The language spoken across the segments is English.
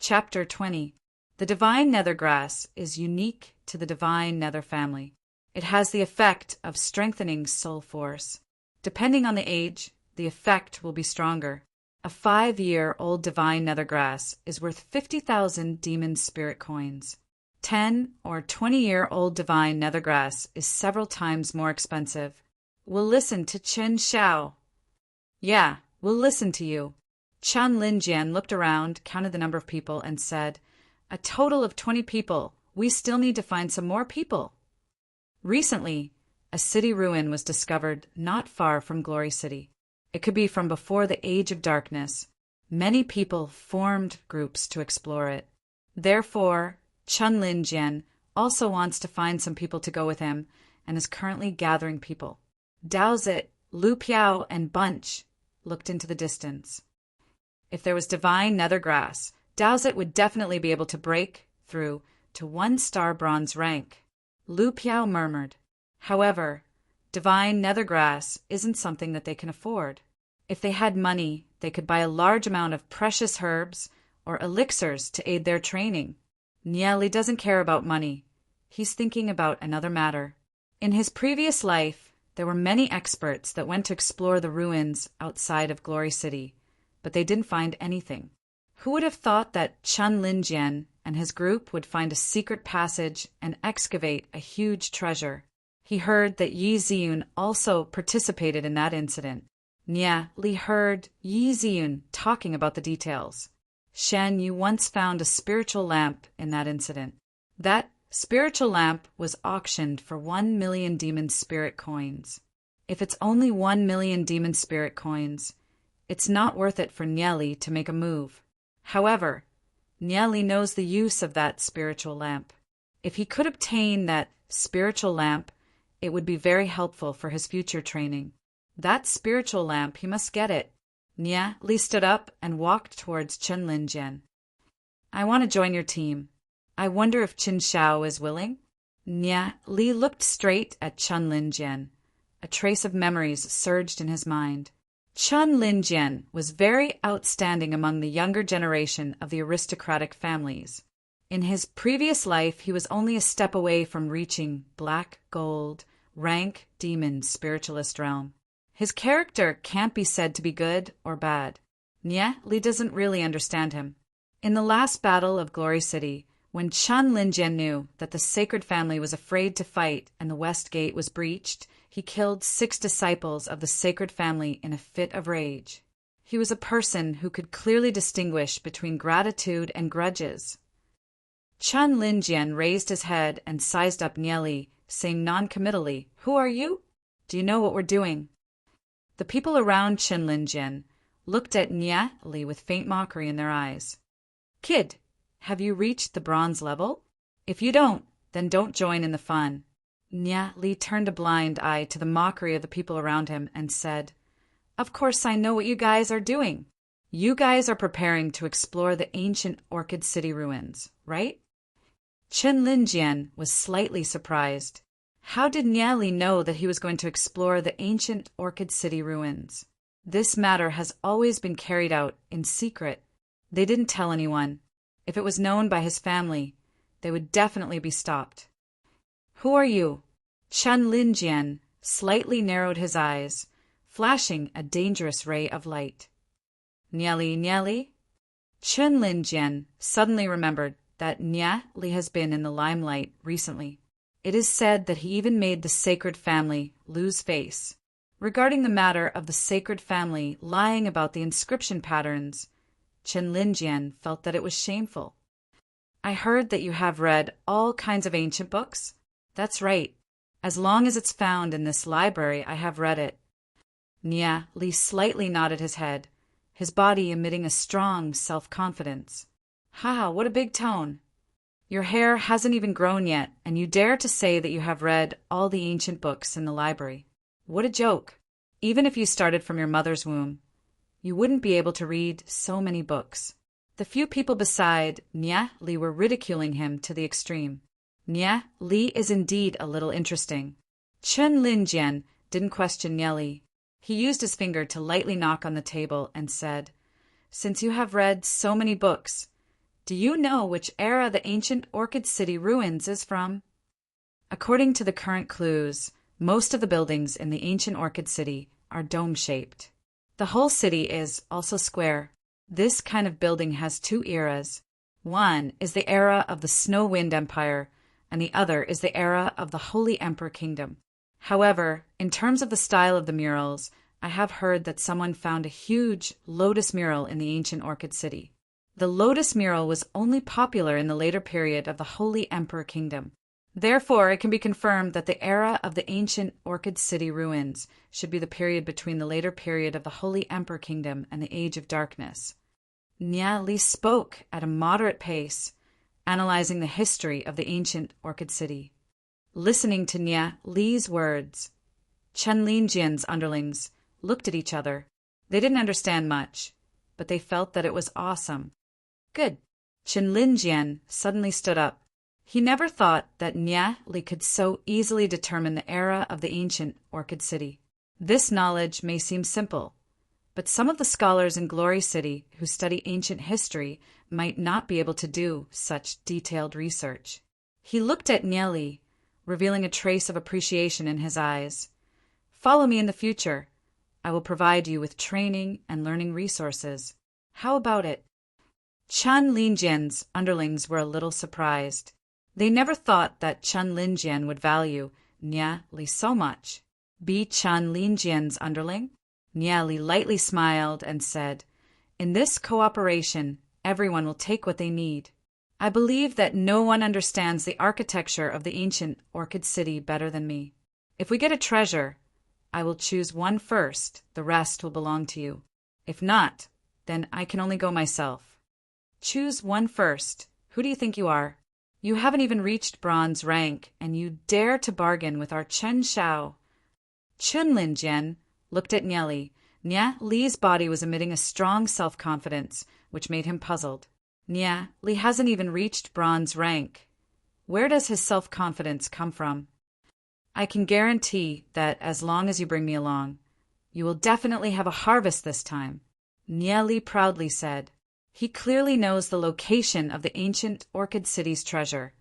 Chapter 20. The divine nether grass is unique to the divine nether family. It has the effect of strengthening soul force. Depending on the age, the effect will be stronger. A 5-year-old divine nether grass is worth 50,000 demon spirit coins. 10 or 20-year-old divine nether grass is several times more expensive. We'll listen to Chen Xiao. Yeah, we'll listen to you. Chen Linjian looked around, counted the number of people, and said, "A total of 20 people. We still need to find some more people." Recently, a city ruin was discovered not far from Glory City. It could be from before the Age of Darkness. Many people formed groups to explore it. Therefore, Chen Linjian also wants to find some people to go with him and is currently gathering people. Daozit, Lu Piao, and Bunch looked into the distance. If there was divine nether grass, Daozit would definitely be able to break through to 1-star bronze rank. Lu Piao murmured. However, divine nether grass isn't something that they can afford. If they had money, they could buy a large amount of precious herbs or elixirs to aid their training. Nieli doesn't care about money. He's thinking about another matter. In his previous life, there were many experts that went to explore the ruins outside of Glory City, but they didn't find anything. Who would have thought that Chen Linjian and his group would find a secret passage and excavate a huge treasure? He heard that Yi Ziyun also participated in that incident. Nia Li heard Yi Ziyun talking about the details. Shen Yu once found a spiritual lamp in that incident. That spiritual lamp was auctioned for 1 million demon spirit coins. If it's only 1 million demon spirit coins, it's not worth it for Nieli to make a move. However, Nieli knows the use of that spiritual lamp. If he could obtain that spiritual lamp, it would be very helpful for his future training. That spiritual lamp, he must get it. Nieli stood up and walked towards Chen Linjian. "I want to join your team. I wonder if Chen Xiao is willing?" Nieli looked straight at Chen Linjian. A trace of memories surged in his mind. Chen Linjian was very outstanding among the younger generation of the aristocratic families. In his previous life, he was only a step away from reaching black gold, rank demon spiritualist realm. His character can't be said to be good or bad. Nieli doesn't really understand him. In the last battle of Glory City, when Chen Linjian knew that the sacred family was afraid to fight and the West Gate was breached, he killed 6 disciples of the sacred family in a fit of rage. He was a person who could clearly distinguish between gratitude and grudges. Chen Linjian raised his head and sized up Nieli, saying non-committally, "Who are you? Do you know what we're doing?" The people around Chen Linjian looked at Nieli with faint mockery in their eyes. "Kid, have you reached the bronze level? If you don't, then don't join in the fun." Nieli turned a blind eye to the mockery of the people around him and said, "Of course I know what you guys are doing. You guys are preparing to explore the ancient Orchid City ruins, right?" Chen Linjian was slightly surprised. How did Nieli know that he was going to explore the ancient Orchid City ruins? This matter has always been carried out in secret. They didn't tell anyone. If it was known by his family, they would definitely be stopped. "Who are you?" Chen Linjian slightly narrowed his eyes, flashing a dangerous ray of light. "Nieli?" Chen Linjian suddenly remembered that Nieli has been in the limelight recently. It is said that he even made the sacred family lose face. Regarding the matter of the sacred family lying about the inscription patterns, Chen Linjian felt that it was shameful. "I heard that you have read all kinds of ancient books." "That's right. As long as it's found in this library, I have read it." Nieli slightly nodded his head, his body emitting a strong self-confidence. "Ha, what a big tone. Your hair hasn't even grown yet, and you dare to say that you have read all the ancient books in the library. What a joke. Even if you started from your mother's womb, you wouldn't be able to read so many books." The few people beside Nieli were ridiculing him to the extreme. Nieli is indeed a little interesting. Chen Linjian didn't question Nieli. He used his finger to lightly knock on the table and said, "Since you have read so many books, Do you know which era the ancient Orchid City ruins is from? According to the current clues, most of the buildings in the ancient Orchid City are dome-shaped. The whole city is also square. This kind of building has two eras. One is the era of the Snow Wind Empire, and the other is the era of the Holy Emperor Kingdom. However, in terms of the style of the murals, I have heard that someone found a huge lotus mural in the ancient Orchid City. The lotus mural was only popular in the later period of the Holy Emperor Kingdom. Therefore, it can be confirmed that the era of the ancient Orchid City ruins should be the period between the later period of the Holy Emperor Kingdom and the Age of Darkness. Nia Li spoke at a moderate pace, analyzing the history of the ancient Orchid City. Listening to Nia Li's words, Chen Linjian's underlings looked at each other. They didn't understand much, but they felt that it was awesome. Good. Chen Linjian suddenly stood up. He never thought that Nia Li could so easily determine the era of the ancient Orchid City. This knowledge may seem simple, but some of the scholars in Glory City who study ancient history might not be able to do such detailed research. He looked at Nia Li, revealing a trace of appreciation in his eyes. Follow me in the future. I will provide you with training and learning resources. How about it? Chen Linjian's underlings were a little surprised. They never thought that Chen Linjian would value Nia Li so much. Be Chen Linjian's underling? Nia Li lightly smiled and said, In this cooperation, everyone will take what they need. I believe that no one understands the architecture of the ancient Orchid City better than me. If we get a treasure, I will choose one first, the rest will belong to you. If not, then I can only go myself. Choose one first. Who do you think you are? You haven't even reached bronze rank, and you dare to bargain with our Chen Xiao. Chen Linjian looked at Nia Li. Nia Li's body was emitting a strong self-confidence, which made him puzzled. Nia Li hasn't even reached bronze rank. Where does his self-confidence come from? I can guarantee that as long as you bring me along, you will definitely have a harvest this time, Nia Li proudly said. He clearly knows the location of the ancient Orchid City's treasure.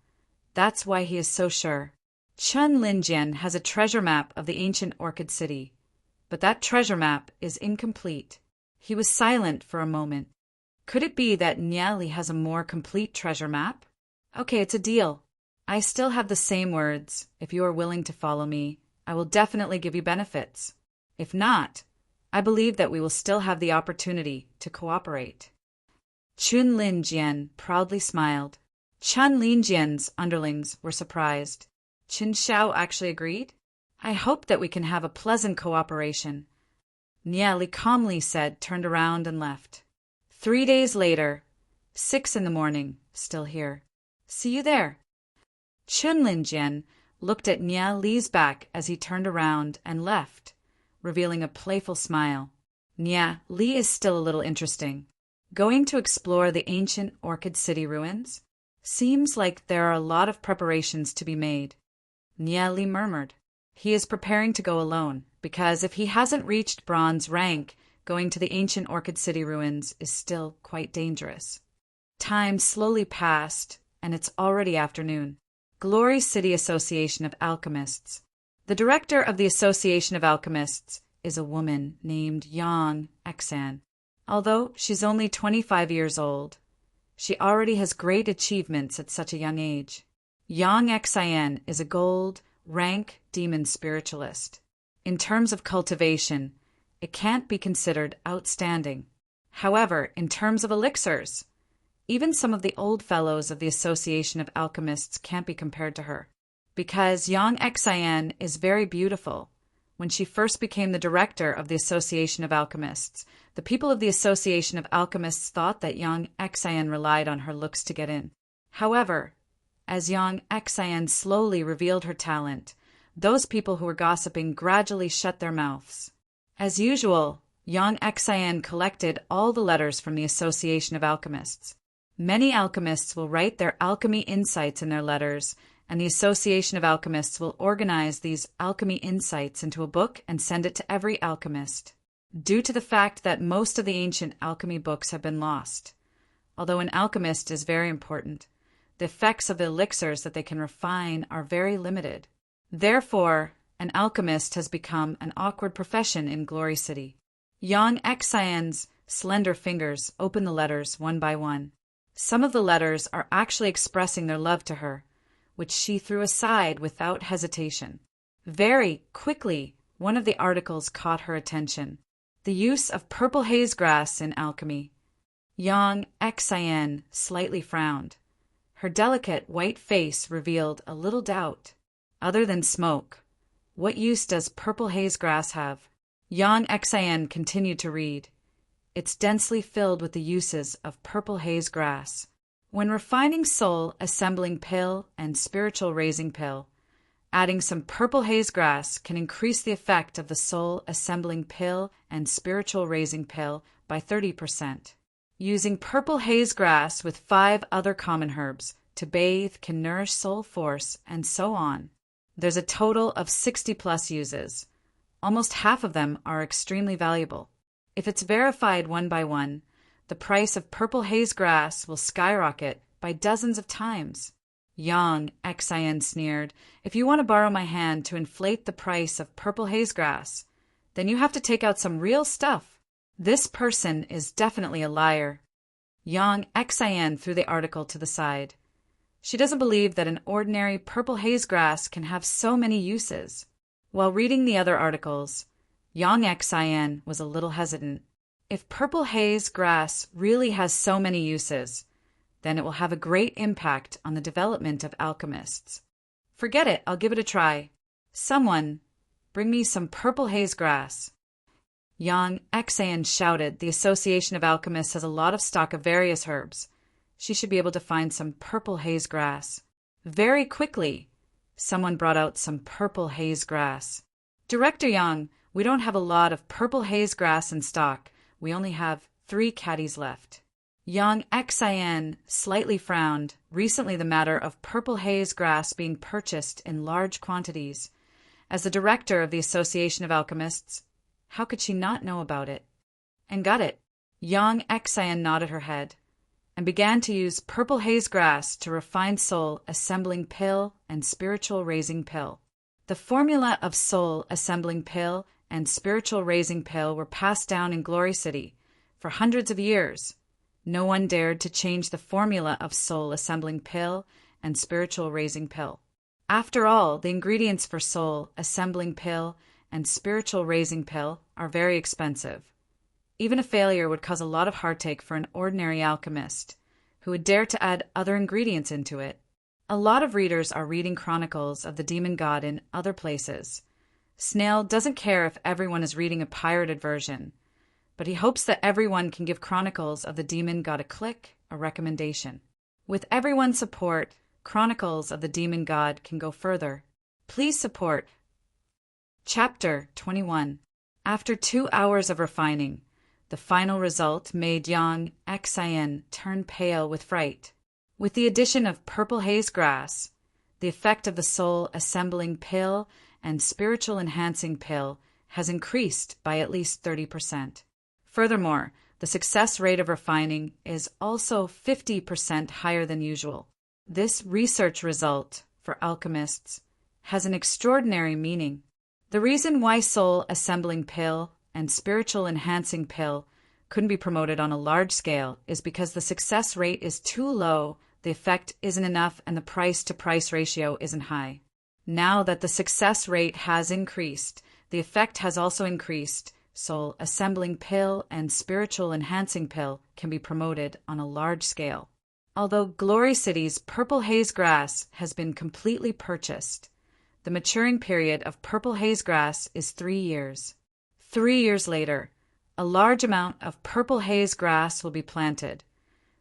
That's why he is so sure. Chen Linjian has a treasure map of the ancient Orchid City, but that treasure map is incomplete. He was silent for a moment. Could it be that Nia Li has a more complete treasure map? Okay, it's a deal. I still have the same words. If you are willing to follow me, I will definitely give you benefits. If not, I believe that we will still have the opportunity to cooperate. Chen Linjian proudly smiled. Chen Linjian's underlings were surprised. Qin Xiao actually agreed? I hope that we can have a pleasant cooperation. Nia Li calmly said, turned around and left. 3 days later, 6 in the morning, still here. See you there. Chen Linjian looked at Nia Li's back as he turned around and left, revealing a playful smile. Nia Li is still a little interesting. Going to explore the ancient Orchid City ruins? Seems like there are a lot of preparations to be made. Nia Li murmured. He is preparing to go alone, because if he hasn't reached bronze rank, going to the ancient Orchid City ruins is still quite dangerous. Time slowly passed, and it's already afternoon. Glory City Association of Alchemists. The director of the Association of Alchemists is a woman named Yang Exan. Although she's only 25 years old, she already has great achievements at such a young age. Yang Exan is a gold rank demon spiritualist. In terms of cultivation, it can't be considered outstanding. However, in terms of elixirs, even some of the old fellows of the Association of Alchemists can't be compared to her. Because Yang Exan is very beautiful, when she first became the director of the Association of Alchemists, the people of the Association of Alchemists thought that Yang Exan relied on her looks to get in. However, as Yang Exan slowly revealed her talent, those people who were gossiping gradually shut their mouths. As usual, Yang Exan collected all the letters from the Association of Alchemists. Many alchemists will write their alchemy insights in their letters, and the Association of Alchemists will organize these alchemy insights into a book and send it to every alchemist. Due to the fact that most of the ancient alchemy books have been lost, although an alchemist is very important. The effects of the elixirs that they can refine are very limited. Therefore, an alchemist has become an awkward profession in Glory City. Yang Xian's slender fingers open the letters one by one. Some of the letters are actually expressing their love to her, which she threw aside without hesitation. Very quickly, one of the articles caught her attention. The use of purple haze grass in alchemy. Yang Xian slightly frowned. Her delicate white face revealed a little doubt. Other than smoke, what use does purple haze grass have? Yang Xian continued to read. It's densely filled with the uses of purple haze grass. When refining soul assembling pill and spiritual raising pill, adding some purple haze grass can increase the effect of the soul assembling pill and spiritual raising pill by 30%. Using purple haze grass with 5 other common herbs to bathe can nourish soul force, and so on. There's a total of 60 plus uses. Almost half of them are extremely valuable. If it's verified one by one, the price of purple haze grass will skyrocket by dozens of times. Yang Xian sneered, if you want to borrow my hand to inflate the price of purple haze grass, then you have to take out some real stuff. This person is definitely a liar. Yang Xian threw the article to the side. She doesn't believe that an ordinary purple haze grass can have so many uses. While reading the other articles, Yang Xian was a little hesitant. If purple haze grass really has so many uses, then it will have a great impact on the development of alchemists. Forget it, I'll give it a try. Someone, bring me some purple haze grass. Yang Xian shouted, the Association of Alchemists has a lot of stock of various herbs. She should be able to find some purple haze grass. Very quickly, someone brought out some purple haze grass. Director Yang, we don't have a lot of purple haze grass in stock. We only have 3 caddies left. Yang Xian slightly frowned. Recently the matter of purple haze grass being purchased in large quantities. As the director of the Association of Alchemists, how could she not know about it? And got it. Yang Xian nodded her head and began to use purple haze grass to refine soul assembling pill and spiritual raising pill. The formula of soul assembling pill and spiritual raising pill were passed down in Glory City for hundreds of years. No one dared to change the formula of soul assembling pill and spiritual raising pill. After all, the ingredients for soul assembling pill and spiritual raising pill are very expensive. Even a failure would cause a lot of heartache for an ordinary alchemist who would dare to add other ingredients into it. A lot of readers are reading chronicles of the demon god in other places. Snail doesn't care if everyone is reading a pirated version, but he hopes that everyone can give Chronicles of the Demon God a click, a recommendation. With everyone's support, Chronicles of the Demon God can go further. Please support. Chapter 21. After 2 hours of refining, the final result made Yang Xian turn pale with fright. With the addition of purple haze grass, the effect of the soul assembling pill and spiritual enhancing pill has increased by at least 30%. Furthermore, the success rate of refining is also 50% higher than usual. This research result, for alchemists, has an extraordinary meaning. The reason why soul assembling pill and spiritual enhancing pill couldn't be promoted on a large scale is because the success rate is too low, the effect isn't enough, and the price-to-price ratio isn't high. Now that the success rate has increased, the effect has also increased. Soul assembling pill and spiritual enhancing pill can be promoted on a large scale. Although Glory City's purple haze grass has been completely purchased, the maturing period of purple haze grass is 3 years. 3 years later, a large amount of purple haze grass will be planted,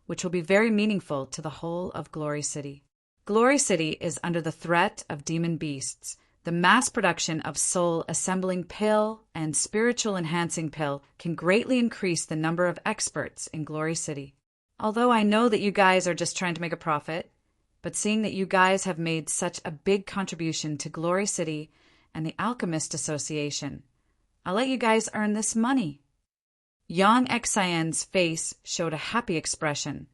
which will be very meaningful to the whole of Glory City. Glory City is under the threat of demon beasts. The mass production of soul assembling pill and spiritual enhancing pill can greatly increase the number of experts in Glory City. Although I know that you guys are just trying to make a profit, but seeing that you guys have made such a big contribution to Glory City and the Alchemist Association, I'll let you guys earn this money. Yang Xian's face showed a happy expression.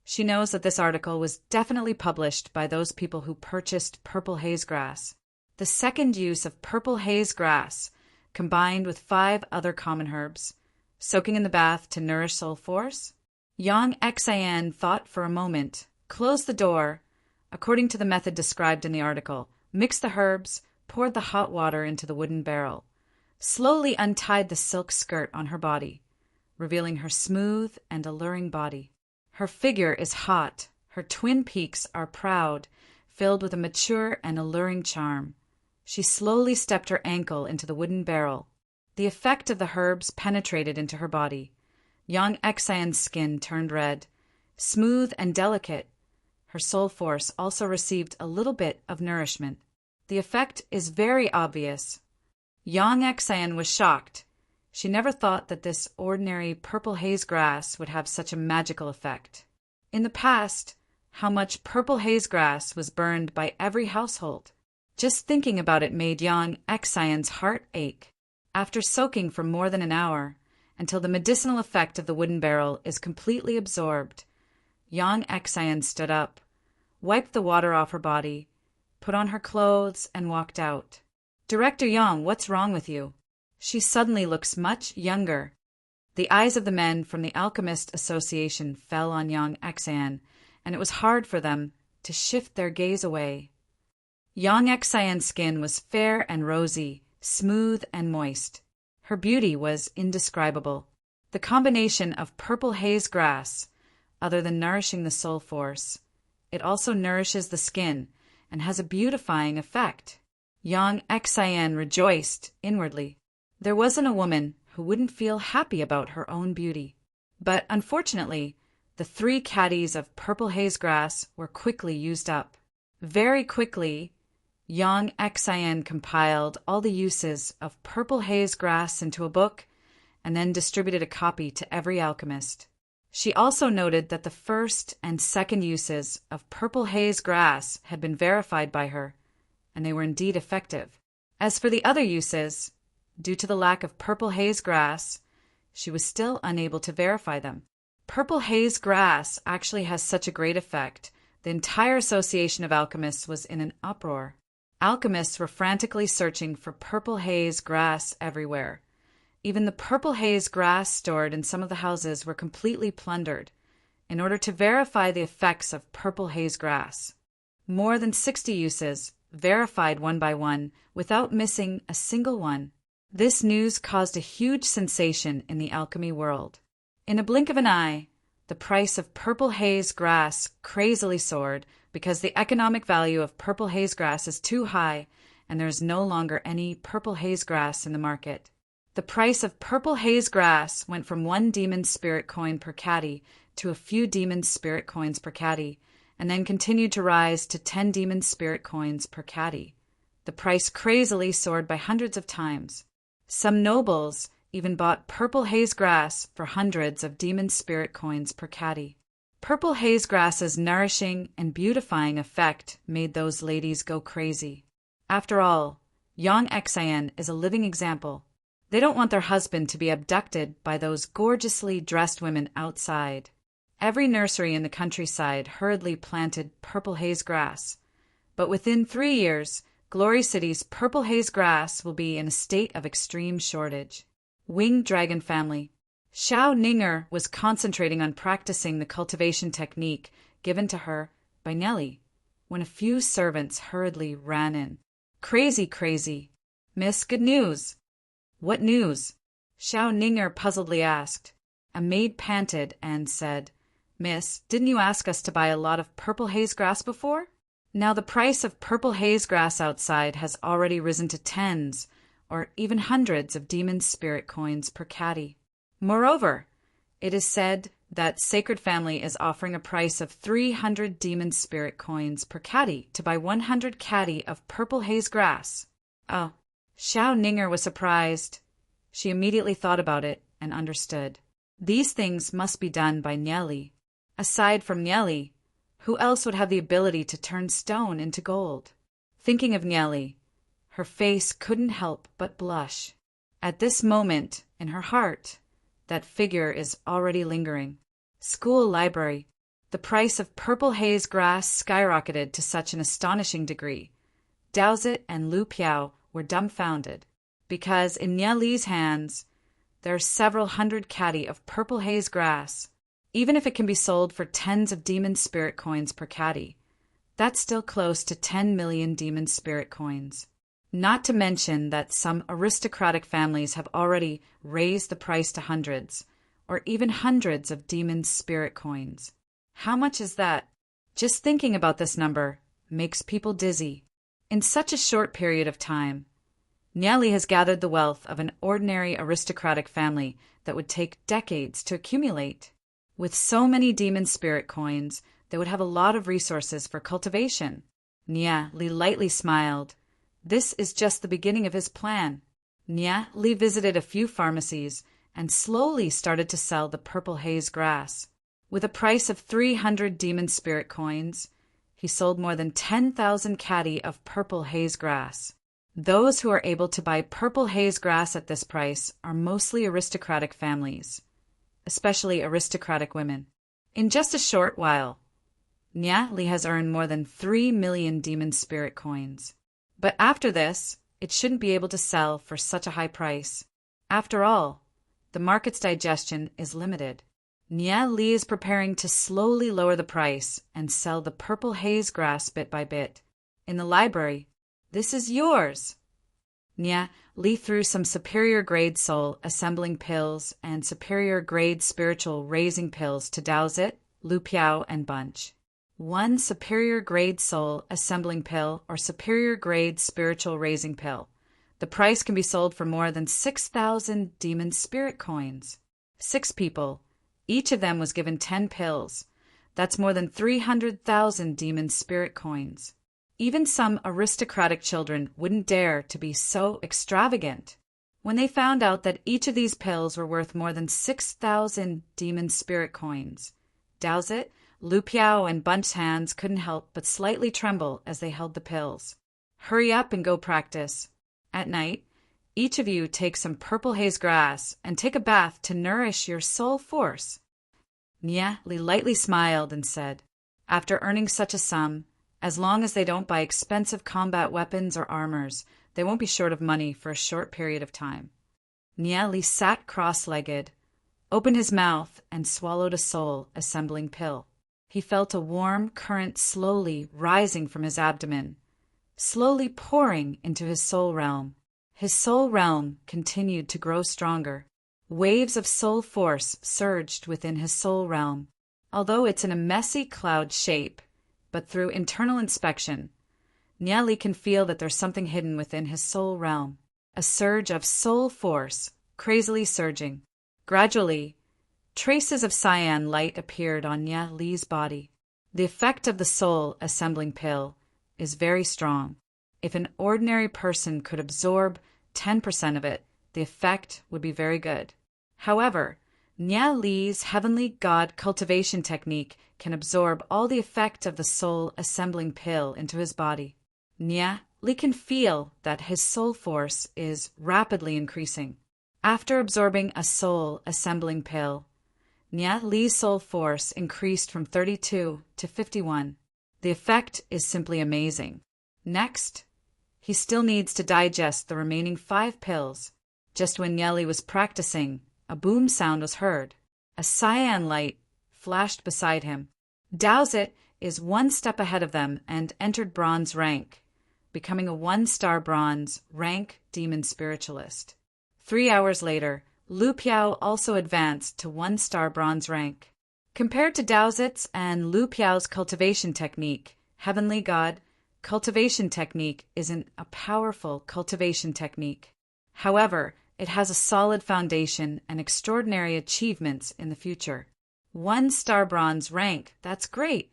She knows that this article was definitely published by those people who purchased purple haze grass. The second use of purple haze grass, combined with 5 other common herbs, soaking in the bath to nourish soul force. Yang Xian thought for a moment, closed the door, according to the method described in the article, mixed the herbs, poured the hot water into the wooden barrel, slowly untied the silk skirt on her body, revealing her smooth and alluring body. Her figure is hot, her twin peaks are proud, filled with a mature and alluring charm. She slowly stepped her ankle into the wooden barrel. The effect of the herbs penetrated into her body. Yang Xian's skin turned red, smooth and delicate. Her soul force also received a little bit of nourishment. The effect is very obvious. Yang Xian was shocked. She never thought that this ordinary purple haze grass would have such a magical effect. In the past, how much purple haze grass was burned by every household. Just thinking about it made Yang Xian's heart ache. After soaking for more than an hour, until the medicinal effect of the wooden barrel is completely absorbed, Yang Xian stood up, wiped the water off her body, put on her clothes, and walked out. "Director Yang, what's wrong with you?" She suddenly looks much younger. The eyes of the men from the Alchemist Association fell on Yang Xian, and it was hard for them to shift their gaze away. Yang Xian's skin was fair and rosy, smooth and moist. Her beauty was indescribable. The combination of purple haze grass, other than nourishing the soul force, it also nourishes the skin and has a beautifying effect. Yang Xian rejoiced inwardly. There wasn't a woman who wouldn't feel happy about her own beauty. But unfortunately, the 3 caddies of purple haze grass were quickly used up. Very quickly, Yang Xian compiled all the uses of purple haze grass into a book and then distributed a copy to every alchemist. She also noted that the first and second uses of purple haze grass had been verified by her, and they were indeed effective. As for the other uses, due to the lack of purple haze grass, she was still unable to verify them. Purple haze grass actually has such a great effect, the entire association of alchemists was in an uproar. Alchemists were frantically searching for purple haze grass everywhere. Even the purple haze grass stored in some of the houses were completely plundered in order to verify the effects of purple haze grass. More than 60 uses, verified one by one, without missing a single one. This news caused a huge sensation in the alchemy world. In a blink of an eye, the price of purple haze grass crazily soared because the economic value of purple haze grass is too high and there is no longer any purple haze grass in the market. The price of purple haze grass went from 1 demon spirit coin per caddy to a few demon spirit coins per caddy, and then continued to rise to 10 demon spirit coins per caddy. The price crazily soared by hundreds of times. Some nobles even bought purple haze grass for hundreds of demon spirit coins per caddy. Purple haze grass's nourishing and beautifying effect made those ladies go crazy. After all, Yang Xian is a living example. They don't want their husband to be abducted by those gorgeously dressed women outside. Every nursery in the countryside hurriedly planted purple haze grass. But within 3 years, Glory City's purple haze grass will be in a state of extreme shortage. Winged Dragon Family. Xiao Ninger was concentrating on practicing the cultivation technique given to her by Nellie when a few servants hurriedly ran in. "Crazy, crazy. Miss, good news." "What news?" Xiao Ninger puzzledly asked. A maid panted and said, "Miss, didn't you ask us to buy a lot of purple haze grass before?" Now the price of purple haze grass outside has already risen to 10s or even hundreds of demon spirit coins per caddy. Moreover, it is said that Sacred Family is offering a price of 300 demon spirit coins per caddy to buy 100 caddy of purple haze grass. Oh, Xiao Ninger was surprised. She immediately thought about it and understood. These things must be done by Nellie. Aside from Nellie, who else would have the ability to turn stone into gold? Thinking of Nellie, her face couldn't help but blush. At this moment, in her heart, that figure is already lingering. School library. The price of purple haze grass skyrocketed to such an astonishing degree. Dowsett and Lu Piao were dumbfounded, because in Nye Li's hands there are several hundred catty of purple haze grass. Even if it can be sold for tens of demon spirit coins per catty, that's still close to 10 million demon spirit coins. Not to mention that some aristocratic families have already raised the price to hundreds, or even hundreds of demon spirit coins. How much is that? Just thinking about this number makes people dizzy. In such a short period of time, Nye Li has gathered the wealth of an ordinary aristocratic family that would take decades to accumulate. With so many demon spirit coins, they would have a lot of resources for cultivation. Nye Li lightly smiled. This is just the beginning of his plan. Nye Li visited a few pharmacies and slowly started to sell the purple haze grass. With a price of 300 demon spirit coins, he sold more than 10,000 catty of purple haze grass. Those who are able to buy purple haze grass at this price are mostly aristocratic families, especially aristocratic women. In just a short while, Nye Li has earned more than 3 million demon spirit coins. But after this, it shouldn't be able to sell for such a high price. After all, the market's digestion is limited. Nye Li is preparing to slowly lower the price and sell the purple haze grass bit by bit. In the library, this is yours. Nye Li threw some superior grade soul assembling pills and superior grade spiritual raising pills to Dowsett, Lu Piao, and Bunch. One superior grade soul assembling pill or superior grade spiritual raising pill. The price can be sold for more than 6,000 demon spirit coins. 6 people. Each of them was given 10 pills. That's more than 300,000 demon spirit coins. Even some aristocratic children wouldn't dare to be so extravagant. When they found out that each of these pills were worth more than 6,000 demon spirit coins, Dowsett, Lu Piao, and Bunch's hands couldn't help but slightly tremble as they held the pills. Hurry up and go practice. At night, each of you take some purple haze grass and take a bath to nourish your soul force. Nye Li lightly smiled and said, after earning such a sum, as long as they don't buy expensive combat weapons or armors, they won't be short of money for a short period of time. Nye Li sat cross-legged, opened his mouth, and swallowed a soul assembling pill. He felt a warm current slowly rising from his abdomen, slowly pouring into his soul realm. His soul realm continued to grow stronger. Waves of soul force surged within his soul realm. Although it's in a messy cloud shape, but through internal inspection, Nye Li can feel that there's something hidden within his soul realm. A surge of soul force, crazily surging. Gradually, traces of cyan light appeared on Nye Li's body. The effect of the soul assembling pill is very strong. If an ordinary person could absorb 10% of it, the effect would be very good. However, Nye Li's heavenly god cultivation technique can absorb all the effect of the soul assembling pill into his body. Nye Li can feel that his soul force is rapidly increasing. After absorbing a soul assembling pill, Nye Li's soul force increased from 32 to 51. The effect is simply amazing. Next, he still needs to digest the remaining 5 pills. Just when Nye Li was practicing, a boom sound was heard. A cyan light flashed beside him. Dowsett is 1 step ahead of them and entered bronze rank, becoming a 1-star bronze rank demon spiritualist. 3 hours later, Lu Piao also advanced to 1-star bronze rank. Compared to Dowsett's and Lu Piao's cultivation technique, Heavenly God cultivation technique isn't a powerful cultivation technique. However, it has a solid foundation and extraordinary achievements in the future. 1-star bronze rank, that's great.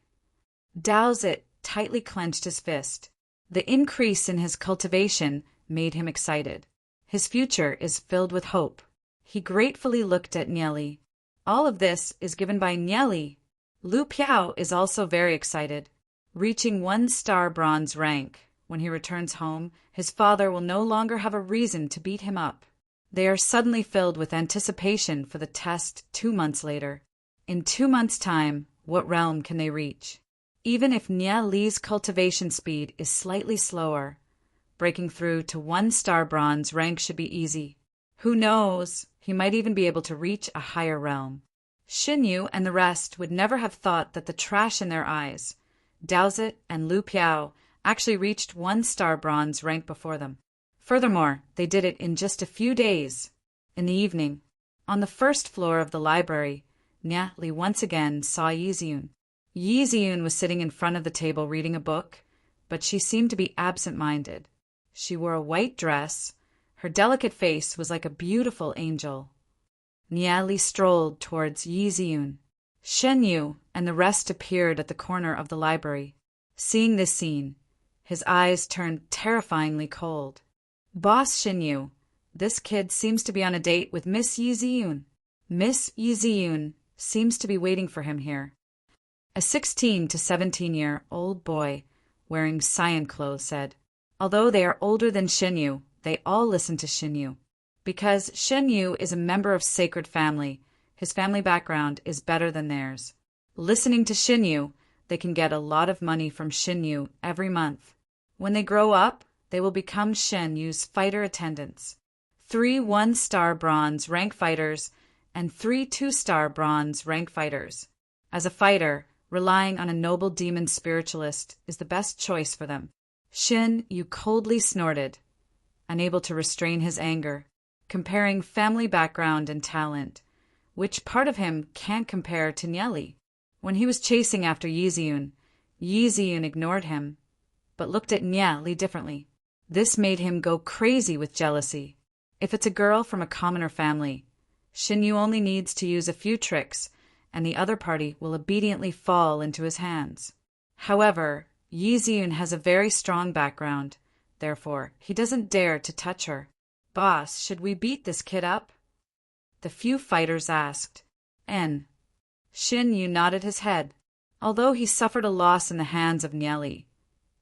Dowsett tightly clenched his fist. The increase in his cultivation made him excited. His future is filled with hope. He gratefully looked at Nye Li. All of this is given by Nye Li. Lu Piao is also very excited. Reaching 1-star bronze rank, when he returns home, his father will no longer have a reason to beat him up. They are suddenly filled with anticipation for the test 2 months later. In 2 months' time, what realm can they reach? Even if Nia Li's cultivation speed is slightly slower, breaking through to 1-star bronze rank should be easy. Who knows, he might even be able to reach a higher realm. Xinyu and the rest would never have thought that the trash in their eyes, Daozit and Lu Piao, actually reached 1-star bronze rank before them. Furthermore, they did it in just a few days. In the evening, on the first floor of the library, Nia Li once again saw Yiziun. Yiziun was sitting in front of the table reading a book, but she seemed to be absent-minded. She wore a white dress. Her delicate face was like a beautiful angel. Nia Li strolled towards Yiziun. Xinyu and the rest appeared at the corner of the library. Seeing this scene, his eyes turned terrifyingly cold. Boss Xinyu, this kid seems to be on a date with Miss Yiziun. Miss Yiziun seems to be waiting for him here. A 16 to 17-year-old boy wearing cyan clothes said. Although they are older than Xinyu, they all listen to Xinyu. Because Xinyu is a member of Sacred Family, his family background is better than theirs. Listening to Xinyu, they can get a lot of money from Xinyu every month. When they grow up, they will become Xinyu's fighter attendants. 3 1-star bronze rank fighters and 3 2-star bronze rank fighters. As a fighter, relying on a noble demon spiritualist is the best choice for them. Xinyu coldly snorted, unable to restrain his anger, comparing family background and talent. Which part of him can't compare to Nia Li? When he was chasing after Yiziun, Yiziun ignored him, but looked at Nia Li differently. This made him go crazy with jealousy. If it's a girl from a commoner family, Xinyu only needs to use a few tricks, and the other party will obediently fall into his hands. However, Yiziun has a very strong background, therefore he doesn't dare to touch her. Boss, should we beat this kid up? The few fighters asked. Xinyu nodded his head. Although he suffered a loss in the hands of Nia Li,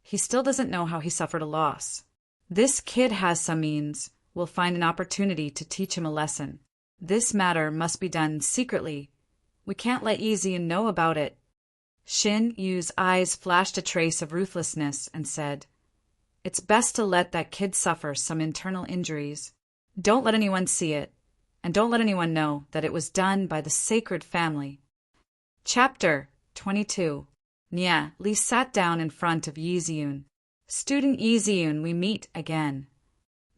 he still doesn't know how he suffered a loss. This kid has some means. We'll find an opportunity to teach him a lesson. This matter must be done secretly. We can't let Yiziun know about it. Xinyu's eyes flashed a trace of ruthlessness and said, It's best to let that kid suffer some internal injuries. Don't let anyone see it, and don't let anyone know that it was done by the Sacred Family. Chapter 22. Nia Li sat down in front of Yiziun. Student Yiziun, we meet again.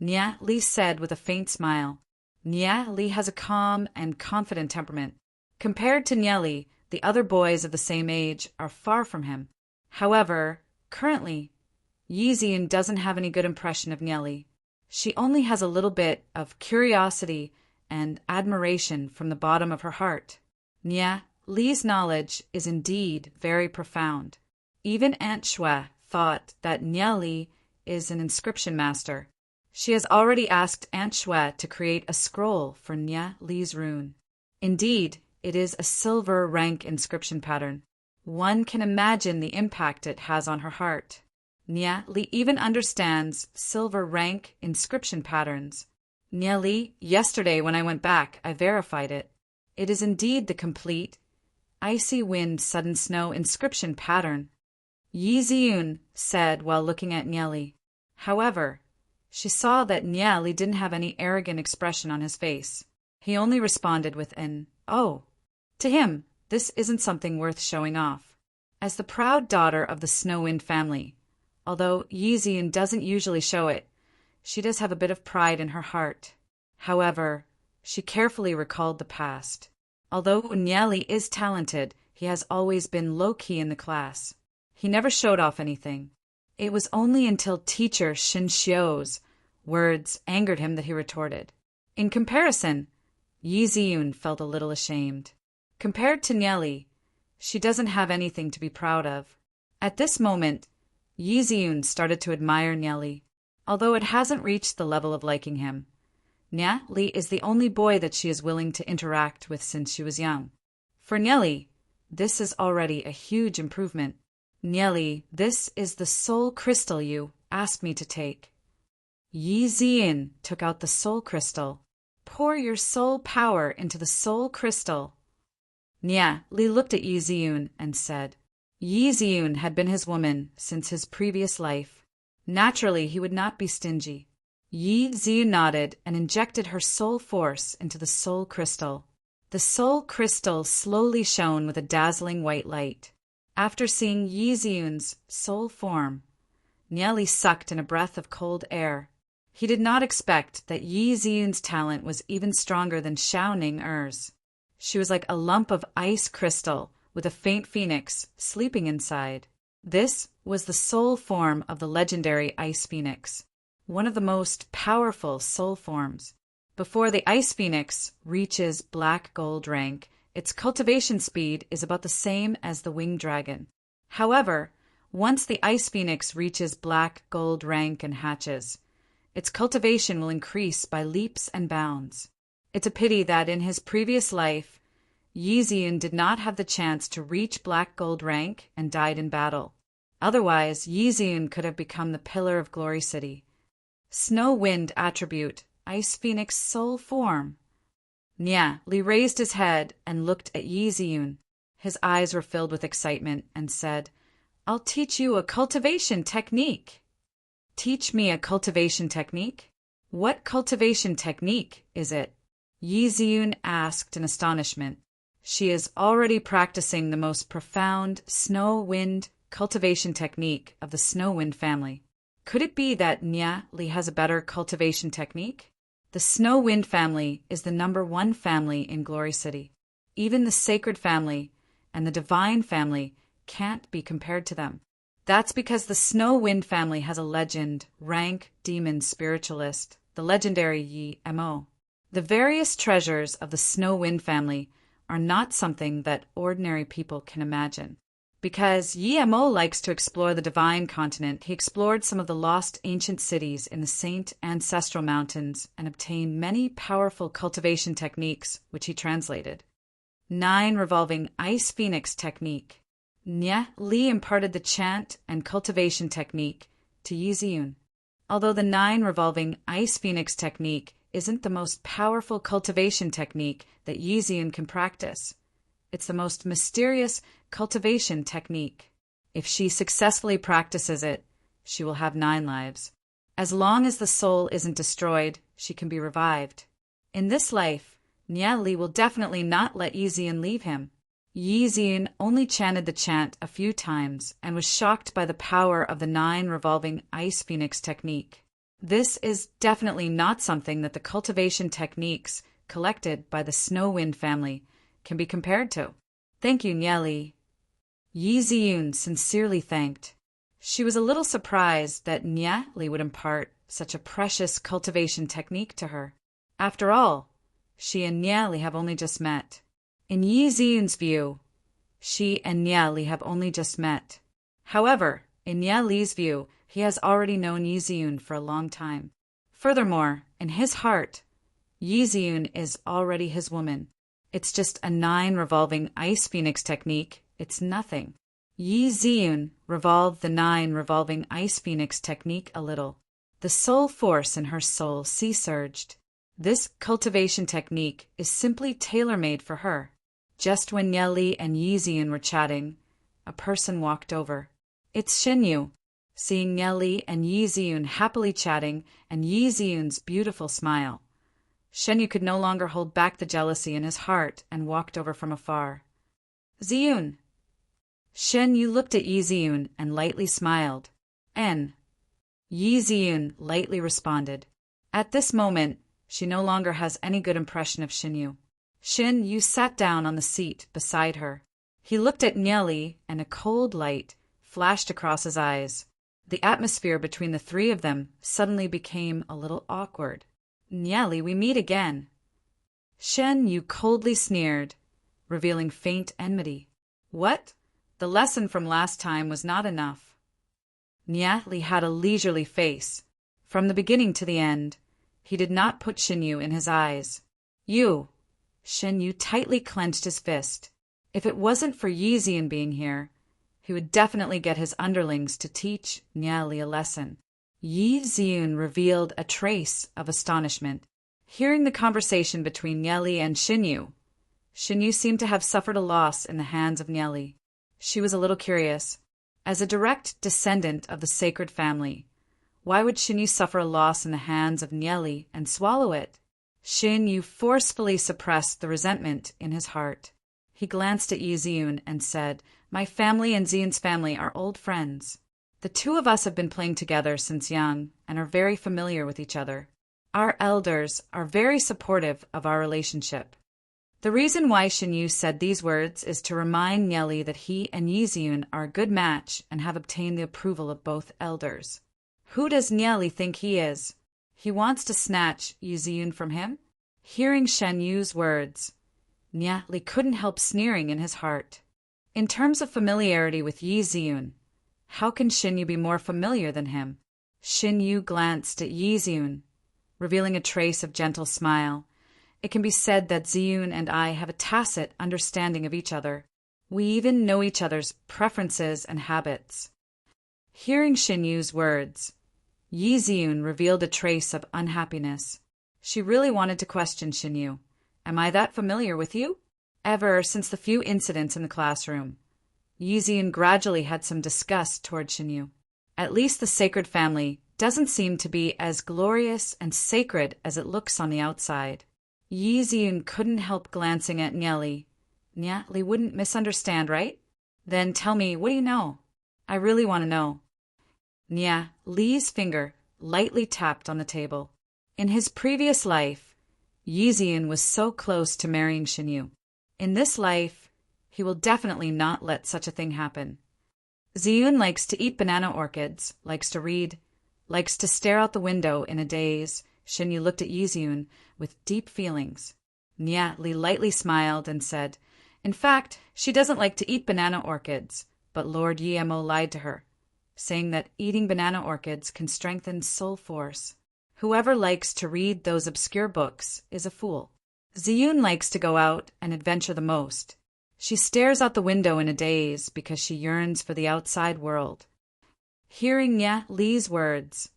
Nia Li said with a faint smile. Nia Li has a calm and confident temperament. Compared to Nia Li, the other boys of the same age are far from him. However, currently, Yiziun doesn't have any good impression of Nia Li. She only has a little bit of curiosity and admiration from the bottom of her heart. Nia Li's knowledge is indeed very profound. Even Aunt Xue thought that Nia Li is an inscription master. She has already asked Aunt Xue to create a scroll for Nia Li's rune. Indeed, it is a silver rank inscription pattern. One can imagine the impact it has on her heart. Nia Li even understands silver rank inscription patterns. Nia Li, yesterday when I went back, I verified it. It is indeed the complete icy wind sudden snow inscription pattern. Yiziun said while looking at Nia Li. However, she saw that Nia Li didn't have any arrogant expression on his face. He only responded with an, "Oh." To him, this isn't something worth showing off. As the proud daughter of the Snow Wind family, although Yiziun doesn't usually show it, she does have a bit of pride in her heart. However, she carefully recalled the past. Although Nia Li is talented, he has always been low-key in the class. He never showed off anything. It was only until teacher Shin Xiu's words angered him that he retorted. In comparison, Yiziun felt a little ashamed. Compared to Nia Li, she doesn't have anything to be proud of. At this moment, Yiziun started to admire Nia Li, although it hasn't reached the level of liking him. Nia Li is the only boy that she is willing to interact with since she was young. For Nia Li, this is already a huge improvement. Nia Li, this is the soul crystal you asked me to take. Yiziun took out the soul crystal. Pour your soul power into the soul crystal. Nia Li looked at Yi Ziyun and said, Yi Ziyun had been his woman since his previous life. Naturally, he would not be stingy. Yi Ziyun nodded and injected her soul force into the soul crystal. The soul crystal slowly shone with a dazzling white light. After seeing Yi Ziyun's soul form, Nia Li sucked in a breath of cold air. He did not expect that Yi Ziyun's talent was even stronger than Xiao Ning-er's. She was like a lump of ice crystal with a faint phoenix sleeping inside. This was the soul form of the legendary ice phoenix, one of the most powerful soul forms. Before the ice phoenix reaches black gold rank, its cultivation speed is about the same as the winged dragon. However, once the ice phoenix reaches black gold rank and hatches, its cultivation will increase by leaps and bounds. It's a pity that in his previous life, Yi Ziyun did not have the chance to reach black gold rank and died in battle. Otherwise, Yi Ziyun could have become the pillar of Glory City. Snow Wind attribute, Ice Phoenix soul form. Nia Li raised his head and looked at Yi Ziyun. His eyes were filled with excitement and said, I'll teach you a cultivation technique. Teach me a cultivation technique? What cultivation technique is it? Yi Ziyun asked in astonishment. She is already practicing the most profound snow wind cultivation technique of the snow wind family. Could it be that Nia Li has a better cultivation technique? The snow wind family is the #1 family in Glory City. Even the sacred family and the divine family can't be compared to them. That's because the snow wind family has a legend, rank demon spiritualist, the legendary Yi Mo. The various treasures of the snow wind family are not something that ordinary people can imagine. Because Yi Mo likes to explore the divine continent, he explored some of the lost ancient cities in the Saint Ancestral Mountains and obtained many powerful cultivation techniques, which he translated. 9 revolving ice phoenix technique. Nia Li imparted the chant and cultivation technique to Yi Ziyun. Although the 9 revolving ice phoenix technique isn't the most powerful cultivation technique that Yi Ziyun can practice, it's the most mysterious cultivation technique. If she successfully practices it, she will have 9 lives. As long as the soul isn't destroyed, she can be revived. In this life, Nia Li will definitely not let Yi Ziyun leave him. Yi Ziyun only chanted the chant a few times and was shocked by the power of the 9 revolving ice phoenix technique. This is definitely not something that the cultivation techniques collected by the Snow Wind family can be compared to. Thank you, Nia Li. Yi Ziyun sincerely thanked. She was a little surprised that Nia Li would impart such a precious cultivation technique to her. After all, she and Nia Li have only just met. In Yi Ziyun's view, she and Nia Li have only just met. However, in Nia Li's view, he has already known Yi Ziyun for a long time. Furthermore, in his heart, Yi Ziyun is already his woman. It's just a 9 revolving ice phoenix technique. It's nothing. Yi Ziyun revolved the 9 revolving ice phoenix technique a little. The soul force in her soul sea-surged. This cultivation technique is simply tailor-made for her. Just when Nia Li and Yi Ziyun were chatting, a person walked over. It's Xinyu. Seeing Nia Li and Yi Ziyun happily chatting and Yi Ziyun's beautiful smile, Xinyu could no longer hold back the jealousy in his heart and walked over from afar. Ziyun. Xinyu looked at Yi Ziyun and lightly smiled. N. Yi Ziyun lightly responded. At this moment, she no longer has any good impression of Xinyu. Xinyu sat down on the seat beside her. He looked at Nia Li and a cold light flashed across his eyes. The atmosphere between the 3 of them suddenly became a little awkward. Nia Li, we meet again. Xinyu coldly sneered, revealing faint enmity. What? The lesson from last time was not enough. Nia Li had a leisurely face. From the beginning to the end, he did not put Xinyu in his eyes. You. Xinyu tightly clenched his fist. If it wasn't for Yi Ziyun being here, he would definitely get his underlings to teach Nia Li a lesson. Yi Ziyun revealed a trace of astonishment. Hearing the conversation between Nia Li and Xinyu, Xinyu seemed to have suffered a loss in the hands of Nieli. She was a little curious. As a direct descendant of the sacred family, why would Xinyu suffer a loss in the hands of Nieli and swallow it? Xinyu forcefully suppressed the resentment in his heart. He glanced at Yi Ziyun and said, "My family and Ziyun's family are old friends. The two of us have been playing together since young and are very familiar with each other. Our elders are very supportive of our relationship." The reason why Xinyu said these words is to remind Nieli that he and Yi Ziyun are a good match and have obtained the approval of both elders. Who does Nieli think he is? He wants to snatch Yi Ziyun from him? Hearing Xinyu's words, Nieli couldn't help sneering in his heart. In terms of familiarity with Yi Ziyun, how can Xinyu be more familiar than him? Xinyu glanced at Yi Ziyun, revealing a trace of gentle smile. It can be said that Ziyun and I have a tacit understanding of each other. We even know each other's preferences and habits. Hearing Xinyu's words, Yi Ziyun revealed a trace of unhappiness. She really wanted to question Xinyu. Am I that familiar with you? Ever since the few incidents in the classroom, Yi Ziyun gradually had some disgust toward Xinyu. At least the sacred family doesn't seem to be as glorious and sacred as it looks on the outside. Yi Ziyun couldn't help glancing at Nieli. Nieli wouldn't misunderstand, right? Then tell me, what do you know? I really want to know. Nieli's finger lightly tapped on the table. In his previous life, Yi Ziyun was so close to marrying Xinyu. In this life, he will definitely not let such a thing happen. Ziyun likes to eat banana orchids, likes to read, likes to stare out the window in a daze. Xinyu looked at Yi Ziyun with deep feelings. Nieli lightly smiled and said, "In fact, she doesn't like to eat banana orchids, but Lord Yemo lied to her, saying that eating banana orchids can strengthen soul force. Whoever likes to read those obscure books is a fool." Ziyun likes to go out and adventure the most. She stares out the window in a daze because she yearns for the outside world. Hearing Nieli's words,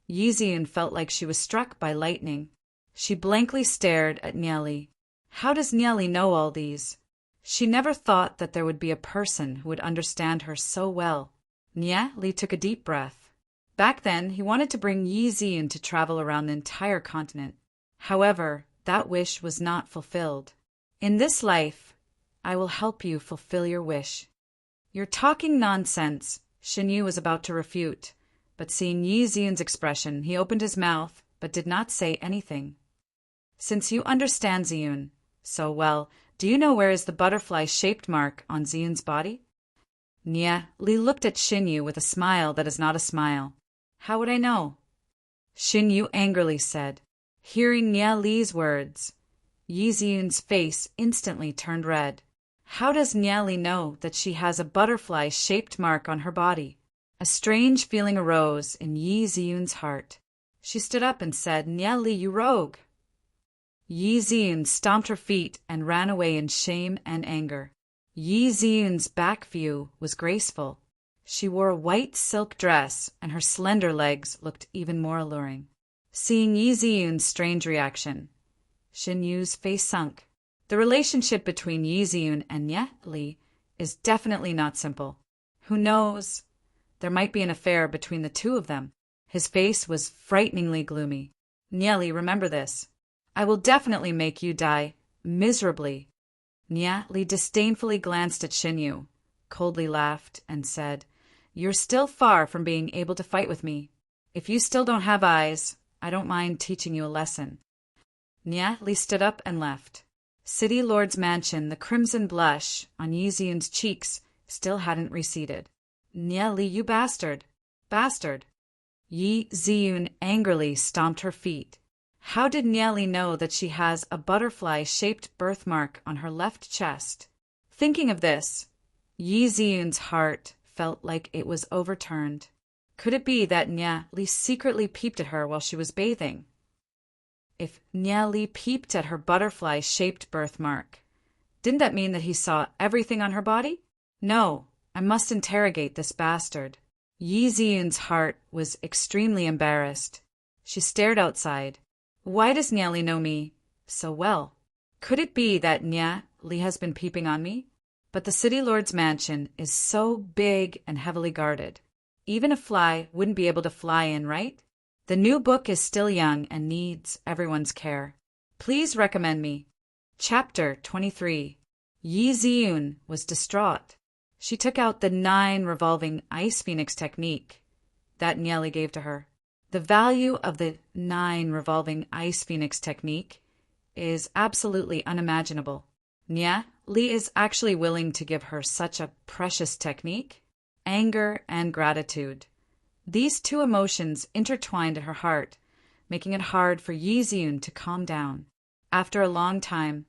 Yi Ziyun felt like she was struck by lightning. She blankly stared at Nieli. How does Nieli know all these? She never thought that there would be a person who would understand her so well. Nieli took a deep breath. Back then, he wanted to bring Yi Ziyun to travel around the entire continent. However, that wish was not fulfilled. In this life, I will help you fulfill your wish. You're talking nonsense, Xinyu was about to refute, but seeing Yi Ziyun's expression, he opened his mouth, but did not say anything. Since you understand Ziyun so well, do you know where is the butterfly-shaped mark on Ziyun's body? Nieli looked at Xinyu with a smile that is not a smile. How would I know? Xinyu angrily said. Hearing Nieli's words, Yi Ziyun's face instantly turned red. How does Nieli know that she has a butterfly-shaped mark on her body? A strange feeling arose in Yi Ziyun's heart. She stood up and said, "Nieli, you rogue!" Yi Ziyun stomped her feet and ran away in shame and anger. Yi Ziyun's back view was graceful. She wore a white silk dress, and her slender legs looked even more alluring. Seeing Yi Ziyun's strange reaction, Xinyu's face sunk. The relationship between Yi Ziyun and Nieli is definitely not simple. Who knows? There might be an affair between the two of them. His face was frighteningly gloomy. Nieli, remember this. I will definitely make you die miserably. Nieli disdainfully glanced at Xinyu, coldly laughed, and said, "You're still far from being able to fight with me. If you still don't have eyes, I don't mind teaching you a lesson." Nieli stood up and left. City Lord's mansion, the crimson blush on Yi Ziyun's cheeks still hadn't receded. "Nieli, you bastard! Bastard!" Yi Ziyun angrily stomped her feet. How did Nieli know that she has a butterfly-shaped birthmark on her left chest? Thinking of this, Yi Ziyun's heart felt like it was overturned. Could it be that Nieli secretly peeped at her while she was bathing? If Nieli peeped at her butterfly-shaped birthmark, didn't that mean that he saw everything on her body? No, I must interrogate this bastard. Yi Ziyun's heart was extremely embarrassed. She stared outside. Why does Nieli know me so well? Could it be that Li has been peeping on me? But the city lord's mansion is so big and heavily guarded. Even a fly wouldn't be able to fly in, right? The new book is still young and needs everyone's care. Please recommend me. Chapter 23. Yi Ziyun was distraught. She took out the 9 revolving ice phoenix technique that Nieli gave to her. The value of the 9 revolving ice phoenix technique is absolutely unimaginable. Li is actually willing to give her such a precious technique? Anger and gratitude. These two emotions intertwined in her heart, making it hard for Yi Ziyun to calm down. After a long time,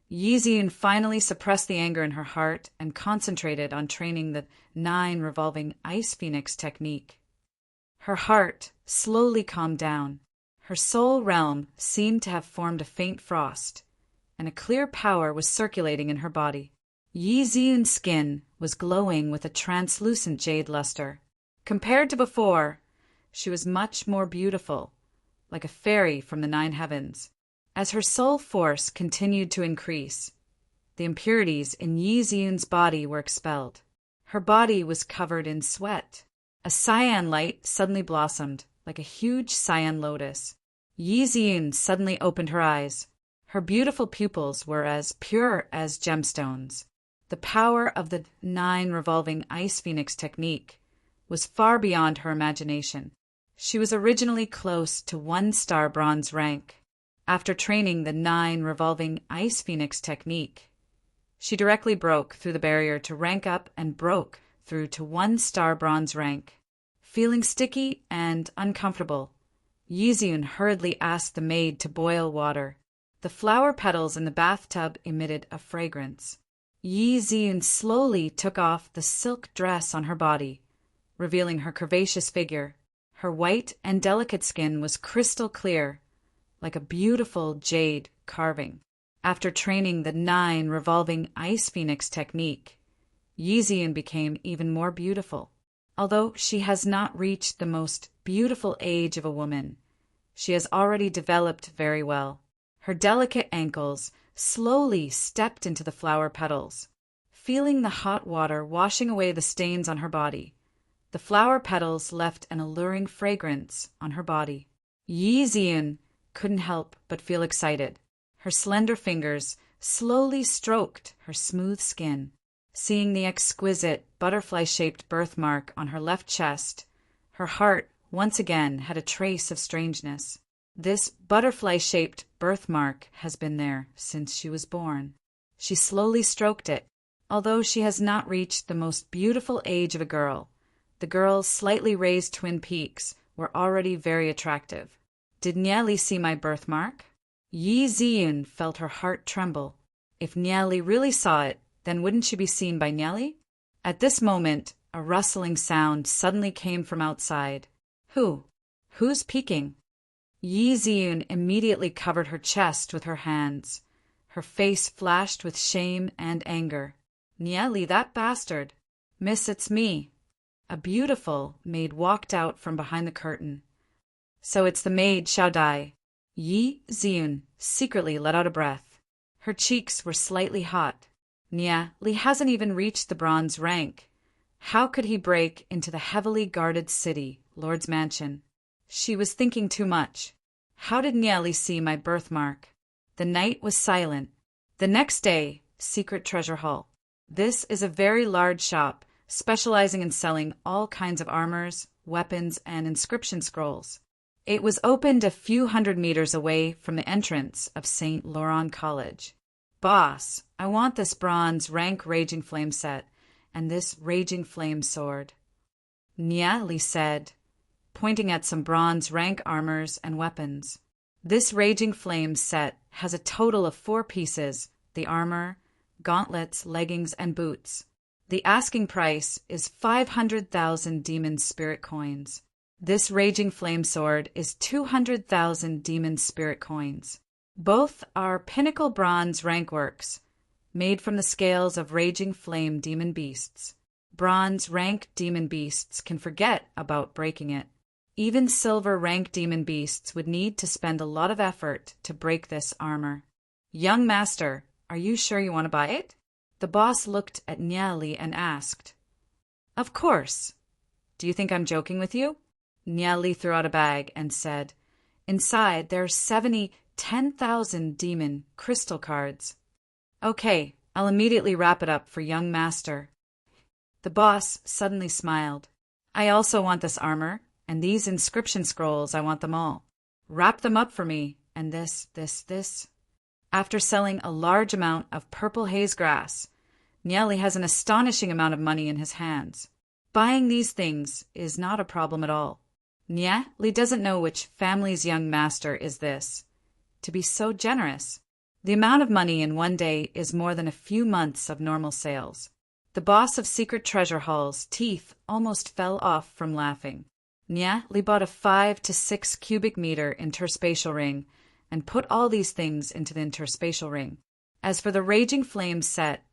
Yi Ziyun finally suppressed the anger in her heart and concentrated on training the 9 revolving ice phoenix technique. Her heart slowly calmed down. Her soul realm seemed to have formed a faint frost, and a clear power was circulating in her body. Yi Ziyun's skin was glowing with a translucent jade luster. Compared to before, she was much more beautiful, like a fairy from the 9 heavens. As her soul force continued to increase, the impurities in Yi Ziyun's body were expelled. Her body was covered in sweat. A cyan light suddenly blossomed, like a huge cyan lotus. Yi Ziyun suddenly opened her eyes. Her beautiful pupils were as pure as gemstones. The power of the 9 revolving ice phoenix technique was far beyond her imagination. She was originally close to 1-star bronze rank. After training the 9 revolving ice phoenix technique, she directly broke through the barrier to rank up and broke through to 1-star bronze rank. Feeling sticky and uncomfortable, Yi Ziyun hurriedly asked the maid to boil water. The flower petals in the bathtub emitted a fragrance. Yi Ziyun slowly took off the silk dress on her body, revealing her curvaceous figure. Her white and delicate skin was crystal clear, like a beautiful jade carving. After training the 9 revolving ice phoenix technique, Yi Ziyun became even more beautiful. Although she has not reached the most beautiful age of a woman, she has already developed very well. Her delicate ankles slowly stepped into the flower petals, feeling the hot water washing away the stains on her body. The flower petals left an alluring fragrance on her body. Yi Ziyun couldn't help but feel excited. Her slender fingers slowly stroked her smooth skin. Seeing the exquisite butterfly-shaped birthmark on her left chest, her heart once again had a trace of strangeness. This butterfly-shaped birthmark has been there since she was born. She slowly stroked it. Although she has not reached the most beautiful age of a girl, the girl's slightly raised twin peaks were already very attractive. Did Nieli see my birthmark? Yi Ziyun felt her heart tremble. If Nieli really saw it, then wouldn't she be seen by Nieli? At this moment, a rustling sound suddenly came from outside. Who's peeking? Yi Ziyun immediately covered her chest with her hands. Her face flashed with shame and anger. Nieli, that bastard. Miss, it's me. A beautiful maid walked out from behind the curtain. So it's the maid Xiao Dai. Yi Ziyun secretly let out a breath. Her cheeks were slightly hot. Nieli hasn't even reached the bronze rank. How could he break into the heavily guarded city, Lord's mansion? She was thinking too much. How did Nieli see my birthmark? The night was silent. The next day, secret treasure hall. This is a very large shop, specializing in selling all kinds of armors, weapons, and inscription scrolls. It was opened a few hundred meters away from the entrance of St. Laurent College. Boss, I want this bronze rank Raging Flame set and this Raging Flame sword, Nieli said, pointing at some bronze rank armors and weapons. This Raging Flame set has a total of 4 pieces: the armor, gauntlets, leggings, and boots. The asking price is 500,000 demon spirit coins. This Raging Flame sword is 200,000 demon spirit coins. Both are pinnacle bronze rank works, made from the scales of Raging Flame demon beasts. Bronze rank demon beasts can forget about breaking it. Even silver rank demon beasts would need to spend a lot of effort to break this armor. Young master, Are you sure you want to buy it? The boss looked at Nia Li and asked. Of course. Do you think I'm joking with you? Nia Li threw out a bag and said, Inside there are 10,000 demon crystal cards. Okay, I'll immediately wrap it up for young master. The boss suddenly smiled. I also want this armor, and these inscription scrolls, I want them all. Wrap them up for me, and this. After selling a large amount of purple haze grass, Nia Li has an astonishing amount of money in his hands. Buying these things is not a problem at all. Nia Li doesn't know which family's young master is this. To be so generous. The amount of money in one day is more than a few months of normal sales. The boss of Secret Treasure Hall's teeth almost fell off from laughing. Nia Li bought a 5 to 6 cubic meter interspatial ring and put all these things into the interspatial ring. As for the Raging Flame set,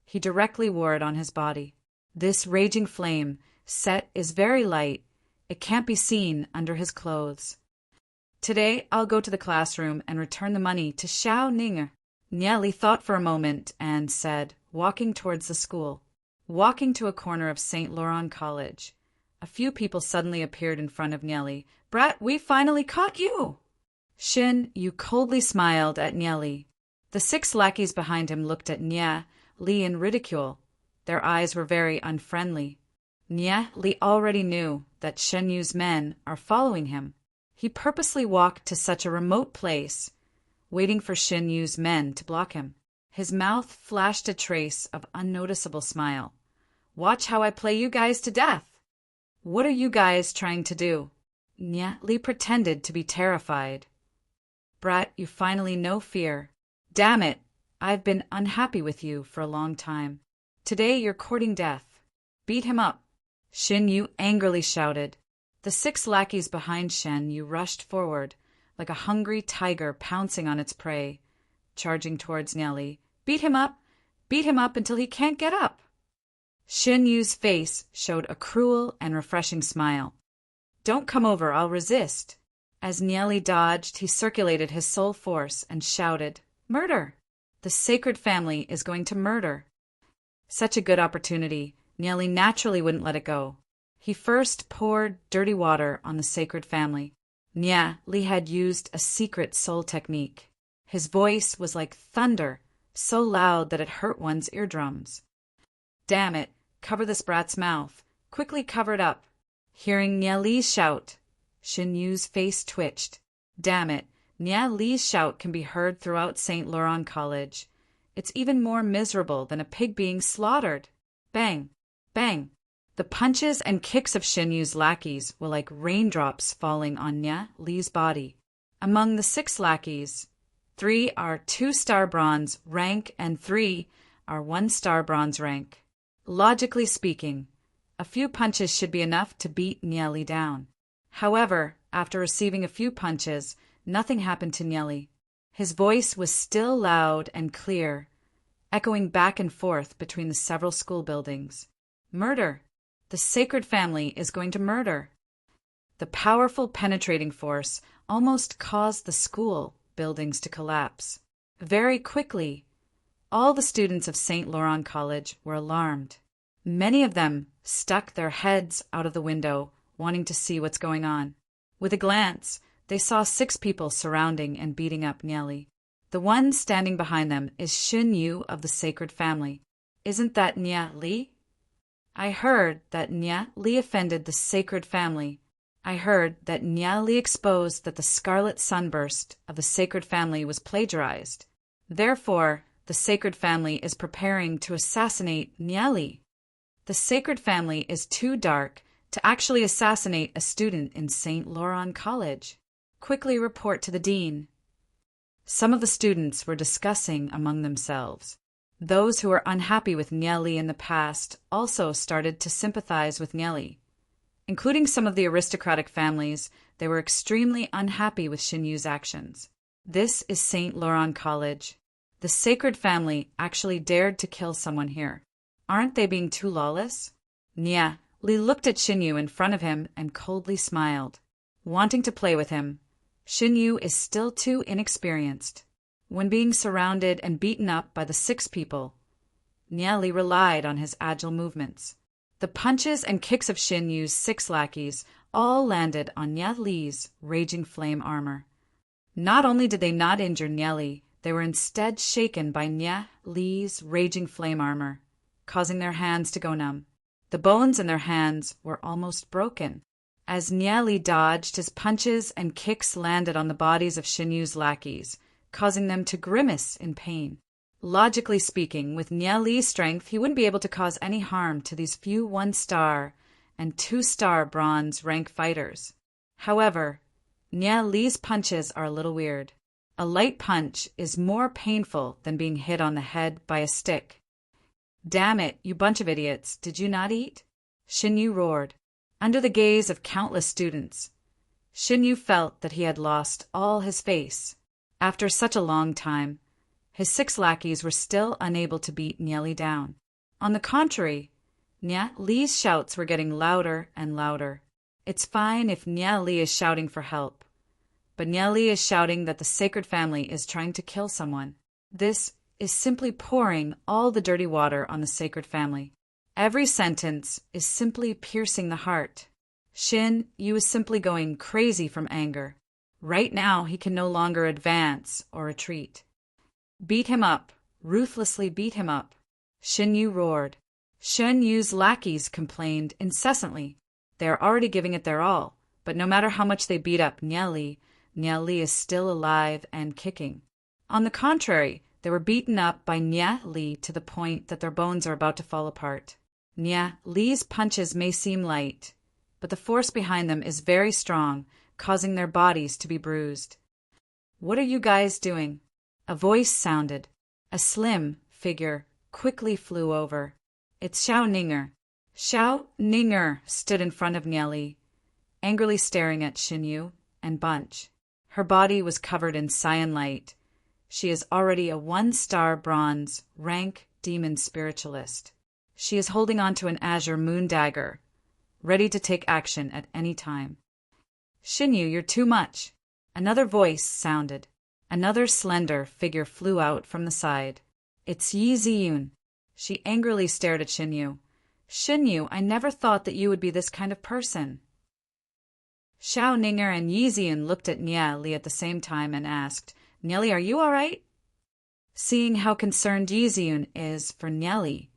he directly wore it on his body. This Raging Flame set is very light. It can't be seen under his clothes. Today I'll go to the classroom and return the money to Xiao Ning. Nia Li thought for a moment and said, walking towards the school. Walking to a corner of St. Laurent College, a few people suddenly appeared in front of Nia Li. Brat, we finally caught you! Shin Yu coldly smiled at Nia Li. The 6 lackeys behind him looked at Nia Li in ridicule. Their eyes were very unfriendly. Nia Li already knew that Shen Yu's men are following him. He purposely walked to such a remote place, waiting for Shen Yu's men to block him. His mouth flashed a trace of unnoticeable smile. Watch how I play you guys to death. What are you guys trying to do? Nia Li pretended to be terrified. Brat, you finally know fear. Damn it, I've been unhappy with you for a long time. Today you're courting death. Beat him up. Shen Yu angrily shouted. The 6 lackeys behind Shen Yu rushed forward, like a hungry tiger pouncing on its prey, charging towards Nia Li. Beat him up until he can't get up. Shen Yu's face showed a cruel and refreshing smile. Don't come over, I'll resist. As Nia Li dodged, he circulated his soul force and shouted, Murder! The sacred family is going to murder. Such a good opportunity, Nia Li naturally wouldn't let it go. He first poured dirty water on the sacred family. Nia Li had used a secret soul technique. His voice was like thunder, so loud that it hurt one's eardrums. Damn it, cover this brat's mouth. Quickly cover it up. Hearing Nia Li's shout, Shen Yu's face twitched. Damn it, Nia Li's shout can be heard throughout St. Laurent College. It's even more miserable than a pig being slaughtered. Bang, bang. The punches and kicks of Shen Yu's lackeys were like raindrops falling on Nia Li's body. Among the 6 lackeys, 3 are 2-star bronze rank and 3 are 1-star bronze rank. Logically speaking, a few punches should be enough to beat Nia Li down. However, after receiving a few punches, nothing happened to Nia Li. His voice was still loud and clear, echoing back and forth between the several school buildings. Murder! The sacred family is going to murder. The powerful penetrating force almost caused the school buildings to collapse. Very quickly, all the students of St. Laurent College were alarmed. Many of them stuck their heads out of the window, wanting to see what's going on. With a glance, they saw 6 people surrounding and beating up Nia Li. The one standing behind them is Shen Yu of the sacred family. Isn't that Nia Li? I heard that Nia Li offended the sacred family. I heard that Nia Li exposed that the scarlet sunburst of the sacred family was plagiarized. Therefore, the sacred family is preparing to assassinate Nia Li. The sacred family is too dark to actually assassinate a student in St. Laurent College. Quickly report to the dean. Some of the students were discussing among themselves. Those who were unhappy with Nia Li in the past also started to sympathize with Nia Li. Including some of the aristocratic families, they were extremely unhappy with Shen Yu's actions. This is St. Laurent College. The sacred family actually dared to kill someone here. Aren't they being too lawless? Nia Li looked at Shen Yu in front of him and coldly smiled, wanting to play with him. Shen Yu is still too inexperienced. When being surrounded and beaten up by the 6 people, Nia Li relied on his agile movements. The punches and kicks of Xin Yu's 6 lackeys all landed on Nia Li's raging flame armor. Not only did they not injure Nia Li, they were instead shaken by Nia Li's raging flame armor, causing their hands to go numb. The bones in their hands were almost broken. As Nia Li dodged, his punches and kicks landed on the bodies of Xin Yu's lackeys, causing them to grimace in pain. Logically speaking, with Nia Li's strength, he wouldn't be able to cause any harm to these few 1-star and 2-star bronze rank fighters. However, Nia Li's punches are a little weird. A light punch is more painful than being hit on the head by a stick. "Damn it, you bunch of idiots, did you not eat?" Xin Yu roared. Under the gaze of countless students, Xin Yu felt that he had lost all his face. After such a long time, his 6 lackeys were still unable to beat Nia Li down. On the contrary, Nia Li's shouts were getting louder and louder. It's fine if Nia Li is shouting for help, but Nia Li is shouting that the sacred family is trying to kill someone. This is simply pouring all the dirty water on the sacred family. Every sentence is simply piercing the heart. Xin Yu is simply going crazy from anger. Right now, he can no longer advance or retreat. "Beat him up, ruthlessly beat him up," Xin Yu roared. Xin Yu's lackeys complained incessantly. They are already giving it their all, but no matter how much they beat up Nia Li is still alive and kicking. On the contrary, they were beaten up by Nia Li to the point that their bones are about to fall apart. Nia Li's punches may seem light, but the force behind them is very strong, causing their bodies to be bruised. "What are you guys doing?" A voice sounded. A slim figure quickly flew over. "It's Xiao Ninger." Xiao Ninger stood in front of Nia Li, angrily staring at Xin Yu and Bunch. Her body was covered in cyan light. She is already a 1-star bronze rank demon spiritualist. She is holding on to an azure moon dagger, ready to take action at any time. "Xin Yu, you're too much." Another voice sounded. Another slender figure flew out from the side. "It's Yi Ziyun." She angrily stared at Xin Yu. "Xin Yu, I never thought that you would be this kind of person." Xiao Ninger and Yi Ziyun looked at Nia Li at the same time and asked, "Nia Li, are you all right?" Seeing how concerned Yi Ziyun is for Nia Li,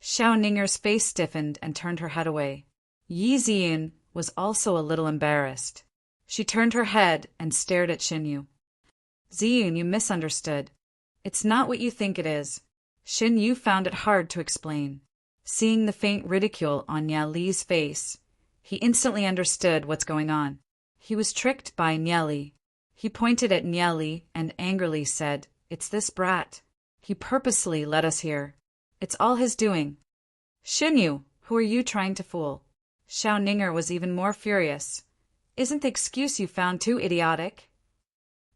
Xiao Ninger's face stiffened and turned her head away. Yi Ziyun was also a little embarrassed. She turned her head and stared at Xin Yu. "Ziyun, you misunderstood. It's not what you think it is." Xin Yu found it hard to explain. Seeing the faint ridicule on Nia Li's face, he instantly understood what's going on. He was tricked by Nia Li. He pointed at Nia Li and angrily said, "It's this brat. He purposely led us here. It's all his doing." "Xin Yu, who are you trying to fool?" Xiao Ninger was even more furious. "Isn't the excuse you found too idiotic?"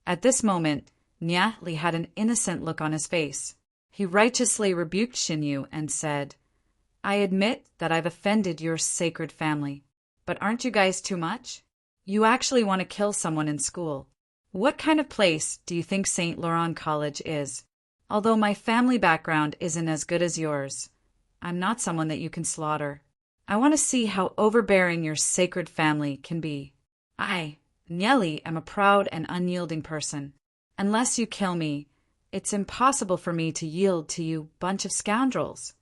At this moment, Nia Li had an innocent look on his face. He righteously rebuked Xin Yu and said, "I admit that I've offended your sacred family, but aren't you guys too much? You actually want to kill someone in school. What kind of place do you think St. Laurent College is? Although my family background isn't as good as yours, I'm not someone that you can slaughter. I want to see how overbearing your sacred family can be. I, Nia Li, am a proud and unyielding person. Unless you kill me, it's impossible for me to yield to you bunch of scoundrels."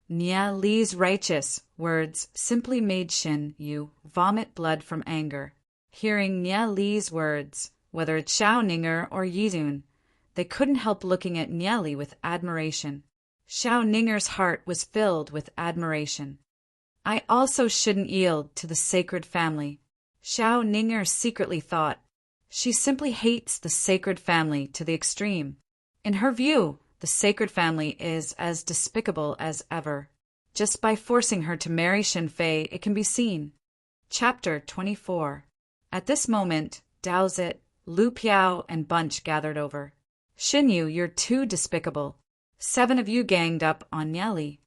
Nia Li's righteous words simply made Xin Yu vomit blood from anger. Hearing Nia Li's words, whether it's Xiao Ninger or Yi Ziyun, they couldn't help looking at Nia Li with admiration. Xiao Ninger's heart was filled with admiration. "I also shouldn't yield to the sacred family," Xiao Ninger secretly thought. She simply hates the sacred family to the extreme. In her view, the sacred family is as despicable as ever. Just by forcing her to marry Xin Fei, it can be seen. Chapter 24. At this moment, Daozit, Lu Piao, and Bunch gathered over. "Xin Yu, you're too despicable. 7 of you ganged up on Nia Li."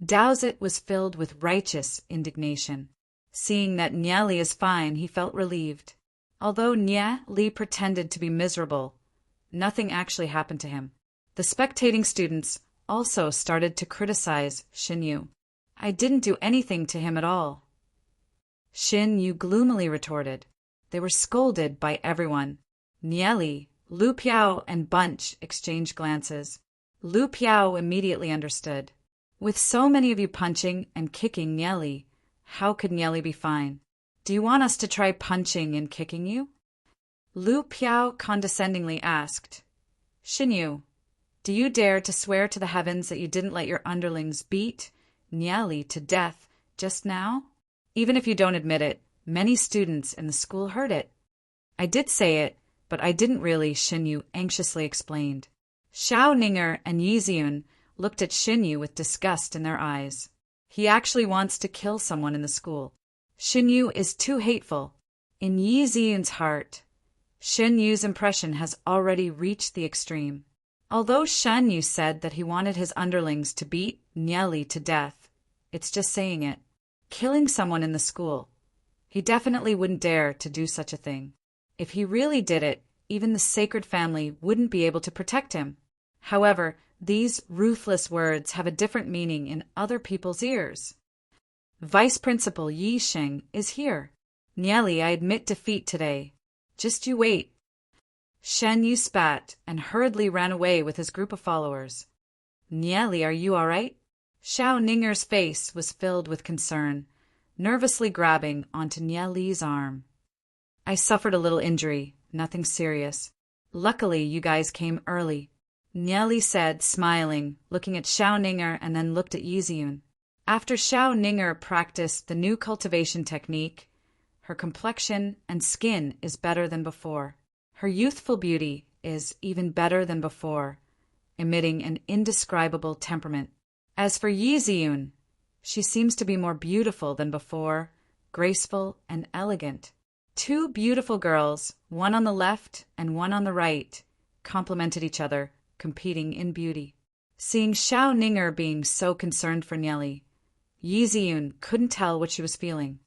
Daozit was filled with righteous indignation. Seeing that Nia Li is fine, he felt relieved. Although Nia Li pretended to be miserable, nothing actually happened to him. The spectating students also started to criticize Shin Yu. I didn't do anything to him at all, Shin Yu gloomily retorted. They were scolded by everyone. Nieli, Lu Piao, and Bunch exchanged glances. Lu Piao immediately understood. With so many of you punching and kicking Nieli, how could Nieli be fine? Do you want us to try punching and kicking you? Lu Piao condescendingly asked. Shin Yu, do you dare to swear to the heavens that you didn't let your underlings beat Nieli to death just now? Even if you don't admit it, many students in the school heard it. I did say it, but I didn't really, Shin Yu anxiously explained. Xiao Ninger and Yi Ziyun looked at Shin Yu with disgust in their eyes. He actually wants to kill someone in the school. Shin Yu is too hateful. In Yi Ziyun's heart, Shin Yu's impression has already reached the extreme. Although Shan Yu said that he wanted his underlings to beat Nieli to death, it's just saying it. Killing someone in the school. He definitely wouldn't dare to do such a thing. If he really did it, even the sacred family wouldn't be able to protect him. However, these ruthless words have a different meaning in other people's ears. Vice Principal Yi Sheng is here. Nieli, I admit defeat today. Just you wait. Shen Yu spat and hurriedly ran away with his group of followers. Nieli, are you all right? Xiao Ninger's face was filled with concern, nervously grabbing onto Nieli's arm. I suffered a little injury, nothing serious. Luckily, you guys came early, Nieli said, smiling, looking at Xiao Ninger and then looked at Yi Ziyun. After Xiao Ninger practiced the new cultivation technique, her complexion and skin is better than before. Her youthful beauty is even better than before, emitting an indescribable temperament. As for Yi Ziyun, she seems to be more beautiful than before, graceful and elegant. Two beautiful girls, one on the left and one on the right, complemented each other, competing in beauty. Seeing Xiao Ninger being so concerned for Nieli, Yi Ziyun couldn't tell what she was feeling.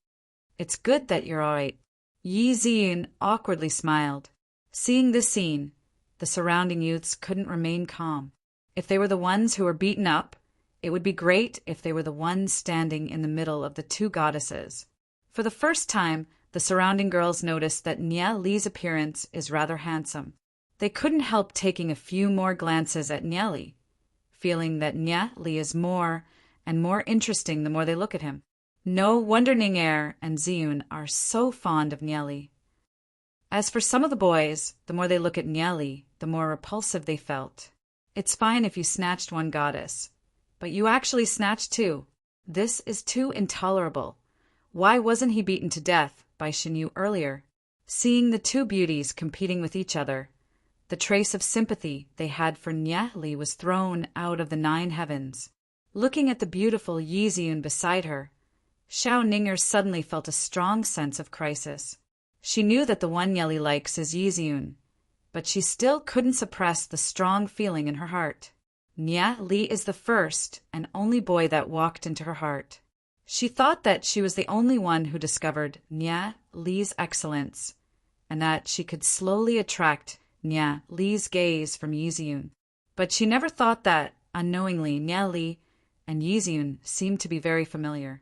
It's good that you're all right. Yi Ziyun awkwardly smiled. Seeing this scene, the surrounding youths couldn't remain calm. If they were the ones who were beaten up, it would be great if they were the ones standing in the middle of the two goddesses. For the first time, the surrounding girls noticed that Nieli's appearance is rather handsome. They couldn't help taking a few more glances at Nieli, feeling that Nieli is more and more interesting the more they look at him. No wonder Ninger and Ziyun are so fond of Nieli. As for some of the boys, the more they look at Nieli, the more repulsive they felt. It's fine if you snatched one goddess, but you actually snatched two. This is too intolerable. Why wasn't he beaten to death by Shin Yu earlier? Seeing the two beauties competing with each other, the trace of sympathy they had for Nieli was thrown out of the 9 heavens. Looking at the beautiful Yi Ziyun beside her, Xiao Ninger suddenly felt a strong sense of crisis. She knew that the one Nieli likes is Yi Ziyun, but she still couldn't suppress the strong feeling in her heart. Nieli is the first and only boy that walked into her heart. She thought that she was the only one who discovered Nieli's excellence, and that she could slowly attract Nieli's gaze from Yi Ziyun. But she never thought that, unknowingly, Nieli and Yi Ziyun seemed to be very familiar.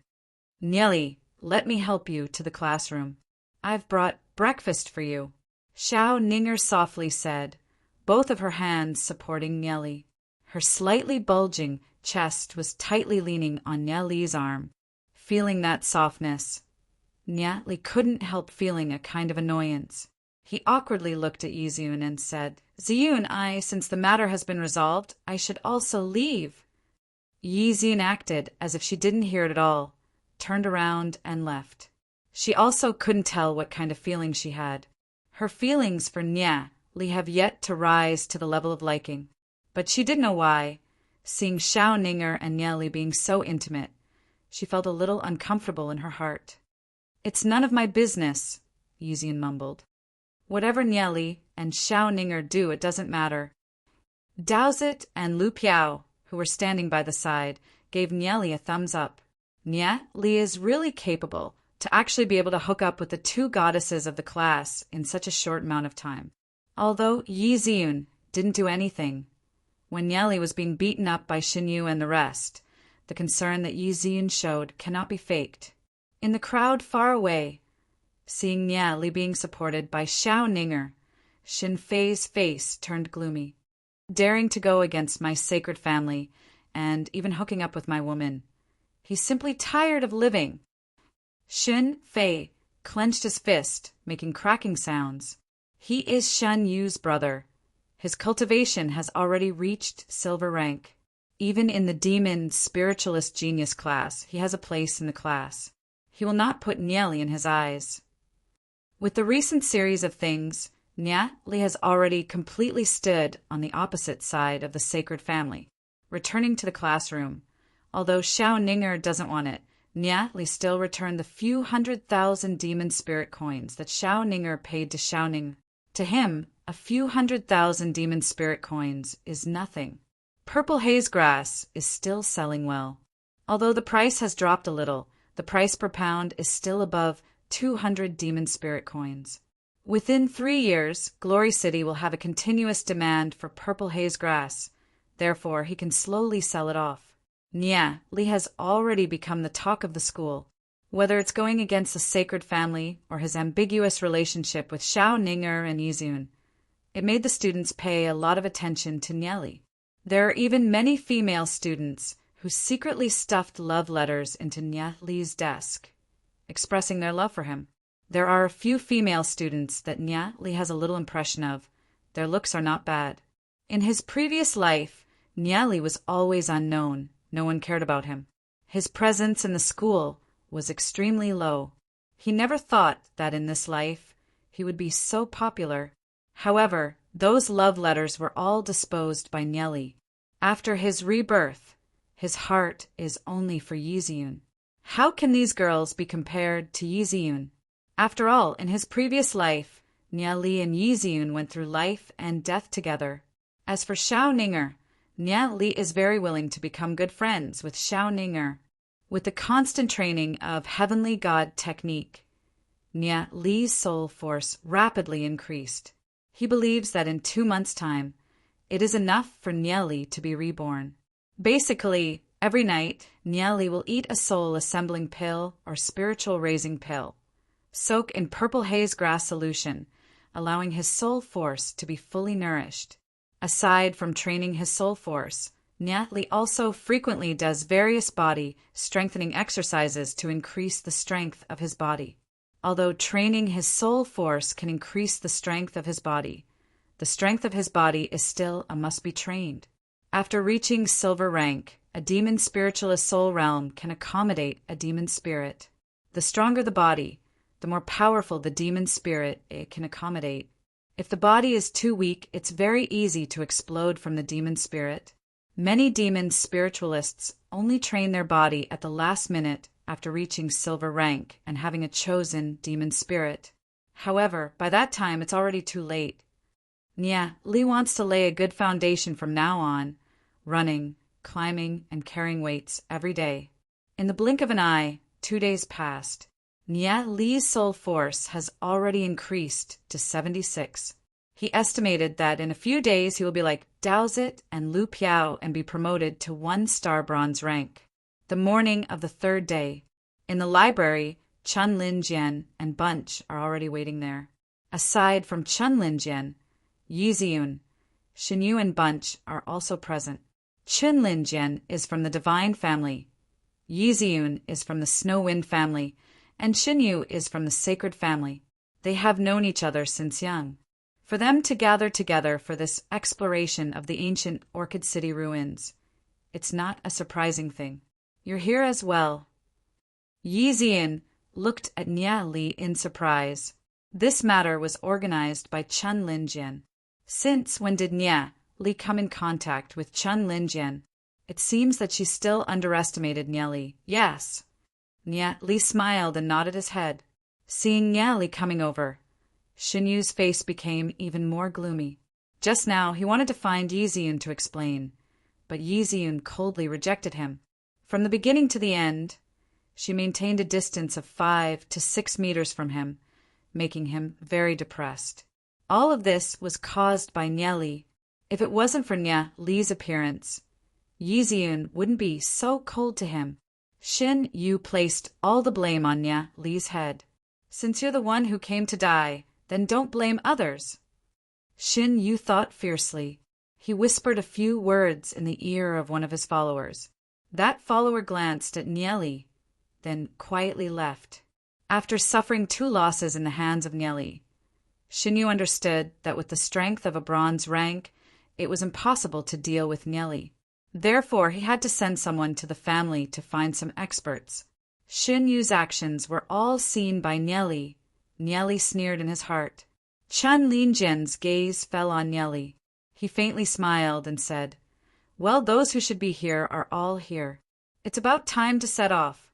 Nieli, let me help you to the classroom. I've brought breakfast for you, Xiao Ninger softly said, both of her hands supporting Nieli. Her slightly bulging chest was tightly leaning on Nieli's arm. Feeling that softness, Nieli couldn't help feeling a kind of annoyance. He awkwardly looked at Yi Ziyun and said, Ziyun, since the matter has been resolved, I should also leave. Yi Ziyun acted as if she didn't hear it at all, turned around and left. She also couldn't tell what kind of feeling she had. Her feelings for Nieli have yet to rise to the level of liking. But she didn't know why. Seeing Xiao Ninger and Nieli being so intimate, she felt a little uncomfortable in her heart. It's none of my business, Yi Ziyun mumbled. Whatever Nieli and Xiao Ninger do, it doesn't matter. Daozit and Lu Piao, who were standing by the side, gave Nieli a thumbs up. Nieli is really capable to actually be able to hook up with the two goddesses of the class in such a short amount of time. Although Yi Ziyun didn't do anything. When Nieli was being beaten up by Xinyu and the rest, the concern that Yi Ziyun showed cannot be faked. In the crowd far away, seeing Nieli being supported by Xiao Ninger, Xin Fei's face turned gloomy. Daring to go against my sacred family, and even hooking up with my woman. He's simply tired of living. Xin Fei clenched his fist, making cracking sounds. He is Shen Yu's brother. His cultivation has already reached silver rank. Even in the demon spiritualist genius class, he has a place in the class. He will not put Nieli in his eyes. With the recent series of things, Nieli has already completely stood on the opposite side of the sacred family, returning to the classroom. Although Xiao Ninger doesn't want it, Nieli still returned the few 100,000 demon spirit coins that Xiao Ninger paid to Xiao Ning. To him, a few 100,000 demon spirit coins is nothing. Purple haze grass is still selling well. Although the price has dropped a little, the price per pound is still above 200 demon spirit coins. Within 3 years, Glory City will have a continuous demand for purple haze grass. Therefore, he can slowly sell it off. Nieli has already become the talk of the school. Whether it's going against the sacred family or his ambiguous relationship with Xiao Ninger and Yi Ziyun, it made the students pay a lot of attention to Nieli. There are even many female students who secretly stuffed love letters into Nieli's desk, expressing their love for him. There are a few female students that Nieli has a little impression of. Their looks are not bad. In his previous life, Nieli was always unknown. No one cared about him. His presence in the school was extremely low. He never thought that in this life he would be so popular. However, those love letters were all disposed by Nieli. After his rebirth, his heart is only for Yi Ziyun. How can these girls be compared to Yi Ziyun? After all, in his previous life, Nieli and Yi Ziyun went through life and death together. As for Xiao Ninger, Nieli is very willing to become good friends with Xiao Ninger. With the constant training of Heavenly God technique, Nieli's soul force rapidly increased. He believes that in 2 months' time, it is enough for Nieli to be reborn. Basically, every night, Nieli will eat a soul-assembling pill or spiritual raising pill, soak in purple haze grass solution, allowing his soul force to be fully nourished. Aside from training his soul force, Nieli also frequently does various body strengthening exercises to increase the strength of his body. Although training his soul force can increase the strength of his body, the strength of his body is still a must be trained. After reaching silver rank, a demon spiritualist soul realm can accommodate a demon spirit. The stronger the body, the more powerful the demon spirit it can accommodate. If the body is too weak, it's very easy to explode from the demon spirit. Many demon spiritualists only train their body at the last minute after reaching silver rank and having a chosen demon spirit. However, by that time it's already too late. Nieli wants to lay a good foundation from now on, running, climbing, and carrying weights every day. In the blink of an eye, 2 days passed. Nieli's soul force has already increased to 76. He estimated that in a few days he will be like Daozit and Lu Piao and be promoted to 1-star bronze rank. The morning of the 3rd day. In the library, Chun Lin Jian and Bunch are already waiting there. Aside from Chun Lin Jian, Yi Ziyun, Xinyu and Bunch are also present. Chun Lin Jian is from the Divine family. Yi Ziyun is from the Snow Wind family, and Xinyu is from the Sacred family. They have known each other since young. For them to gather together for this exploration of the ancient Orchid City ruins, it's not a surprising thing. You're here as well. Yi Ziyun looked at Nieli in surprise. This matter was organized by Chun Lin Jian. Since when did Nieli come in contact with Chun Lin Jian? It seems that she still underestimated Nieli. Yes. Nieli smiled and nodded his head. Seeing Nieli coming over, Xinyu's face became even more gloomy. Just now he wanted to find Yi Ziyun to explain, but Yi Ziyun coldly rejected him. From the beginning to the end, she maintained a distance of 5 to 6 meters from him, making him very depressed. All of this was caused by Nieli. If it wasn't for Nya Li's appearance, Yizun wouldn't be so cold to him. Xin Yu placed all the blame on Nya Li's head. Since you're the one who came to die, then don't blame others. Xin Yu thought fiercely. He whispered a few words in the ear of one of his followers. That follower glanced at Nya Li, then quietly left. After suffering 2 losses in the hands of Nya Li, Xin Yu understood that with the strength of a bronze rank, it was impossible to deal with Nya Li. Therefore, he had to send someone to the family to find some experts. Xin Yu's actions were all seen by Nya Li. Nya Li sneered in his heart. Chen Linjian's gaze fell on Nya Li. He faintly smiled and said, "Well, those who should be here are all here. It's about time to set off."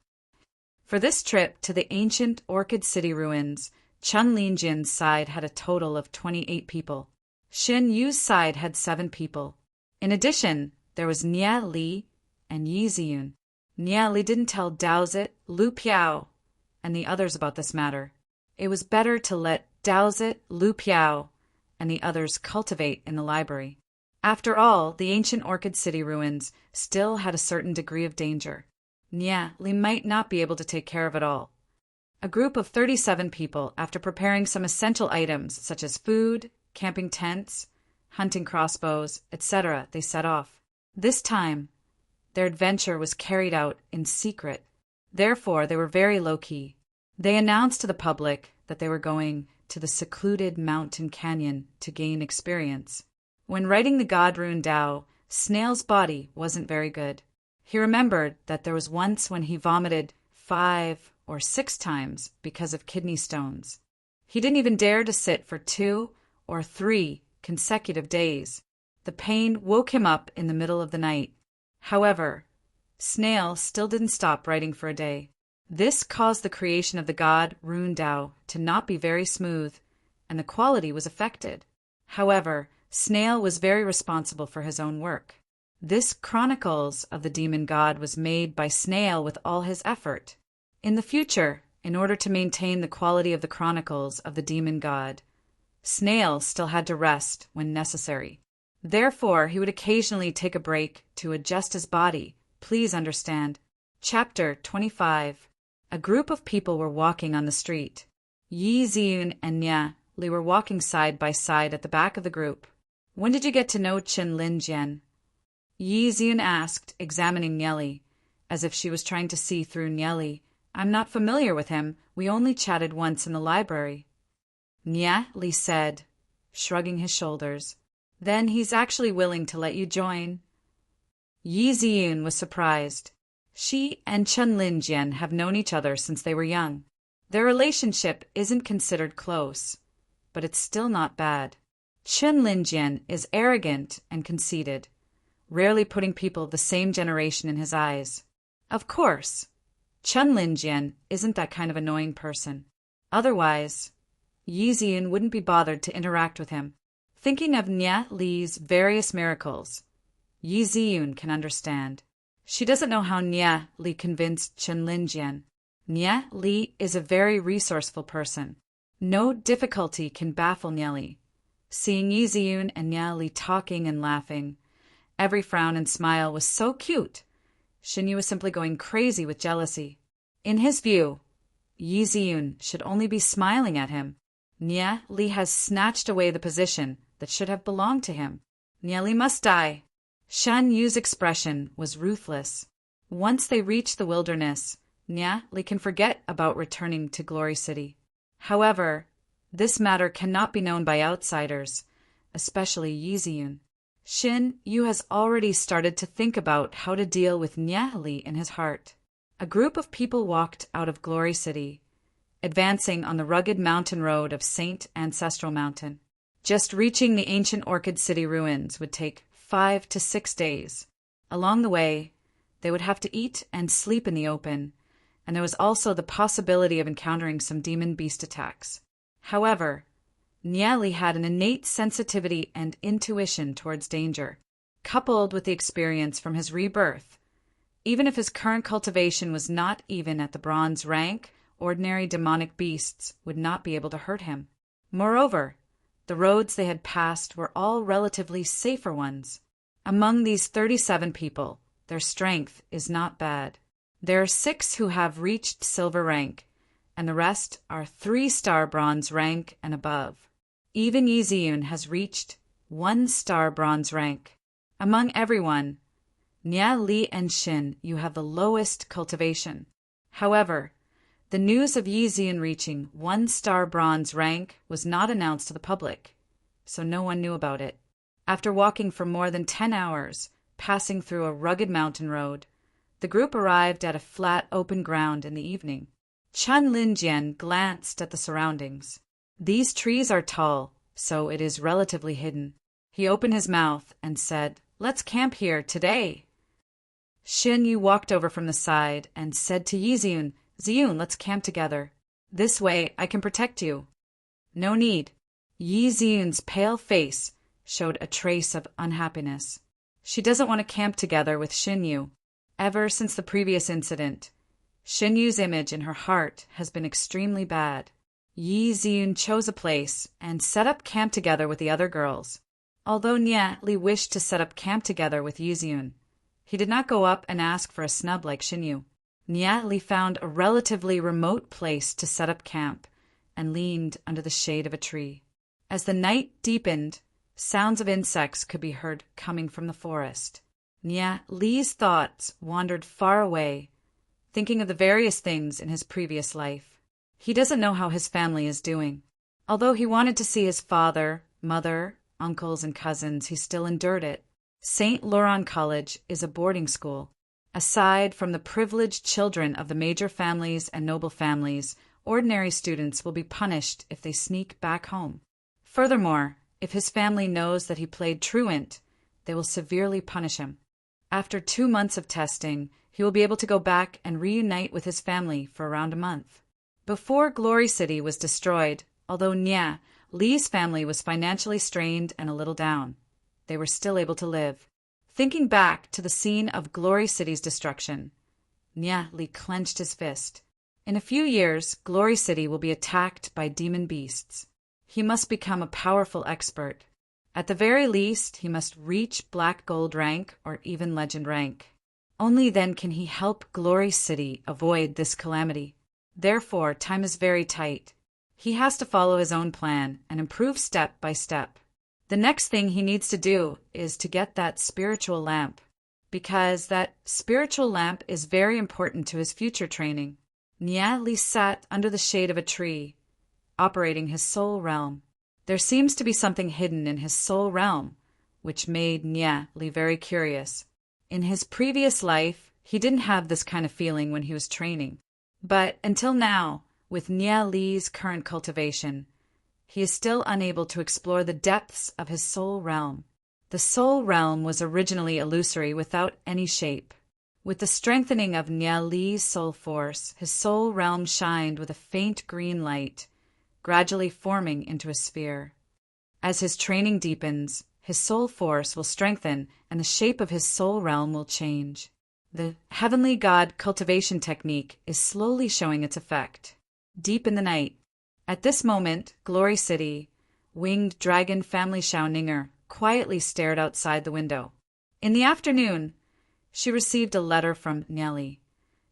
For this trip to the ancient Orchid City ruins, Chen Linjian's side had a total of 28 people. Xin Yu's side had 7 people. In addition, there was Nya Li and Yizun. Nya Li didn't tell Daozit, Lu Piao, and the others about this matter. It was better to let Daozit, Lu Piao, and the others cultivate in the library. After all, the ancient Orchid City ruins still had a certain degree of danger. Nya Li might not be able to take care of it all. A group of 37 people, after preparing some essential items such as food, camping tents, hunting crossbows, etc., they set off. This time, their adventure was carried out in secret. Therefore, they were very low-key. They announced to the public that they were going to the secluded mountain canyon to gain experience. When writing the God Rune Dao, Snail's body wasn't very good. He remembered that there was once when he vomited 5 or 6 times because of kidney stones. He didn't even dare to sit for 2 or 3 consecutive days. The pain woke him up in the middle of the night. However, Snail still didn't stop writing for a day. This caused the creation of the God Rune Dao to not be very smooth, and the quality was affected. However, Snail was very responsible for his own work. This Chronicles of the Demon God was made by Snail with all his effort. In the future, in order to maintain the quality of the Chronicles of the Demon God, Snail still had to rest when necessary. Therefore, he would occasionally take a break to adjust his body. Please understand. Chapter 25. A group of people were walking on the street. Yi Ziyun and Nya Li were walking side by side at the back of the group. "When did you get to know Chen Linjian?" Yi Ziyun asked, examining Nya Li, as if she was trying to see through Nya Li. "I'm not familiar with him. We only chatted once in the library." Nya Li said, shrugging his shoulders. "Then he's actually willing to let you join." Yi Ziyun was surprised. She and Chen Linjian have known each other since they were young. Their relationship isn't considered close, but it's still not bad. Chen Linjian is arrogant and conceited, rarely putting people of the same generation in his eyes. Of course, Chen Linjian isn't that kind of annoying person. Otherwise, Yi Ziyun wouldn't be bothered to interact with him. Thinking of Nya Li's various miracles, Yi Ziyun can understand. She doesn't know how Nya Li convinced Chen Linjian. Nya Li is a very resourceful person. No difficulty can baffle Nya Li. Seeing Yi Ziyun and Nya Li talking and laughing, every frown and smile was so cute. Xin Yu was simply going crazy with jealousy. In his view, Yi Ziyun should only be smiling at him. Nya Li has snatched away the position that should have belonged to him. Nya Li must die. Shan Yu's expression was ruthless. Once they reach the wilderness, Nya Li can forget about returning to Glory City. However, this matter cannot be known by outsiders, especially Yi Ziyun. Xin Yu has already started to think about how to deal with Nya Li in his heart. A group of people walked out of Glory City, advancing on the rugged mountain road of Saint Ancestral Mountain. Just reaching the ancient Orchid City ruins would take 5 to 6 days. Along the way, they would have to eat and sleep in the open, and there was also the possibility of encountering some demon beast attacks. However, Nya Li had an innate sensitivity and intuition towards danger, coupled with the experience from his rebirth. Even if his current cultivation was not even at the bronze rank, ordinary demonic beasts would not be able to hurt him. Moreover, The roads they had passed were all relatively safer ones. Among these 37 people, their strength is not bad. There are 6 who have reached silver rank, and the rest are 3-star bronze rank and above. Even Yiziyun has reached 1-star bronze rank. Among everyone, Nia, Li, and Xin, you have the lowest cultivation. However, the news of Yiziyun reaching 1-star bronze rank was not announced to the public, so no one knew about it. After walking for more than 10 hours, passing through a rugged mountain road, the group arrived at a flat open ground in the evening. Chen Linjian glanced at the surroundings. These trees are tall, so it is relatively hidden. He opened his mouth and said, "Let's camp here today." Xin Yu walked over from the side and said to Yiziyun, "Ziyun, let's camp together. This way I can protect you." "No need." Yiziyun's pale face showed a trace of unhappiness. She doesn't want to camp together with Xin Yu. Ever since the previous incident, Xin Yu's image in her heart has been extremely bad. Yiziyun chose a place and set up camp together with the other girls. Although Nia Li wished to set up camp together with Yiziyun, he did not go up and ask for a snub like Xin Yu. Nia Li found a relatively remote place to set up camp and leaned under the shade of a tree. As the night deepened, sounds of insects could be heard coming from the forest. Nia Li's thoughts wandered far away, thinking of the various things in his previous life. He doesn't know how his family is doing. Although he wanted to see his father, mother, uncles, and cousins, he still endured it. St. Laurent College is a boarding school. Aside from the privileged children of the major families and noble families, ordinary students will be punished if they sneak back home. Furthermore, if his family knows that he played truant, they will severely punish him. After 2 months of testing, he will be able to go back and reunite with his family for around a month. Before Glory City was destroyed, although Nia Li's family was financially strained and a little down, they were still able to live. Thinking back to the scene of Glory City's destruction, Nia Li clenched his fist. In a few years, Glory City will be attacked by demon beasts. He must become a powerful expert. At the very least, he must reach Black Gold rank or even Legend rank. Only then can he help Glory City avoid this calamity. Therefore, time is very tight. He has to follow his own plan and improve step by step. The next thing he needs to do is to get that spiritual lamp, because that spiritual lamp is very important to his future training. Nia Li sat under the shade of a tree, operating his soul realm. There seems to be something hidden in his soul realm, which made Nia Li very curious. In his previous life, he didn't have this kind of feeling when he was training. But until now, with Nia Li's current cultivation, he is still unable to explore the depths of his soul realm. The soul realm was originally illusory without any shape. With the strengthening of Nia Li's soul force, his soul realm shined with a faint green light, gradually forming into a sphere. As his training deepens, his soul force will strengthen and the shape of his soul realm will change. The Heavenly God cultivation technique is slowly showing its effect. Deep in the night, at this moment, Glory City, winged dragon family Xiao Ninger quietly stared outside the window. In the afternoon, she received a letter from Nia Li.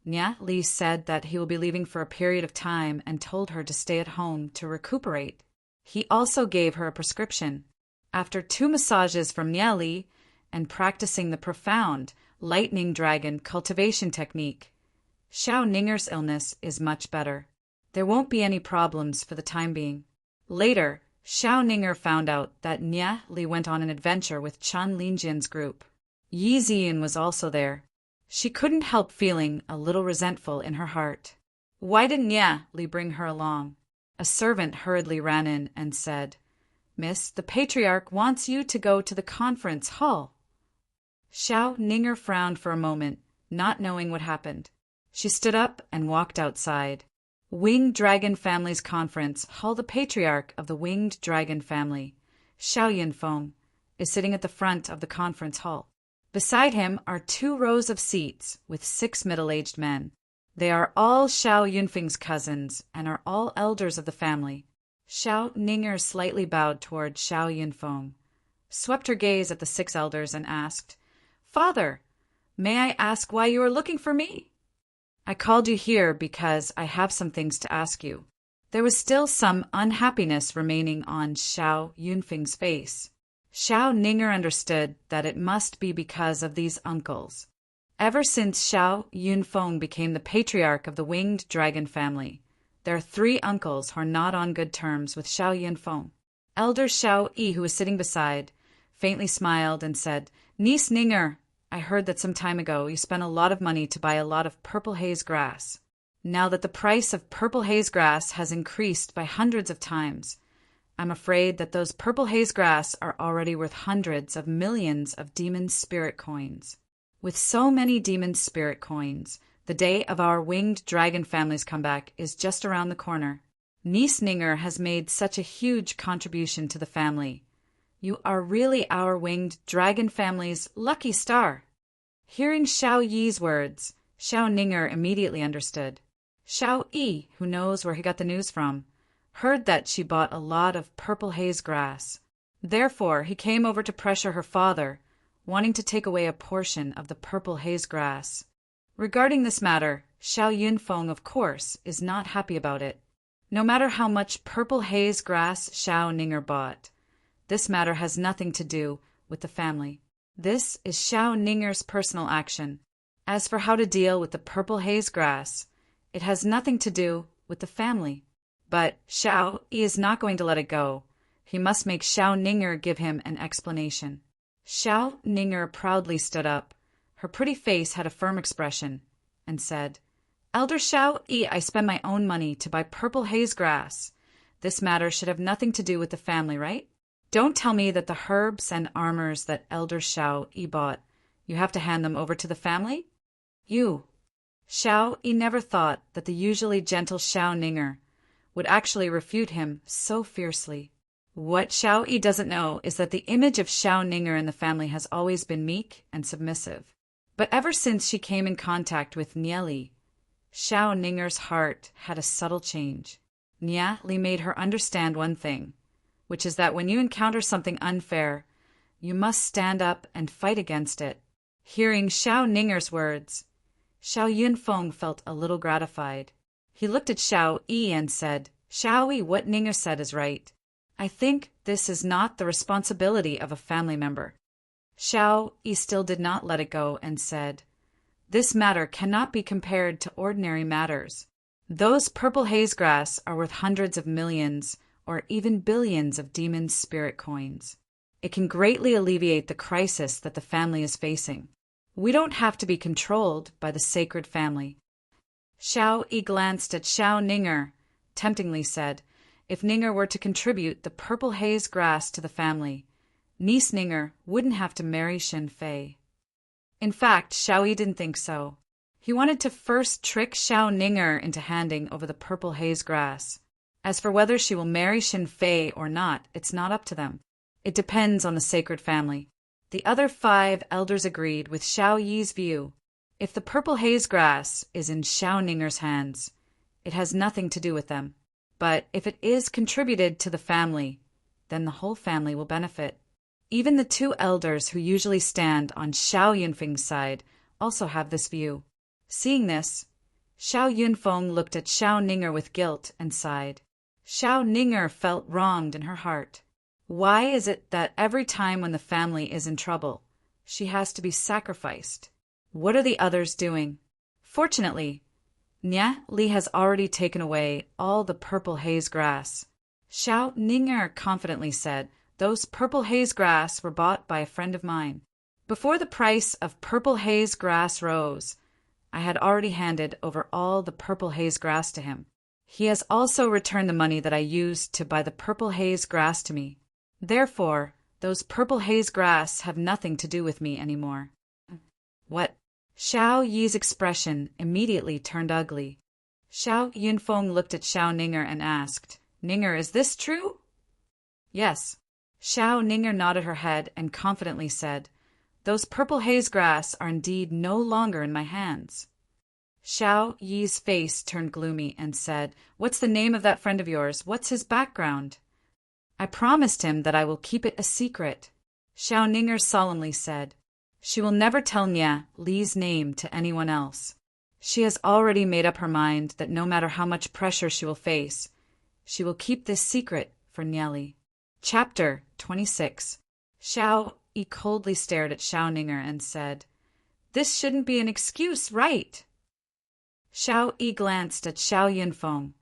Nia Li said that he will be leaving for a period of time and told her to stay at home to recuperate. He also gave her a prescription. After 2 massages from Nia Li and practicing the profound lightning dragon cultivation technique, Xiao Ninger's illness is much better. There won't be any problems for the time being. Later, Xiao Ninger found out that Nia Li went on an adventure with Chen Linjian's group. Yiziyun was also there. She couldn't help feeling a little resentful in her heart. Why didn't Nia Li bring her along? A servant hurriedly ran in and said, "Miss, the patriarch wants you to go to the conference hall." Xiao Ninger frowned for a moment, not knowing what happened. She stood up and walked outside. Winged Dragon Family's conference hall. The patriarch of the Winged Dragon Family, Xiao Yunfeng, is sitting at the front of the conference hall. Beside him are 2 rows of seats with 6 middle-aged men. They are all Xiao Yunfeng's cousins and are all elders of the family. Xiao Ninger slightly bowed toward Xiao Yunfeng, swept her gaze at the 6 elders, and asked, "Father, may I ask why you are looking for me?" "I called you here because I have some things to ask you." There was still some unhappiness remaining on Xiao Yunfeng's face. Xiao Ninger understood that it must be because of these uncles. Ever since Xiao Yunfeng became the patriarch of the winged dragon family, there are 3 uncles who are not on good terms with Xiao Yunfeng. Elder Xiao Yi, who was sitting beside, faintly smiled and said, "Niece Ninger, I heard that some time ago you spent a lot of money to buy a lot of purple haze grass. Now that the price of purple haze grass has increased by hundreds of times, I'm afraid that those purple haze grass are already worth hundreds of millions of demon spirit coins. With so many demon spirit coins, the day of our winged dragon family's comeback is just around the corner. Niece Ninger has made such a huge contribution to the family. You are really our winged dragon family's lucky star." Hearing Xiao Yi's words, Xiao Ninger immediately understood. Xiao Yi, who knows where he got the news from, heard that she bought a lot of purple haze grass. Therefore, he came over to pressure her father, wanting to take away a portion of the purple haze grass. Regarding this matter, Xiao Yunfeng, of course, is not happy about it. No matter how much purple haze grass Xiao Ninger bought, this matter has nothing to do with the family. This is Xiao Ninger's personal action. As for how to deal with the purple haze grass, it has nothing to do with the family. But Xiao Yi is not going to let it go. He must make Xiao Ninger give him an explanation. Xiao Ninger proudly stood up. Her pretty face had a firm expression, and said, "Elder Xiao Yi, I spend my own money to buy purple haze grass. This matter should have nothing to do with the family, right? Don't tell me that the herbs and armors that Elder Xiao Yi bought, you have to hand them over to the family? You." Xiao Yi never thought that the usually gentle Xiao Ninger would actually refute him so fiercely. What Xiao Yi doesn't know is that the image of Xiao Ninger in the family has always been meek and submissive. But ever since she came in contact with Nia Li, Xiao Ninger's heart had a subtle change. Nia Li made her understand one thing, which is that when you encounter something unfair, you must stand up and fight against it. Hearing Xiao Ninger's words, Xiao Yunfeng felt a little gratified. He looked at Xiao Yi and said, "Xiao Yi, what Ninger said is right. I think this is not the responsibility of a family member." Xiao Yi still did not let it go and said, "This matter cannot be compared to ordinary matters. Those purple haze grass are worth hundreds of millions or even billions of demon spirit coins. It can greatly alleviate the crisis that the family is facing. We don't have to be controlled by the sacred family." Xiao Yi glanced at Xiao Ninger, temptingly said, "If Ninger were to contribute the purple haze grass to the family, niece Ninger wouldn't have to marry Shen Fei." In fact, Xiao Yi didn't think so. He wanted to first trick Xiao Ninger into handing over the purple haze grass. As for whether she will marry Shen Fei or not, it's not up to them. It depends on the sacred family. The other 5 elders agreed with Xiao Yi's view. If the purple haze grass is in Xiao Ninger's hands, it has nothing to do with them. But if it is contributed to the family, then the whole family will benefit. Even the 2 elders who usually stand on Xiao Yunfeng's side also have this view. Seeing this, Xiao Yunfeng looked at Xiao Ninger with guilt and sighed. Xiao Ninger felt wronged in her heart. Why is it that every time when the family is in trouble, she has to be sacrificed? What are the others doing? Fortunately, Nia Li has already taken away all the purple haze grass. Xiao Ninger confidently said, "Those purple haze grass were bought by a friend of mine. Before the price of purple haze grass rose, I had already handed over all the purple haze grass to him. He has also returned the money that I used to buy the purple haze grass to me. Therefore, those purple haze grass have nothing to do with me anymore." What? Xiao Yi's expression immediately turned ugly. Xiao Yunfeng looked at Xiao Ninger and asked, "Ninger, is this true?" "Yes." Xiao Ninger nodded her head and confidently said, "Those purple haze grass are indeed no longer in my hands." Xiao Yi's face turned gloomy and said, "What's the name of that friend of yours? What's his background?" "I promised him that I will keep it a secret," Xiao Ninger solemnly said. She will never tell Nye Li's name to anyone else. She has already made up her mind that no matter how much pressure she will face, she will keep this secret for Nye Li. Chapter 26. Xiao Yi coldly stared at Xiao Ninger and said, "This shouldn't be an excuse, right?" Xiao Yi glanced at Xiao Yunfeng.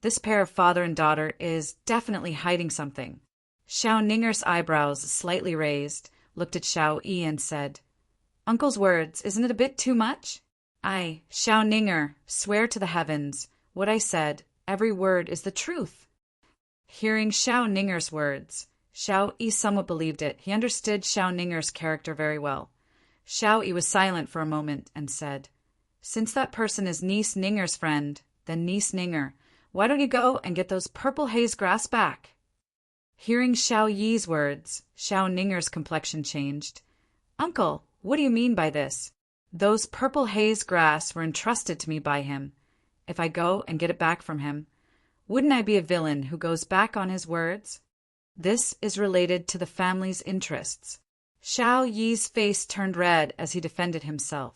This pair of father and daughter is definitely hiding something. Xiao Ninger's eyebrows, slightly raised, looked at Xiao Yi and said, "Uncle's words, isn't it a bit too much?" "I, Xiao Ninger, swear to the heavens, what I said, every word is the truth." Hearing Xiao Ninger's words, Xiao Yi somewhat believed it. He understood Xiao Ninger's character very well. Xiao Yi was silent for a moment and said, "Since that person is niece Ninger's friend, then niece Ninger, why don't you go and get those purple haze grass back?" Hearing Xiao Yi's words, Xiao Ninger's complexion changed. "Uncle, what do you mean by this? Those purple haze grass were entrusted to me by him. If I go and get it back from him, wouldn't I be a villain who goes back on his words? This is related to the family's interests." Xiao Yi's face turned red as he defended himself.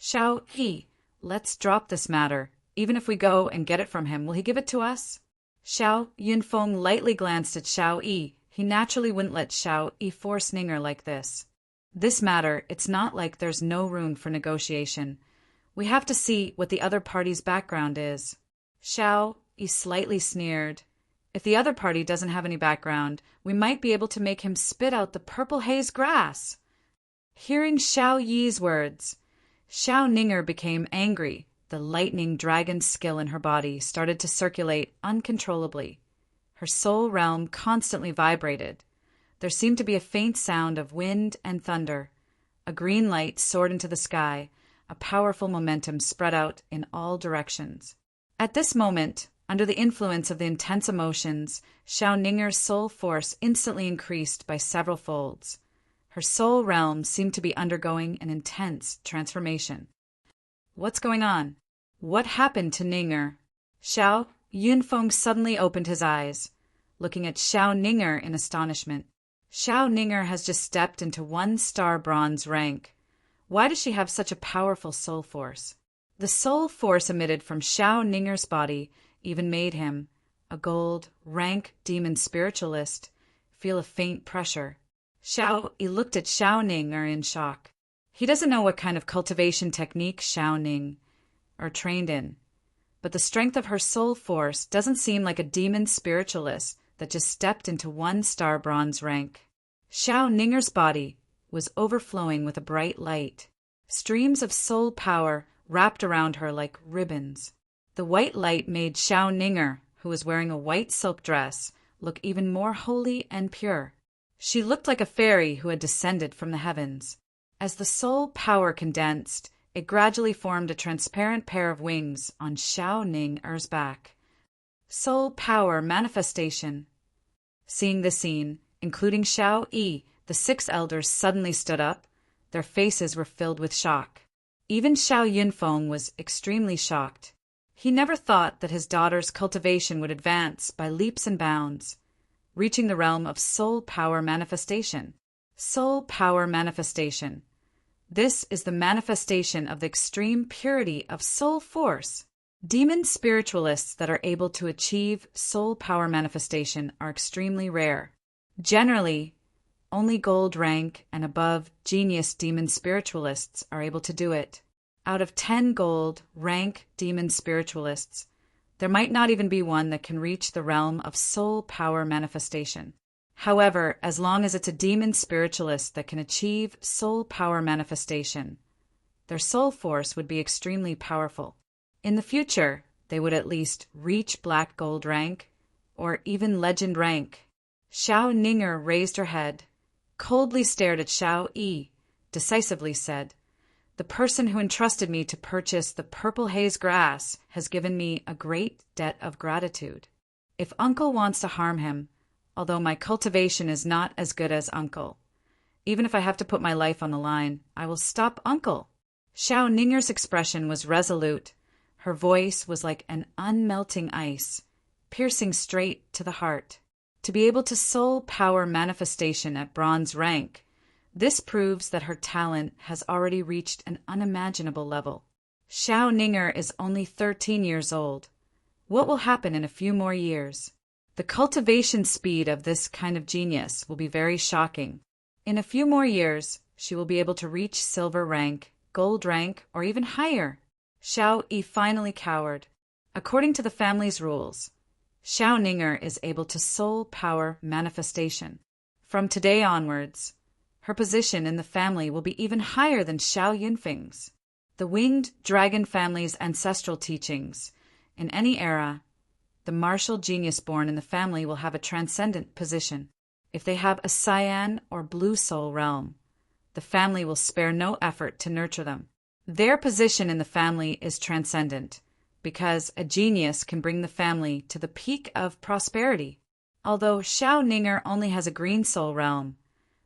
"Xiao Yi, let's drop this matter. Even if we go and get it from him, will he give it to us?" Xiao Yunfeng lightly glanced at Xiao Yi. He naturally wouldn't let Xiao Yi force Ninger like this. This matter, it's not like there's no room for negotiation. We have to see what the other party's background is. Xiao Yi slightly sneered. If the other party doesn't have any background, we might be able to make him spit out the purple haze grass. Hearing Xiao Yi's words, Xiao Ninger became angry. The lightning dragon skill in her body started to circulate uncontrollably. Her soul realm constantly vibrated. There seemed to be a faint sound of wind and thunder. A green light soared into the sky. A powerful momentum spread out in all directions. At this moment, under the influence of the intense emotions, Xiao Ninger's soul force instantly increased by several folds. Her soul realm seemed to be undergoing an intense transformation. "What's going on? What happened to Ninger?" Xiao Yunfeng suddenly opened his eyes, looking at Xiao Ninger in astonishment. "Xiao Ninger has just stepped into 1-star bronze rank. Why does she have such a powerful soul force?" The soul force emitted from Xiao Ninger's body even made him, a gold, rank demon spiritualist, feel a faint pressure. Xiao Yi looked at Xiao Ninger in shock. He doesn't know what kind of cultivation technique Xiao Ning are trained in, but the strength of her soul force doesn't seem like a demon spiritualist that just stepped into 1-star bronze rank. Xiao Ninger's body was overflowing with a bright light. Streams of soul power wrapped around her like ribbons. The white light made Xiao Ninger, who was wearing a white silk dress, look even more holy and pure. She looked like a fairy who had descended from the heavens. As the soul power condensed, it gradually formed a transparent pair of wings on Xiao Ninger's back. Soul power manifestation. Seeing the scene, including Xiao Yi, the 6 elders suddenly stood up. Their faces were filled with shock. Even Xiao Yunfeng was extremely shocked. He never thought that his daughter's cultivation would advance by leaps and bounds, reaching the realm of soul power manifestation. Soul power manifestation. This is the manifestation of the extreme purity of soul force. Demon spiritualists that are able to achieve soul power manifestation are extremely rare. Generally, only gold rank and above genius demon spiritualists are able to do it. Out of 10 gold rank demon spiritualists, there might not even be one that can reach the realm of soul power manifestation. However, as long as it's a demon spiritualist that can achieve soul power manifestation, their soul force would be extremely powerful. In the future, they would at least reach black gold rank or even legend rank. Xiao Ninger raised her head, coldly stared at Xiao Yi, decisively said, "The person who entrusted me to purchase the purple haze grass has given me a great debt of gratitude. If Uncle wants to harm him, although my cultivation is not as good as Uncle, even if I have to put my life on the line, I will stop Uncle." Xiao Ninger's expression was resolute. Her voice was like an unmelting ice, piercing straight to the heart. To be able to soul power manifestation at bronze rank, this proves that her talent has already reached an unimaginable level. Xiao Ninger is only 13 years old. What will happen in a few more years? The cultivation speed of this kind of genius will be very shocking. In a few more years, she will be able to reach silver rank, gold rank, or even higher. Xiao Yi finally cowered. According to the family's rules, Xiao Ninger is able to soul power manifestation. From today onwards, her position in the family will be even higher than Xiao Yunfeng's. The winged dragon family's ancestral teachings. In any era, the martial genius born in the family will have a transcendent position. If they have a cyan or blue soul realm, the family will spare no effort to nurture them. Their position in the family is transcendent, because a genius can bring the family to the peak of prosperity. Although Xiao Ninger only has a green soul realm,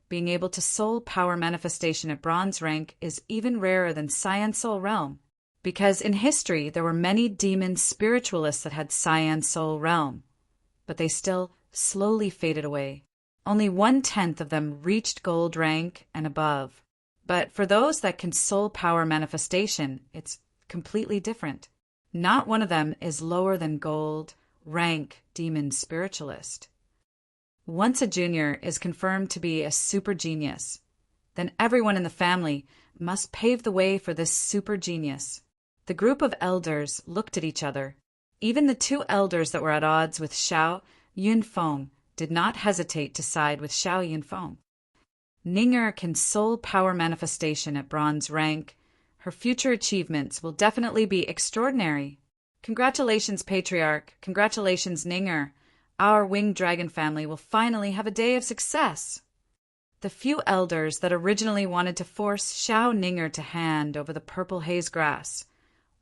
being able to soul power manifestation at bronze rank is even rarer than cyan soul realm, because in history there were many demon spiritualists that had cyan soul realm, but they still slowly faded away. Only 1/10 of them reached gold rank and above. But for those that can soul power manifestation, it's completely different. Not one of them is lower than gold rank demon spiritualist. Once a junior is confirmed to be a super genius, then everyone in the family must pave the way for this super genius. The group of elders looked at each other. Even the 2 elders that were at odds with Xiao Yunfeng did not hesitate to side with Xiao Yunfeng. Ninger can soul power manifestation at bronze rank. Her future achievements will definitely be extraordinary. Congratulations, Patriarch. Congratulations, Ninger. Our winged dragon family will finally have a day of success. The few elders that originally wanted to force Xiao Ninger to hand over the purple haze grass,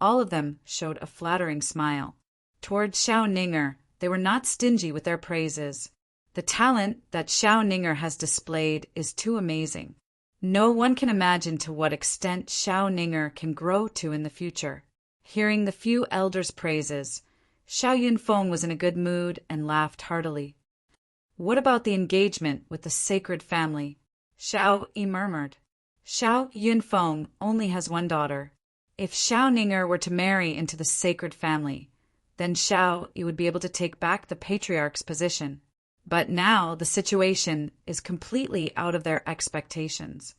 all of them showed a flattering smile. Toward Xiao Ninger, they were not stingy with their praises. The talent that Xiao Ninger has displayed is too amazing. No one can imagine to what extent Xiao Ninger can grow to in the future. Hearing the few elders' praises, Xiao Yunfeng was in a good mood and laughed heartily. What about the engagement with the sacred family? Xiao Yi murmured. Xiao Yunfeng only has one daughter. If Xiao Ninger were to marry into the sacred family, then Xiao Yi would be able to take back the patriarch's position. But now the situation is completely out of their expectations.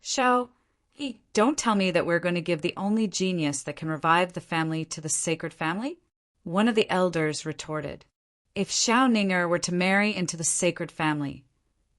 Xiao Yi, don't tell me that we're going to give the only genius that can revive the family to the sacred family? One of the elders retorted. If Xiao Ninger were to marry into the sacred family,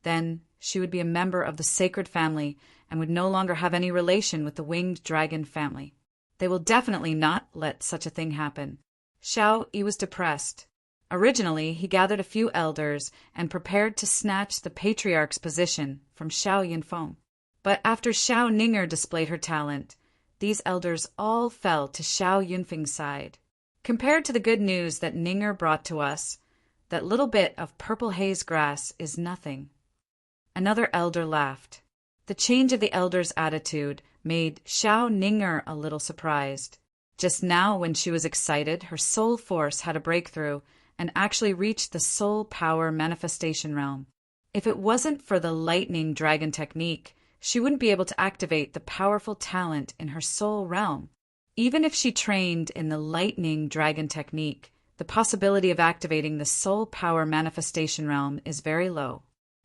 then she would be a member of the sacred family and would no longer have any relation with the winged dragon family. They will definitely not let such a thing happen. Xiao Yi was depressed. Originally, he gathered a few elders and prepared to snatch the patriarch's position from Xiao Yunfeng. But after Xiao Ninger displayed her talent, these elders all fell to Xiao Yunfeng's side. Compared to the good news that Ninger brought to us, that little bit of purple haze grass is nothing. Another elder laughed. The change of the elder's attitude made Xiao Ninger a little surprised. Just now, when she was excited, her soul force had a breakthrough and actually reached the soul power manifestation realm. If it wasn't for the lightning dragon technique, she wouldn't be able to activate the powerful talent in her soul realm. Even if she trained in the lightning dragon technique, the possibility of activating the soul power manifestation realm is very low.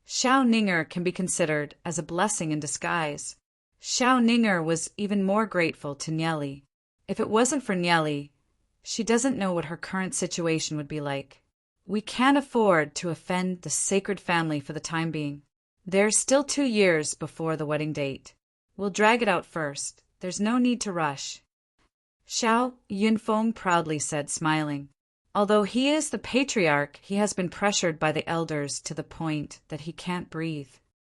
Xiao Ninger can be considered as a blessing in disguise. Xiao Ninger was even more grateful to Nieli. If it wasn't for Nieli, she doesn't know what her current situation would be like. We can't afford to offend the sacred family for the time being. There's still 2 years before the wedding date. We'll drag it out first. There's no need to rush. Xiao Yunfeng proudly said, smiling. Although he is the patriarch, he has been pressured by the elders to the point that he can't breathe.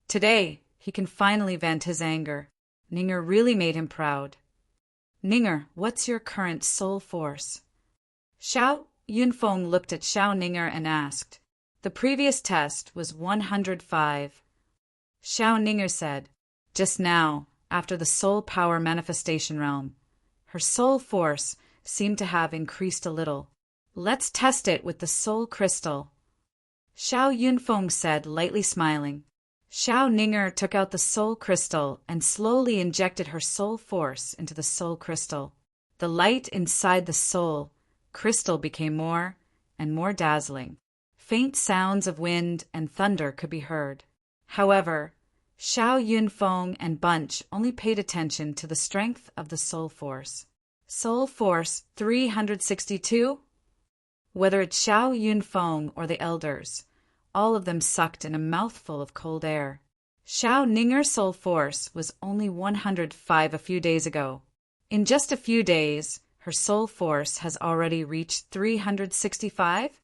Today, he can finally vent his anger. Ninger really made him proud. Ninger, what's your current soul force? Xiao Yunfeng looked at Xiao Ninger and asked. The previous test was 105. Xiao Ninger said, just now, after the soul power manifestation realm. Her soul force seemed to have increased a little. Let's test it with the soul crystal, Xiao Yunfeng said, lightly smiling. Xiao Ninger took out the soul crystal and slowly injected her soul force into the soul crystal. The light inside the soul crystal became more and more dazzling. Faint sounds of wind and thunder could be heard. However, Xiao Yunfeng and Bunch only paid attention to the strength of the soul force. Soul force 362? Whether it's Xiao Yunfeng or the elders, all of them sucked in a mouthful of cold air. Xiao Ninger's soul force was only 105 a few days ago. In just a few days, her soul force has already reached 365?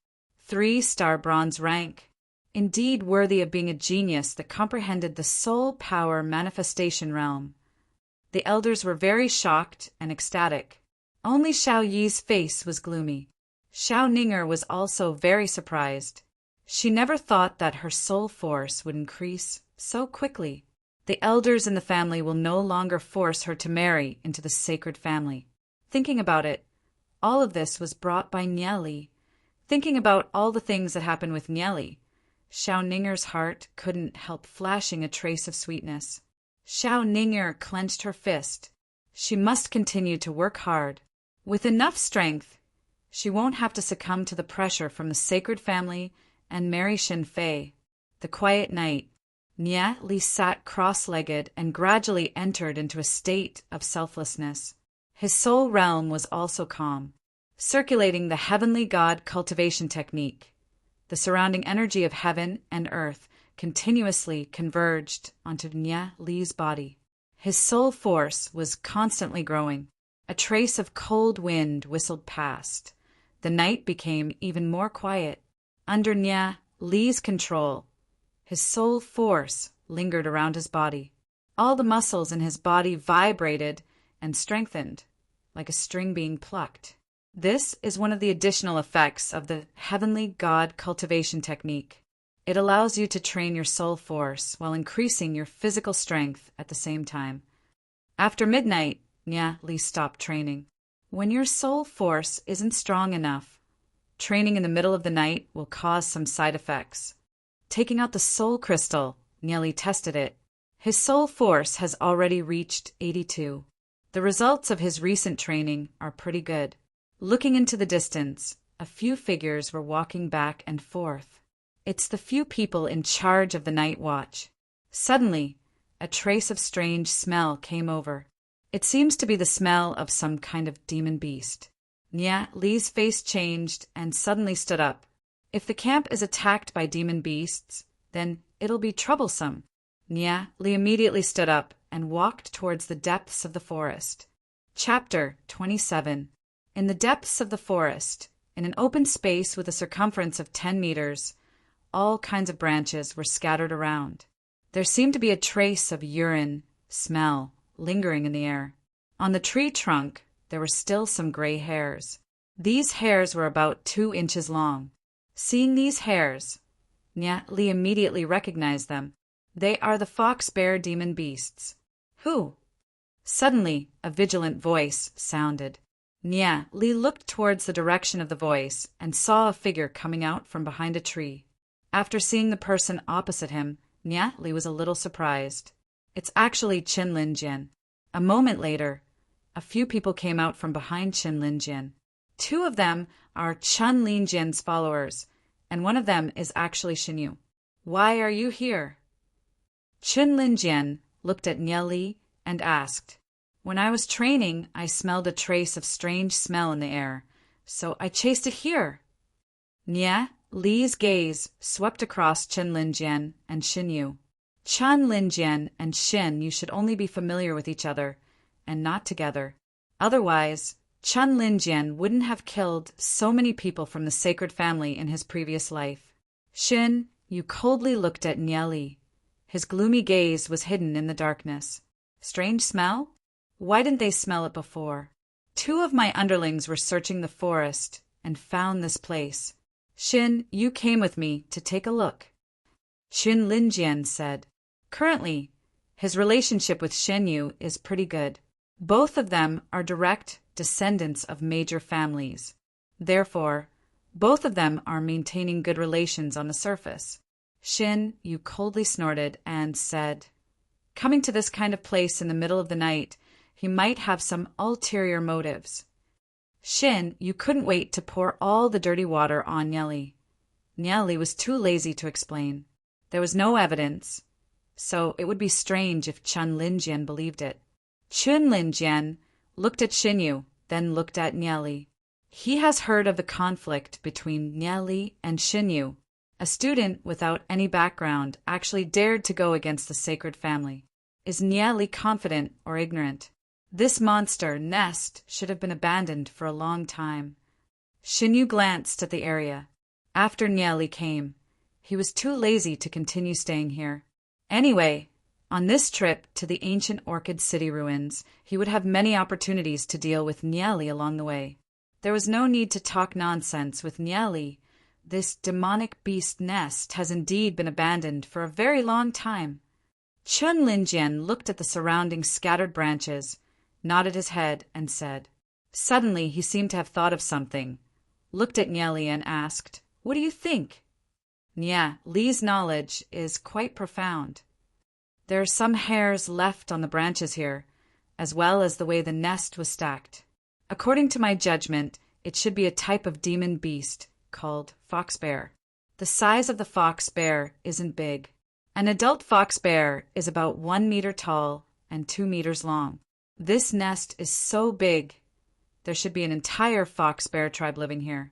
3-star bronze rank. Indeed worthy of being a genius that comprehended the soul power manifestation realm. The elders were very shocked and ecstatic. Only Xiao Yi's face was gloomy. Xiao Ninger was also very surprised. She never thought that her soul force would increase so quickly. The elders in the family will no longer force her to marry into the sacred family. Thinking about it, all of this was brought by Nieli. Thinking about all the things that happened with Nieli, Xiao Ninger's heart couldn't help flashing a trace of sweetness. Xiao Ninger clenched her fist. She must continue to work hard. With enough strength, she won't have to succumb to the pressure from the sacred family and marry Xin Fei. The quiet night, Nia Li sat cross-legged and gradually entered into a state of selflessness. His soul realm was also calm, circulating the heavenly god cultivation technique. The surrounding energy of heaven and earth continuously converged onto Nia Li's body. His soul force was constantly growing. A trace of cold wind whistled past. The night became even more quiet. Under Nia Li's control, his soul force lingered around his body. All the muscles in his body vibrated and strengthened, like a string being plucked. This is one of the additional effects of the heavenly god cultivation technique. It allows you to train your soul force while increasing your physical strength at the same time. After midnight, Nia Li stopped training. When your soul force isn't strong enough, training in the middle of the night will cause some side effects. Taking out the soul crystal, Nia Li tested it. His soul force has already reached 82. The results of his recent training are pretty good. Looking into the distance, a few figures were walking back and forth. It's the few people in charge of the night watch. Suddenly, a trace of strange smell came over. It seems to be the smell of some kind of demon beast. Nia Li's face changed and suddenly stood up. If the camp is attacked by demon beasts, then it'll be troublesome. Nia Li immediately stood up and walked towards the depths of the forest. Chapter 27. In the depths of the forest, in an open space with a circumference of 10 meters, all kinds of branches were scattered around. There seemed to be a trace of urine, smell, lingering in the air. On the tree trunk, there were still some gray hairs. These hairs were about 2 inches long. Seeing these hairs, Nia Li immediately recognized them. They are the fox-bear demon beasts. Who? Suddenly, a vigilant voice sounded. Nia Li looked towards the direction of the voice and saw a figure coming out from behind a tree. After seeing the person opposite him, Nia Li was a little surprised. It's actually Qin Linjian. A moment later, a few people came out from behind Qin Linjian. 2 of them are Qin Linjian's followers, and one of them is actually Xinyu. Why are you here? Qin Linjian looked at Nia Li and asked, When I was training, I smelled a trace of strange smell in the air, so I chased it here. Nia Li's gaze swept across Qin Linjian and Xinyu. Qin Linjian and Xin, you should only be familiar with each other, and not together. Otherwise, Qin Linjian wouldn't have killed so many people from the sacred family in his previous life. Xin, you coldly looked at Nia Li. His gloomy gaze was hidden in the darkness. Strange smell? Why didn't they smell it before? 2 of my underlings were searching the forest and found this place. Xin, you came with me to take a look. Qin Linjian said. Currently, His relationship with Shinyu is pretty good. Both of them are direct descendants of major families. Therefore, both of them are maintaining good relations on the surface. Shinyu coldly snorted and said, "Coming to this kind of place in the middle of the night, he might have some ulterior motives." Shinyu couldn't wait to pour all the dirty water on Nieli. Nieli was too lazy to explain. There was no evidence, so it would be strange if Chun Linjian believed it. Chun Linjian looked at Shinyu, then looked at Nieli. He has heard of the conflict between Nieli and Shinyu. A student without any background actually dared to go against the sacred family. Is Nieli confident or ignorant? This monster nest should have been abandoned for a long time. Shinyu glanced at the area. After Nieli came, he was too lazy to continue staying here. Anyway, on this trip to the ancient Orchid City ruins, he would have many opportunities to deal with Nieli along the way. There was no need to talk nonsense with Nieli. This demonic beast nest has indeed been abandoned for a very long time. Chun Linjian looked at the surrounding scattered branches, nodded his head, and said. Suddenly he seemed to have thought of something, looked at Nieli and asked, "What do you think?" Li's knowledge is quite profound. There are some hairs left on the branches here, as well as the way the nest was stacked. According to my judgment, it should be a type of demon beast called fox bear. The size of the fox bear isn't big. An adult fox bear is about 1 meter tall and 2 meters long. This nest is so big, there should be an entire fox bear tribe living here.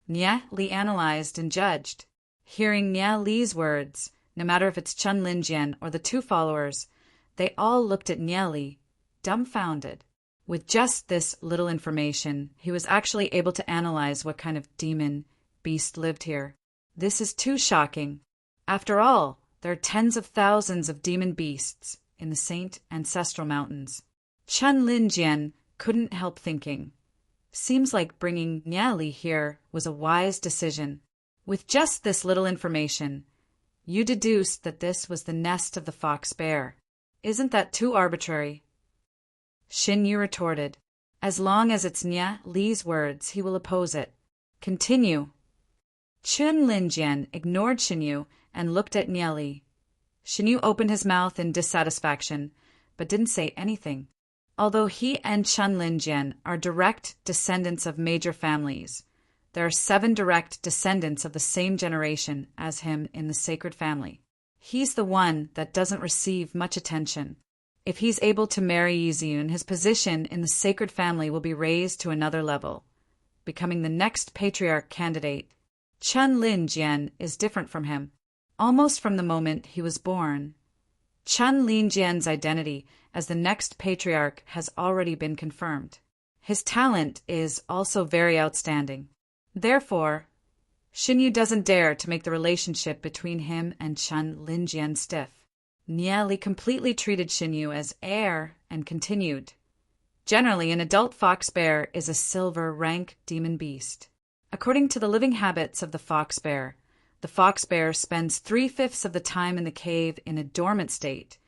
Li analyzed and judged. Hearing Li's words, no matter if it's Chun Linjian or the two followers, they all looked at Li, dumbfounded. With just this little information, he was actually able to analyze what kind of demon beast lived here. This is too shocking. After all, there are tens of thousands of demon beasts in the Saint Ancestral Mountains. Chun Linjian couldn't help thinking. Seems like bringing Nieli here was a wise decision. With just this little information, you deduced that this was the nest of the fox bear. Isn't that too arbitrary? Shinyu retorted, "As long as it's Li's words, he will oppose it. Continue." Chun Linjian ignored Shinyu and looked at Nieli. Shinyu opened his mouth in dissatisfaction, but didn't say anything. Although he and Chun Linjian are direct descendants of major families, there are 7 direct descendants of the same generation as him in the sacred family. He's the one that doesn't receive much attention. If he's able to marry Yizun, his position in the sacred family will be raised to another level, becoming the next patriarch candidate. Chun Linjian is different from him, almost from the moment he was born. Chun Linjian's identity as the next patriarch has already been confirmed. His talent is also very outstanding. Therefore, Shinyu doesn't dare to make the relationship between him and Chun Linjian stiff. Li completely treated Shinyu as heir and continued. Generally, an adult fox bear is a silver rank demon beast. According to the living habits of the fox bear spends 3/5 of the time in the cave in a dormant state,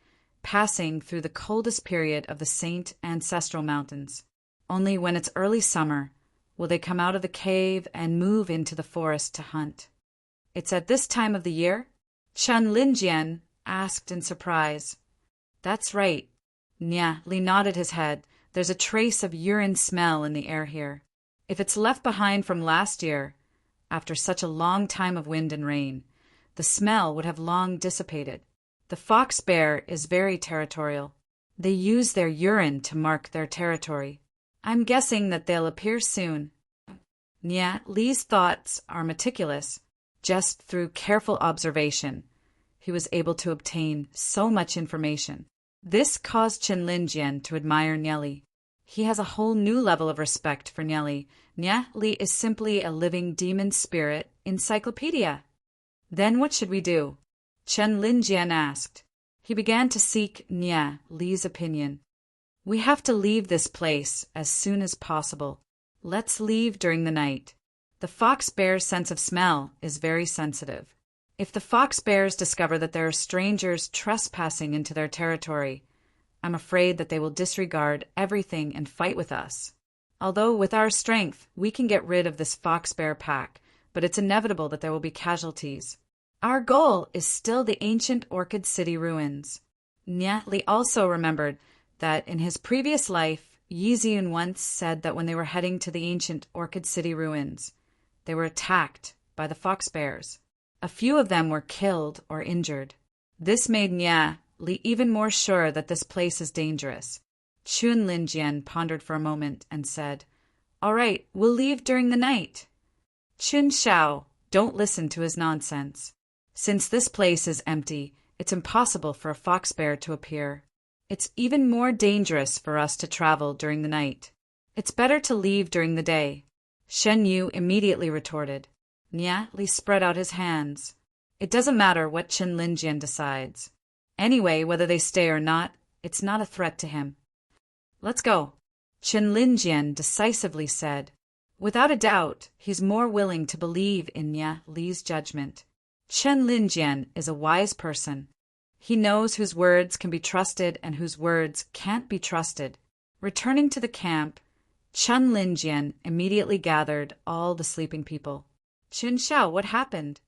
passing through the coldest period of the Saint Ancestral Mountains. Only when it's early summer will they come out of the cave and move into the forest to hunt. It's at this time of the year? Chun Linjian asked in surprise. That's right. Li nodded his head. There's a trace of urine smell in the air here. If it's left behind from last year, after such a long time of wind and rain, the smell would have long dissipated. The fox bear is very territorial. They use their urine to mark their territory. I'm guessing that they'll appear soon. Li's thoughts are meticulous. Just through careful observation, he was able to obtain so much information. This caused Chun Linjian to admire Nieli. He has a whole new level of respect for Nieli. Nieli is simply a living demon spirit encyclopedia. Then what should we do? Chun Linjian asked. He began to seek Li's opinion. We have to leave this place as soon as possible. Let's leave during the night. The fox bear's sense of smell is very sensitive. If the fox bears discover that there are strangers trespassing into their territory, I'm afraid that they will disregard everything and fight with us. Although with our strength, we can get rid of this fox bear pack, but it's inevitable that there will be casualties. Our goal is still the ancient Orchid City ruins. Nya Li also remembered that in his previous life, Yi Ziyun once said that when they were heading to the ancient Orchid City ruins, they were attacked by the fox bears. A few of them were killed or injured. This made Nya Li even more sure that this place is dangerous. Chun Linjian pondered for a moment and said, "All right, we'll leave during the night." Chun Shao, don't listen to his nonsense. Since this place is empty, it's impossible for a fox bear to appear. It's even more dangerous for us to travel during the night. It's better to leave during the day. Shen Yu immediately retorted. Nya Li spread out his hands. It doesn't matter what Chen Linjian decides. Anyway, whether they stay or not, it's not a threat to him. Let's go, Chen Linjian decisively said. Without a doubt, he's more willing to believe in Nya Li's judgment. Chen Linjian is a wise person. He knows whose words can be trusted and whose words can't be trusted. Returning to the camp, Chen Linjian immediately gathered all the sleeping people. Chun Shao, what happened?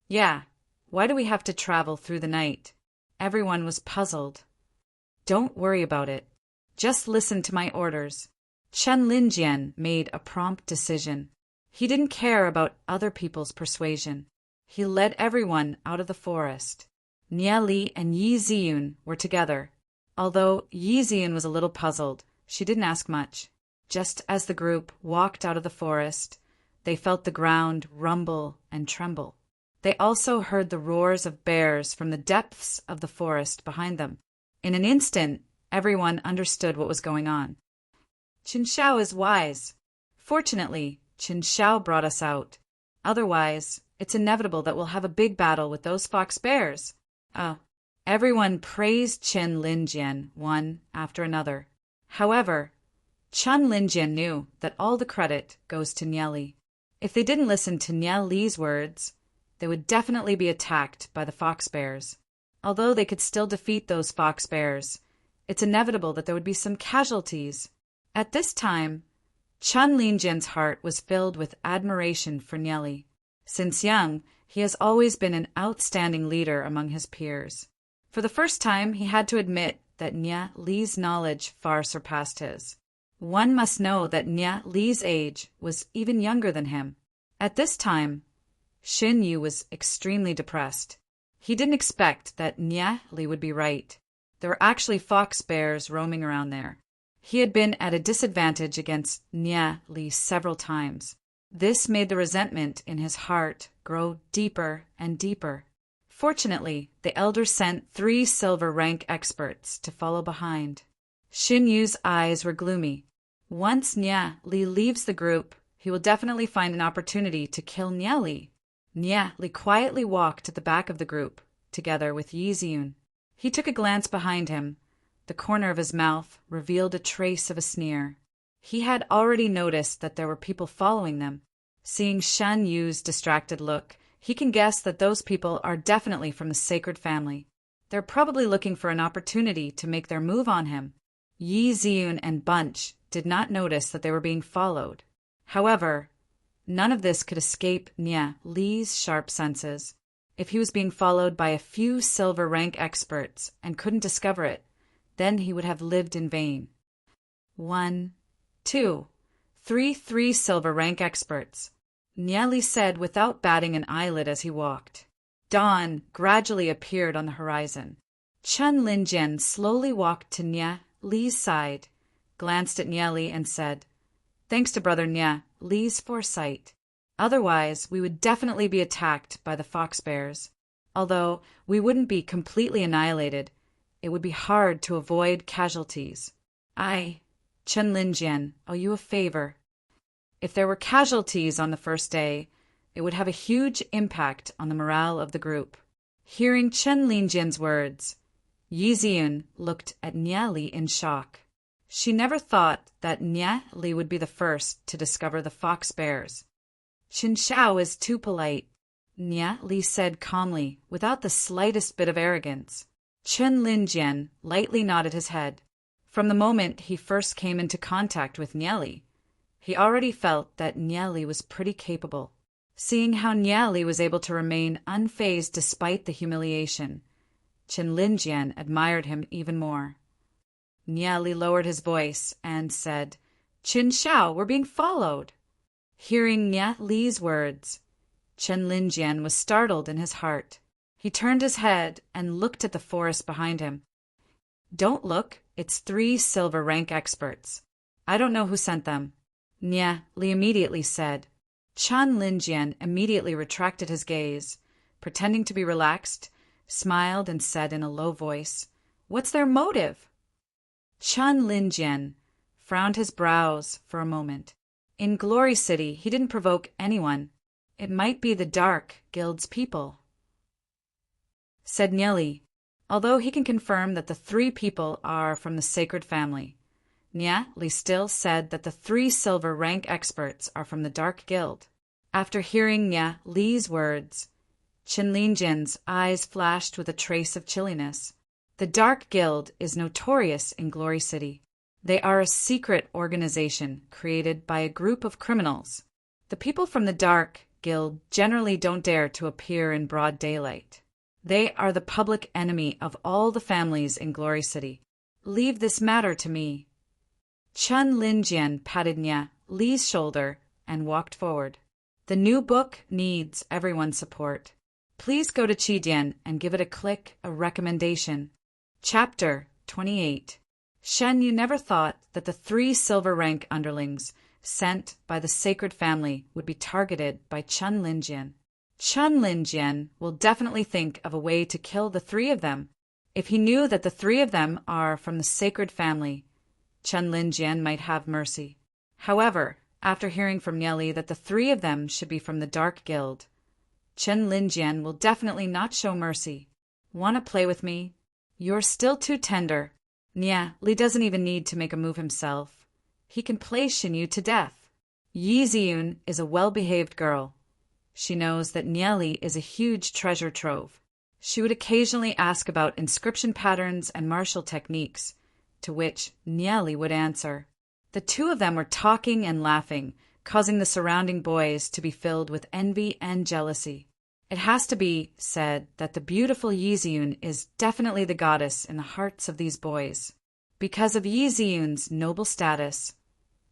Yeah, why do we have to travel through the night? Everyone was puzzled. Don't worry about it. Just listen to my orders. Chen Linjian made a prompt decision. He didn't care about other people's persuasion. He led everyone out of the forest. Nya Li and Yi Ziyun were together. Although Yi Ziyun was a little puzzled, she didn't ask much. Just as the group walked out of the forest, they felt the ground rumble and tremble. They also heard the roars of bears from the depths of the forest behind them. In an instant, everyone understood what was going on. Chun Shao is wise. Fortunately, Chun Shao brought us out. Otherwise, it's inevitable that we'll have a big battle with those fox bears. Everyone praised Chen Linjian one after another. However, Chen Linjian knew that all the credit goes to Nya Li. If they didn't listen to Nya Li's words, they would definitely be attacked by the fox bears. Although they could still defeat those fox bears, it's inevitable that there would be some casualties. At this time, Chen Linjian's heart was filled with admiration for Nya Li. Since young, he has always been an outstanding leader among his peers. For the first time, he had to admit that Nya Li's knowledge far surpassed his. One must know that Nya Li's age was even younger than him. At this time, Shin Yu was extremely depressed. He didn't expect that Nya Li would be right. There were actually fox bears roaming around there. He had been at a disadvantage against Nya Li several times. This made the resentment in his heart grow deeper and deeper. Fortunately, the elder sent 3 silver rank experts to follow behind. Shin Yu's eyes were gloomy. Once Nya Li leaves the group, he will definitely find an opportunity to kill Nya Li. Nya Li quietly walked at the back of the group, together with Yi Ziyun. He took a glance behind him. The corner of his mouth revealed a trace of a sneer. He had already noticed that there were people following them. Seeing Shen Yu's distracted look, he can guess that those people are definitely from the sacred family. They're probably looking for an opportunity to make their move on him. Yi Ziyun and Bunch did not notice that they were being followed. However, none of this could escape Nya Li's sharp senses. If he was being followed by a few silver rank experts and couldn't discover it, then he would have lived in vain. 1, 2, 3 silver rank experts, Nya Li said without batting an eyelid as he walked. Dawn gradually appeared on the horizon. Chen Linjian slowly walked to Nya Li's side, glanced at Nya Li and said, "Thanks to Brother Nya Li's foresight. Otherwise, we would definitely be attacked by the fox bears. Although we wouldn't be completely annihilated, it would be hard to avoid casualties. I, Chen Linjian, owe you a favor. If there were casualties on the first day, it would have a huge impact on the morale of the group." Hearing Chen Linjian's words, Yi Ziyun looked at Nya Li in shock. She never thought that Nya Li would be the first to discover the fox bears. Chun Shao is too polite. Nia Li said calmly, without the slightest bit of arrogance. Chen Linjian lightly nodded his head. From the moment he first came into contact with Nia Li, he already felt that Nia Li was pretty capable. Seeing how Nia Li was able to remain unfazed despite the humiliation, Chen Linjian admired him even more. Nia Li lowered his voice and said, "Qin Xiao, we're being followed." Hearing Nia Li's words, Chen Linjian was startled in his heart. He turned his head and looked at the forest behind him. "Don't look, it's 3 silver rank experts. I don't know who sent them," Nia Li immediately said. Chen Linjian immediately retracted his gaze, pretending to be relaxed, smiled and said in a low voice, "What's their motive?" Chen Linjian frowned his brows for a moment. In Glory City, he didn't provoke anyone. It might be the Dark Guild's people, said Nia Li. Although he can confirm that the 3 people are from the sacred family, Nia Li still said that the 3 silver rank experts are from the Dark Guild. After hearing Nia Li's words, Chen Linjian's eyes flashed with a trace of chilliness. The Dark Guild is notorious in Glory City. They are a secret organization created by a group of criminals. The people from the Dark Guild generally don't dare to appear in broad daylight. They are the public enemy of all the families in Glory City. Leave this matter to me. Chen Linjian patted Nia Li's shoulder and walked forward. The new book needs everyone's support. Please go to Qidian and give it a click, a recommendation. Chapter 28. Shen Yu never thought that the 3 silver rank underlings sent by the sacred family would be targeted by Chen Linjian. Chen Linjian will definitely think of a way to kill the 3 of them. If he knew that the 3 of them are from the sacred family, Chen Linjian might have mercy. However, after hearing from Nia Li that the 3 of them should be from the Dark Guild, Chen Linjian will definitely not show mercy. Want to play with me? You're still too tender. Nia Li doesn't even need to make a move himself. He can play Xinyu to death. Yi Ziyun is a well-behaved girl. She knows that Nia Li is a huge treasure trove. She would occasionally ask about inscription patterns and martial techniques, to which Nia Li would answer. The 2 of them were talking and laughing, causing the surrounding boys to be filled with envy and jealousy. It has to be said that the beautiful Yi Ziyun is definitely the goddess in the hearts of these boys. Because of Yi Ziyun's noble status,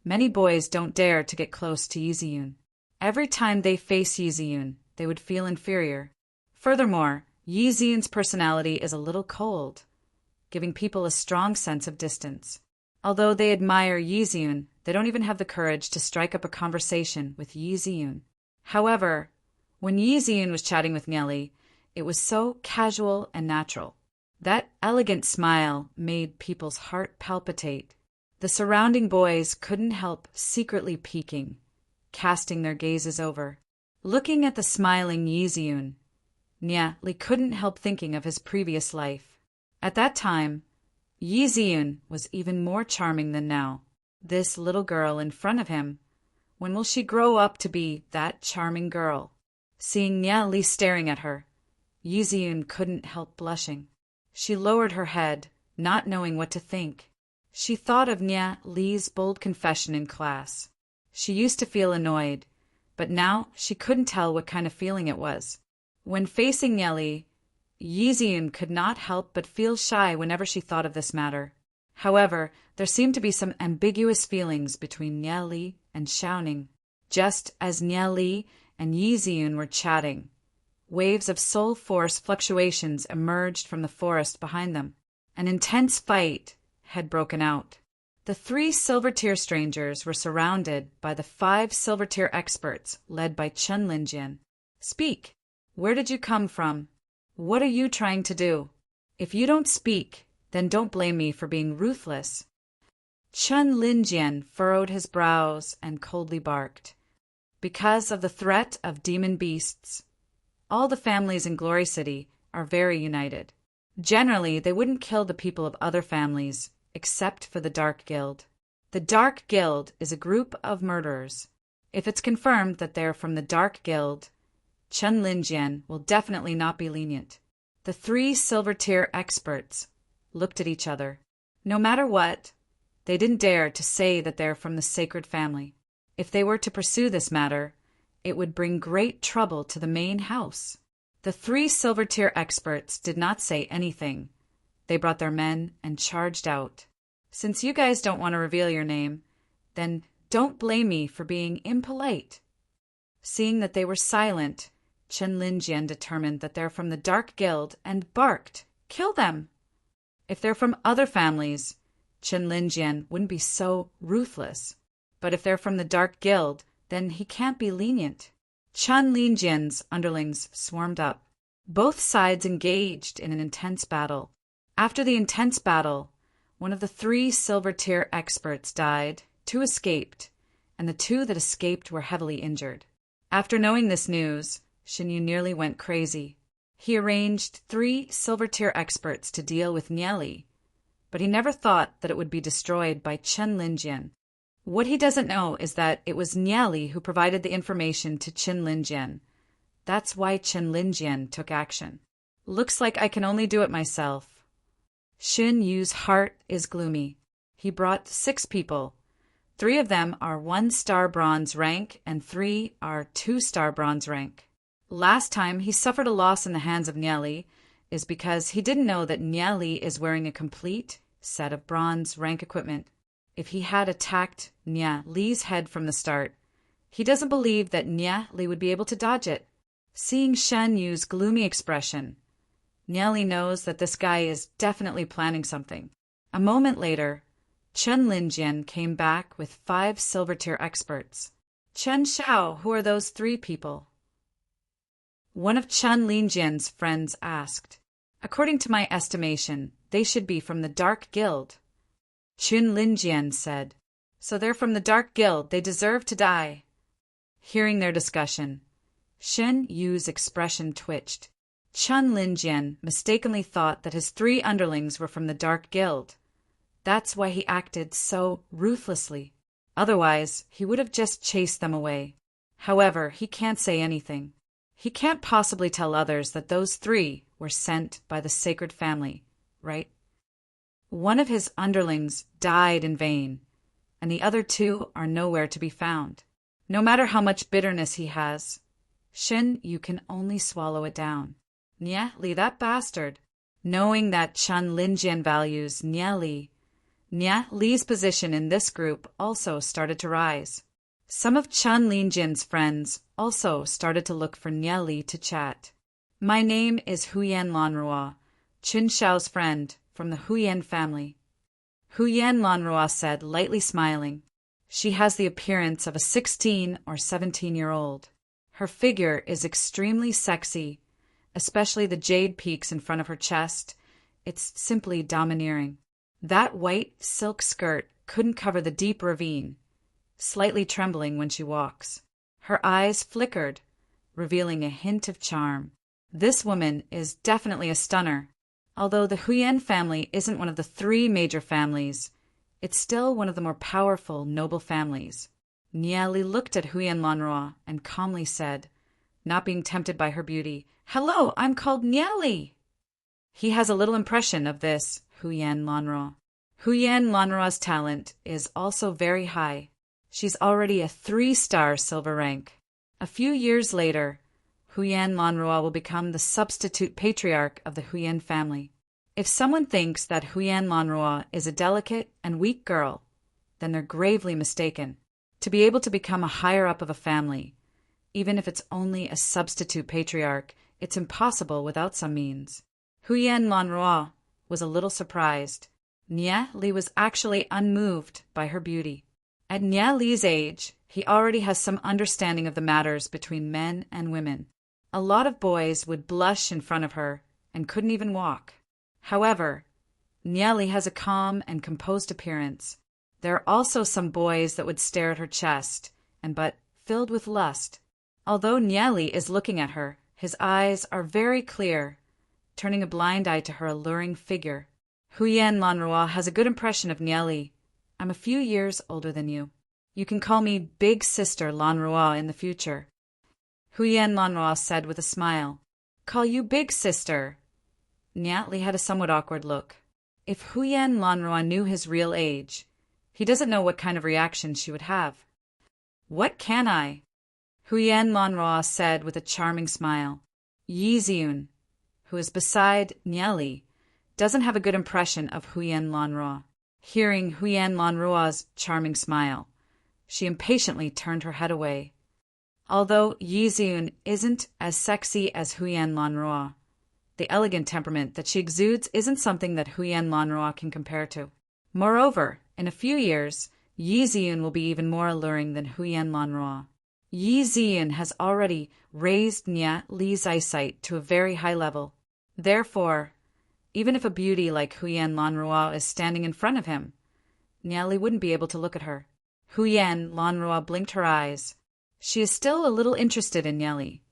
many boys don't dare to get close to Yi Ziyun. Every time they face Yi Ziyun, they would feel inferior. Furthermore, Yi Ziyun's personality is a little cold, giving people a strong sense of distance. Although they admire Yi Ziyun, they don't even have the courage to strike up a conversation with Yi Ziyun. However, when Yi Ziyun was chatting with Nia Li, it was so casual and natural. That elegant smile made people's heart palpitate. The surrounding boys couldn't help secretly peeking, casting their gazes over. Looking at the smiling Yi Ziyun, Nia Li couldn't help thinking of his previous life. At that time, Yi Ziyun was even more charming than now. This little girl in front of him, when will she grow up to be that charming girl? Seeing Nia Li staring at her, Yi Ziyun couldn't help blushing. She lowered her head, not knowing what to think. She thought of Nia Li's bold confession in class. She used to feel annoyed, but now she couldn't tell what kind of feeling it was. When facing Nia Li, Yi Ziyun could not help but feel shy whenever she thought of this matter. However, there seemed to be some ambiguous feelings between Nia Li and Xiaoning. Just as Nia Li and Yi Ziyun were chatting, waves of soul force fluctuations emerged from the forest behind them. An intense fight had broken out. The 3 silver tier strangers were surrounded by the 5 silver tier experts led by Chen Linjian. Speak. Where did you come from? What are you trying to do? If you don't speak, then don't blame me for being ruthless. Chen Linjian furrowed his brows and coldly barked. Because of the threat of demon beasts, all the families in Glory City are very united. Generally, they wouldn't kill the people of other families, except for the Dark Guild. The Dark Guild is a group of murderers. If it's confirmed that they're from the Dark Guild, Chen Linjian will definitely not be lenient. The three silver-tier experts looked at each other. No matter what, they didn't dare to say that they're from the sacred family. If they were to pursue this matter, it would bring great trouble to the main house. The three silver-tier experts did not say anything. They brought their men and charged out. Since you guys don't want to reveal your name, then don't blame me for being impolite. Seeing that they were silent, Chen Linjian determined that they're from the Dark Guild and barked, "Kill them!" If they're from other families, Chen Linjian wouldn't be so ruthless. But if they're from the Dark Guild, then he can't be lenient. Chen Linjian's underlings swarmed up. Both sides engaged in an intense battle. After the intense battle, one of the three silver-tier experts died, 2 escaped, and the 2 that escaped were heavily injured. After knowing this news, Xinyu nearly went crazy. He arranged 3 silver-tier experts to deal with Nieli, but he never thought that it would be destroyed by Chen Linjian. What he doesn't know is that it was Nieli who provided the information to Chen Linjian. That's why Chen Linjian took action. Looks like I can only do it myself. Xin Yu's heart is gloomy. He brought 6 people. 3 of them are 1-star bronze rank and 3 are 2-star bronze rank. Last time he suffered a loss in the hands of Nieli is because he didn't know that Nieli is wearing a complete set of bronze rank equipment. If he had attacked Nieli's head from the start, he doesn't believe that Nieli would be able to dodge it. Seeing Shen Yu's gloomy expression, Nieli knows that this guy is definitely planning something. A moment later, Chen Linjian came back with 5 silver-tier experts. Chen Xiao, who are those 3 people? One of Chen Linjian's friends asked. According to my estimation, they should be from the Dark Guild. Chen Linjian said. So they're from the Dark Guild, they deserve to die. Hearing their discussion, Shen Yu's expression twitched. Chen Linjian mistakenly thought that his 3 underlings were from the Dark Guild. That's why he acted so ruthlessly. Otherwise, he would have just chased them away. However, he can't say anything. He can't possibly tell others that those 3 were sent by the sacred family, right? One of his underlings died in vain, and the other 2 are nowhere to be found. No matter how much bitterness he has, Shen Yu can only swallow it down. Nieli, that bastard. Knowing that Chen Linjian values Nieli's position in this group also started to rise. Some of Chen Linjian's friends also started to look for Nieli to chat. My name is Huyan Lanrua, Qin Xiao's friend from the Huyan family. Huyan Lanrua said, lightly smiling. She has the appearance of a 16 or 17-year-old. Her figure is extremely sexy, especially the jade peaks in front of her chest. It's simply domineering. That white silk skirt couldn't cover the deep ravine, slightly trembling when she walks. Her eyes flickered, revealing a hint of charm. This woman is definitely a stunner. Although the Huyan family isn't one of the 3 major families, it's still one of the more powerful, noble families. Nieli looked at Huyan Lanrua and calmly said, not being tempted by her beauty, "Hello, I'm called Nieli." He has a little impression of this Huyan Lanrua. Huyan Lanrua's talent is also very high. She's already a 3-star silver rank. A few years later, Huyan Lanrua will become the substitute patriarch of the Huyan family. If someone thinks that Huyan Lanrua is a delicate and weak girl, then they're gravely mistaken. To be able to become a higher-up of a family, even if it's only a substitute patriarch, it's impossible without some means. Huyan Lanrua was a little surprised. Nieli was actually unmoved by her beauty. At Nieli's age, he already has some understanding of the matters between men and women. A lot of boys would blush in front of her and couldn't even walk. However, Nieli has a calm and composed appearance. There are also some boys that would stare at her chest, but filled with lust. Although Nieli is looking at her, his eyes are very clear, turning a blind eye to her alluring figure. Huyan Lanrua has a good impression of Nieli. I'm a few years older than you. You can call me Big Sister Lanrua in the future. Huyen Lanroa said with a smile. Call you big sister. Nyat Li had a somewhat awkward look. If Huyen Lanroa knew his real age, he doesn't know what kind of reaction she would have. What can I? Huyen Lanroa said with a charming smile. Yi Ziun, who is beside Nyat Li, doesn't have a good impression of Huyen Lanroa. Hearing Huyen Lanroa's charming smile, she impatiently turned her head away. Although Yi Ziun isn't as sexy as Huyen Lanroa, the elegant temperament that she exudes isn't something that Huyen Lanroa can compare to. Moreover, in a few years, Yi Ziun will be even more alluring than Huyen Lanroa. Yi Ziun has already raised Nyat Li's eyesight to a very high level. Therefore, even if a beauty like Huyen Lanroa is standing in front of him, Nyat Li wouldn't be able to look at her. Huyen Lanroa blinked her eyes. She is still a little interested in Nyat Li.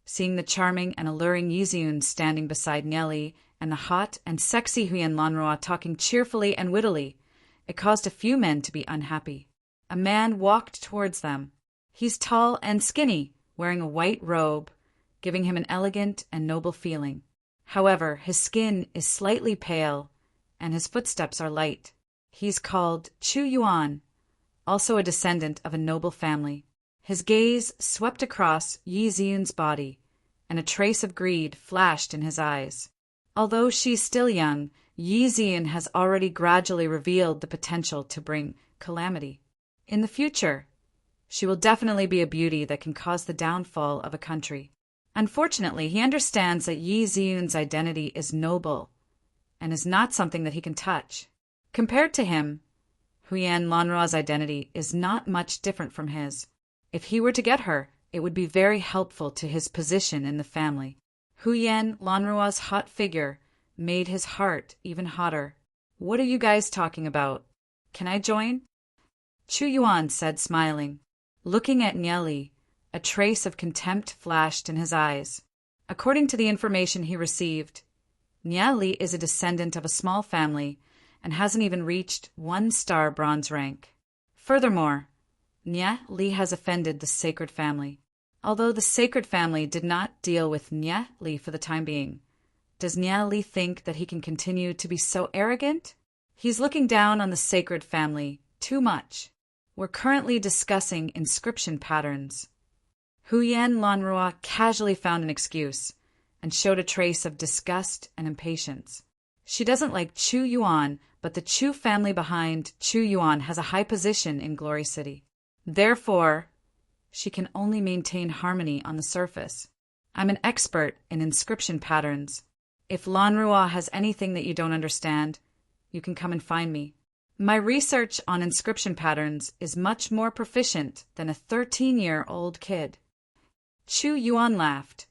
Seeing the charming and alluring Yi Ziun standing beside Nyat Li and the hot and sexy Huyen Lanroa talking cheerfully and wittily, it caused a few men to be unhappy. A man walked towards them. He's tall and skinny, wearing a white robe, giving him an elegant and noble feeling. However, his skin is slightly pale, and his footsteps are light. He's called Chu Yuan, also a descendant of a noble family. His gaze swept across Yi Ziun's body, and a trace of greed flashed in his eyes. Although she's still young, Yi Ziun has already gradually revealed the potential to bring calamity. In the future, she will definitely be a beauty that can cause the downfall of a country. Unfortunately, he understands that Yi Ziun's identity is noble and is not something that he can touch. Compared to him, Huyen Lanroa's identity is not much different from his. If he were to get her, it would be very helpful to his position in the family. Huyen Lanroa's hot figure made his heart even hotter. What are you guys talking about? Can I join? Chu Yuan said, smiling. Looking at Nyat Li, a trace of contempt flashed in his eyes. According to the information he received, Nyat Li is a descendant of a small family and hasn't even reached 1-star bronze rank. Furthermore, Nyat Li has offended the sacred family. Although the sacred family did not deal with Nyat Li for the time being, does Nyat Li think that he can continue to be so arrogant? He's looking down on the sacred family too much. We're currently discussing inscription patterns. Huyen Lanroa casually found an excuse and showed a trace of disgust and impatience. She doesn't like Chu Yuan, but the Chu family behind Chu Yuan has a high position in Glory City. Therefore, she can only maintain harmony on the surface. I'm an expert in inscription patterns. If Lanroa has anything that you don't understand, you can come and find me. My research on inscription patterns is much more proficient than a 13-year-old kid. Chu Yuan laughed.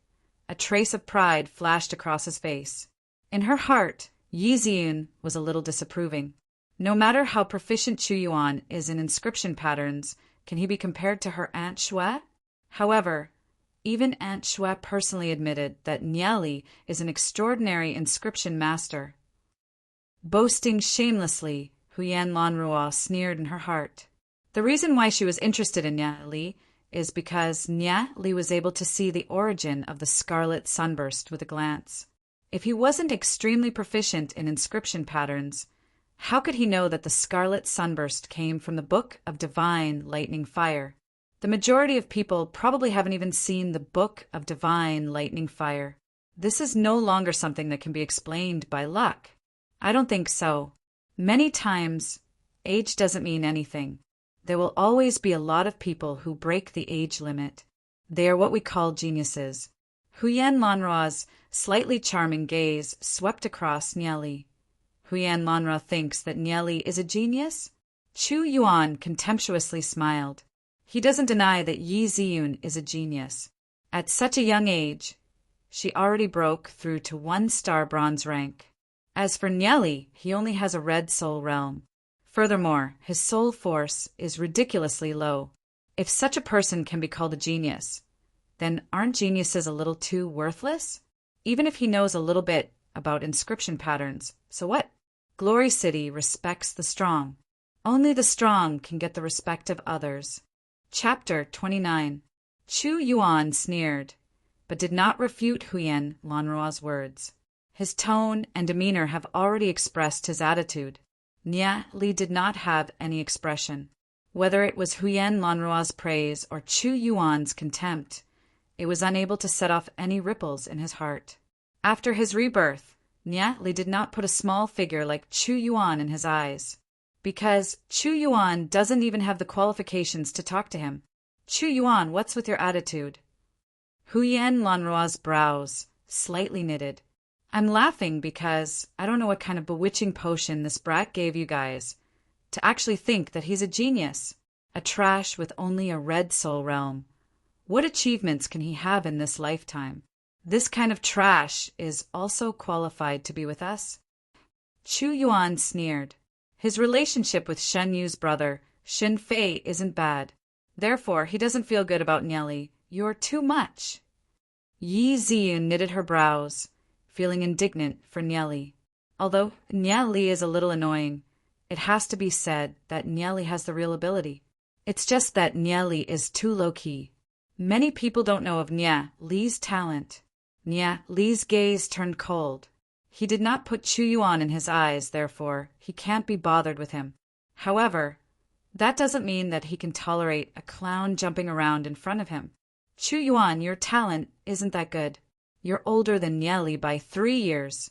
A trace of pride flashed across his face. In her heart, Yi Ziun was a little disapproving. No matter how proficient Chu Yuan is in inscription patterns, can he be compared to her Aunt Xue? However, even Aunt Xue personally admitted that Nyat Li is an extraordinary inscription master. Boasting shamelessly, Huyen Lanroa sneered in her heart. The reason why she was interested in Nyat Li is because Nyat Li was able to see the origin of the scarlet sunburst with a glance. If he wasn't extremely proficient in inscription patterns, how could he know that the scarlet sunburst came from the Book of Divine Lightning Fire? The majority of people probably haven't even seen the Book of Divine Lightning Fire. This is no longer something that can be explained by luck. I don't think so. Many times, age doesn't mean anything. There will always be a lot of people who break the age limit. They are what we call geniuses. Huyen Lanroa's slightly charming gaze swept across Nyat Li. Huyen Lanroa thinks that Nyat Li is a genius? Chu Yuan contemptuously smiled. He doesn't deny that Yi Ziun is a genius. At such a young age, she already broke through to 1-star bronze rank. As for Nyat Li, he only has a red soul realm. Furthermore, his soul force is ridiculously low. If such a person can be called a genius, then aren't geniuses a little too worthless? Even if he knows a little bit about inscription patterns, so what? Glory City respects the strong. Only the strong can get the respect of others. Chapter 29. Chu Yuan sneered, but did not refute Huyen Lanruo's words. His tone and demeanor have already expressed his attitude. Nia Li did not have any expression. Whether it was Huyen Lanruo's praise or Chu Yuan's contempt, it was unable to set off any ripples in his heart. After his rebirth, Nia Li did not put a small figure like Chu Yuan in his eyes, because Chu Yuan doesn't even have the qualifications to talk to him. Chu Yuan, what's with your attitude? Huyen Lanruo's brows slightly knitted. I'm laughing because I don't know what kind of bewitching potion this brat gave you guys to actually think that he's a genius, a trash with only a red soul realm. What achievements can he have in this lifetime? This kind of trash is also qualified to be with us? Chu Yuan sneered. His relationship with Shen Yu's brother, Shin Fei, isn't bad. Therefore, he doesn't feel good about Nia Li. You're too much. Yi Ziyun knitted her brows, feeling indignant for Nia Li. Although Nia Li is a little annoying, it has to be said that Nia Li has the real ability. It's just that Nia Li is too low-key. Many people don't know of Nia Li's talent. Nia Li's gaze turned cold. He did not put Chu Yuan in his eyes, therefore he can't be bothered with him. However, that doesn't mean that he can tolerate a clown jumping around in front of him. Chu Yuan, your talent isn't that good. You're older than Nia Li by 3 years,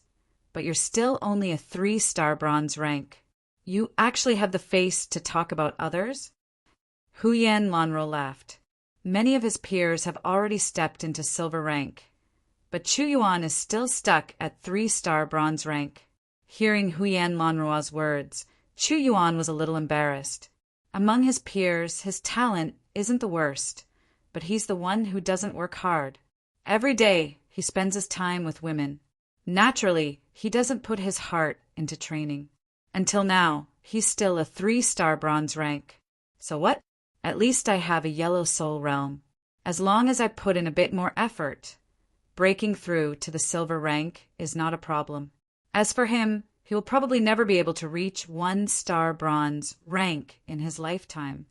but you're still only a 3-star bronze rank. You actually have the face to talk about others? Huyen Lanruo laughed. Many of his peers have already stepped into silver rank, but Chu Yuan is still stuck at 3-star bronze rank. Hearing Huyen Lanruo's words, Chu Yuan was a little embarrassed. Among his peers, his talent isn't the worst, but he's the one who doesn't work hard. Every day, he spends his time with women. Naturally, he doesn't put his heart into training. Until now, he's still a 3-star bronze rank. So what? At least I have a yellow soul realm. As long as I put in a bit more effort, breaking through to the silver rank is not a problem. As for him, he will probably never be able to reach 1-star bronze rank in his lifetime.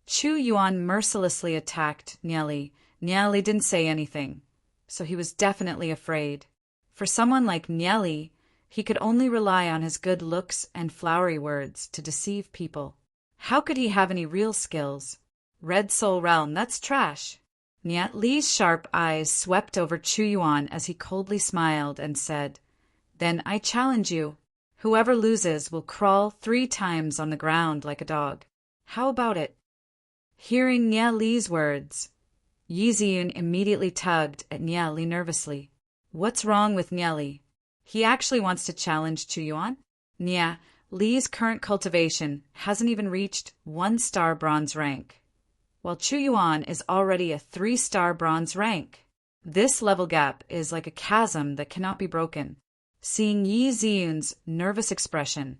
Chu Yuan mercilessly attacked Nia Li. Nia Li didn't say anything, so he was definitely afraid. For someone like Nia Li, he could only rely on his good looks and flowery words to deceive people. How could he have any real skills? Red Soul Realm, that's trash. Nia Li's sharp eyes swept over Chu Yuan as he coldly smiled and said, Then I challenge you. Whoever loses will crawl 3 times on the ground like a dog. How about it? Hearing Nia Li's words, Yi Ziyun immediately tugged at Nia Li nervously. What's wrong with Nia Li? He actually wants to challenge Chu Yuan? Nia Li's current cultivation hasn't even reached 1-star bronze rank, while Chu Yuan is already a 3-star bronze rank. This level gap is like a chasm that cannot be broken. Seeing Yi Ziyun's nervous expression,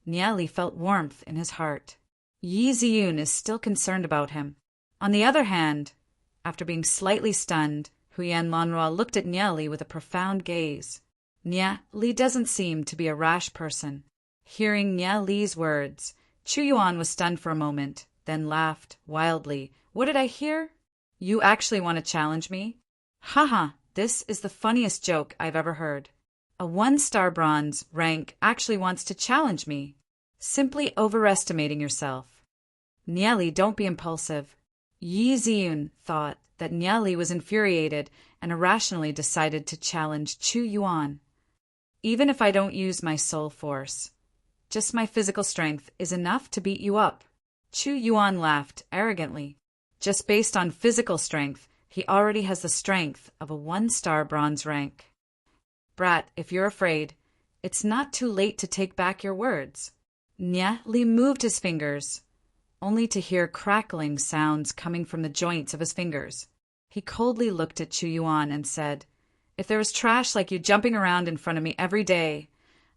Nia Li felt warmth in his heart. Yi Ziyun is still concerned about him. On the other hand, after being slightly stunned, Huyen Lanruo looked at Nia Li with a profound gaze. Nia Li doesn't seem to be a rash person. Hearing Nia Li's words, Chu Yuan was stunned for a moment, then laughed wildly. What did I hear? You actually want to challenge me? Haha, this is the funniest joke I've ever heard. A 1-star bronze rank actually wants to challenge me. Simply overestimating yourself. Nia Li, don't be impulsive. Yi Ziyun thought that Nia Li was infuriated and irrationally decided to challenge Chu Yuan. Even if I don't use my soul force, just my physical strength is enough to beat you up. Chu Yuan laughed arrogantly. Just based on physical strength, he already has the strength of a 1-star bronze rank. Brat, if you're afraid, it's not too late to take back your words. Nia Li moved his fingers, only to hear crackling sounds coming from the joints of his fingers. He coldly looked at Chu Yuan and said, If there was trash like you jumping around in front of me every day,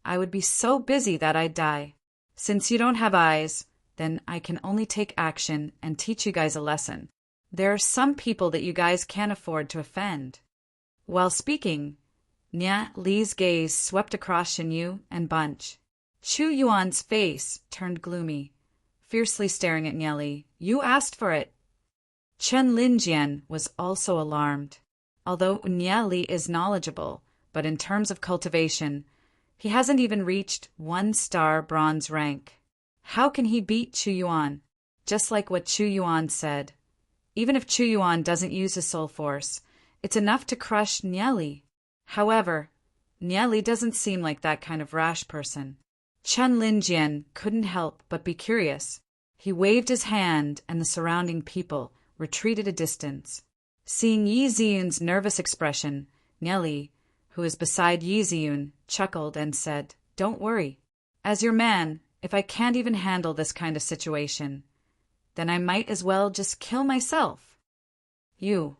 I would be so busy that I'd die. Since you don't have eyes, then I can only take action and teach you guys a lesson. There are some people that you guys can't afford to offend. While speaking, Nia Li's gaze swept across Shinyu and Bunch. Chu Yuan's face turned gloomy, fiercely staring at Nia Li. You asked for it. Chen Linjian was also alarmed. Although Nye Li is knowledgeable, but in terms of cultivation, he hasn't even reached 1-star bronze rank. How can he beat Chu Yuan? Just like what Chu Yuan said. Even if Chu Yuan doesn't use his soul force, it's enough to crush Nye Li. However, Nye Li doesn't seem like that kind of rash person. Chen Linjian couldn't help but be curious. He waved his hand and the surrounding people retreated a distance. Seeing Yi Ziyun's nervous expression, Nye Li, who is beside Yi Ziyun, chuckled and said, "Don't worry. As your man, if I can't even handle this kind of situation, then I might as well just kill myself." You.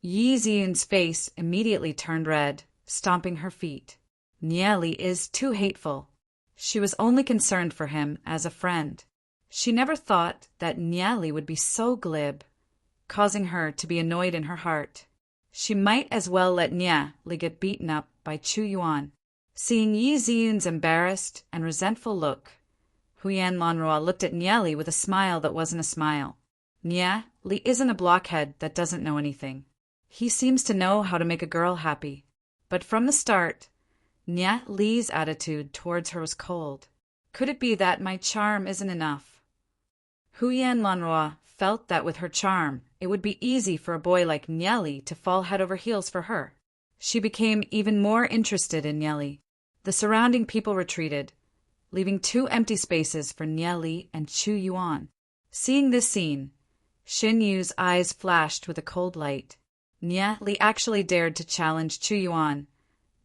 Yi Ziyun's face immediately turned red, stomping her feet. Nye Li is too hateful. She was only concerned for him as a friend. She never thought that Nye Li would be so glib, causing her to be annoyed in her heart. She might as well let Nye Li get beaten up by Chu Yuan. Seeing Yi Ziyun's embarrassed and resentful look, Huyan Lanrua looked at Nye Li with a smile that wasn't a smile. Nye Li isn't a blockhead that doesn't know anything. He seems to know how to make a girl happy. But from the start, Nye Li's attitude towards her was cold. Could it be that my charm isn't enough? Huyan Lanrua felt that with her charm, it would be easy for a boy like Nye Li to fall head over heels for her. She became even more interested in Nye Li. The surrounding people retreated, leaving 2 empty spaces for Nye Li and Chu Yuan. Seeing this scene, Xin Yu's eyes flashed with a cold light. Nye Li actually dared to challenge Chu Yuan.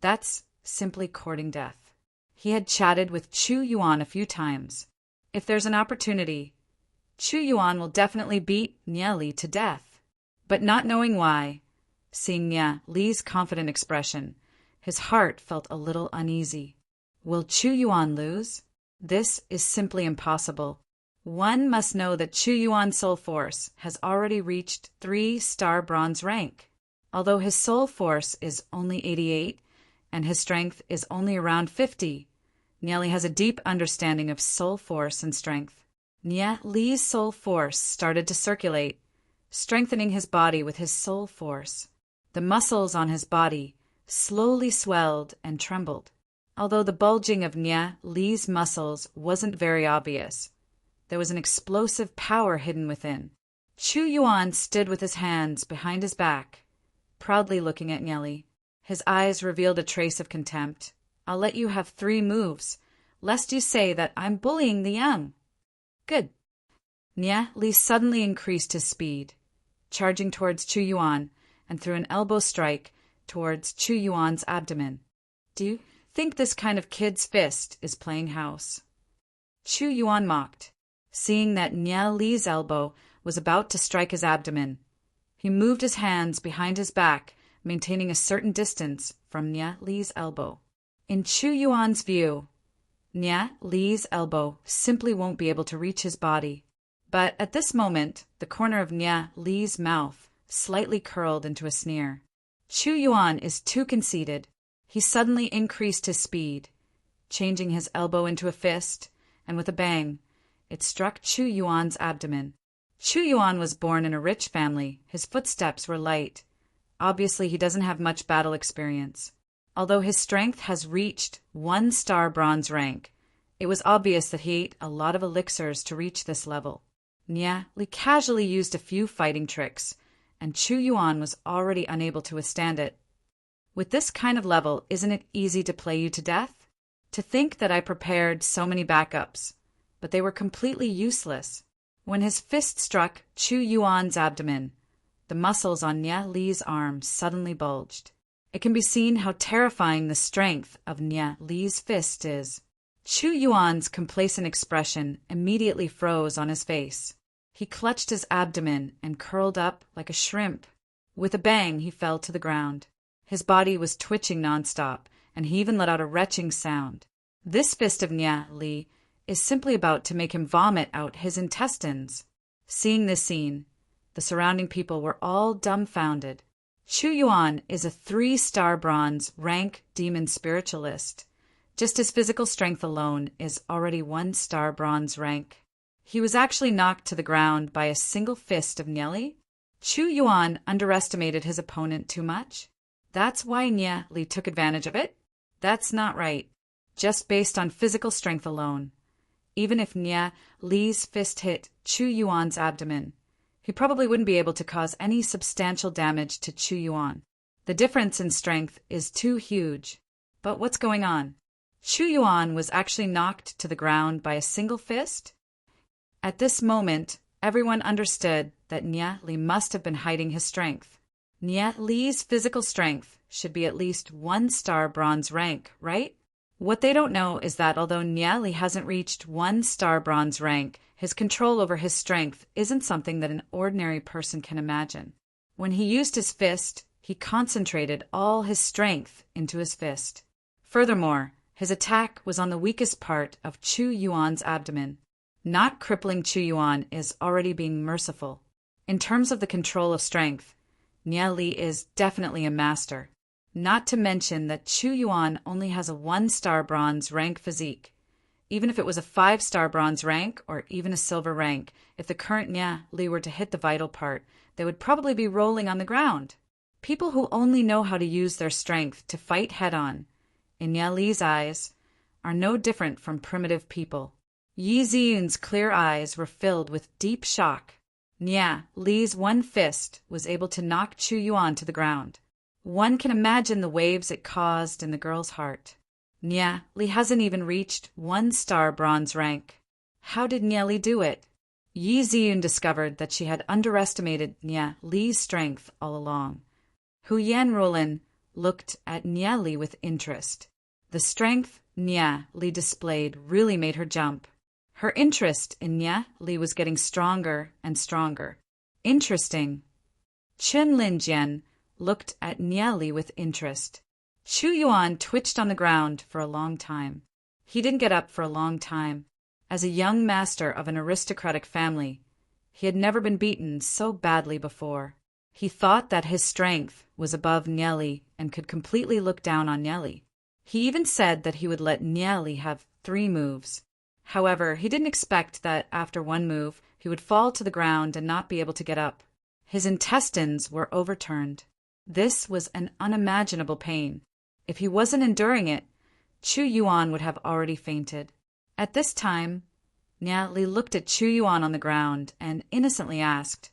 That's simply courting death. He had chatted with Chu Yuan a few times. If there's an opportunity, Chu Yuan will definitely beat Nye Li to death. But not knowing why, seeing Nye Li's confident expression, his heart felt a little uneasy. Will Chu Yuan lose? This is simply impossible. One must know that Chu Yuan's soul force has already reached 3-star bronze rank. Although his soul force is only 88 and his strength is only around 50, Nye Li has a deep understanding of soul force and strength. Nye Li's soul force started to circulate, strengthening his body with his soul force. The muscles on his body slowly swelled and trembled. Although the bulging of Nye Li's muscles wasn't very obvious, there was an explosive power hidden within. Chu Yuan stood with his hands behind his back, proudly looking at Nye Li. His eyes revealed a trace of contempt. "I'll let you have 3 moves, lest you say that I'm bullying the young." "Good." Nye Li suddenly increased his speed, charging towards Chu Yuan and threw an elbow strike towards Chu Yuan's abdomen. "Do you think this kind of kid's fist is playing house?" Chu Yuan mocked. Seeing that Nye Li's elbow was about to strike his abdomen, he moved his hands behind his back, maintaining a certain distance from Nye Li's elbow. In Chu Yuan's view, Nye Li's elbow simply won't be able to reach his body. But at this moment, the corner of Nye Li's mouth slightly curled into a sneer. Chu Yuan is too conceited. He suddenly increased his speed, changing his elbow into a fist, and with a bang, it struck Chu Yuan's abdomen. Chu Yuan was born in a rich family. His footsteps were light. Obviously, he doesn't have much battle experience. Although his strength has reached 1-star bronze rank, it was obvious that he ate a lot of elixirs to reach this level. Nye Li casually used a few fighting tricks, and Chu Yuan was already unable to withstand it. With this kind of level, isn't it easy to play you to death? To think that I prepared so many backups, but they were completely useless. When his fist struck Chu Yuan's abdomen, the muscles on Nye Li's arm suddenly bulged. It can be seen how terrifying the strength of Nye Li's fist is. Chu Yuan's complacent expression immediately froze on his face. He clutched his abdomen and curled up like a shrimp. With a bang, he fell to the ground. His body was twitching nonstop, and he even let out a retching sound. This fist of Nye Li is simply about to make him vomit out his intestines. Seeing this scene, the surrounding people were all dumbfounded. Chu Yuan is a 3-star bronze rank demon spiritualist. Just his physical strength alone is already 1-star bronze rank. He was actually knocked to the ground by a single fist of Nye Li. Chu Yuan underestimated his opponent too much? That's why Nye Li took advantage of it? That's not right. Just based on physical strength alone. Even if Nye Li's fist hit Chu Yuan's abdomen, he probably wouldn't be able to cause any substantial damage to Chu Yuan. The difference in strength is too huge. But what's going on? Chu Yuan was actually knocked to the ground by a single fist? At this moment, everyone understood that Nye Li must have been hiding his strength. Nye Li's physical strength should be at least 1-star bronze rank, right? What they don't know is that although Nye Li hasn't reached 1-star bronze rank, his control over his strength isn't something that an ordinary person can imagine. When he used his fist, he concentrated all his strength into his fist. Furthermore, his attack was on the weakest part of Chu Yuan's abdomen. Not crippling Chu Yuan is already being merciful. In terms of the control of strength, Nye Li is definitely a master. Not to mention that Chu Yuan only has a 1-star bronze rank physique. Even if it was a 5-star bronze rank or even a silver rank, if the current Nye Li were to hit the vital part, they would probably be rolling on the ground. People who only know how to use their strength to fight head-on, in Nye Li's eyes, are no different from primitive people. Yi Ziyun's clear eyes were filled with deep shock. Nye Li's one fist was able to knock Chu Yuan to the ground. One can imagine the waves it caused in the girl's heart. Nye Li hasn't even reached 1-star bronze rank. How did Nye Li do it? Yi Ziyun discovered that she had underestimated Nye Li's strength all along. Hu Yanruolin looked at Nye Li with interest. The strength Nye Li displayed really made her jump. Her interest in Nye Li was getting stronger and stronger. Interesting. Chen Linjian looked at Nye Li with interest. Chu Yuan twitched on the ground for a long time. He didn't get up for a long time. As a young master of an aristocratic family, he had never been beaten so badly before. He thought that his strength was above Nye Li and could completely look down on Nye Li. He even said that he would let Nye Li have 3 moves. However, he didn't expect that after one move, he would fall to the ground and not be able to get up. His intestines were overturned. This was an unimaginable pain. If he wasn't enduring it, Chu Yuan would have already fainted. At this time, Nye Li looked at Chu Yuan on the ground and innocently asked,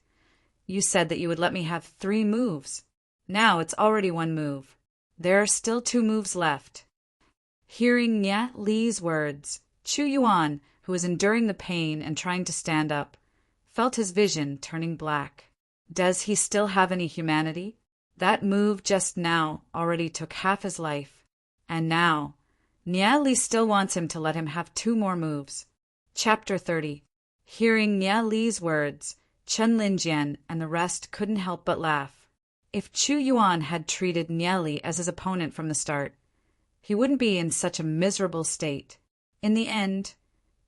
"You said that you would let me have 3 moves. Now it's already 1 move. There are still 2 moves left." Hearing Nye Li's words, Chu Yuan, who was enduring the pain and trying to stand up, felt his vision turning black. Does he still have any humanity? That move just now already took half his life. And now, Nye Li still wants him to let him have 2 more moves. Chapter 30. Hearing Nye Li's words, Chen Linjian and the rest couldn't help but laugh. If Chu Yuan had treated Nye Li as his opponent from the start, he wouldn't be in such a miserable state. In the end,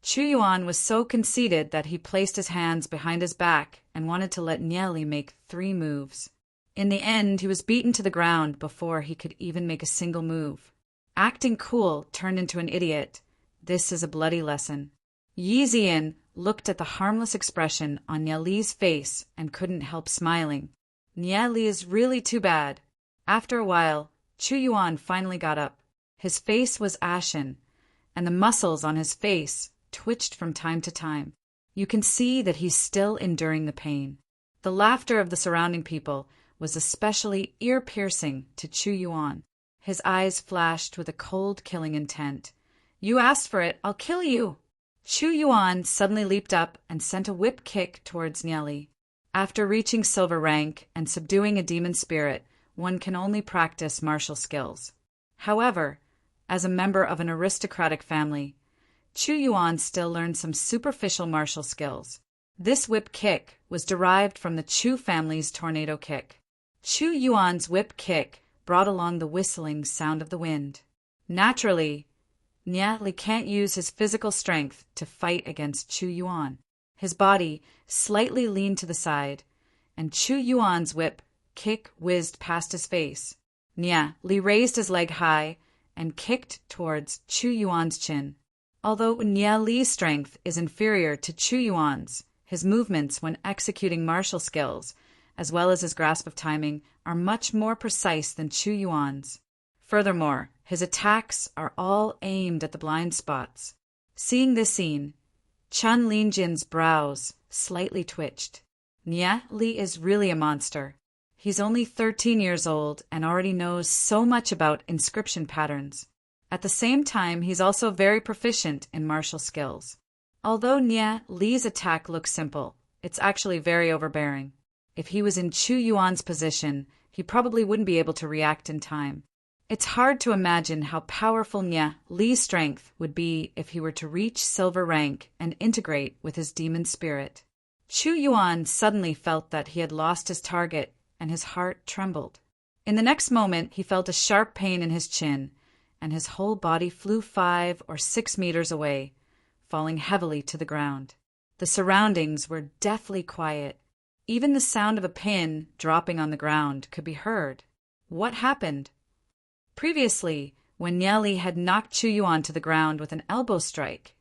Chu Yuan was so conceited that he placed his hands behind his back and wanted to let Nye Li make 3 moves. In the end, he was beaten to the ground before he could even make a single move. Acting cool turned into an idiot. This is a bloody lesson. Yi Ziyin looked at the harmless expression on Nye Li's face and couldn't help smiling. Nye Li is really too bad. After a while, Chu Yuan finally got up. His face was ashen, and the muscles on his face twitched from time to time. You can see that he's still enduring the pain. The laughter of the surrounding people was especially ear-piercing to Chu Yuan. His eyes flashed with a cold, killing intent. "You asked for it, I'll kill you!" Chu Yuan suddenly leaped up and sent a whip kick towards Nye Li. After reaching silver rank and subduing a demon spirit, one can only practice martial skills. However, as a member of an aristocratic family, Chu Yuan still learned some superficial martial skills. This whip kick was derived from the Chu family's tornado kick. Chu Yuan's whip kick brought along the whistling sound of the wind. Naturally, Nye Li can't use his physical strength to fight against Chu Yuan. His body slightly leaned to the side, and Chu Yuan's whip kick whizzed past his face. Nye Li raised his leg high and kicked towards Chu Yuan's chin. Although Nye Li's strength is inferior to Chu Yuan's, his movements when executing martial skills, as well as his grasp of timing, are much more precise than Chu Yuan's. Furthermore, his attacks are all aimed at the blind spots. Seeing this scene, Chun Linjin's brows slightly twitched. Nie Li is really a monster. He's only 13 years old and already knows so much about inscription patterns. At the same time, he's also very proficient in martial skills. Although Nie Li's attack looks simple, it's actually very overbearing. If he was in Chu Yuan's position, he probably wouldn't be able to react in time. It's hard to imagine how powerful Nie Li's strength would be if he were to reach silver rank and integrate with his demon spirit. Chu Yuan suddenly felt that he had lost his target, and his heart trembled. In the next moment, he felt a sharp pain in his chin, and his whole body flew 5 or 6 meters away, falling heavily to the ground. The surroundings were deathly quiet. Even the sound of a pin dropping on the ground could be heard. What happened? Previously, when Nie Li had knocked Chu Yuan to the ground with an elbow strike,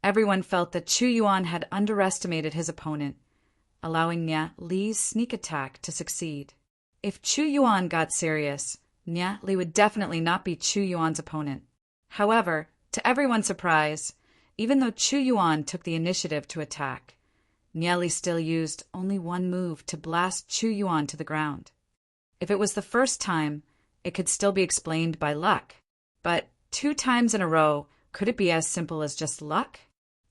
everyone felt that Chu Yuan had underestimated his opponent, allowing Nie Li's sneak attack to succeed. If Chu Yuan got serious, Nie Li would definitely not be Chu Yuan's opponent. However, to everyone's surprise, even though Chu Yuan took the initiative to attack, Nie Li still used only one move to blast Chu Yuan to the ground. If it was the first time, it could still be explained by luck. But 2 times in a row, could it be as simple as just luck?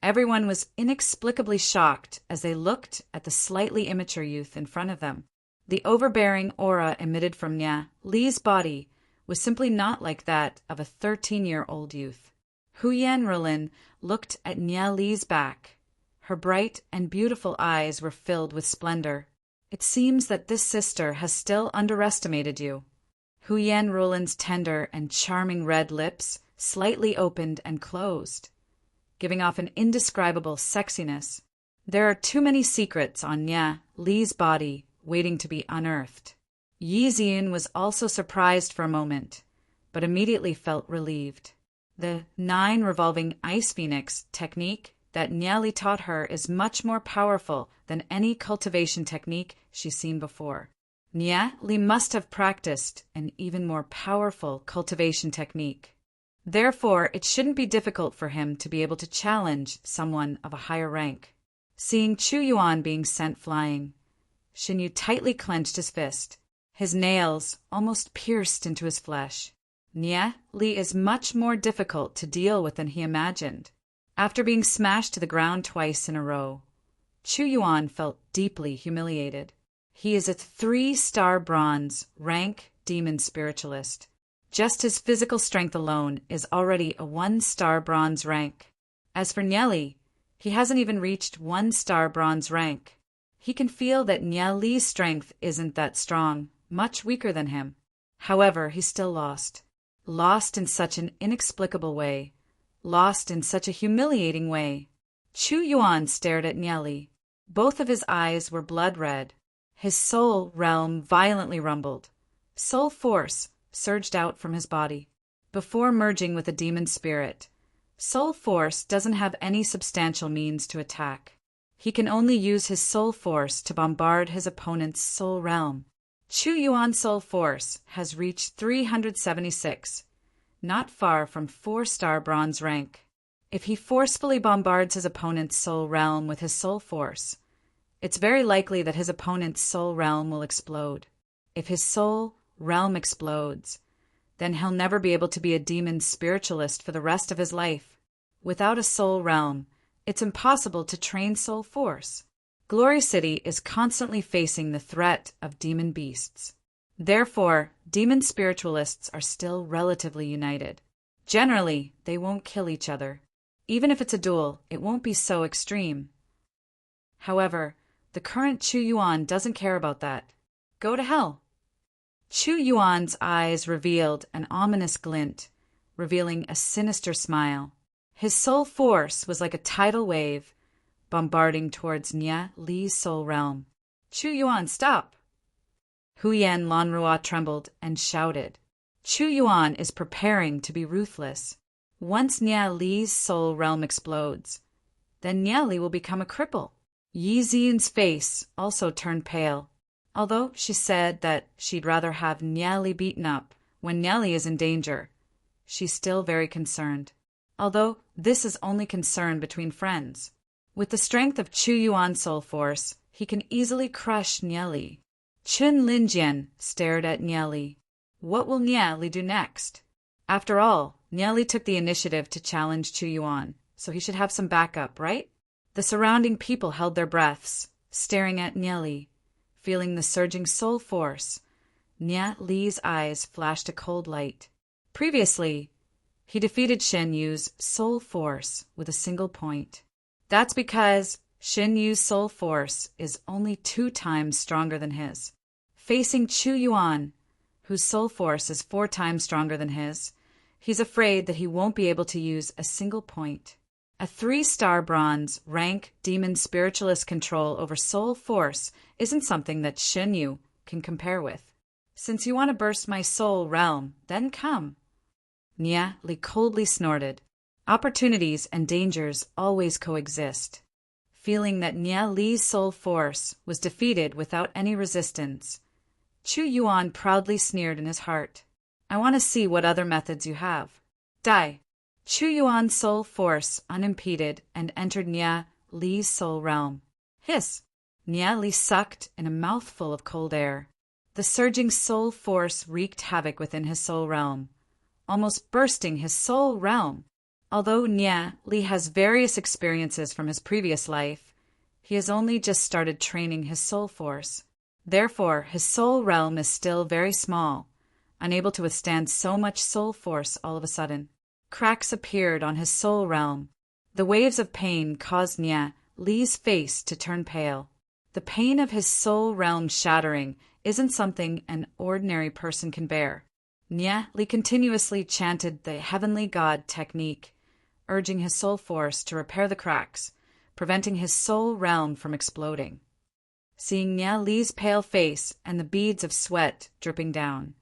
Everyone was inexplicably shocked as they looked at the slightly immature youth in front of them. The overbearing aura emitted from Nie Li's body was simply not like that of a 13-year-old youth. Huyan Rulin looked at Nie Li's back. Her bright and beautiful eyes were filled with splendor. It seems that this sister has still underestimated you. Huyan Rulin's tender and charming red lips slightly opened and closed, giving off an indescribable sexiness. There are too many secrets on Nie Li's body waiting to be unearthed. Yi Zian was also surprised for a moment, but immediately felt relieved. The 9 revolving ice phoenix technique that Nie Li taught her is much more powerful than any cultivation technique she's seen before. Nie Li must have practiced an even more powerful cultivation technique. Therefore, it shouldn't be difficult for him to be able to challenge someone of a higher rank. Seeing Chu Yuan being sent flying, Shin Yu tightly clenched his fist. His nails almost pierced into his flesh. Nie Li is much more difficult to deal with than he imagined. After being smashed to the ground twice in a row, Chu Yuan felt deeply humiliated. He is a 3-star bronze rank demon spiritualist. Just his physical strength alone is already a 1-star bronze rank. As for Nie Li, he hasn't even reached 1-star bronze rank. He can feel that Nie Li's strength isn't that strong, much weaker than him. However, he still lost. Lost in such an inexplicable way. Lost in such a humiliating way. Chu Yuan stared at Nie Li. Both of his eyes were blood red. His soul realm violently rumbled. Soul force surged out from his body. Before merging with a demon spirit, soul force doesn't have any substantial means to attack. He can only use his soul force to bombard his opponent's soul realm. Chu Yuan's soul force has reached 376, not far from 4-star bronze rank. If he forcefully bombards his opponent's soul realm with his soul force, it's very likely that his opponent's soul realm will explode. If his soul realm explodes, then he'll never be able to be a demon spiritualist for the rest of his life. Without a soul realm, it's impossible to train soul force. Glory City is constantly facing the threat of demon beasts. Therefore, demon spiritualists are still relatively united. Generally, they won't kill each other. Even if it's a duel, it won't be so extreme. However, the current Chu Yuan doesn't care about that. Go to hell. Chu Yuan's eyes revealed an ominous glint, revealing a sinister smile. His soul force was like a tidal wave, bombarding towards Nie Li's soul realm. Chu Yuan, stop! Huyan Lanrua trembled and shouted. Chu Yuan is preparing to be ruthless. Once Nie Li's soul realm explodes, then Nie Li will become a cripple. Yi Zian's face also turned pale. Although she said that she'd rather have Niali beaten up when Niali is in danger, she's still very concerned. Although this is only concern between friends. With the strength of Chu Yuan's soul force, he can easily crush Niali. Chun Linjian stared at Niali. What will Niali do next? After all, Niali took the initiative to challenge Chu Yuan, so he should have some backup, right? The surrounding people held their breaths, staring at Niali. Feeling the surging soul force, Niali's eyes flashed a cold light. Previously, he defeated Shen Yu's soul force with a single point. That's because Shen Yu's soul force is only 2 times stronger than his. Facing Chu Yuan, whose soul force is 4 times stronger than his, he's afraid that he won't be able to use a single point. A 3-star bronze rank demon spiritualist control over soul force isn't something that Shen Yu can compare with. Since you want to burst my soul realm, then come. Niali coldly snorted. Opportunities and dangers always coexist. Feeling that Niali's soul force was defeated without any resistance, Chu Yuan proudly sneered in his heart. I want to see what other methods you have. Die. Chu Yuan's soul force unimpeded and entered Niali's soul realm. Hiss! Niali sucked in a mouthful of cold air. The surging soul force wreaked havoc within his soul realm, almost bursting his soul realm. Although Niali has various experiences from his previous life, he has only just started training his soul force. Therefore, his soul realm is still very small, unable to withstand so much soul force all of a sudden. Cracks appeared on his soul realm. The waves of pain caused Niali's face to turn pale. The pain of his soul realm shattering isn't something an ordinary person can bear. Niali continuously chanted the heavenly god technique, urging his soul force to repair the cracks, preventing his soul realm from exploding. Seeing Niali's pale face and the beads of sweat dripping down,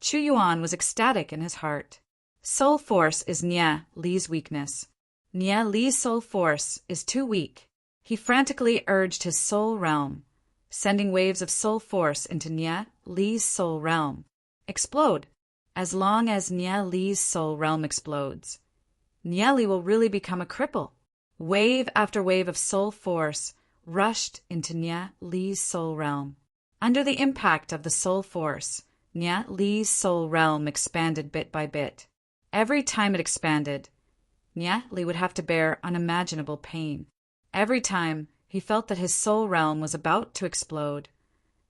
Chu Yuan was ecstatic in his heart. Soul force is Niali's weakness. Niali's soul force is too weak. He frantically urged his soul realm, sending waves of soul force into Niali's soul realm. Explode! As long as Niali's soul realm explodes, Niali will really become a cripple. Wave after wave of soul force rushed into Niali's soul realm. Under the impact of the soul force, Niali's soul realm expanded bit by bit. Every time it expanded, Niali would have to bear unimaginable pain. Every time he felt that his soul realm was about to explode.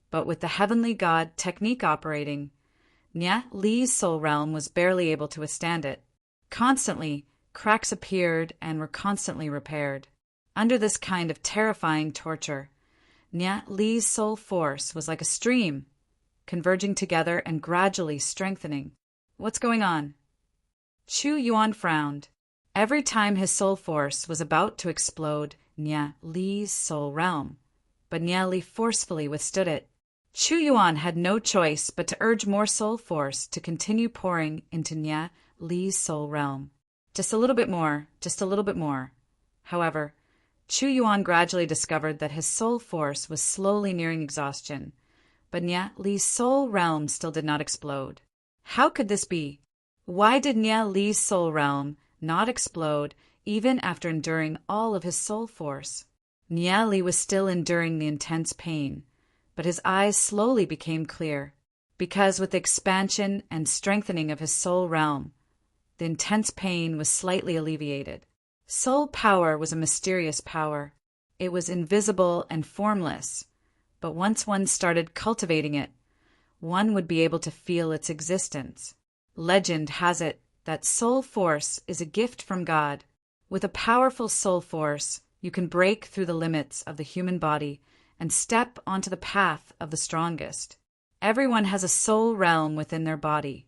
But with the heavenly god technique operating, Niali's soul realm was barely able to withstand it. Constantly, cracks appeared and were constantly repaired. Under this kind of terrifying torture, Niali's soul force was like a stream, converging together and gradually strengthening. What's going on? Chu Yuan frowned. Every time his soul force was about to explode Niali's soul realm, but Niali forcefully withstood it. Chu Yuan had no choice but to urge more soul force to continue pouring into Niali's soul realm. Just a little bit more, just a little bit more. However, Chu Yuan gradually discovered that his soul force was slowly nearing exhaustion, but Niali's soul realm still did not explode. How could this be? Why did Niali's soul realm not explode even after enduring all of his soul force? Niali was still enduring the intense pain, but his eyes slowly became clear, because with the expansion and strengthening of his soul realm, the intense pain was slightly alleviated. Soul power was a mysterious power. It was invisible and formless, but once one started cultivating it, one would be able to feel its existence. Legend has it that soul force is a gift from God. With a powerful soul force, you can break through the limits of the human body and step onto the path of the strongest. Everyone has a soul realm within their body,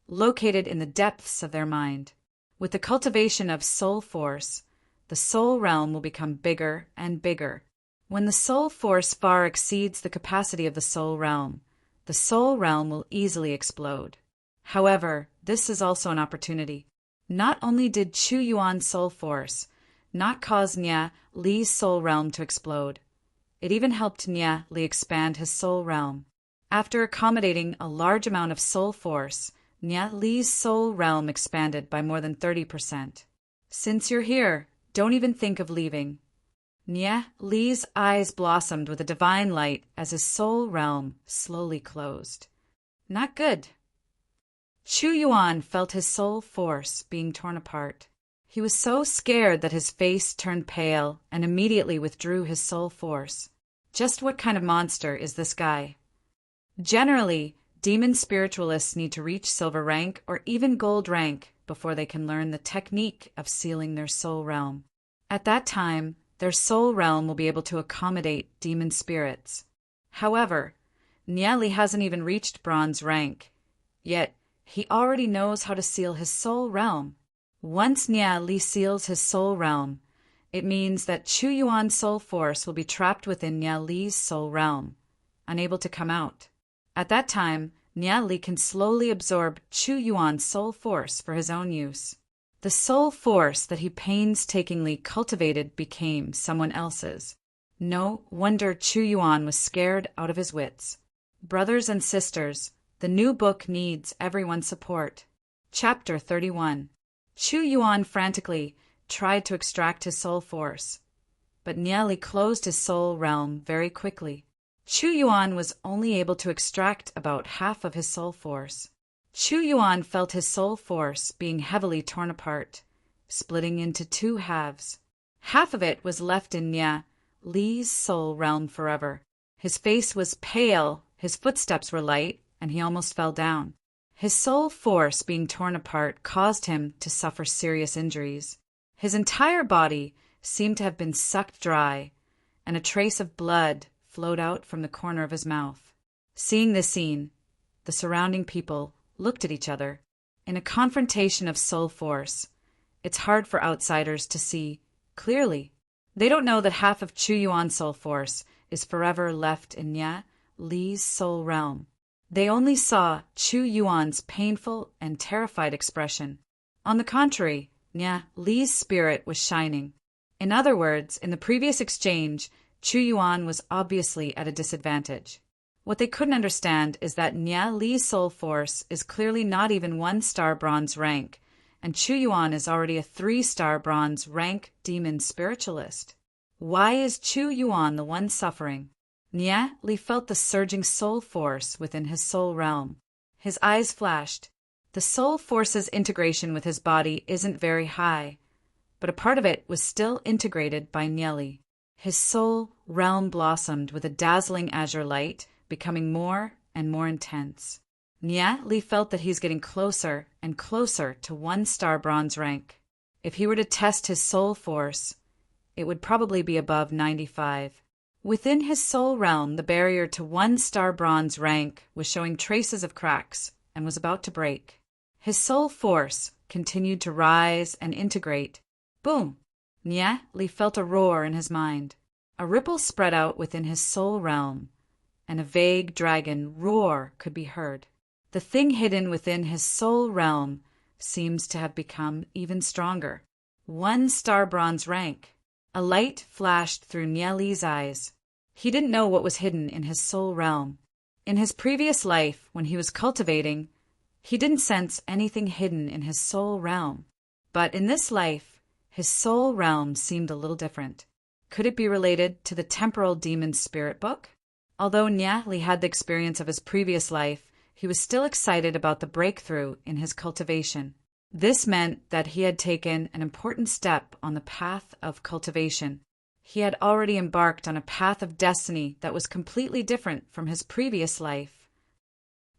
located in the depths of their mind. With the cultivation of soul force, the soul realm will become bigger and bigger. When the soul force far exceeds the capacity of the soul realm will easily explode. However, this is also an opportunity. Not only did Chu Yuan's soul force not cause Niali's soul realm to explode, It even helped Nya Li expand his soul realm. After accommodating a large amount of soul force, Nya Li's soul realm expanded by more than 30%. Since you're here, don't even think of leaving. Nya Li's eyes blossomed with a divine light as his soul realm slowly closed. Not good. Chu Yuan felt his soul force being torn apart. He was so scared that his face turned pale and immediately withdrew his soul force. Just what kind of monster is this guy? Generally, demon spiritualists need to reach silver rank or even gold rank before they can learn the technique of sealing their soul realm. At that time, their soul realm will be able to accommodate demon spirits. However, Nya Li hasn't even reached bronze rank, yet he already knows how to seal his soul realm. Once Nya Li seals his soul realm, it means that Chu Yuan's soul force will be trapped within Nya Li's soul realm, unable to come out. At that time, Nya Li can slowly absorb Chu Yuan's soul force for his own use. The soul force that he painstakingly cultivated became someone else's. No wonder Chu Yuan was scared out of his wits. Brothers and sisters, the new book needs everyone's support. Chapter 31. Chu Yuan frantically tried to extract his soul force, but Nya Li closed his soul realm very quickly. Chu Yuan was only able to extract about half of his soul force. Chu Yuan felt his soul force being heavily torn apart, splitting into two halves. Half of it was left in Nya Li's soul realm forever. His face was pale, his footsteps were light, and he almost fell down. His soul force being torn apart caused him to suffer serious injuries. His entire body seemed to have been sucked dry, and a trace of blood flowed out from the corner of his mouth. Seeing this scene, the surrounding people looked at each other. In a confrontation of soul force, it's hard for outsiders to see clearly. They don't know that half of Chu Yuan's soul force is forever left in Nya Li's soul realm. They only saw Chu Yuan's painful and terrified expression. On the contrary, Nya Li's spirit was shining. In other words, in the previous exchange, Chu Yuan was obviously at a disadvantage. What they couldn't understand is that Nya Li's soul force is clearly not even 1-star bronze rank, and Chu Yuan is already a 3-star bronze rank demon spiritualist. Why is Chu Yuan the one suffering? Nya Li felt the surging soul force within his soul realm. His eyes flashed. The soul force's integration with his body isn't very high, but a part of it was still integrated by Nya Li. His soul realm blossomed with a dazzling azure light, becoming more and more intense. Nya Li felt that he's getting closer and closer to 1-star bronze rank. If he were to test his soul force, it would probably be above 95. Within his soul realm, the barrier to 1-star bronze rank was showing traces of cracks and was about to break. His soul force continued to rise and integrate. Boom! Nya Li felt a roar in his mind. A ripple spread out within his soul realm, and a vague dragon roar could be heard. The thing hidden within his soul realm seems to have become even stronger. 1-star bronze rank. A light flashed through Nya Li's eyes. He didn't know what was hidden in his soul realm. In his previous life, when he was cultivating, he didn't sense anything hidden in his soul realm. But in this life, his soul realm seemed a little different. Could it be related to the temporal demon spirit book? Although Nya Li had the experience of his previous life, he was still excited about the breakthrough in his cultivation. This meant that he had taken an important step on the path of cultivation. He had already embarked on a path of destiny that was completely different from his previous life.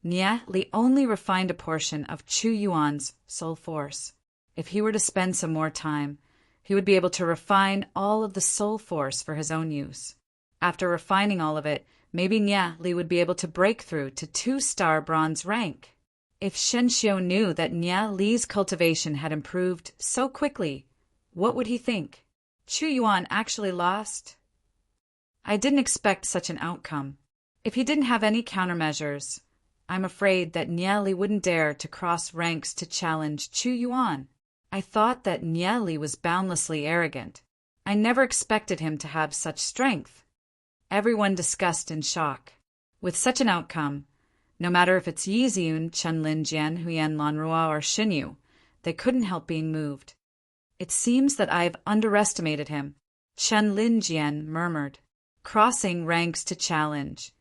Nya Li only refined a portion of Chu Yuan's soul force. If he were to spend some more time, he would be able to refine all of the soul force for his own use. After refining all of it, maybe Nya Li would be able to break through to 2-star bronze rank. If Shen Xiu knew that Nya Li's cultivation had improved so quickly, what would he think? Chu Yuan actually lost? I didn't expect such an outcome. If he didn't have any countermeasures, I'm afraid that Nya Li wouldn't dare to cross ranks to challenge Chu Yuan. I thought that Nya Li was boundlessly arrogant. I never expected him to have such strength. everyone discussed in shock. With such an outcome, no matter if it's Yi Ziyun, Chen Linjian, Huyan Lanrua, or Xinyu, they couldn't help being moved. It seems that I've underestimated him, Chen Linjian murmured, crossing ranks to challenge.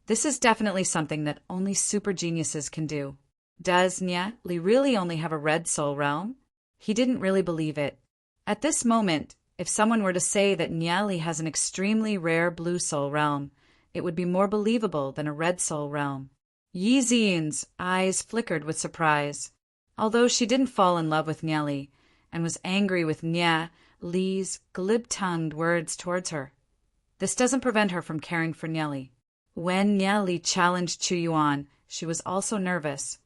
This is definitely something that only super geniuses can do. Does Nya Li really only have a red soul realm? He didn't really believe it. At this moment, if someone were to say that Nya Li has an extremely rare blue soul realm, it would be more believable than a red soul realm. Yi Ziyun's eyes flickered with surprise. Although she didn't fall in love with Nya Li, and was angry with Nya Li's glib-tongued words towards her, this doesn't prevent her from caring for Nya Li. When Nya Li challenged Chu Yuan, she was also nervous.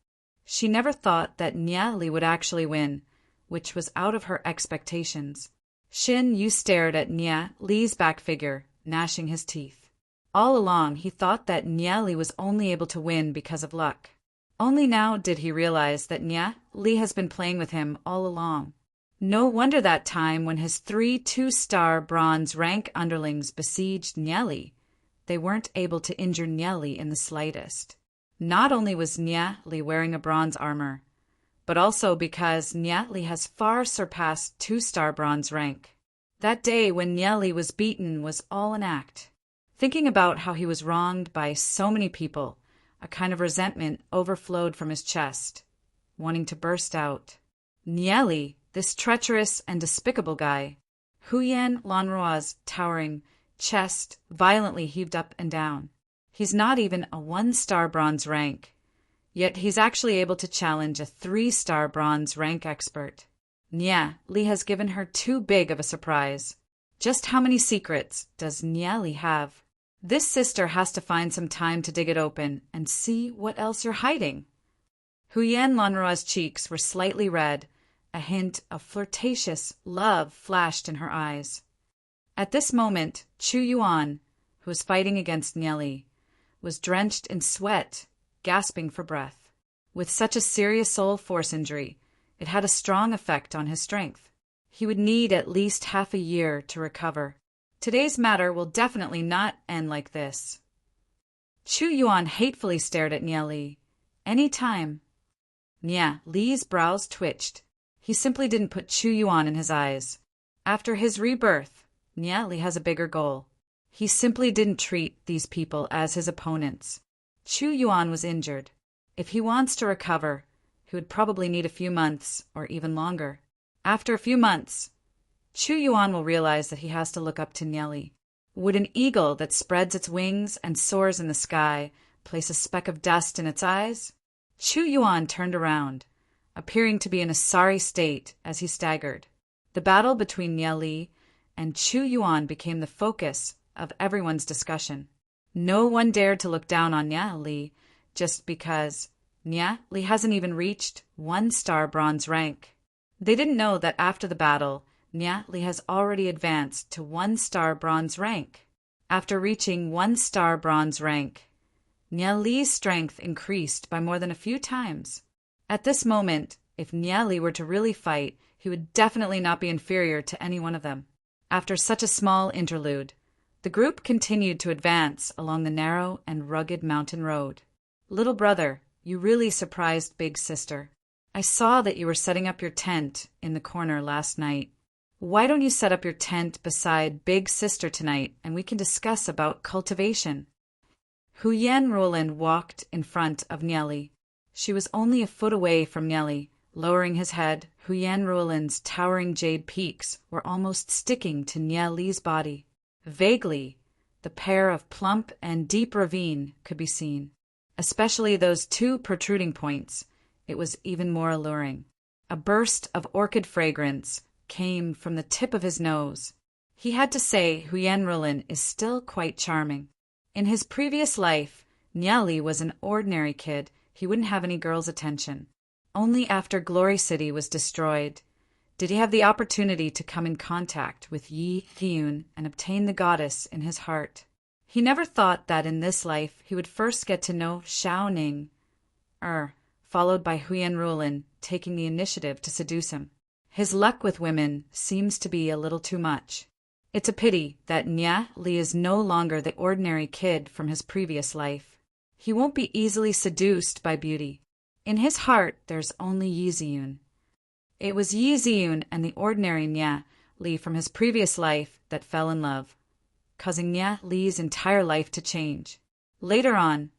She never thought that Nya Li would actually win, which was out of her expectations. Xin Yu stared at Nya Li's back figure, gnashing his teeth. All along, he thought that Nya Li was only able to win because of luck. Only now did he realize that Nya Li has been playing with him all along. No wonder that time when his 3 2-star bronze rank underlings besieged Nya Li, they weren't able to injure Nya Li in the slightest. Not only was Nya Li wearing a bronze armor, but also because Nya Li has far surpassed 2-star bronze rank. That day when Nya Li was beaten was all an act. Thinking about how he was wronged by so many people, a kind of resentment overflowed from his chest, wanting to burst out. Nya Li, this treacherous and despicable guy. Huyan Lanrua's towering chest violently heaved up and down. He's not even a 1-star bronze rank, yet he's actually able to challenge a 3-star bronze rank expert. Nya Li has given her too big of a surprise. Just how many secrets does Nya Li have? This sister has to find some time to dig it open and see what else you're hiding. Huyan Lanrua's cheeks were slightly red. A hint of flirtatious love flashed in her eyes. At this moment, Chu Yuan, who was fighting against Nya Li, was drenched in sweat, gasping for breath. With such a serious soul force injury, it had a strong effect on his strength. He would need at least half a year to recover. Today's matter will definitely not end like this. Chu Yuan hatefully stared at Nya Li. Any time. Nya Li's brows twitched. He simply didn't put Chu Yuan in his eyes. After his rebirth, Nya Li has a bigger goal. He simply didn't treat these people as his opponents. Chu Yuan was injured. If he wants to recover, he would probably need a few months or even longer. After a few months, Chu Yuan will realize that he has to look up to Nya Li. Would an eagle that spreads its wings and soars in the sky place a speck of dust in its eyes? Chu Yuan turned around, appearing to be in a sorry state as he staggered. The battle between Nya Li and Chu Yuan became the focus of everyone's discussion. No one dared to look down on Nya Li just because Nya Li hasn't even reached 1-star bronze rank. They didn't know that after the battle, Nya Li has already advanced to 1-star bronze rank. After reaching 1-star bronze rank, Nya Li's strength increased by more than a few times. At this moment, if Nya Li were to really fight, he would definitely not be inferior to any one of them. After such a small interlude, the group continued to advance along the narrow and rugged mountain road. Little brother, you really surprised big sister. I saw that you were setting up your tent in the corner last night. Why don't you set up your tent beside big sister tonight and we can discuss about cultivation? Huyan Roland walked in front of Nya Li. She was only a foot away from Nya Li. Lowering his head, Huyan Roland's towering jade peaks were almost sticking to Nya Li's body. Vaguely, the pair of plump and deep ravine could be seen. Especially those 2 protruding points, it was even more alluring. A burst of orchid fragrance came from the tip of his nose. He had to say Huyan Roland is still quite charming. In his previous life, Nya Li was an ordinary kid. He wouldn't have any girls' attention. Only after Glory City was destroyed did he have the opportunity to come in contact with Yi Ziyun and obtain the goddess in his heart. He never thought that in this life he would first get to know Xiao Ning, followed by Huyan Roland taking the initiative to seduce him. His luck with women seems to be a little too much. It's a pity that Nya Li is no longer the ordinary kid from his previous life. He won't be easily seduced by beauty. In his heart, there's only Yi Ziyun. It was Yi Ziyun and the ordinary Nya Li from his previous life that fell in love, causing Nya Li's entire life to change. Later on,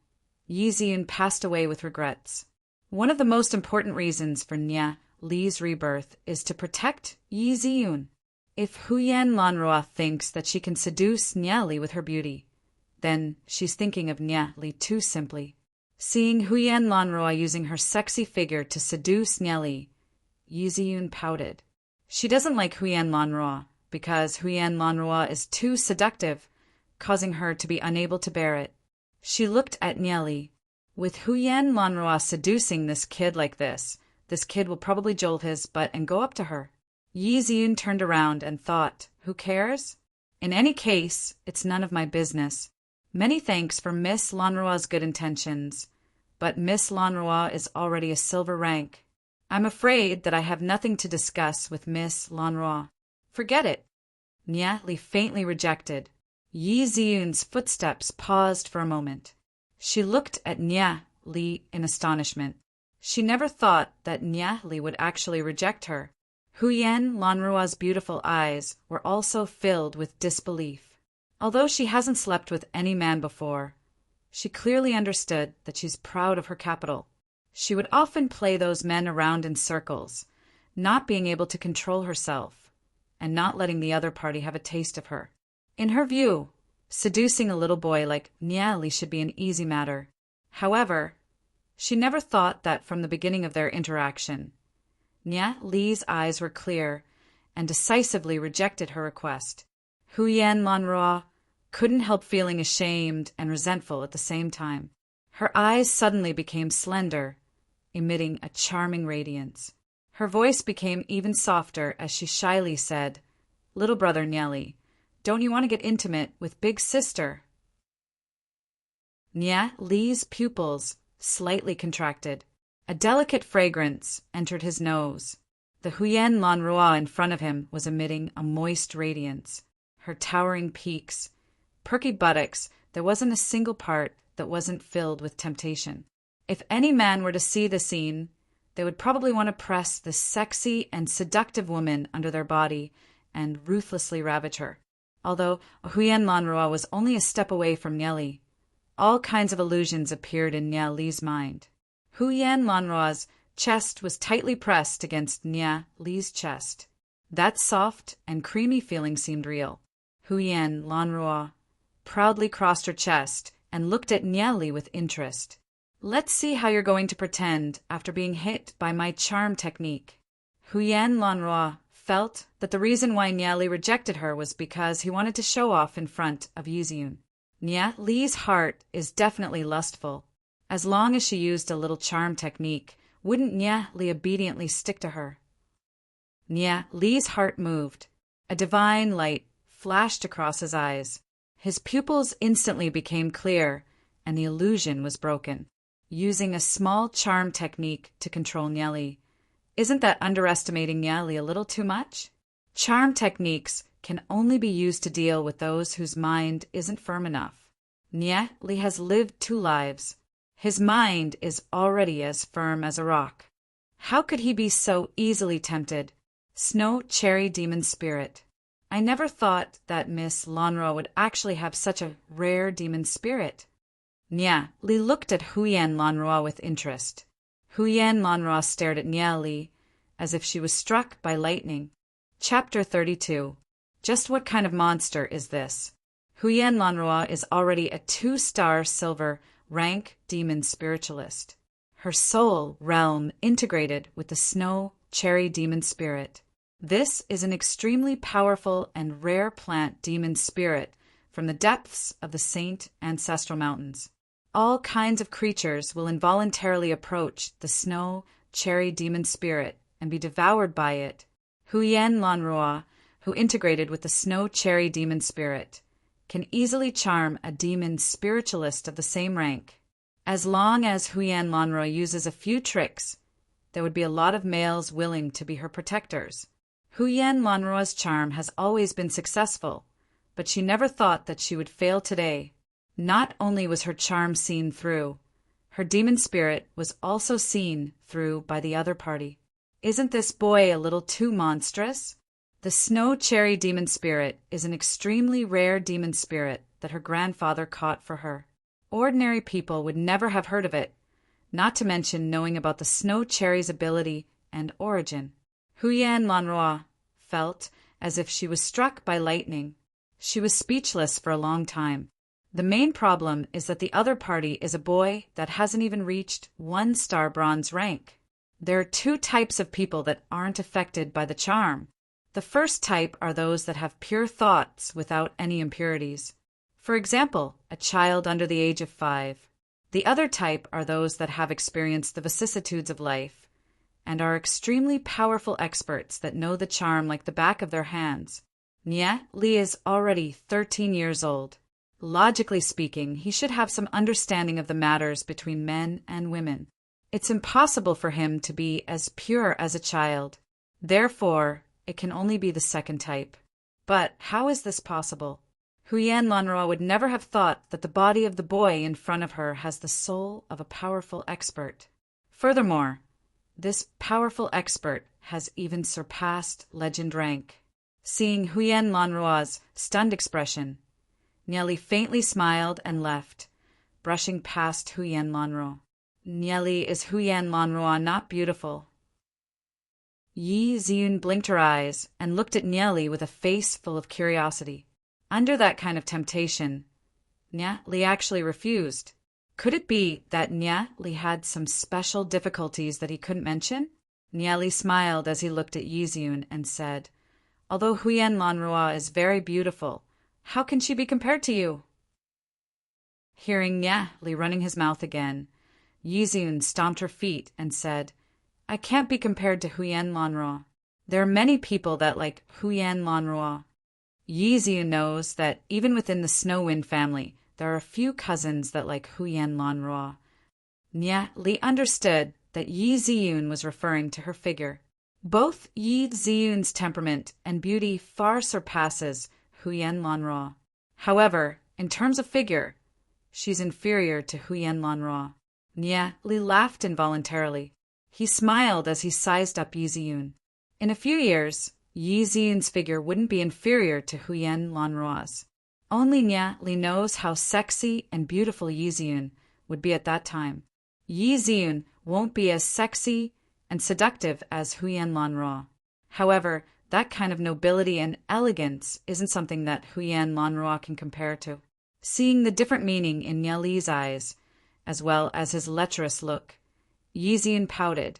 Yi Ziyun passed away with regrets. One of the most important reasons for Nya Li's rebirth is to protect Yi Ziyun. If Huyen Lanruo thinks that she can seduce Nya Li with her beauty, then she's thinking of Nya Li too simply. Seeing Huyen Lanruo using her sexy figure to seduce Nya Li, Yi Ziyun pouted. She doesn't like Huyen Lanruo because Huyen Lanruo is too seductive, causing her to be unable to bear it. She looked at Nya Li. With Huyen Lanruo seducing this kid like this kid will probably jolt his butt and go up to her. Yi Ziyun turned around and thought, who cares? In any case, it's none of my business. Many thanks for Miss Lanruo's good intentions, but Miss Lanruo is already a silver rank. I'm afraid that I have nothing to discuss with Miss Lanruo. Forget it. Nya Li faintly rejected. Yi Ziyun's footsteps paused for a moment. She looked at Nya Li in astonishment. She never thought that Nya Li would actually reject her. Huyen Lanruo's beautiful eyes were also filled with disbelief. Although she hasn't slept with any man before, she clearly understood that she's proud of her capital. She would often play those men around in circles, not being able to control herself, and not letting the other party have a taste of her. In her view, seducing a little boy like Nya Li should be an easy matter. However, she never thought that from the beginning of their interaction. Nya Li's eyes were clear and decisively rejected her request. Huyen Lanruo couldn't help feeling ashamed and resentful at the same time. Her eyes suddenly became slender, emitting a charming radiance. Her voice became even softer as she shyly said, "Little brother Nya Li, don't you want to get intimate with big sister?" Nya Li's pupils slightly contracted. A delicate fragrance entered his nose. The Huyen Lanruo in front of him was emitting a moist radiance. Her towering peaks, perky buttocks, there wasn't a single part that wasn't filled with temptation. If any man were to see the scene, they would probably want to press this sexy and seductive woman under their body and ruthlessly ravage her. Although Huyen Lanruo was only a step away from Nya Li, all kinds of illusions appeared in Nya Li's mind. Huyen Lanruo's chest was tightly pressed against Nya Li's chest. That soft and creamy feeling seemed real. Huyen Lanruo proudly crossed her chest and looked at Nya Li with interest. "Let's see how you're going to pretend after being hit by my charm technique." Huyen Lanruo felt that the reason why Nya Li rejected her was because he wanted to show off in front of Yi Ziyun. Nya Li's heart is definitely lustful. As long as she used a little charm technique, wouldn't Nya Li obediently stick to her? Nya Li's heart moved. A divine light flashed across his eyes. His pupils instantly became clear, and the illusion was broken. Using a small charm technique to control Nya Li. Isn't that underestimating Nya Li a little too much? Charm techniques can only be used to deal with those whose mind isn't firm enough. Nya Li has lived 2 lives. His mind is already as firm as a rock. How could he be so easily tempted? Snow Cherry Demon Spirit. I never thought that Miss Lanruo would actually have such a rare demon spirit. Nya Li looked at Huyen Lanruo with interest. Huyen Lanruo stared at Nya Li as if she was struck by lightning. Chapter 32. Just what kind of monster is this? Huyen Lanruo is already a 2-star silver rank demon spiritualist. Her soul realm integrated with the Snow Cherry Demon Spirit. This is an extremely powerful and rare plant demon spirit from the depths of the Saint Ancestral Mountains. All kinds of creatures will involuntarily approach the Snow Cherry Demon Spirit and be devoured by it. Huyen Lanruo, who integrated with the Snow Cherry Demon Spirit, can easily charm a demon spiritualist of the same rank. As long as Huyen Lanruo uses a few tricks, there would be a lot of males willing to be her protectors. Huyen Lanrua's charm has always been successful, but she never thought that she would fail today. Not only was her charm seen through, her demon spirit was also seen through by the other party. Isn't this boy a little too monstrous? The snow cherry demon spirit is an extremely rare demon spirit that her grandfather caught for her. Ordinary people would never have heard of it, not to mention knowing about the snow cherry's ability and origin. Huyen Lanrua felt as if she was struck by lightning. She was speechless for a long time. The main problem is that the other party is a boy that hasn't even reached 1-star bronze rank. There are 2 types of people that aren't affected by the charm. The first type are those that have pure thoughts without any impurities. For example, a child under the age of 5. The other type are those that have experienced the vicissitudes of life and are extremely powerful experts that know the charm like the back of their hands. Nye Li is already 13 years old. Logically speaking, he should have some understanding of the matters between men and women. It's impossible for him to be as pure as a child. Therefore, it can only be the second type. But how is this possible? Huyen Lanrua would never have thought that the body of the boy in front of her has the soul of a powerful expert. Furthermore, this powerful expert has even surpassed legend rank. Seeing Huyen Lanrua's stunned expression, Nye Li faintly smiled and left, brushing past Huyen Lanrua. Nye Li, is Huyen Lanrua not beautiful? Yi Ziyun blinked her eyes and looked at Nye Li with a face full of curiosity. Under that kind of temptation, Nye Li actually refused. Could it be that Nye Li had some special difficulties that he couldn't mention? Nye Li smiled as he looked at Yi Ziyun and said, "Although Huyen Lanrua is very beautiful, how can she be compared to you?" Hearing Nye Li running his mouth again, Yi Ziyun stomped her feet and said, "I can't be compared to Huyen Lanrua. There are many people that like Huyen Lanrua." Yi Ziyun knows that even within the Snowwind family, there are a few cousins that like Huyen Lanrua. Nye Li understood that Yi Ziyun was referring to her figure. Both Yi Ziyun's temperament and beauty far surpasses Huyen Lanrua. However, in terms of figure, she's inferior to Huyen Lanrua. Nye Li laughed involuntarily. He smiled as he sized up Yi Ziyun. In a few years, Yi Ziyun's figure wouldn't be inferior to Huyen Lanrua's. Only Nye Li knows how sexy and beautiful Yi Ziyun would be at that time. Yi Ziyun won't be as sexy and seductive as Huyen Lanrua. However, that kind of nobility and elegance isn't something that Huyen Lanrua can compare to. Seeing the different meaning in Nye Li's eyes, as well as his lecherous look, Yi Ziyun pouted,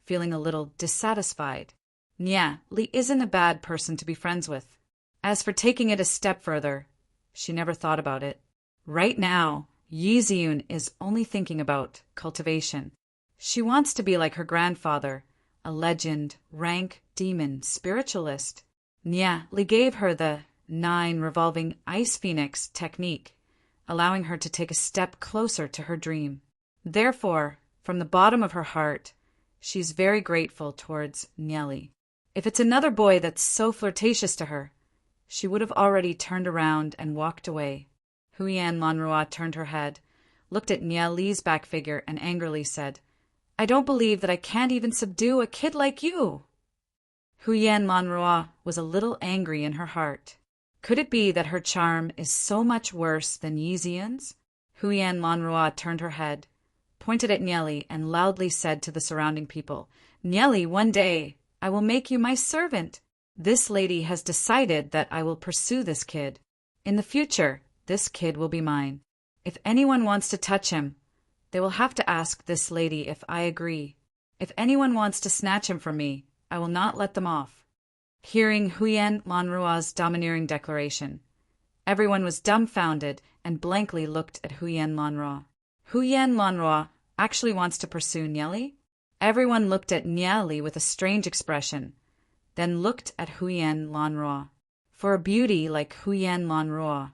feeling a little dissatisfied. Nye Li isn't a bad person to be friends with. As for taking it a step further, she never thought about it. Right now, Yi Ziyun is only thinking about cultivation. She wants to be like her grandfather, a legend, rank, demon, spiritualist. Nye Li gave her the 9 revolving ice phoenix technique, allowing her to take a step closer to her dream. Therefore, from the bottom of her heart, she's very grateful towards Nye Li. If it's another boy that's so flirtatious to her, she would have already turned around and walked away. Huyen Lanrua turned her head, looked at Nye Li's back figure, and angrily said, "I don't believe that I can't even subdue a kid like you." Huyen Lanrua was a little angry in her heart. Could it be that her charm is so much worse than Yi Ziyun's? Huyen Lanrua turned her head, pointed at Nye Li, and loudly said to the surrounding people, "Nye Li, one day I will make you my servant. This lady has decided that I will pursue this kid. In the future, this kid will be mine. If anyone wants to touch him, they will have to ask this lady if I agree. If anyone wants to snatch him from me, I will not let them off." Hearing Huyen Lanrua's domineering declaration, everyone was dumbfounded and blankly looked at Huyen Lanrua. Huyen Lanrua actually wants to pursue Nye Li? Everyone looked at Nye Li with a strange expression, then looked at Huyen Lanrua. For a beauty like Huyen Lanrua,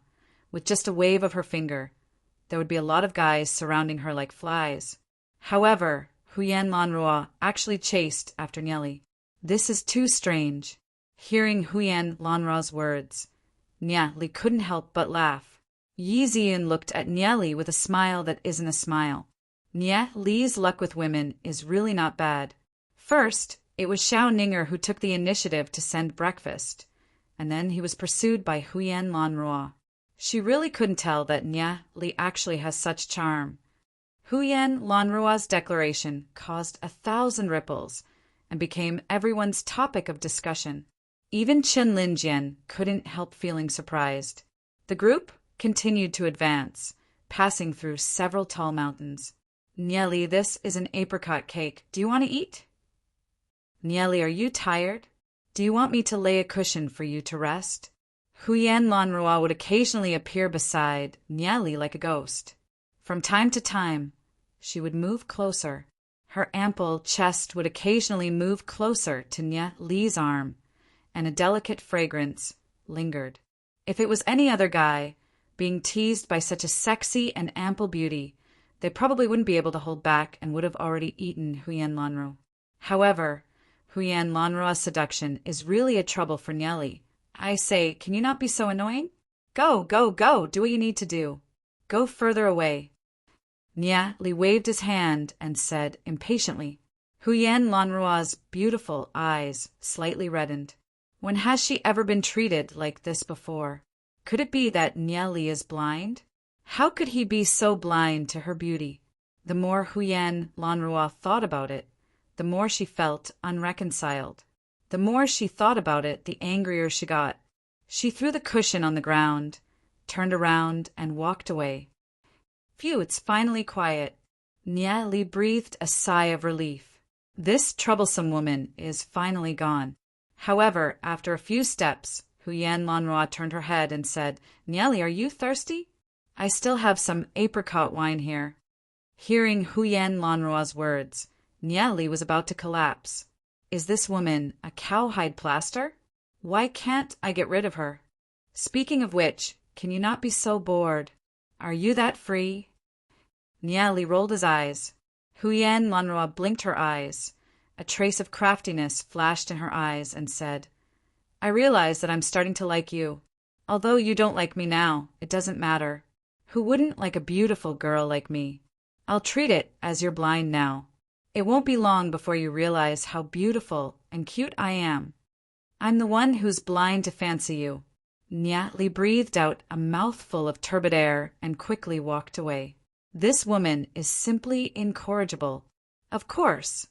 with just a wave of her finger, there would be a lot of guys surrounding her like flies. However, Huyen Lanrua actually chased after Nye Li. This is too strange. Hearing Huyen Lanra's words, Nya Li couldn't help but laugh. Yi Ziyun looked at Nya Li with a smile that isn't a smile. Nya Li's luck with women is really not bad. First, it was Xiao Ninger who took the initiative to send breakfast, and then he was pursued by Huyen Lanrua. She really couldn't tell that Nya Li actually has such charm. Huyen Lanrua's declaration caused 1,000 ripples and became everyone's topic of discussion. Even Chen Linjian couldn't help feeling surprised. The group continued to advance, passing through several tall mountains. Nya Li, this is an apricot cake. Do you want to eat? Nya Li, are you tired? Do you want me to lay a cushion for you to rest? Huyen Lanrua would occasionally appear beside Nya Li like a ghost. From time to time, she would move closer. Her ample chest would occasionally move closer to Nya Li's arm, and a delicate fragrance lingered. If it was any other guy, being teased by such a sexy and ample beauty, they probably wouldn't be able to hold back and would have already eaten Huyen Lanru. However, Huyen Lanrua's seduction is really a trouble for Nya Li. I say, can you not be so annoying? Go, go, go, do what you need to do. Go further away. Nya Li waved his hand and said impatiently. Huyen Lanrua's beautiful eyes slightly reddened. When has she ever been treated like this before? Could it be that Nya Li is blind? How could he be so blind to her beauty? The more Huyen Lanrua thought about it, the more she felt unreconciled. The more she thought about it, the angrier she got. She threw the cushion on the ground, turned around, and walked away. Phew, it's finally quiet. Nya Li breathed a sigh of relief. This troublesome woman is finally gone. However, after a few steps, Huyen Lanrua turned her head and said, Nya Li, are you thirsty? I still have some apricot wine here. Hearing Huyen Lanrua's words, Nya Li was about to collapse. Is this woman a cowhide plaster? Why can't I get rid of her? Speaking of which, can you not be so bored? Are you that free? Nya Li rolled his eyes. Huyen Lanrua blinked her eyes. A trace of craftiness flashed in her eyes and said, I realize that I'm starting to like you. Although you don't like me now, it doesn't matter. Who wouldn't like a beautiful girl like me? I'll treat it as you're blind now. It won't be long before you realize how beautiful and cute I am. I'm the one who's blind to fancy you. Nya Li breathed out a mouthful of turbid air and quickly walked away. This woman is simply incorrigible. Of course,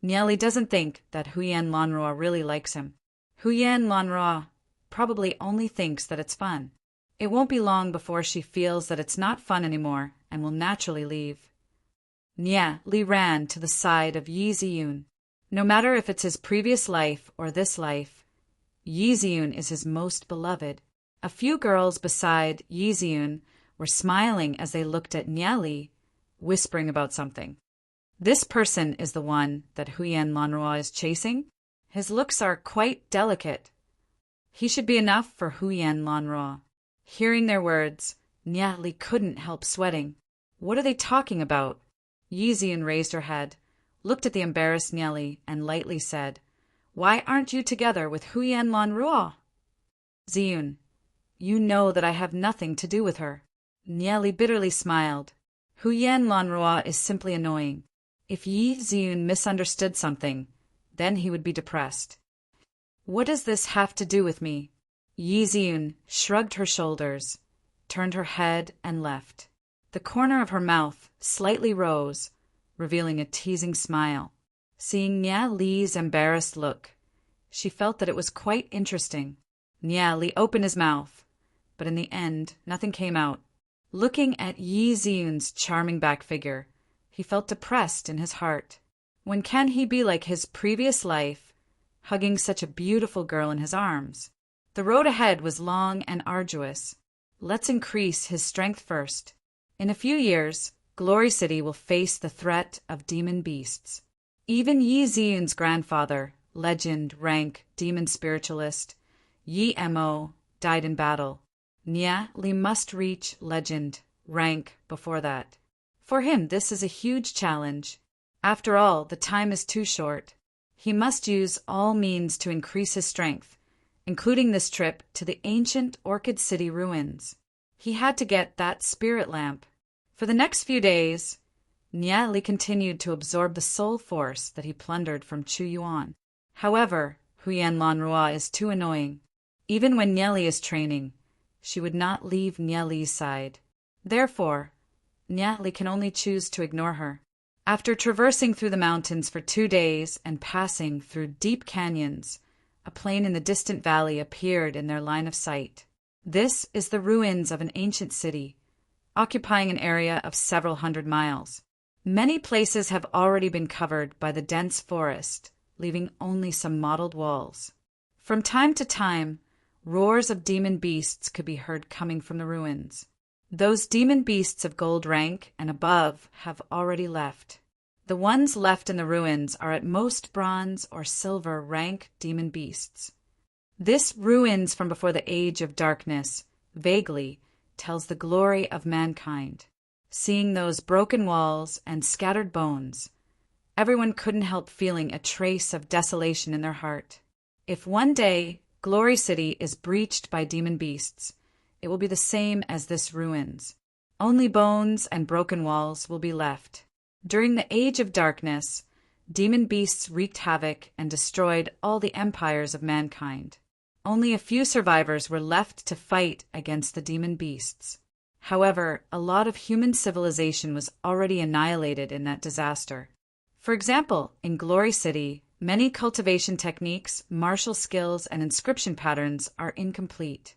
Nya Li doesn't think that Huyen Lanrua really likes him. Huyen Lanrua probably only thinks that it's fun. It won't be long before she feels that it's not fun anymore and will naturally leave. Nya Li ran to the side of Yi Ziyun. No matter if it's his previous life or this life, Yi Ziyun is his most beloved. A few girls beside Yi Ziyun were smiling as they looked at Nya Li, whispering about something. This person is the one that Huyen Lanrua is chasing. His looks are quite delicate. He should be enough for Huyen Lanrua. Hearing their words, Nya Li couldn't help sweating. What are they talking about? Yi Ziyun raised her head, looked at the embarrassed Nya Li, and lightly said, Why aren't you together with Huyen Lanrua? Ziyun, you know that I have nothing to do with her. Nya Li bitterly smiled. Huyen Lanrua is simply annoying. If Yi Ziyun misunderstood something, then he would be depressed. What does this have to do with me? Yi Ziyun shrugged her shoulders, turned her head, and left. The corner of her mouth slightly rose, revealing a teasing smile. Seeing Nya Li's embarrassed look, she felt that it was quite interesting. Nya Li opened his mouth, but in the end, nothing came out. Looking at Yi Ziyun's charming back figure, he felt depressed in his heart. When can he be like his previous life, hugging such a beautiful girl in his arms? The road ahead was long and arduous. Let's increase his strength first. In a few years, Glory City will face the threat of demon beasts. Even Yi Ziyun's grandfather, legend, rank, demon spiritualist, Yi Mo, died in battle. Nya Li must reach legend, rank before that. For him, this is a huge challenge. After all, the time is too short. He must use all means to increase his strength, including this trip to the ancient Orchid City ruins. He had to get that spirit lamp. For the next few days, Nye Li continued to absorb the soul force that he plundered from Chu Yuan. However, Huyan Lanrua is too annoying. Even when Nye Li is training, she would not leave Nye Li's side. Therefore, Nye Li can only choose to ignore her. After traversing through the mountains for 2 days and passing through deep canyons, a plain in the distant valley appeared in their line of sight. This is the ruins of an ancient city, occupying an area of several hundred miles. Many places have already been covered by the dense forest, leaving only some mottled walls. From time to time, roars of demon beasts could be heard coming from the ruins. Those demon beasts of gold rank and above have already left. The ones left in the ruins are at most bronze or silver rank demon beasts. This ruins from before the Age of Darkness, vaguely, tells the glory of mankind. Seeing those broken walls and scattered bones, everyone couldn't help feeling a trace of desolation in their heart. If one day Glory City is breached by demon beasts, it will be the same as this ruins. Only bones and broken walls will be left. During the Age of Darkness, demon beasts wreaked havoc and destroyed all the empires of mankind. Only a few survivors were left to fight against the demon beasts. However, a lot of human civilization was already annihilated in that disaster. For example, in Glory City, many cultivation techniques, martial skills, and inscription patterns are incomplete.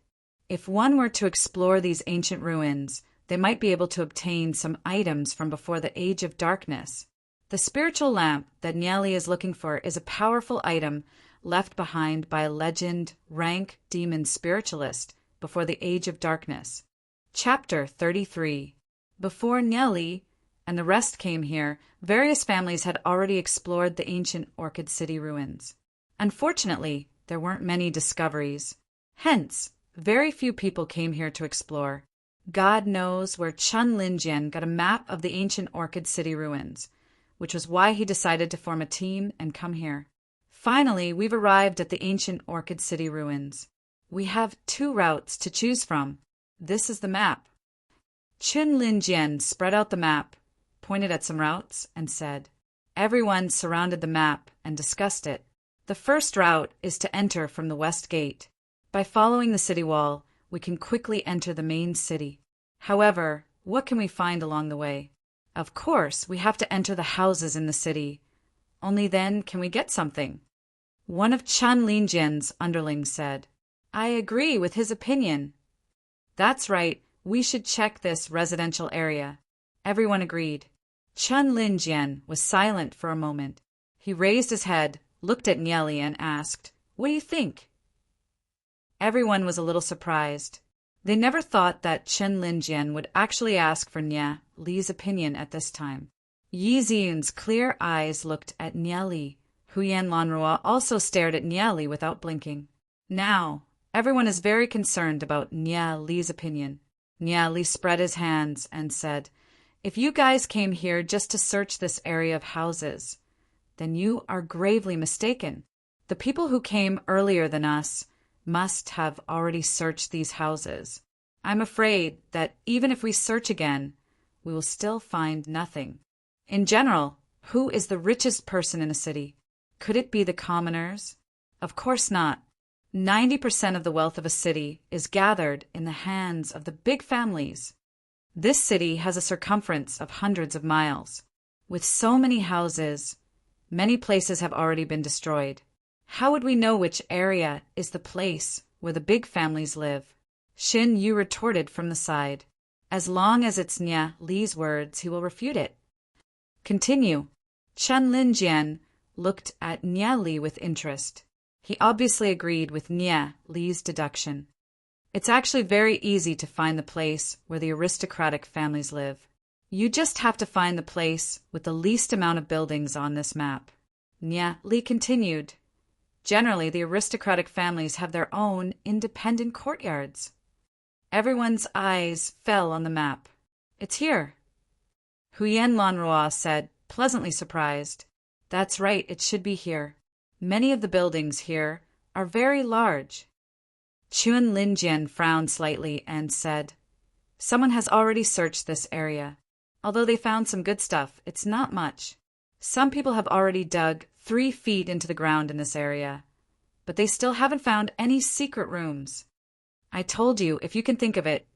If one were to explore these ancient ruins, they might be able to obtain some items from before the Age of Darkness. The spiritual lamp that Nye Li is looking for is a powerful item left behind by a legend rank demon spiritualist before the Age of Darkness. Chapter 33. Before Nye Li and the rest came here, various families had already explored the ancient Orchid City ruins. Unfortunately, there weren't many discoveries. Hence, very few people came here to explore. God knows where Chun Linjian got a map of the ancient Orchid City ruins, which was why he decided to form a team and come here. Finally, we've arrived at the ancient Orchid City ruins. We have 2 routes to choose from. This is the map. Chun Linjian spread out the map, pointed at some routes, and said. Everyone surrounded the map and discussed it. The first route is to enter from the west gate. By following the city wall, we can quickly enter the main city. However, what can we find along the way? Of course, we have to enter the houses in the city. Only then can we get something. One of Chun Linjian's underlings said. I agree with his opinion. That's right, we should check this residential area. Everyone agreed. Chun Linjian was silent for a moment. He raised his head, looked at Nye Li, and asked, What do you think? Everyone was a little surprised. They never thought that Chun Linjian would actually ask for Nye Li's opinion at this time. Yi Ziyun's clear eyes looked at Nye Li. Huyan Lanrua also stared at Nye Li without blinking. Now, everyone is very concerned about Nye Li's opinion. Nye Li spread his hands and said, If you guys came here just to search this area of houses, then you are gravely mistaken. The people who came earlier than us must have already searched these houses. I'm afraid that even if we search again, we will still find nothing. In general, who is the richest person in a city? Could it be the commoners? Of course not. 90% of the wealth of a city is gathered in the hands of the big families. This city has a circumference of hundreds of miles. With so many houses, many places have already been destroyed. How would we know which area is the place where the big families live? Xin Yu retorted from the side. As long as it's Nye Li's words, he will refute it. Continue. Chun Linjian looked at Nye Li with interest. He obviously agreed with Nye Li's deduction. It's actually very easy to find the place where the aristocratic families live. You just have to find the place with the least amount of buildings on this map. Nye Li continued. Generally, the aristocratic families have their own independent courtyards. Everyone's eyes fell on the map. It's here. Huyan Lanrua said, pleasantly surprised. That's right, it should be here. Many of the buildings here are very large. Chuan Linjian frowned slightly and said, "Someone has already searched this area. Although they found some good stuff, it's not much. Some people have already dug 3 feet into the ground in this area, but they still haven't found any secret rooms. I told you, if you can think of it,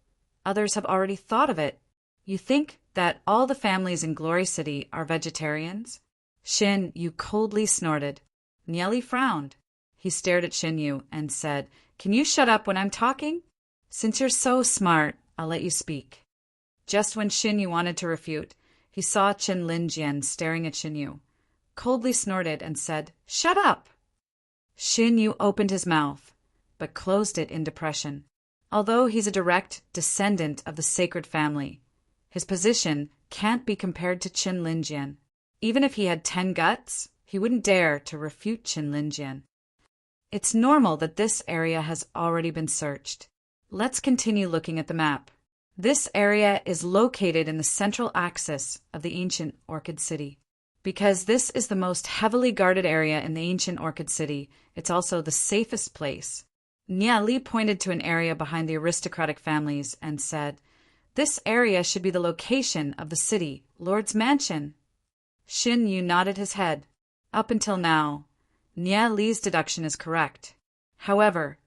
others have already thought of it. You think that all the families in Glory City are vegetarians?" Shin Yu coldly snorted. Nieli frowned. He stared at Shin Yu and said, "Can you shut up when I'm talking? Since you're so smart, I'll let you speak." Just when Shin Yu wanted to refute, he saw Chen Linjian staring at Shin Yu, coldly snorted and said, "Shut up!" Shin Yu opened his mouth, but closed it in depression. Although he's a direct descendant of the sacred family, his position can't be compared to Chen Linjian. Even if he had 10 guts, he wouldn't dare to refute Chen Linjian. It's normal that this area has already been searched. Let's continue looking at the map. This area is located in the central axis of the ancient Orchid City. Because this is the most heavily guarded area in the ancient Orchid City, it's also the safest place. Nia Li pointed to an area behind the aristocratic families and said, "This area should be the location of the city, Lord's Mansion." Shin Yu nodded his head. Up until now, Nia Li's deduction is correct. However,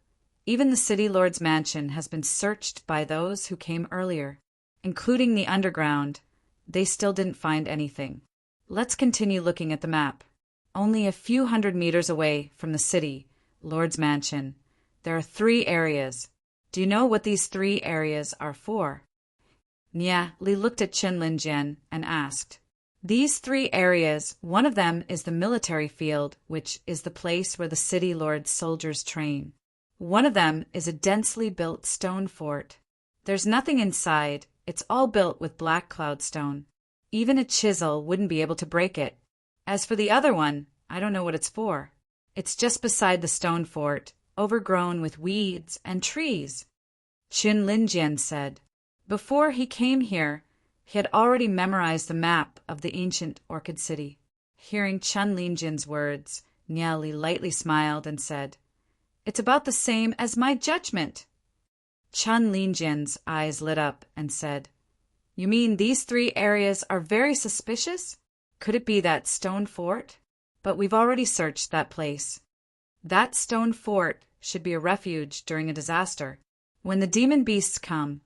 even the city Lord's Mansion has been searched by those who came earlier, including the underground. They still didn't find anything. Let's continue looking at the map. Only a few hundred meters away from the city, Lord's Mansion, there are 3 areas. Do you know what these 3 areas are for? Nia Li looked at Chen Linjian and asked, "These 3 areas, one of them is the military field, which is the place where the city lord's soldiers train. One of them is a densely built stone fort. There's nothing inside, it's all built with black cloudstone. Even a chisel wouldn't be able to break it. As for the other one, I don't know what it's for. It's just beside the stone fort, overgrown with weeds and trees." Chen Linjian said. Before he came here, he had already memorized the map of the ancient Orchid City. Hearing Chen Linjian's words, Nia Li lightly smiled and said, "It's about the same as my judgment." Chen Linjian's eyes lit up and said, "You mean these 3 areas are very suspicious? Could it be that stone fort? But we've already searched that place. That stone fort should be a refuge during a disaster. When the demon beasts come,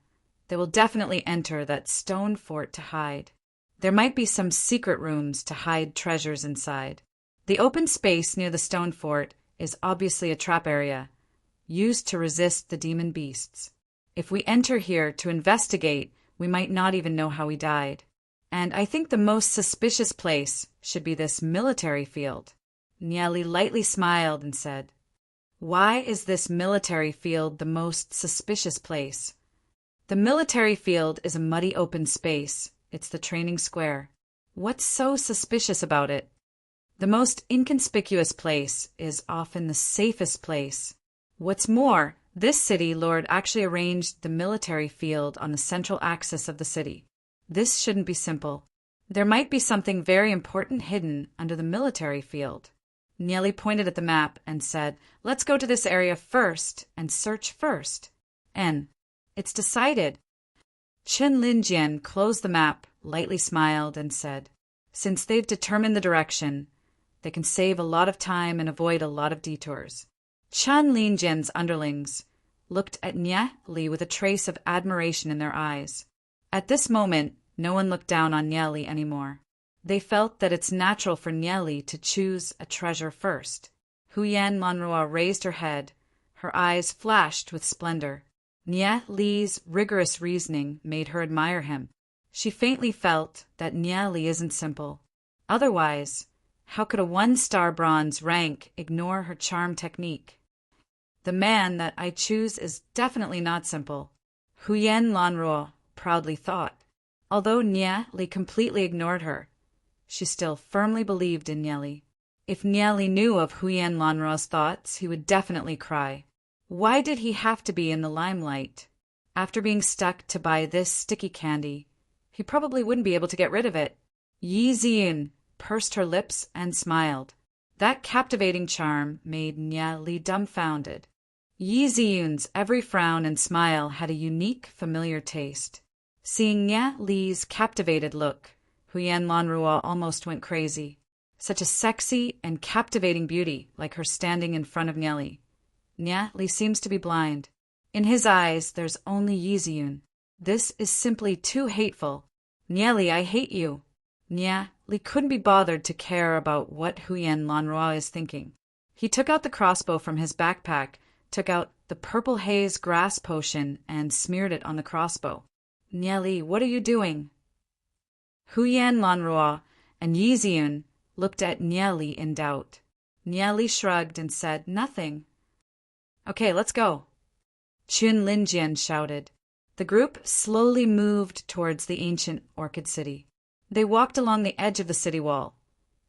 they will definitely enter that stone fort to hide. There might be some secret rooms to hide treasures inside. The open space near the stone fort is obviously a trap area, used to resist the demon beasts. If we enter here to investigate, we might not even know how we died. And I think the most suspicious place should be this military field." Nia Li lightly smiled and said, "Why is this military field the most suspicious place?" "The military field is a muddy open space. It's the training square. What's so suspicious about it? The most inconspicuous place is often the safest place. What's more, this city lord actually arranged the military field on the central axis of the city. This shouldn't be simple. There might be something very important hidden under the military field." Nieli pointed at the map and said, "Let's go to this area first and search first." "N. It's decided." Chen Linjian closed the map, lightly smiled, and said, "Since they've determined the direction, they can save a lot of time and avoid a lot of detours." Chen Linjian's underlings looked at Nye Li with a trace of admiration in their eyes. At this moment, no one looked down on Nye Li anymore. They felt that it's natural for Nye Li to choose a treasure first. Huyen Lanroa raised her head. Her eyes flashed with splendor. Nye Li's rigorous reasoning made her admire him. She faintly felt that Nye Li isn't simple. Otherwise, how could a 1-star bronze rank ignore her charm technique? "The man that I choose is definitely not simple," Huyen Lanroa proudly thought. Although Nye Li completely ignored her, she still firmly believed in Nye Li. If Nye Li knew of Huyen Lanroa's thoughts, he would definitely cry. Why did he have to be in the limelight? After being stuck to buy this sticky candy, he probably wouldn't be able to get rid of it. Yi Ziyin pursed her lips and smiled. That captivating charm made Nye Li dumbfounded. Yi Ziyun's every frown and smile had a unique, familiar taste. Seeing Nya Li's captivated look, Huyan Lanruo almost went crazy. Such a sexy and captivating beauty, like her standing in front of Nya Li. Nya Li seems to be blind. In his eyes, there's only Yi Ziyun. This is simply too hateful. Nya Li, I hate you. Nya Li couldn't be bothered to care about what Huyan Lanruo is thinking. He took out the crossbow from his backpack, took out the purple haze grass potion, and smeared it on the crossbow. Nya Li, what are you doing? Huyan Lanruo and Yi Ziyun looked at Nya Li in doubt. Nya Li shrugged and said, nothing. Okay, let's go. Chun Linjian shouted. The group slowly moved towards the ancient Orchid City. They walked along the edge of the city wall,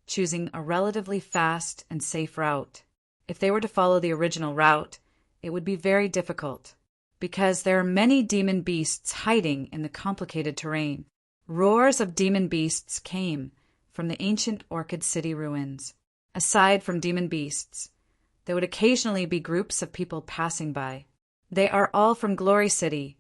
choosing a relatively fast and safe route. If they were to follow the original route, it would be very difficult, because there are many demon beasts hiding in the complicated terrain. Roars of demon beasts came from the ancient Orchid City ruins. Aside from demon beasts, there would occasionally be groups of people passing by. They are all from Glory City,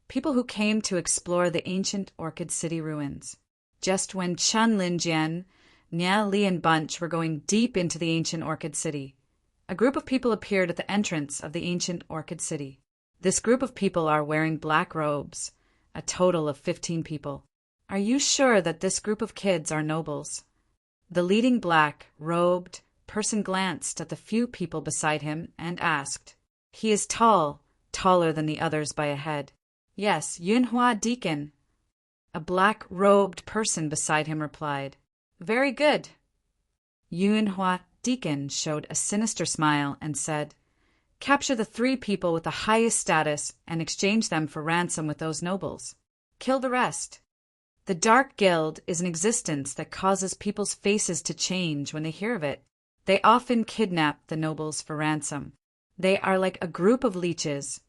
people who came to explore the ancient Orchid City ruins. Just when Chun Linjian, Nya Li and Bunch were going deep into the ancient Orchid City, a group of people appeared at the entrance of the ancient Orchid City. This group of people are wearing black robes, a total of 15 people. Are you sure that this group of kids are nobles? The leading black-robed person glanced at the few people beside him and asked. He is tall, taller than the others by a head. Yes, Yunhua Deacon. A black-robed person beside him replied. Very good. Yunhua Deacon showed a sinister smile and said, capture the 3 people with the highest status and exchange them for ransom with those nobles. Kill the rest. The Dark Guild is an existence that causes people's faces to change when they hear of it. They often kidnap the nobles for ransom. They are like a group of leeches,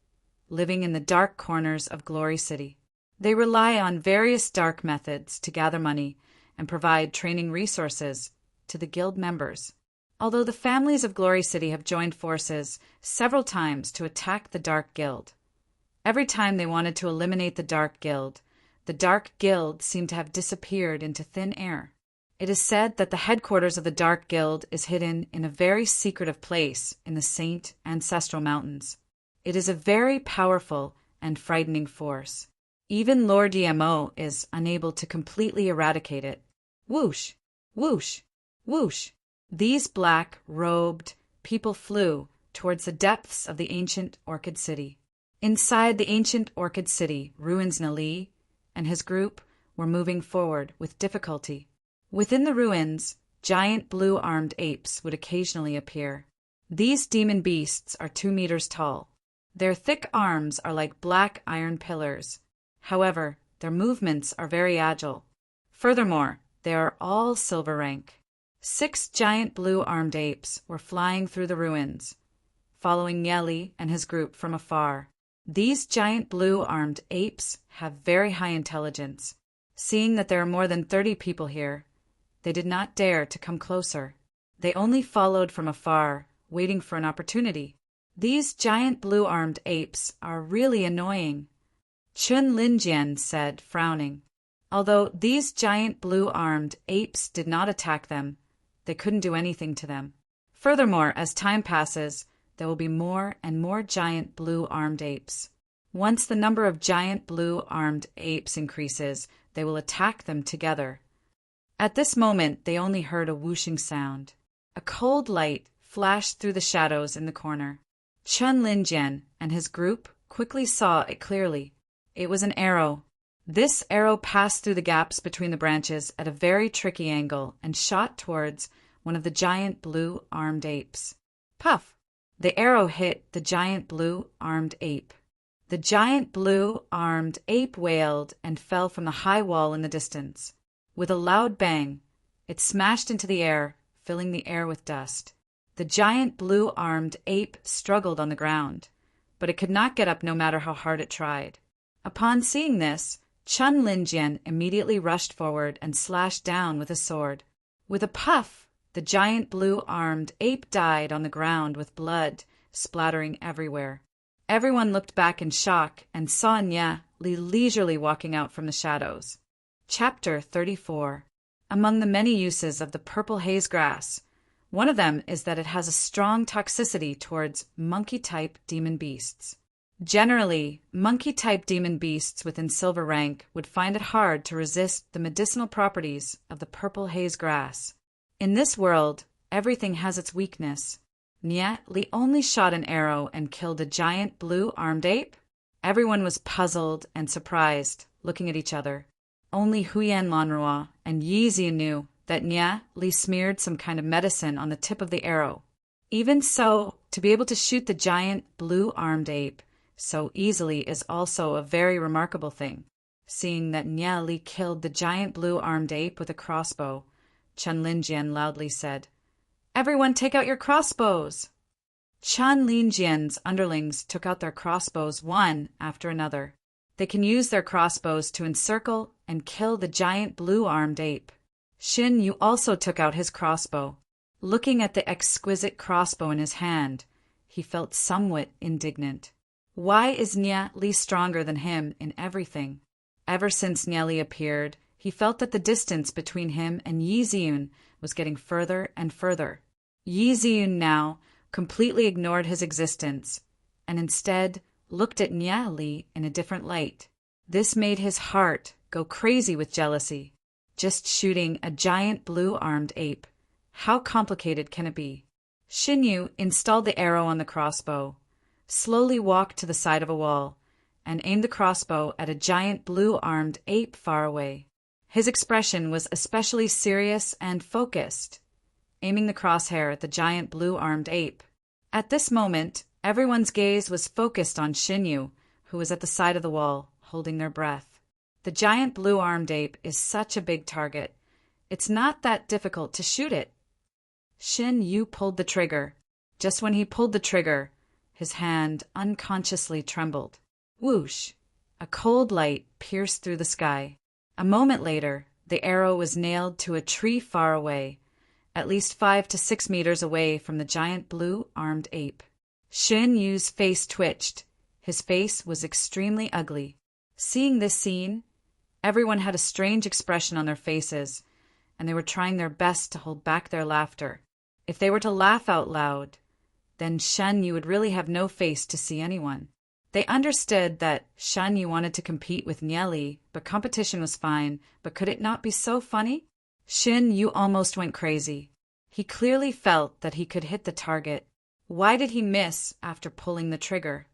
living in the dark corners of Glory City. They rely on various dark methods to gather money and provide training resources to the guild members. Although the families of Glory City have joined forces several times to attack the Dark Guild. Every time they wanted to eliminate the Dark Guild seemed to have disappeared into thin air. It is said that the headquarters of the Dark Guild is hidden in a very secretive place in the Saint Ancestral Mountains. It is a very powerful and frightening force. Even Lord Yamo is unable to completely eradicate it. Whoosh, whoosh, whoosh. These black-robed people flew towards the depths of the ancient Orchid City. Inside the ancient Orchid City, Ruins Nali and his group were moving forward with difficulty. Within the ruins, giant blue-armed apes would occasionally appear. These demon beasts are 2 meters tall. Their thick arms are like black iron pillars. However, their movements are very agile. Furthermore, they are all silver rank. 6 giant blue-armed apes were flying through the ruins, following Nya Li and his group from afar. These giant blue-armed apes have very high intelligence. Seeing that there are more than 30 people here, they did not dare to come closer. They only followed from afar, waiting for an opportunity. These giant blue-armed apes are really annoying, Chun Linjian said, frowning. Although these giant blue-armed apes did not attack them, they couldn't do anything to them. Furthermore, as time passes, there will be more and more giant blue-armed apes. Once the number of giant blue-armed apes increases, they will attack them together. At this moment, they only heard a whooshing sound. A cold light flashed through the shadows in the corner. Chun Linjian and his group quickly saw it clearly. It was an arrow. This arrow passed through the gaps between the branches at a very tricky angle and shot towards one of the giant blue-armed apes. Puff! The arrow hit the giant blue-armed ape. The giant blue-armed ape wailed and fell from the high wall in the distance. With a loud bang, it smashed into the air, filling the air with dust. The giant blue-armed ape struggled on the ground, but it could not get up no matter how hard it tried. Upon seeing this, Chun Linjian immediately rushed forward and slashed down with a sword. With a puff, the giant blue-armed ape died on the ground with blood splattering everywhere. Everyone looked back in shock and saw Nya Li leisurely walking out from the shadows. Chapter 34. Among the many uses of the purple haze grass, one of them is that it has a strong toxicity towards monkey-type demon beasts. Generally, monkey-type demon beasts within silver rank would find it hard to resist the medicinal properties of the purple haze grass. In this world, everything has its weakness. Nya Li only shot an arrow and killed a giant blue-armed ape? Everyone was puzzled and surprised, looking at each other. Only Huyan Lanrua and Yi Zi knew that Nya Li smeared some kind of medicine on the tip of the arrow. Even so, to be able to shoot the giant blue-armed ape so easily is also a very remarkable thing. Seeing that Nya Li killed the giant blue-armed ape with a crossbow, Chen Linjian loudly said, "Everyone take out your crossbows!" Chen Linjian's underlings took out their crossbows one after another. They can use their crossbows to encircle and kill the giant blue-armed ape. Xin Yu also took out his crossbow. Looking at the exquisite crossbow in his hand, he felt somewhat indignant. Why is Nya Li stronger than him in everything? Ever since Nya Li appeared, he felt that the distance between him and Yi Ziyun was getting further and further. Yi Ziyun now completely ignored his existence, and instead looked at Nya Li in a different light. This made his heart go crazy with jealousy. Just shooting a giant blue-armed ape. How complicated can it be? Xin Yu installed the arrow on the crossbow, slowly walked to the side of a wall, and aimed the crossbow at a giant blue-armed ape far away. His expression was especially serious and focused, aiming the crosshair at the giant blue-armed ape. At this moment, everyone's gaze was focused on Xin Yu, who was at the side of the wall, holding their breath. The giant blue-armed ape is such a big target. It's not that difficult to shoot it. Xin Yu pulled the trigger. Just when he pulled the trigger, his hand unconsciously trembled. Whoosh! A cold light pierced through the sky. A moment later, the arrow was nailed to a tree far away, at least 5 to 6 meters away from the giant blue-armed ape. Xin Yu's face twitched. His face was extremely ugly. Seeing this scene, everyone had a strange expression on their faces, and they were trying their best to hold back their laughter. If they were to laugh out loud, then Shen Yu would really have no face to see anyone. They understood that Shen Yu wanted to compete with Nya Li, but competition was fine, but could it not be so funny? Xin Yu almost went crazy. He clearly felt that he could hit the target. Why did he miss after pulling the trigger?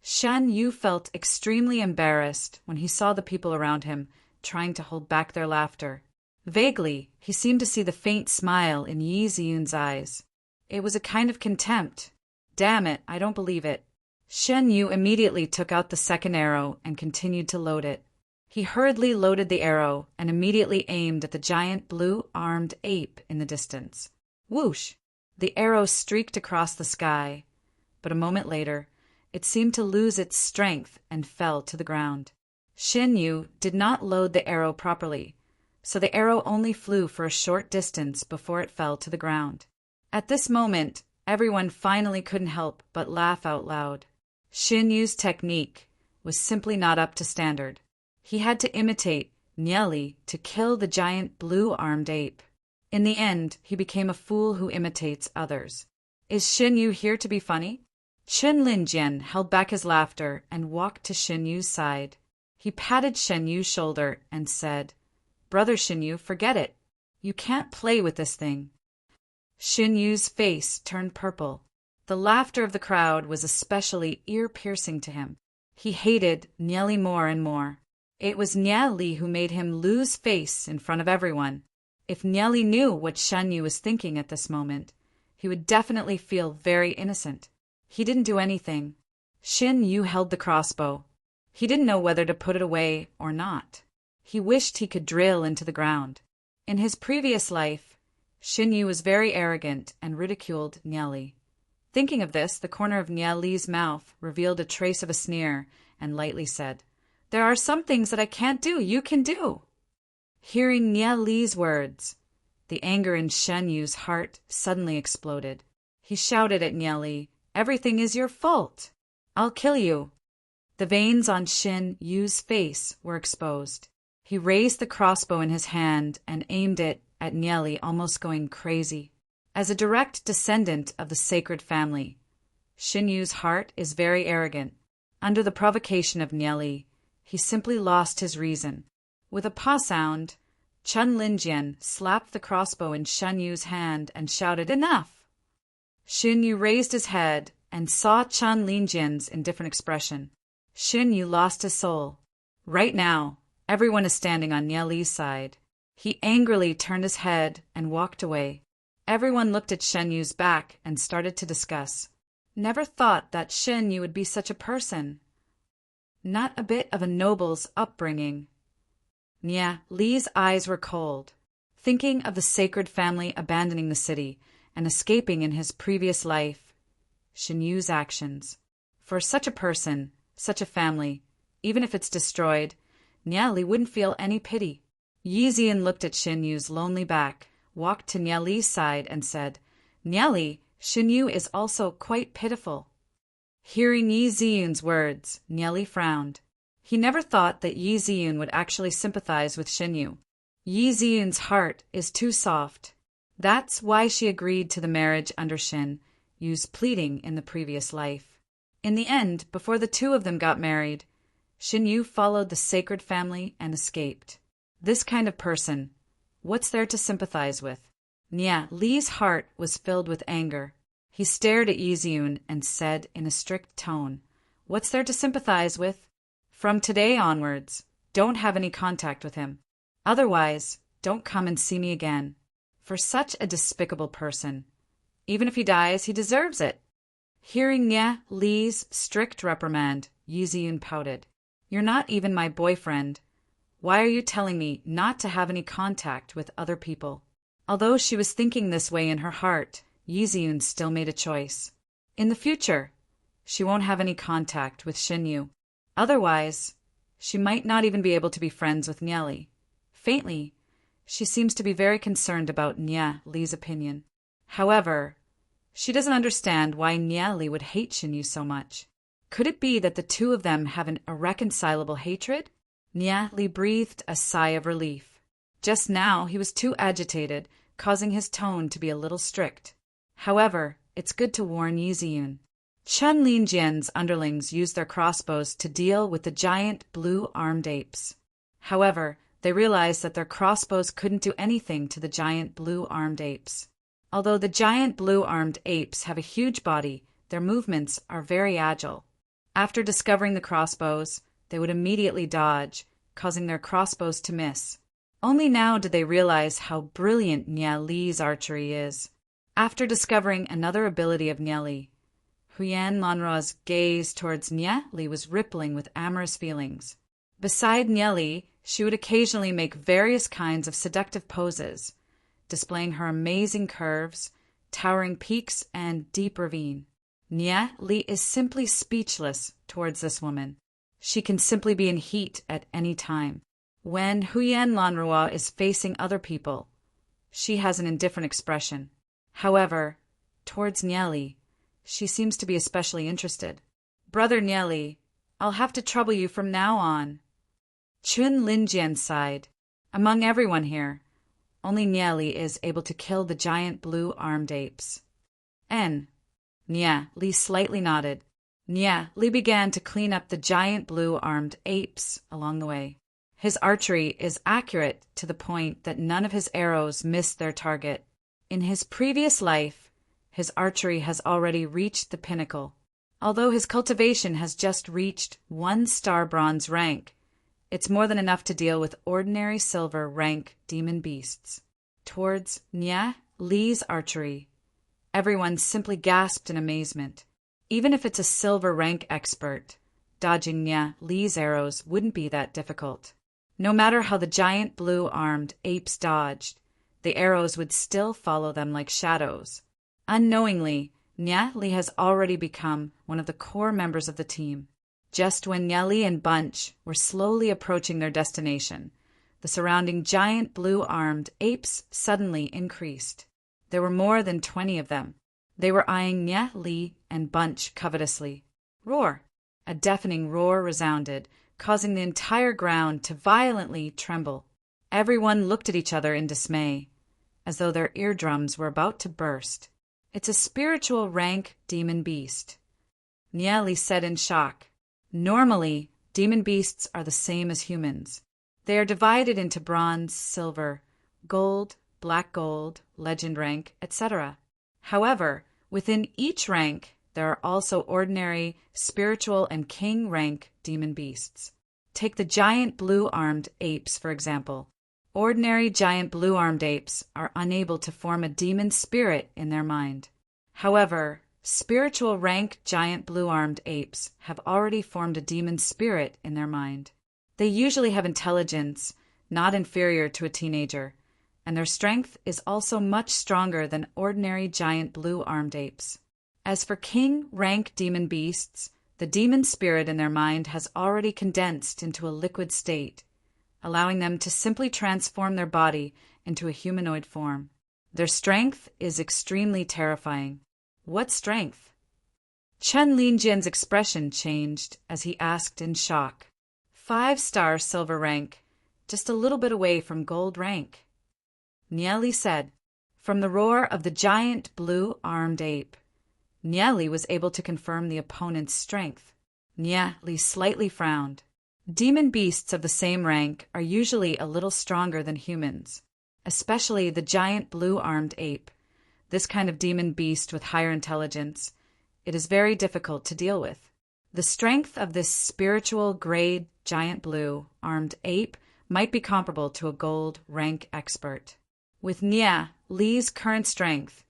Shan Yu felt extremely embarrassed when he saw the people around him trying to hold back their laughter. Vaguely, he seemed to see the faint smile in Yi Ziyun's eyes. It was a kind of contempt. Damn it, I don't believe it. Shen Yu immediately took out the second arrow and continued to load it. He hurriedly loaded the arrow and immediately aimed at the giant blue-armed ape in the distance. Whoosh! The arrow streaked across the sky, but a moment later, it seemed to lose its strength and fell to the ground. Shin Yu did not load the arrow properly, so the arrow only flew for a short distance before it fell to the ground. At this moment, everyone finally couldn't help but laugh out loud. Shin Yu's technique was simply not up to standard. He had to imitate Nya Li to kill the giant blue-armed ape. In the end, he became a fool who imitates others. Is Shin Yu here to be funny? Chen Linjian held back his laughter and walked to Shin Yu's side. He patted Shin Yu's shoulder and said, "Brother Shin Yu, forget it. You can't play with this thing." Shin Yu's face turned purple. The laughter of the crowd was especially ear-piercing to him. He hated Nya Li more and more. It was Nya Li who made him lose face in front of everyone. If Nya Li knew what Shen Yu was thinking at this moment, he would definitely feel very innocent. He didn't do anything. Shin Yu held the crossbow. He didn't know whether to put it away or not. He wished he could drill into the ground. In his previous life, Shin Yu was very arrogant and ridiculed Nya Li. Thinking of this, the corner of Nya Li's mouth revealed a trace of a sneer and lightly said, "There are some things that I can't do, you can do." Hearing Nya Li's words, the anger in Shen Yu's heart suddenly exploded. He shouted at Niali, "Everything is your fault. I'll kill you." The veins on Shin Yu's face were exposed. He raised the crossbow in his hand and aimed it at Niali, almost going crazy. As a direct descendant of the sacred family, Shin Yu's heart is very arrogant. Under the provocation of Niali, he simply lost his reason. With a paw sound, Chun Linjian slapped the crossbow in Shin Yu's hand and shouted, "Enough!" Shin Yu raised his head and saw Chun Linjian's indifferent expression. Shin Yu lost his soul. Right now, everyone is standing on Niali's side. He angrily turned his head and walked away. Everyone looked at Shin Yu's back and started to discuss. Never thought that Shin Yu would be such a person. Not a bit of a noble's upbringing. Nia Li's eyes were cold, thinking of the sacred family abandoning the city and escaping in his previous life. Shin Yu's actions. For such a person, such a family, even if it's destroyed, Nia Li wouldn't feel any pity. Yi Zian looked at Shin Yu's lonely back, walked to Nia Li's side and said, "Nia Li, Shin Yu is also quite pitiful." Hearing Yi Ziyun's words, Nia Li frowned. He never thought that Yi Ziyun would actually sympathize with Shin Yu. Yi Ziyun's heart is too soft. That's why she agreed to the marriage under Shin Yu's pleading in the previous life. In the end, before the two of them got married, Shin Yu followed the sacred family and escaped. This kind of person, what's there to sympathize with? Nia Li's heart was filled with anger. He stared at Yi Ziyun and said in a strict tone, "What's there to sympathize with? From today onwards, don't have any contact with him. Otherwise, don't come and see me again." For such a despicable person, even if he dies, he deserves it. Hearing Nia Li's strict reprimand, Yi Ziyun pouted. "You're not even my boyfriend. Why are you telling me not to have any contact with other people?" Although she was thinking this way in her heart, Yi Ziyun still made a choice. In the future, she won't have any contact with Shin Yu. Otherwise, she might not even be able to be friends with Nia Li. Faintly, she seems to be very concerned about Nia Li's opinion. However, she doesn't understand why Nia Li would hate Shin Yu so much. Could it be that the two of them have an irreconcilable hatred? Nia Li breathed a sigh of relief. Just now he was too agitated, causing his tone to be a little strict. However, it's good to warn Yi Ziyun. Chun Linjian's underlings used their crossbows to deal with the giant blue-armed apes. However, they realized that their crossbows couldn't do anything to the giant blue-armed apes. Although the giant blue-armed apes have a huge body, their movements are very agile. After discovering the crossbows, they would immediately dodge, causing their crossbows to miss. Only now did they realize how brilliant Nia Li's archery is. After discovering another ability of Nia Li, Huyan Lanrua's gaze towards Nia Li was rippling with amorous feelings. Beside Nia Li, she would occasionally make various kinds of seductive poses, displaying her amazing curves, towering peaks, and deep ravine. Nia Li is simply speechless towards this woman. She can simply be in heat at any time. When Huyan Lanrua is facing other people, she has an indifferent expression. However, towards Nia Li, she seems to be especially interested. "Brother Nia Li, I'll have to trouble you from now on." Chun Linjian sighed. Among everyone here, only Nia Li is able to kill the giant blue-armed apes. Nia Li slightly nodded. Nia Li began to clean up the giant blue-armed apes along the way. His archery is accurate to the point that none of his arrows miss their target. In his previous life, his archery has already reached the pinnacle. Although his cultivation has just reached 1-star bronze rank, it's more than enough to deal with ordinary silver rank demon beasts. Towards Nia Li's archery, everyone simply gasped in amazement. Even if it's a silver rank expert, dodging Nia Li's arrows wouldn't be that difficult. No matter how the giant blue-armed apes dodged, the arrows would still follow them like shadows. Unknowingly, Nia Li has already become one of the core members of the team. Just when Nia Li and Bunch were slowly approaching their destination, the surrounding giant blue-armed apes suddenly increased. There were more than 20 of them. They were eyeing Nye, Li, and Bunch covetously. Roar! A deafening roar resounded, causing the entire ground to violently tremble. Everyone looked at each other in dismay, as though their eardrums were about to burst. It's a spiritual rank demon beast, Nye Li said in shock. Normally, demon beasts are the same as humans. They are divided into bronze, silver, gold, black gold, legend rank, etc. However, within each rank, there are also ordinary, spiritual, and king rank demon beasts. Take the giant blue-armed apes, for example. Ordinary giant blue-armed apes are unable to form a demon spirit in their mind. However, spiritual rank giant blue-armed apes have already formed a demon spirit in their mind. They usually have intelligence, not inferior to a teenager, and their strength is also much stronger than ordinary giant blue-armed apes. As for king rank demon beasts, the demon spirit in their mind has already condensed into a liquid state, allowing them to simply transform their body into a humanoid form. Their strength is extremely terrifying. What strength? Chen Linjian's expression changed as he asked in shock. 5-star silver rank, just a little bit away from gold rank. Nye Li said. From the roar of the giant blue-armed ape, Nye Li was able to confirm the opponent's strength. Nye Li slightly frowned. Demon beasts of the same rank are usually a little stronger than humans, especially the giant blue-armed ape. This kind of demon beast with higher intelligence, it is very difficult to deal with. The strength of this spiritual grade giant blue-armed ape might be comparable to a gold rank expert. With Nye Li's current strength,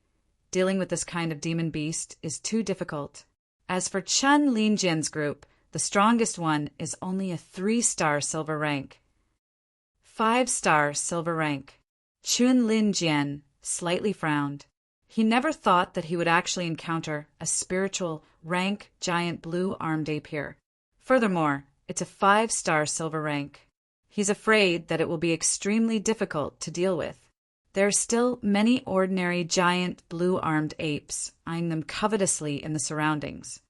dealing with this kind of demon beast is too difficult. As for Chen Linjian's group, the strongest one is only a 3-star silver rank. 5-star silver rank. Chen Linjian slightly frowned. He never thought that he would actually encounter a spiritual rank giant blue-armed ape here. Furthermore, it's a 5-star silver rank. He's afraid that it will be extremely difficult to deal with. There are still many ordinary giant blue-armed apes, eyeing them covetously in the surroundings.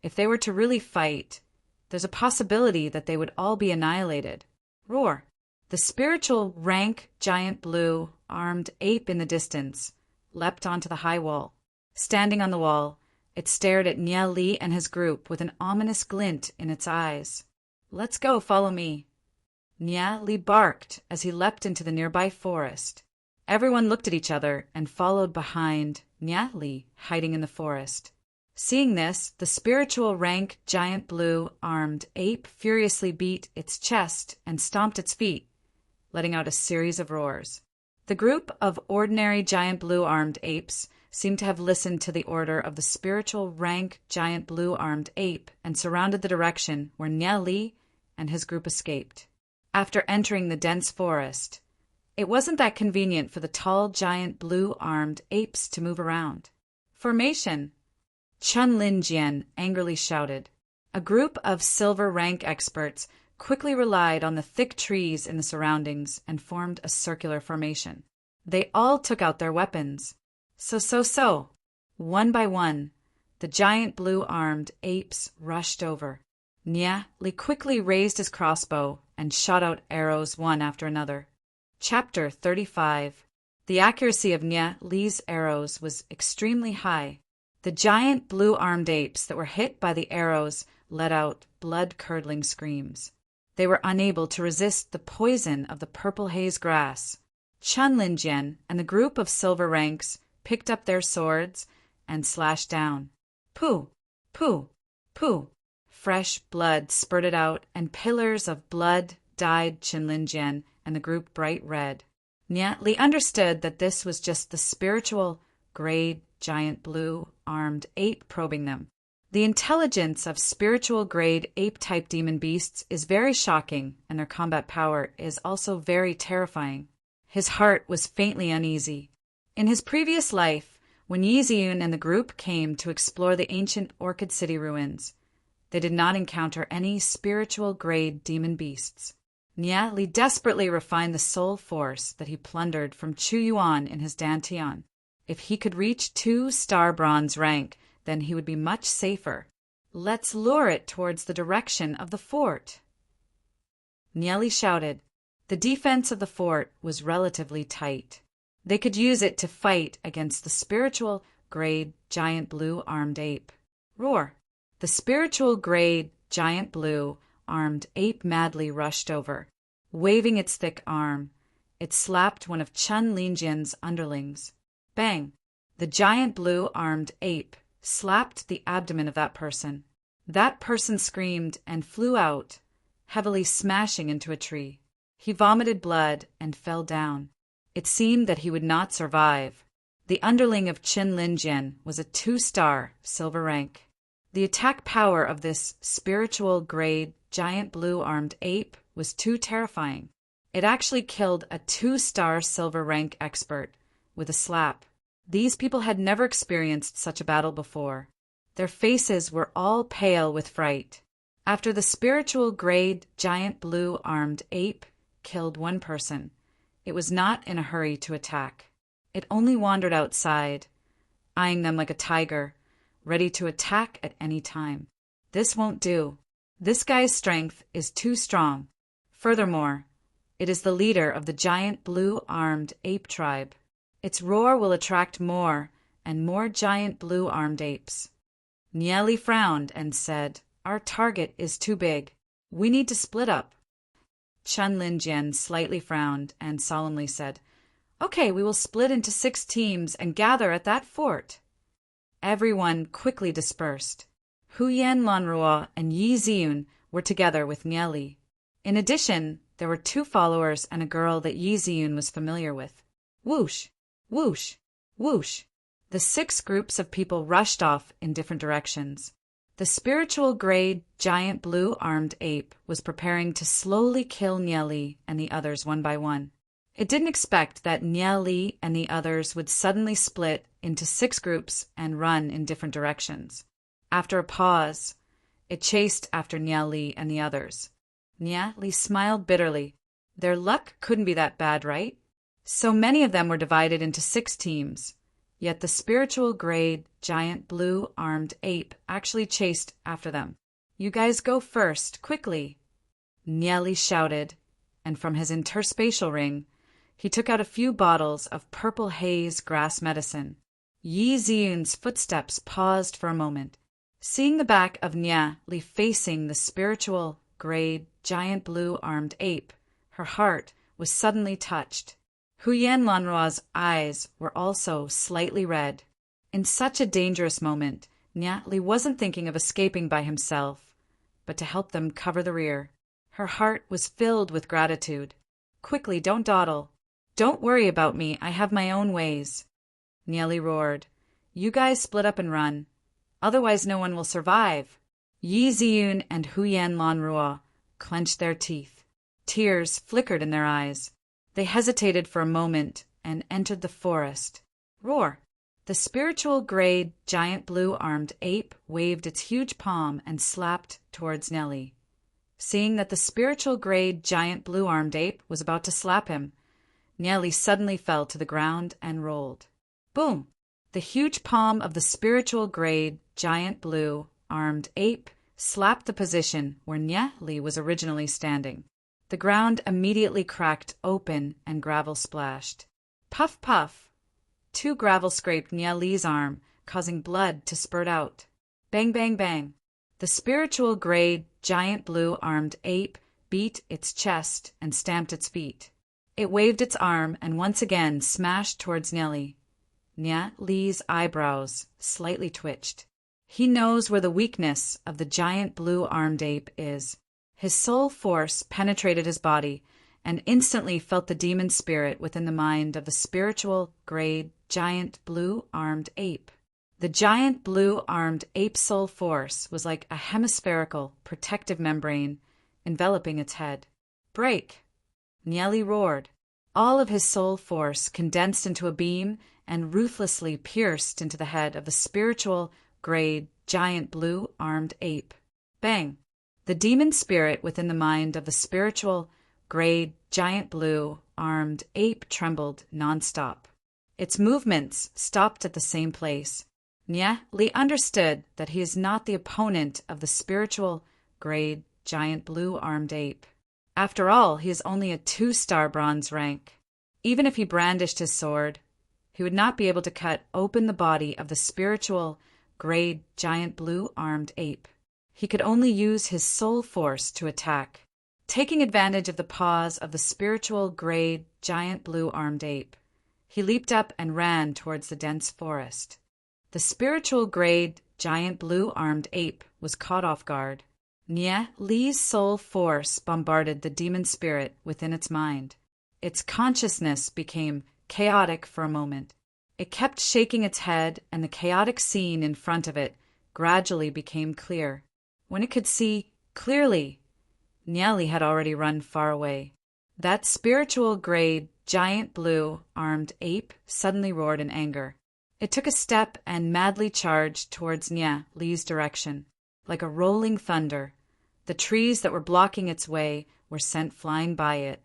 If they were to really fight, there's a possibility that they would all be annihilated. Roar! The spiritual rank giant blue-armed ape in the distance leapt onto the high wall. Standing on the wall, it stared at Nye Li and his group with an ominous glint in its eyes. Let's go, follow me. Nye Li barked as he leapt into the nearby forest. Everyone looked at each other and followed behind Nye Li, hiding in the forest. Seeing this, the spiritual rank giant blue-armed ape furiously beat its chest and stomped its feet, letting out a series of roars. The group of ordinary giant blue-armed apes seemed to have listened to the order of the spiritual rank giant blue-armed ape and surrounded the direction where Nye Li and his group escaped. After entering the dense forest, it wasn't that convenient for the tall giant blue-armed apes to move around. Formation! Chen Linjian angrily shouted. A group of silver rank experts quickly relied on the thick trees in the surroundings and formed a circular formation. They all took out their weapons. So. One by one, the giant blue-armed apes rushed over. Nye Li quickly raised his crossbow and shot out arrows one after another. Chapter 35. The accuracy of Nye Li's arrows was extremely high. The giant blue-armed apes that were hit by the arrows let out blood-curdling screams. They were unable to resist the poison of the purple haze grass. Chen Linjian and the group of silver ranks picked up their swords and slashed down. Pooh! Pooh! Pooh! Fresh blood spurted out, and pillars of blood dyed Chen Linjian and the group bright red. Nye Li understood that this was just the spiritual, grade, giant blue-armed ape probing them. The intelligence of spiritual-grade ape-type demon beasts is very shocking, and their combat power is also very terrifying. His heart was faintly uneasy. In his previous life, when Yi Ziyun and the group came to explore the ancient Orchid City ruins, they did not encounter any spiritual-grade demon beasts. Nye Li desperately refined the soul force that he plundered from Chu Yuan in his Dantian. If he could reach 2-star bronze rank, then he would be much safer. Let's lure it towards the direction of the fort. Nieli shouted. The defense of the fort was relatively tight. They could use it to fight against the spiritual grade giant blue armed ape. Roar! The spiritual grade giant blue armed ape madly rushed over. Waving its thick arm, it slapped one of Chun Linjian's underlings. Bang! The giant blue armed ape slapped the abdomen of that person. That person screamed and flew out, heavily smashing into a tree. He vomited blood and fell down. It seemed that he would not survive. The underling of Qin Linjian was a 2-star silver rank. The attack power of this spiritual grade giant blue armed ape was too terrifying. It actually killed a 2-star silver rank expert with a slap. These people had never experienced such a battle before. Their faces were all pale with fright. After the spiritual grade giant blue armed ape killed one person, it was not in a hurry to attack. It only wandered outside, eyeing them like a tiger, ready to attack at any time. This won't do. This guy's strength is too strong. Furthermore, it is the leader of the giant blue-armed ape tribe. Its roar will attract more and more giant blue-armed apes. Nieli frowned and said, Our target is too big. We need to split up. Chun Linjian slightly frowned and solemnly said, Okay, we will split into 6 teams and gather at that fort. Everyone quickly dispersed. Huyen Lanruo and Yi Ziyun were together with Nieli. In addition, there were 2 followers and a girl that Yi Ziyun was familiar with. Whoosh, whoosh, whoosh. The 6 groups of people rushed off in different directions. The spiritual grade giant blue-armed ape was preparing to slowly kill Nieli and the others one by one. It didn't expect that Nieli and the others would suddenly split into 6 groups and run in different directions. After a pause, it chased after Nieli and the others. Nieli smiled bitterly. Their luck couldn't be that bad, right? So many of them were divided into 6 teams. Yet the spiritual grade giant blue-armed ape actually chased after them. You guys go first, quickly. Nieli shouted, and from his interspatial ring, he took out a few bottles of purple haze grass medicine. Yi Ziyun's footsteps paused for a moment. Seeing the back of Nieli facing the spiritual grade giant blue-armed ape, her heart was suddenly touched. Huyen Lanruo's eyes were also slightly red. In such a dangerous moment, Nieli wasn't thinking of escaping by himself, but to help them cover the rear. Her heart was filled with gratitude. Quickly, don't dawdle. Don't worry about me, I have my own ways. Nieli roared. You guys split up and run. Otherwise no one will survive. Yi Ziyun and Huyen Lanruo clenched their teeth. Tears flickered in their eyes. They hesitated for a moment and entered the forest. Roar! The spiritual grade giant blue-armed ape waved its huge palm and slapped towards Nieli. Seeing that the spiritual grade giant blue-armed ape was about to slap him, Nieli suddenly fell to the ground and rolled. Boom! The huge palm of the spiritual grade giant blue-armed ape slapped the position where Nieli was originally standing. The ground immediately cracked open and gravel splashed. Puff, puff! 2 gravel scraped Nieli's arm, causing blood to spurt out. Bang, bang, bang! The spiritual grade giant blue-armed ape beat its chest and stamped its feet. It waved its arm and once again smashed towards Nieli. Nieli's eyebrows slightly twitched. He knows where the weakness of the giant blue-armed ape is. His soul force penetrated his body and instantly felt the demon spirit within the mind of the spiritual grade giant blue-armed ape. The giant blue-armed ape soul force was like a hemispherical protective membrane enveloping its head. Break! Nieli roared. All of his soul force condensed into a beam and ruthlessly pierced into the head of the spiritual grade giant blue-armed ape. Bang! The demon spirit within the mind of the spiritual grade giant blue-armed ape trembled nonstop. Its movements stopped at the same place. Nye Li understood that he is not the opponent of the spiritual grade giant blue-armed ape. After all, he is only a 2-star bronze rank. Even if he brandished his sword, he would not be able to cut open the body of the spiritual grade giant blue-armed ape. He could only use his soul force to attack. Taking advantage of the pause of the spiritual grade giant blue-armed ape, he leaped up and ran towards the dense forest. The spiritual grade giant blue-armed ape was caught off guard. Nye Li's soul force bombarded the demon spirit within its mind. Its consciousness became chaotic for a moment. It kept shaking its head, and the chaotic scene in front of it gradually became clear. When it could see clearly, Nye Li had already run far away. That spiritual grade giant blue-armed ape suddenly roared in anger. It took a step and madly charged towards Nye Li's direction. Like a rolling thunder, the trees that were blocking its way were sent flying by it.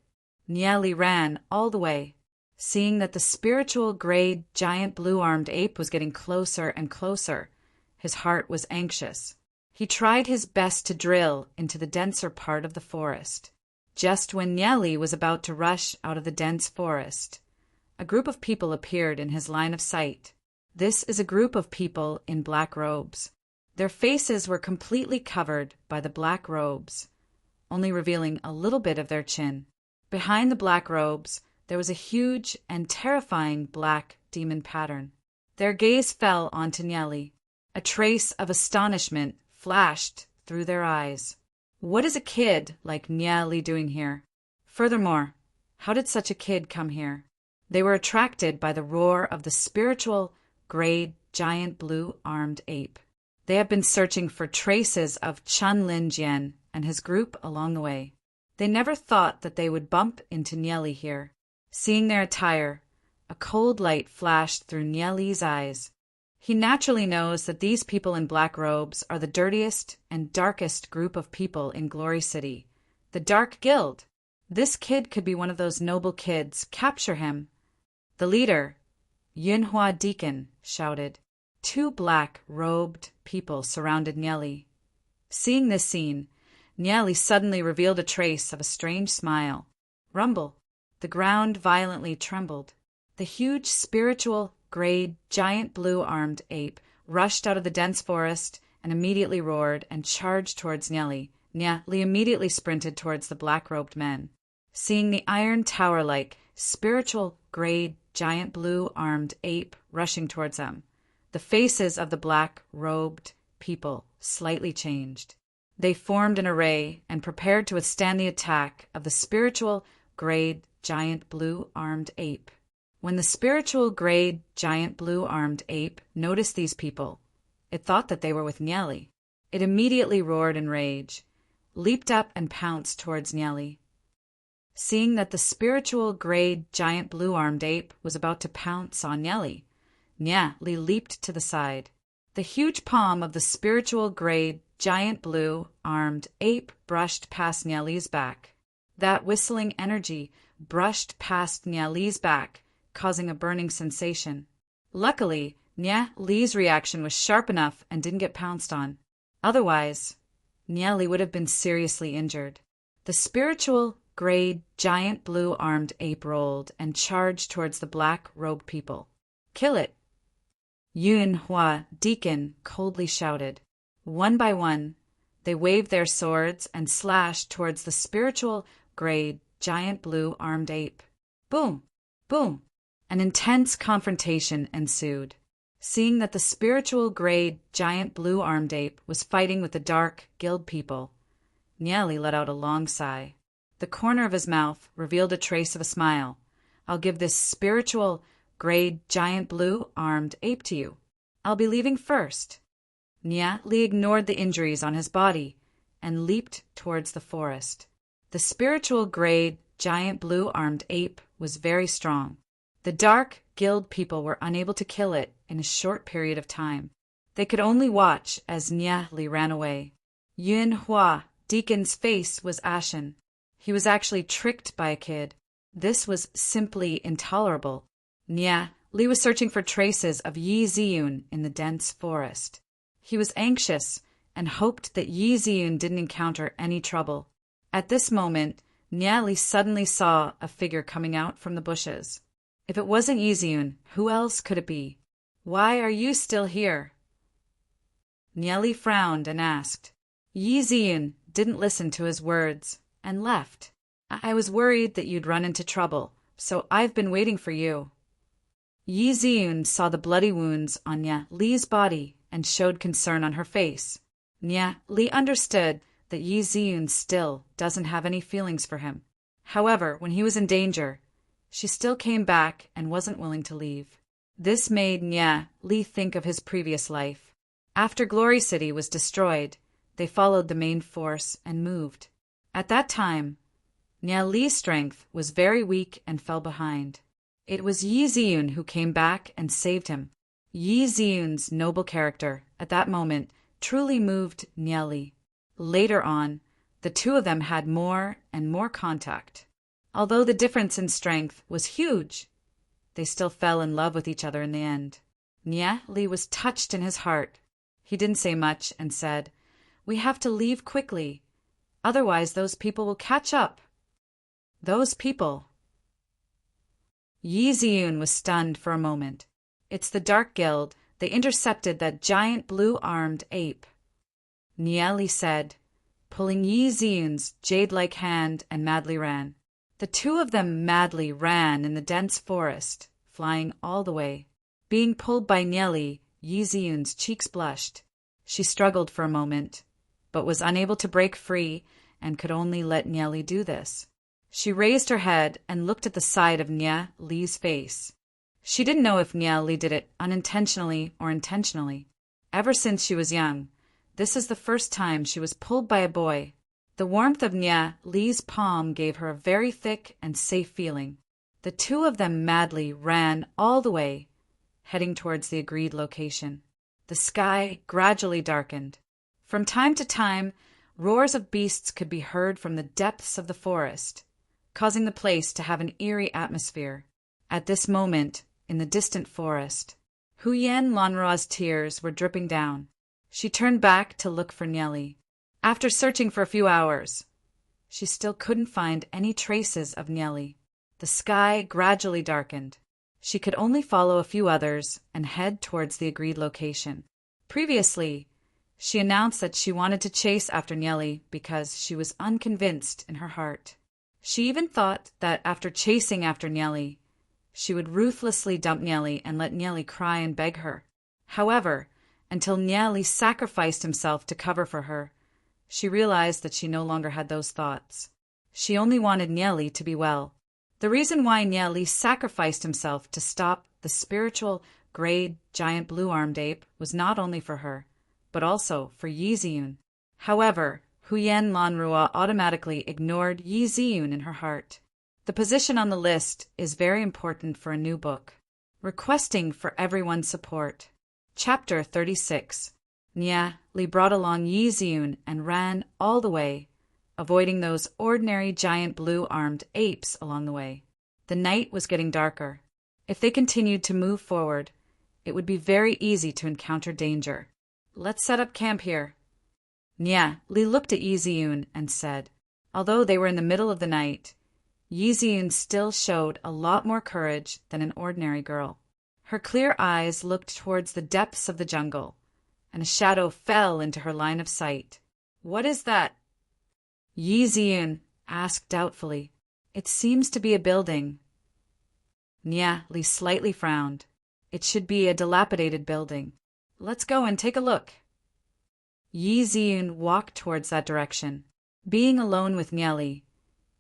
Nye Li ran all the way. Seeing that the spiritual grade giant blue-armed ape was getting closer and closer, his heart was anxious. He tried his best to drill into the denser part of the forest. Just when Nye Li was about to rush out of the dense forest, a group of people appeared in his line of sight. This is a group of people in black robes. Their faces were completely covered by the black robes, only revealing a little bit of their chin. Behind the black robes, there was a huge and terrifying black demon pattern. Their gaze fell onto Nye Li. A trace of astonishment flashed through their eyes. What is a kid like Nye Li doing here? Furthermore, how did such a kid come here? They were attracted by the roar of the spiritual grade giant blue-armed ape. They have been searching for traces of Chun Lin Jian and his group along the way. They never thought that they would bump into Nye Li here. Seeing their attire, a cold light flashed through Nye Li's eyes. He naturally knows that these people in black robes are the dirtiest and darkest group of people in Glory City, the Dark Guild. This kid could be one of those noble kids. Capture him. The leader, Yunhua Deacon, shouted. 2 black-robed people surrounded Nye Li. Seeing this scene, Nye Li suddenly revealed a trace of a strange smile. Rumble. The ground violently trembled. The huge spiritual grade giant blue-armed ape rushed out of the dense forest and immediately roared and charged towards Nye Li. Nye Li immediately sprinted towards the black-robed men. Seeing the iron tower-like spiritual grade giant blue-armed ape rushing towards them, the faces of the black-robed people slightly changed. They formed an array and prepared to withstand the attack of the spiritual grade giant blue-armed ape. When the spiritual grade giant blue-armed ape noticed these people, it thought that they were with Nye Li. It immediately roared in rage, leaped up and pounced towards Nye Li. Seeing that the spiritual grade giant blue-armed ape was about to pounce on Nye Li, Nye Li leaped to the side. The huge palm of the spiritual grade giant blue-armed ape brushed past Nye Li's back. That whistling energy brushed past Nye Li's back, causing a burning sensation. Luckily, Nye Li's reaction was sharp enough and didn't get pounced on. Otherwise, Nye Li would have been seriously injured. The spiritual grade giant blue-armed ape rolled and charged towards the black-robed people. Kill it! Yunhua Deacon coldly shouted. One by one, they waved their swords and slashed towards the spiritual grade giant blue-armed ape. Boom! Boom! An intense confrontation ensued. Seeing that the spiritual grade giant blue-armed ape was fighting with the dark guild people, Nye Li let out a long sigh. The corner of his mouth revealed a trace of a smile. I'll give this spiritual grade giant blue-armed ape to you. I'll be leaving first. Nye Li ignored the injuries on his body and leaped towards the forest. The spiritual grade giant blue-armed ape was very strong. The dark guild people were unable to kill it in a short period of time. They could only watch as Nye Li ran away. Yunhua Deacon's face was ashen. He was actually tricked by a kid. This was simply intolerable. Nye Li was searching for traces of Yi Ziyun in the dense forest. He was anxious and hoped that Yi Ziyun didn't encounter any trouble. At this moment, Li suddenly saw a figure coming out from the bushes. If it wasn't Yi Ziyun, who else could it be? Why are you still here? Li frowned and asked. Yi Ziyun didn't listen to his words and left. I was worried that you'd run into trouble, so I've been waiting for you. Yi Ziyun saw the bloody wounds on Li's body and showed concern on her face. Li understood that Yi Ziyun still doesn't have any feelings for him. However, when he was in danger, she still came back and wasn't willing to leave. This made Li think of his previous life. After Glory City was destroyed, they followed the main force and moved. At that time, Li's strength was very weak and fell behind. It was Yi Ziyun who came back and saved him. Yi Ziyun's noble character, at that moment, truly moved Li. Later on, the two of them had more and more contact. Although the difference in strength was huge, they still fell in love with each other in the end. Li was touched in his heart. He didn't say much and said, "We have to leave quickly. Otherwise those people will catch up." Those people. Yi Ziyun was stunned for a moment. It's the Dark Guild. They intercepted that giant blue-armed ape. Li said, pulling Yi Ziyun's jade-like hand, and madly ran. The two of them madly ran in the dense forest, flying all the way. Being pulled by Yi Ziyun's cheeks blushed. She struggled for a moment, but was unable to break free and could only let Li do this. She raised her head and looked at the side of Li's face. She didn't know if Li did it unintentionally or intentionally. Ever since she was young, this is the first time she was pulled by a boy. The warmth of Li's palm gave her a very thick and safe feeling. The two of them madly ran all the way, heading towards the agreed location. The sky gradually darkened. From time to time, roars of beasts could be heard from the depths of the forest, causing the place to have an eerie atmosphere. At this moment, in the distant forest, Huyen Lanrua's tears were dripping down. She turned back to look for Li. After searching for a few hours, she still couldn't find any traces of Li. The sky gradually darkened. She could only follow a few others and head towards the agreed location. Previously, she announced that she wanted to chase after Li because she was unconvinced in her heart. She even thought that after chasing after Li, she would ruthlessly dump Li and let Li cry and beg her. However, until Li sacrificed himself to cover for her, she realized that she no longer had those thoughts. She only wanted Li to be well. The reason why Li sacrificed himself to stop the spiritual, grayed, giant blue-armed ape was not only for her, but also for Yi Ziyun. However, Huyen Lanrua automatically ignored Yi Ziyun in her heart. The position on the list is very important for a new book. Requesting for everyone's support. Chapter 36. Li brought along Yi Ziyun and ran all the way, avoiding those ordinary giant blue-armed apes along the way. The night was getting darker. If they continued to move forward, it would be very easy to encounter danger. Let's set up camp here. Li looked at Yi Ziyun and said, although they were in the middle of the night, Yi Ziyun still showed a lot more courage than an ordinary girl. Her clear eyes looked towards the depths of the jungle, and a shadow fell into her line of sight. What is that? Yi Ziyun asked doubtfully. It seems to be a building. Li slightly frowned. It should be a dilapidated building. Let's go and take a look. Yi Ziyun walked towards that direction. Being alone with Li,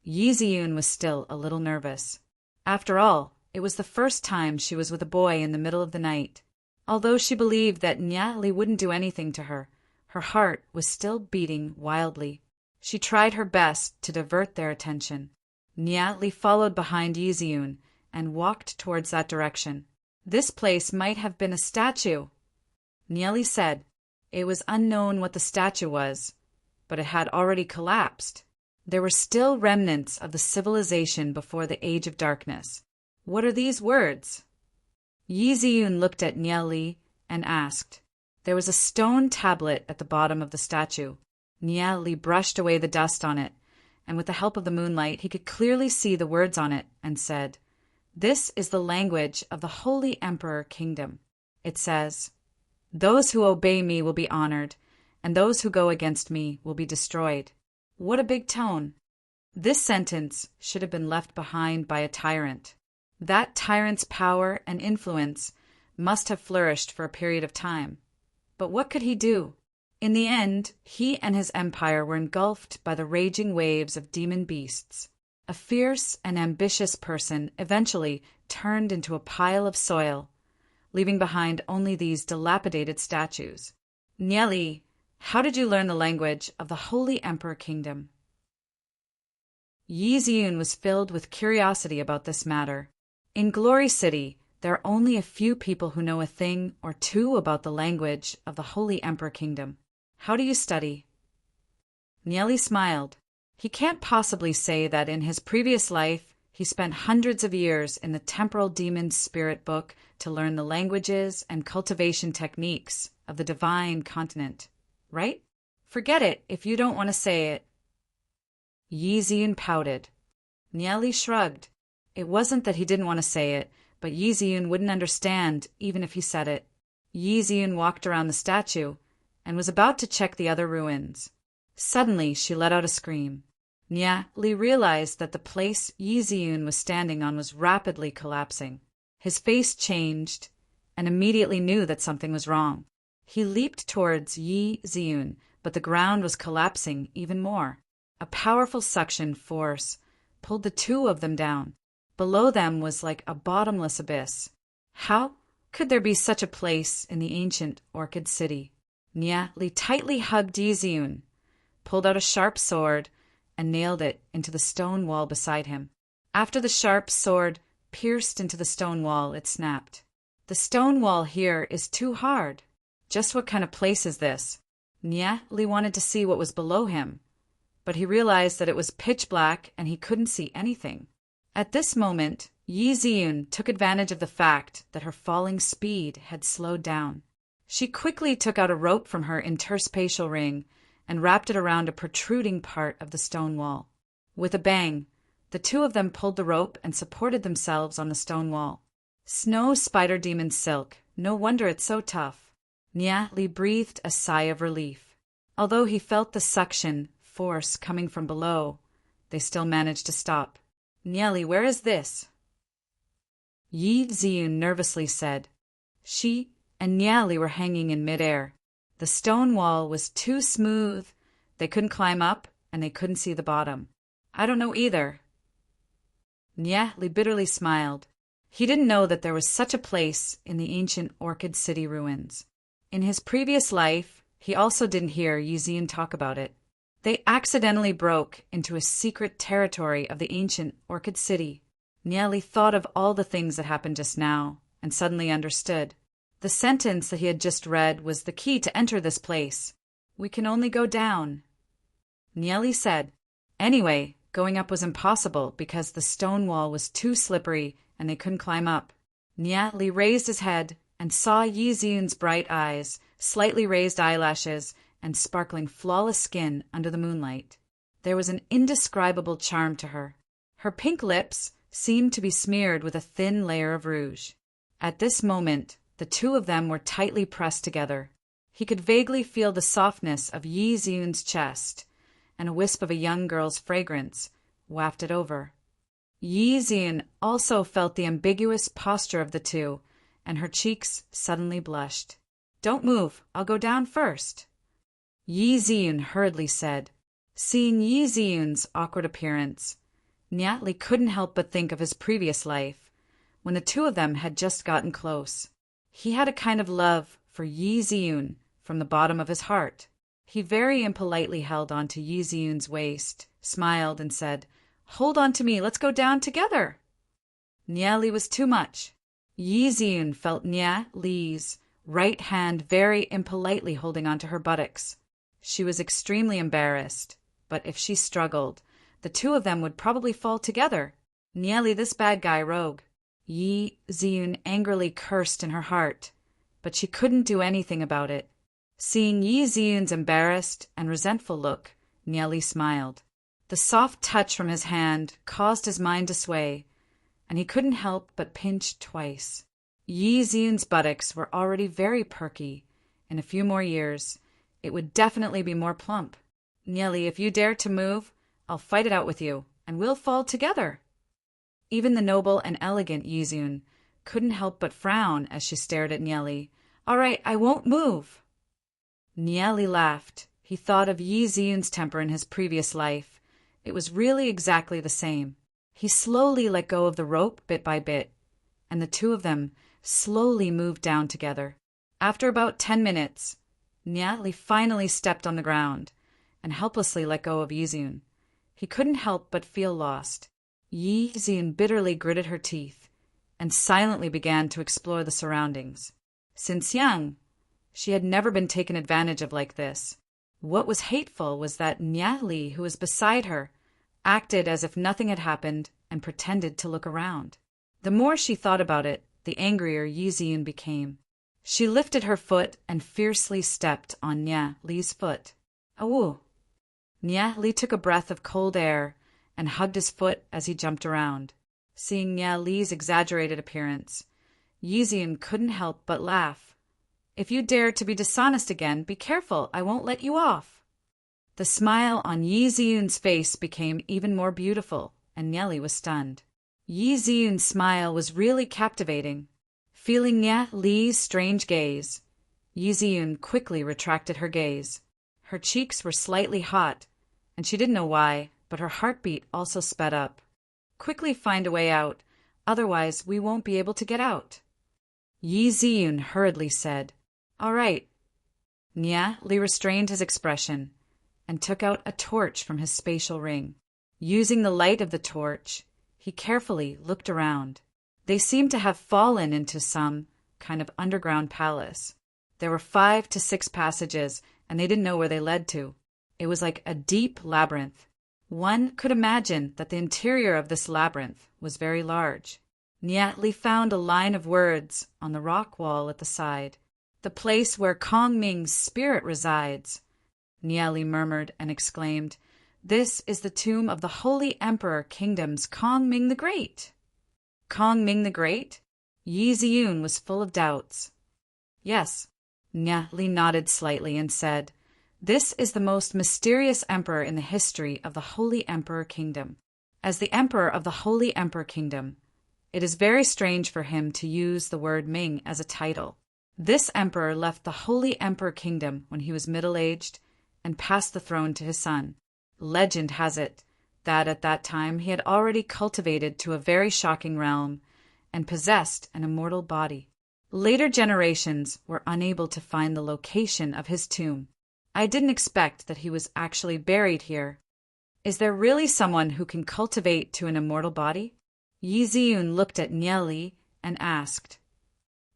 Yi Ziyun was still a little nervous. After all, it was the first time she was with a boy in the middle of the night. Although she believed that Li wouldn't do anything to her, her heart was still beating wildly. She tried her best to divert their attention. Li followed behind Yi Ziyun and walked towards that direction. This place might have been a statue. Li said. It was unknown what the statue was, but it had already collapsed. There were still remnants of the civilization before the Age of Darkness. What are these words? Yi Ziyun looked at Nye Li and asked. There was a stone tablet at the bottom of the statue. Nye Li brushed away the dust on it, and with the help of the moonlight he could clearly see the words on it, and said, "This is the language of the Holy Emperor Kingdom. It says, 'Those who obey me will be honored, and those who go against me will be destroyed.'" What a big tone! This sentence should have been left behind by a tyrant. That tyrant's power and influence must have flourished for a period of time. But what could he do? In the end, he and his empire were engulfed by the raging waves of demon beasts. A fierce and ambitious person eventually turned into a pile of soil, leaving behind only these dilapidated statues. Nye Li, how did you learn the language of the Holy Emperor Kingdom? Yi Ziyun was filled with curiosity about this matter. In Glory City, there are only a few people who know a thing or two about the language of the Holy Emperor Kingdom. How do you study? Nye Li smiled. He can't possibly say that in his previous life he spent hundreds of years in the temporal demon's spirit book to learn the languages and cultivation techniques of the divine continent, right? Forget it if you don't want to say it. Yi Ziyun pouted. Nye Li shrugged. It wasn't that he didn't want to say it, but Yi Ziyun wouldn't understand even if he said it. Yi Ziyun walked around the statue and was about to check the other ruins. Suddenly she let out a scream. Nye Li realized that the place Yi Ziyun was standing on was rapidly collapsing. His face changed and immediately knew that something was wrong. He leaped towards Yi Ziyun, but the ground was collapsing even more. A powerful suction force pulled the two of them down. Below them was like a bottomless abyss. How could there be such a place in the ancient Orchid City? Nye Li tightly hugged Yi Ziyun, pulled out a sharp sword, and nailed it into the stone wall beside him. After the sharp sword pierced into the stone wall, it snapped. The stone wall here is too hard. Just what kind of place is this? Nye Li wanted to see what was below him, but he realized that it was pitch black and he couldn't see anything. At this moment, Yi Ziyun took advantage of the fact that her falling speed had slowed down. She quickly took out a rope from her interspatial ring and wrapped it around a protruding part of the stone wall. With a bang, the two of them pulled the rope and supported themselves on the stone wall. Snow spider demon silk, no wonder it's so tough. Nye Li breathed a sigh of relief. Although he felt the suction force coming from below, they still managed to stop. Nye Li, where is this? Yi Ziyun nervously said. She and Nye Li were hanging in midair. The stone wall was too smooth. They couldn't climb up, and they couldn't see the bottom. I don't know either. Nye Li bitterly smiled. He didn't know that there was such a place in the ancient Orchid City ruins. In his previous life, he also didn't hear Yi Ziyun talk about it. They accidentally broke into a secret territory of the ancient Orchid City. Nye Li thought of all the things that happened just now, and suddenly understood. The sentence that he had just read was the key to enter this place. We can only go down. Nye Li said. Anyway, going up was impossible because the stone wall was too slippery and they couldn't climb up. Nye Li raised his head and saw Yi Ziyun's bright eyes, slightly raised eyelashes, and sparkling flawless skin under the moonlight. There was an indescribable charm to her. Her pink lips seemed to be smeared with a thin layer of rouge. At this moment, the two of them were tightly pressed together. He could vaguely feel the softness of Yi Ziyun's chest, and a wisp of a young girl's fragrance wafted over. Yi Ziyun also felt the ambiguous posture of the two, and her cheeks suddenly blushed. Don't move, I'll go down first. Yi Ziyun hurriedly said. Seeing Yi Ziyun's awkward appearance, Nye Li couldn't help but think of his previous life, when the two of them had just gotten close. He had a kind of love for Yi Ziyun from the bottom of his heart. He very impolitely held on to Yi Ziyun's waist, smiled, and said, Hold on to me, let's go down together. Nye Li was too much. Yi Ziyun felt Nye Li's right hand very impolitely holding on to her buttocks. She was extremely embarrassed, but if she struggled, the two of them would probably fall together. Nye Li, this bad guy rogue. Yi Ziyun angrily cursed in her heart, but she couldn't do anything about it. Seeing Yi Ziyun's embarrassed and resentful look, Niali smiled. The soft touch from his hand caused his mind to sway, and he couldn't help but pinch twice. Yi Ziyun's buttocks were already very perky. In a few more years, it would definitely be more plump. Niali, if you dare to move, I'll fight it out with you, and we'll fall together. Even the noble and elegant Yi Ziyun couldn't help but frown as she stared at Niali. All right, I won't move. Niali laughed. He thought of Yi Ziyun's temper in his previous life. It was really exactly the same. He slowly let go of the rope bit by bit, and the two of them slowly moved down together. After about 10 minutes, Niali finally stepped on the ground and helplessly let go of Yi Ziyun. He couldn't help but feel lost. Yi Ziyun bitterly gritted her teeth and silently began to explore the surroundings. Since young, she had never been taken advantage of like this. What was hateful was that Niali, who was beside her, acted as if nothing had happened and pretended to look around. The more she thought about it, the angrier Yi Ziyun became. She lifted her foot and fiercely stepped on Niali's foot. Awoo! Niali took a breath of cold air and hugged his foot as he jumped around. Seeing Niali's exaggerated appearance, Yi Ziyun couldn't help but laugh. If you dare to be dishonest again, be careful, I won't let you off. The smile on Yi Ziyun's face became even more beautiful, and Niali was stunned. Yi Ziyun's smile was really captivating. Feeling Niali's strange gaze, Yi Ziyun quickly retracted her gaze. Her cheeks were slightly hot, and she didn't know why, but her heartbeat also sped up. Quickly find a way out, otherwise we won't be able to get out. Yi Ziyun hurriedly said, All right. Niali restrained his expression and took out a torch from his spatial ring. Using the light of the torch, he carefully looked around. They seemed to have fallen into some kind of underground palace. There were 5 to 6 passages, and they didn't know where they led to. It was like a deep labyrinth. One could imagine that the interior of this labyrinth was very large. Niali found a line of words on the rock wall at the side. The place where Kong Ming's spirit resides. Niali murmured and exclaimed, This is the tomb of the Holy Emperor Kingdom's Kong Ming the Great. Kong Ming the Great? Yi Ziyun was full of doubts. Yes. Niali nodded slightly and said, This is the most mysterious emperor in the history of the Holy Emperor Kingdom. As the emperor of the Holy Emperor Kingdom, it is very strange for him to use the word Ming as a title. This emperor left the Holy Emperor Kingdom when he was middle-aged and passed the throne to his son. Legend has it that at that time he had already cultivated to a very shocking realm and possessed an immortal body. Later generations were unable to find the location of his tomb. I didn't expect that he was actually buried here. Is there really someone who can cultivate to an immortal body? Yi Ziyun looked at Niali and asked.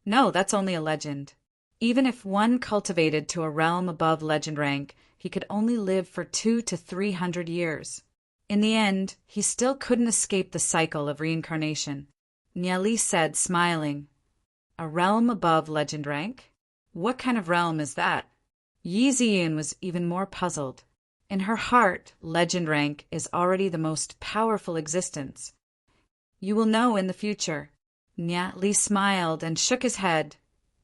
No, that's only a legend. Even if one cultivated to a realm above legend rank, he could only live for 200 to 300 years. In the end, he still couldn't escape the cycle of reincarnation. Niali said, smiling, A realm above legend rank? What kind of realm is that? Yi Ziyun was even more puzzled. In her heart, legend rank is already the most powerful existence. You will know in the future. Niali smiled and shook his head,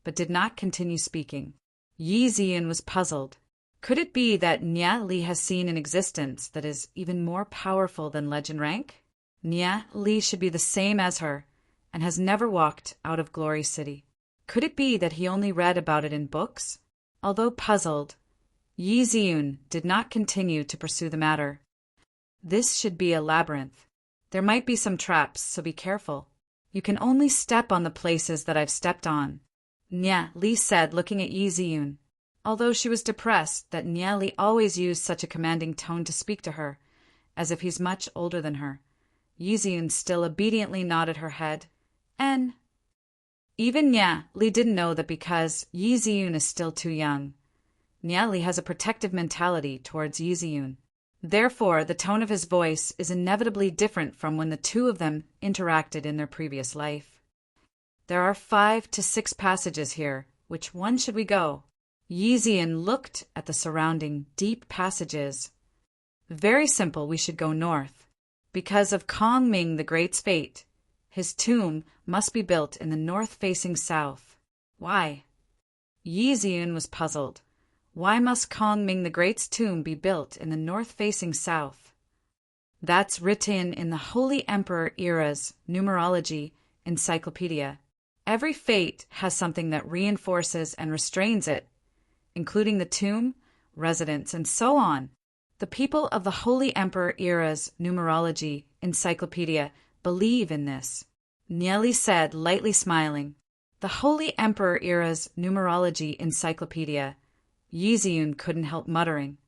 but did not continue speaking. Yi Ziyun was puzzled. Could it be that Niali has seen an existence that is even more powerful than legend rank? Niali should be the same as her, and has never walked out of Glory City. Could it be that he only read about it in books? Although puzzled, Yi Ziyun did not continue to pursue the matter. This should be a labyrinth. There might be some traps, so be careful. You can only step on the places that I've stepped on. Niali said, looking at Yi Ziyun. Although she was depressed that Niali always used such a commanding tone to speak to her, as if he's much older than her, Yi Ziyun still obediently nodded her head, and even Niali didn't know that because Yi Ziyun is still too young, Niali has a protective mentality towards Yi Ziyun. Therefore, the tone of his voice is inevitably different from when the two of them interacted in their previous life. There are 5 to 6 passages here. Which one should we go? Yi Ziyan looked at the surrounding deep passages. Very simple, we should go north. Because of Kong Ming the Great's fate, his tomb must be built in the north-facing south. Why? Yi Ziyan was puzzled. Why must Kong Ming the Great's tomb be built in the north-facing south? That's written in the Holy Emperor Era's numerology encyclopedia. Every fate has something that reinforces and restrains it, including the tomb, residence, and so on. The people of the Holy Emperor Era's numerology encyclopedia believe in this, Nieli said, lightly smiling. The Holy Emperor Era's numerology encyclopedia. Yi Ziyan couldn't help muttering.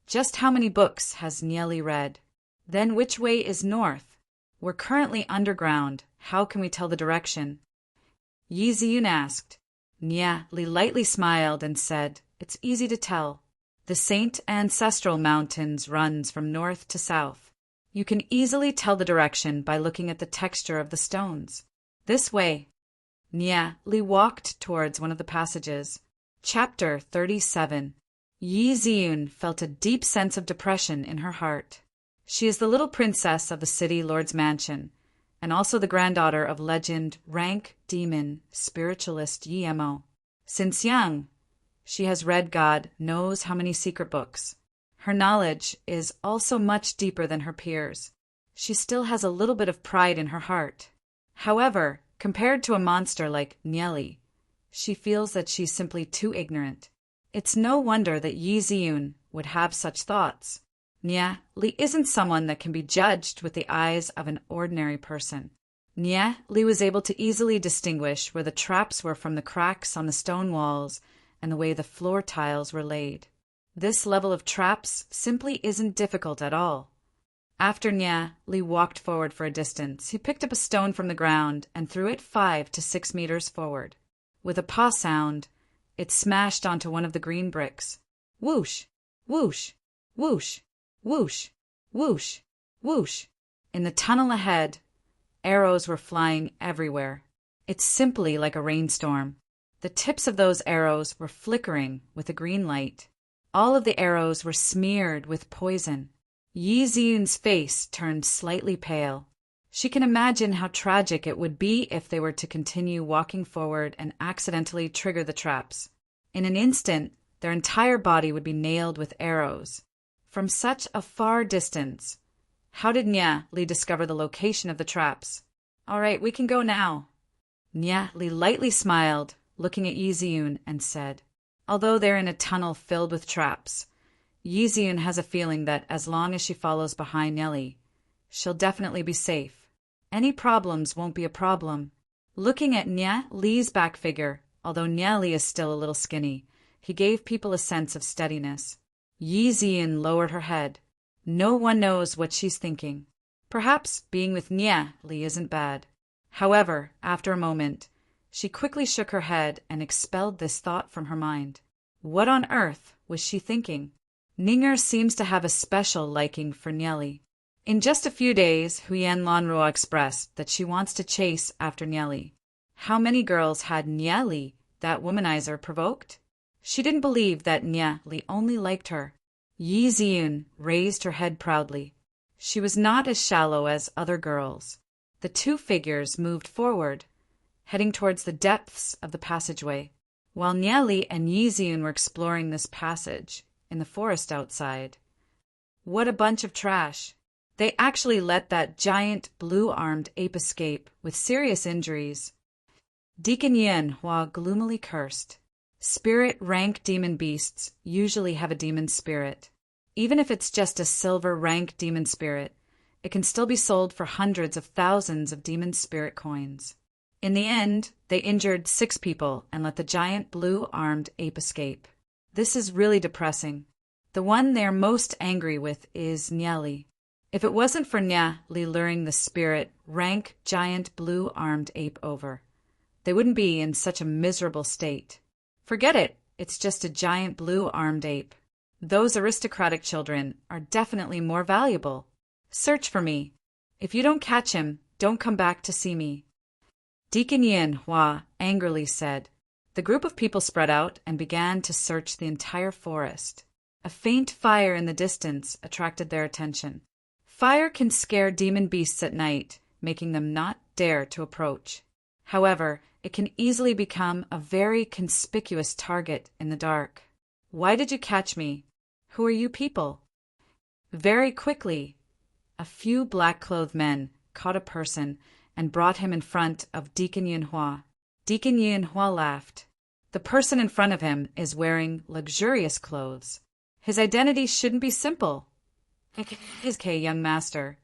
Just how many books has Nieli read? Then which way is north? We're currently underground. How can we tell the direction? Yi Ziyan asked. Nieli lightly smiled and said, It's easy to tell. The Saint Ancestral Mountains runs from north to south. You can easily tell the direction by looking at the texture of the stones. This way. Nieli walked towards one of the passages. Chapter 37. Yi Ziyan felt a deep sense of depression in her heart. She is the little princess of the city lord's mansion, and also the granddaughter of legend rank demon spiritualist Yi Mo. Since young, she has read God knows how many secret books. Her knowledge is also much deeper than her peers. She still has a little bit of pride in her heart. However, compared to a monster like Nieli, she feels that she's simply too ignorant. It's no wonder that Yi Ziyan would have such thoughts. Nieli isn't someone that can be judged with the eyes of an ordinary person. Nieli was able to easily distinguish where the traps were from the cracks on the stone walls and the way the floor tiles were laid. This level of traps simply isn't difficult at all. After Nieli walked forward for a distance, he picked up a stone from the ground and threw it 5 to 6 meters forward. With a paw sound, it smashed onto one of the green bricks. Whoosh! Whoosh! Whoosh! Whoosh! Whoosh! Whoosh! In the tunnel ahead, arrows were flying everywhere. It's simply like a rainstorm. The tips of those arrows were flickering with a green light. All of the arrows were smeared with poison. Yi Ziyan's face turned slightly pale. She can imagine how tragic it would be if they were to continue walking forward and accidentally trigger the traps. In an instant, their entire body would be nailed with arrows. From such a far distance, how did Nieli discover the location of the traps? All right, we can go now. Nieli lightly smiled, looking at Yi Ziyan, and said, Although they're in a tunnel filled with traps, Yi Ziyan has a feeling that as long as she follows behind Nieli, she'll definitely be safe. Any problems won't be a problem. Looking at Nieli's back figure, although Nieli is still a little skinny, he gave people a sense of steadiness. Yi Ziyan lowered her head. No one knows what she's thinking. Perhaps being with Nieli isn't bad. However, after a moment, she quickly shook her head and expelled this thought from her mind. What on earth was she thinking? Ninger seems to have a special liking for Nieli. In just a few days, Huyen Lanruo expressed that she wants to chase after Nieli. How many girls had Nieli, that womanizer, provoked? She didn't believe that Nieli only liked her. Yi Ziyan raised her head proudly. She was not as shallow as other girls. The two figures moved forward, heading towards the depths of the passageway. While Nieli and Yi Ziyan were exploring this passage in the forest outside. What a bunch of trash. They actually let that giant blue-armed ape escape with serious injuries. Deacon Yin Hua gloomily cursed. Spirit rank demon beasts usually have a demon spirit. Even if it's just a silver rank demon spirit, it can still be sold for hundreds of thousands of demon spirit coins. In the end, they injured 6 people and let the giant blue-armed ape escape. This is really depressing. The one they're most angry with is Nieli. If it wasn't for Nieli luring the spirit rank giant blue-armed ape over, they wouldn't be in such a miserable state. Forget it, it's just a giant blue-armed ape. Those aristocratic children are definitely more valuable. Search for me. If you don't catch him, don't come back to see me. Deacon Yin Hua angrily said. The group of people spread out and began to search the entire forest. A faint fire in the distance attracted their attention. Fire can scare demon beasts at night, making them not dare to approach. However, it can easily become a very conspicuous target in the dark. Why did you catch me? Who are you people? Very quickly, a few black-clothed men caught a person and brought him in front of Deacon Yinhua. Deacon Yinhua laughed. The person in front of him is wearing luxurious clothes. His identity shouldn't be simple. Okay, young master.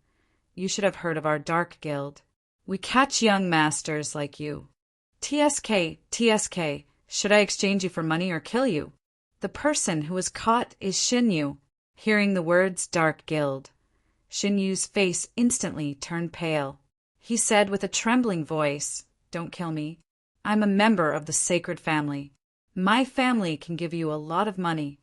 You should have heard of our dark guild. We catch young masters like you. TSK, should I exchange you for money or kill you? The person who was caught is Xinyu. Hearing the words dark guild, Xinyu's face instantly turned pale. He said with a trembling voice, Don't kill me. I'm a member of the sacred family. My family can give you a lot of money.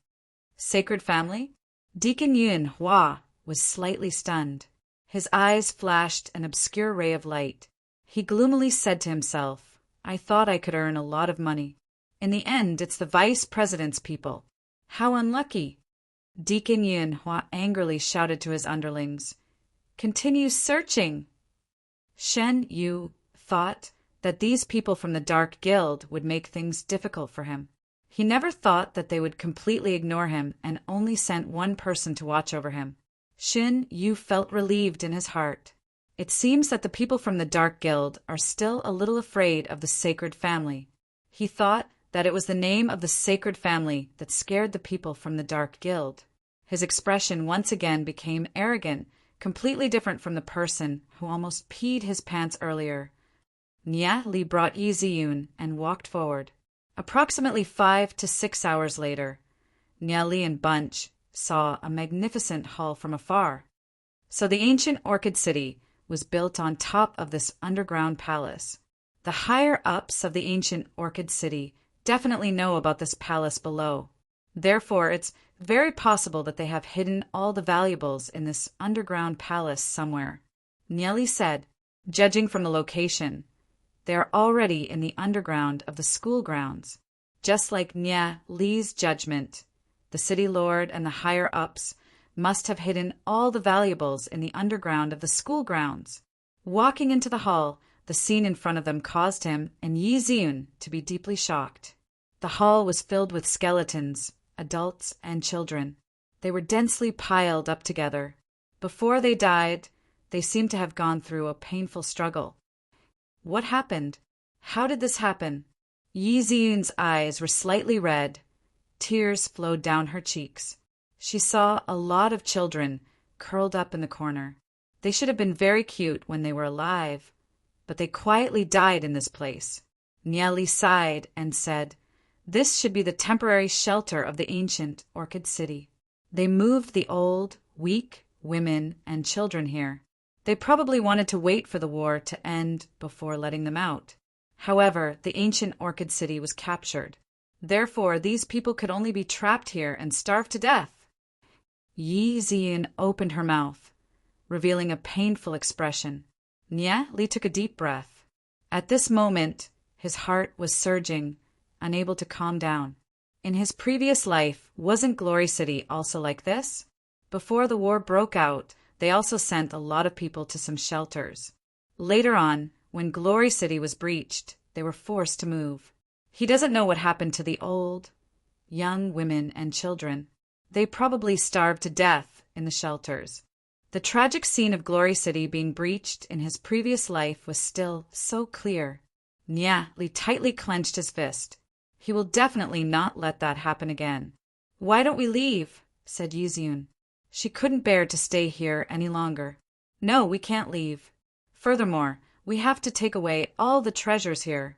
Sacred family? Deacon Yun Hua was slightly stunned. His eyes flashed an obscure ray of light. He gloomily said to himself, I thought I could earn a lot of money. In the end, it's the vice president's people. How unlucky. Deacon Yun Hua angrily shouted to his underlings, Continue searching. Shen Yu thought that these people from the Dark Guild would make things difficult for him. He never thought that they would completely ignore him and only sent one person to watch over him. Shen Yu felt relieved in his heart. It seems that the people from the Dark Guild are still a little afraid of the sacred family. He thought that it was the name of the sacred family that scared the people from the Dark Guild. His expression once again became arrogant, completely different from the person who almost peed his pants earlier. Nia Li brought Yi Ziyun and walked forward. Approximately 5 to 6 hours later, Nia Li and Bunch saw a magnificent hall from afar. So the ancient Orchid City was built on top of this underground palace. The higher-ups of the ancient Orchid City definitely know about this palace below. Therefore, it's very possible that they have hidden all the valuables in this underground palace somewhere. Nia Li said, judging from the location, they are already in the underground of the school grounds. Just like Nia Li's judgment, the city lord and the higher-ups must have hidden all the valuables in the underground of the school grounds. Walking into the hall, the scene in front of them caused him and Yi Ziyun to be deeply shocked. The hall was filled with skeletons, adults and children. They were densely piled up together. Before they died, they seemed to have gone through a painful struggle. What happened? How did this happen? Yi Ziyun's eyes were slightly red. Tears flowed down her cheeks. She saw a lot of children curled up in the corner. They should have been very cute when they were alive, but they quietly died in this place. Nia Li sighed and said, This should be the temporary shelter of the ancient Orchid City. They moved the old, weak women and children here. They probably wanted to wait for the war to end before letting them out. However, the ancient Orchid City was captured. Therefore, these people could only be trapped here and starve to death. Yi Ziyun opened her mouth, revealing a painful expression. Nia Li took a deep breath. At this moment, his heart was surging, unable to calm down. In his previous life, wasn't Glory City also like this? Before the war broke out, they also sent a lot of people to some shelters. Later on, when Glory City was breached, they were forced to move. He doesn't know what happened to the old, young women and children. They probably starved to death in the shelters. The tragic scene of Glory City being breached in his previous life was still so clear. Nia Li tightly clenched his fist. He will definitely not let that happen again. Why don't we leave? Said Yi Ziyun. She couldn't bear to stay here any longer. No, we can't leave. Furthermore, we have to take away all the treasures here.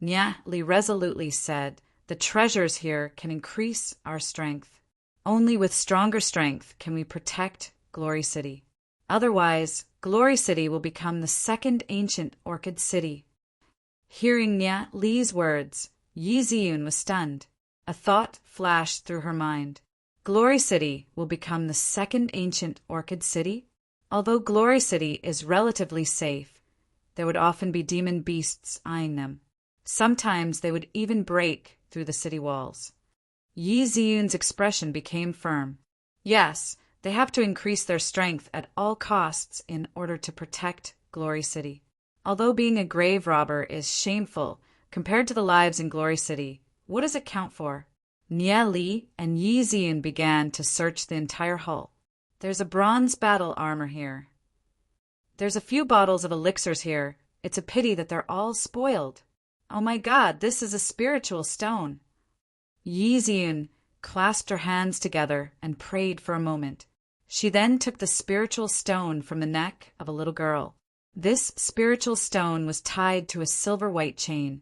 Nia Li resolutely said, The treasures here can increase our strength. Only with stronger strength can we protect Glory City. Otherwise, Glory City will become the second ancient Orchid City. Hearing Nia Li's words, Yi Ziyun was stunned. A thought flashed through her mind. Glory City will become the second ancient Orchid City? Although Glory City is relatively safe, There would often be demon beasts eyeing them. Sometimes they would even break through the city walls. Yi Ziyun's expression became firm. Yes, they have to increase their strength at all costs in order to protect Glory City. Although being a grave robber is shameful compared to the lives in Glory City, what does it count for? Nie Li and Yi Ziyun began to search the entire hull. There's a bronze battle armor here. There's a few bottles of elixirs here. It's a pity that they're all spoiled. Oh my God, this is a spiritual stone. Yi Ziyun clasped her hands together and prayed for a moment. She then took the spiritual stone from the neck of a little girl. This spiritual stone was tied to a silver-white chain,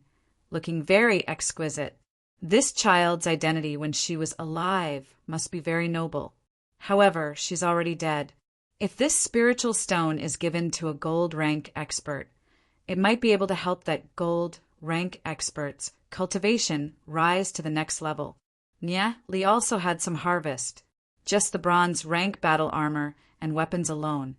looking very exquisite. This child's identity when she was alive must be very noble. However, she's already dead. If this spiritual stone is given to a gold rank expert, it might be able to help that gold rank expert's cultivation rise to the next level. Nie Li also had some harvest, just the bronze rank battle armor and weapons alone.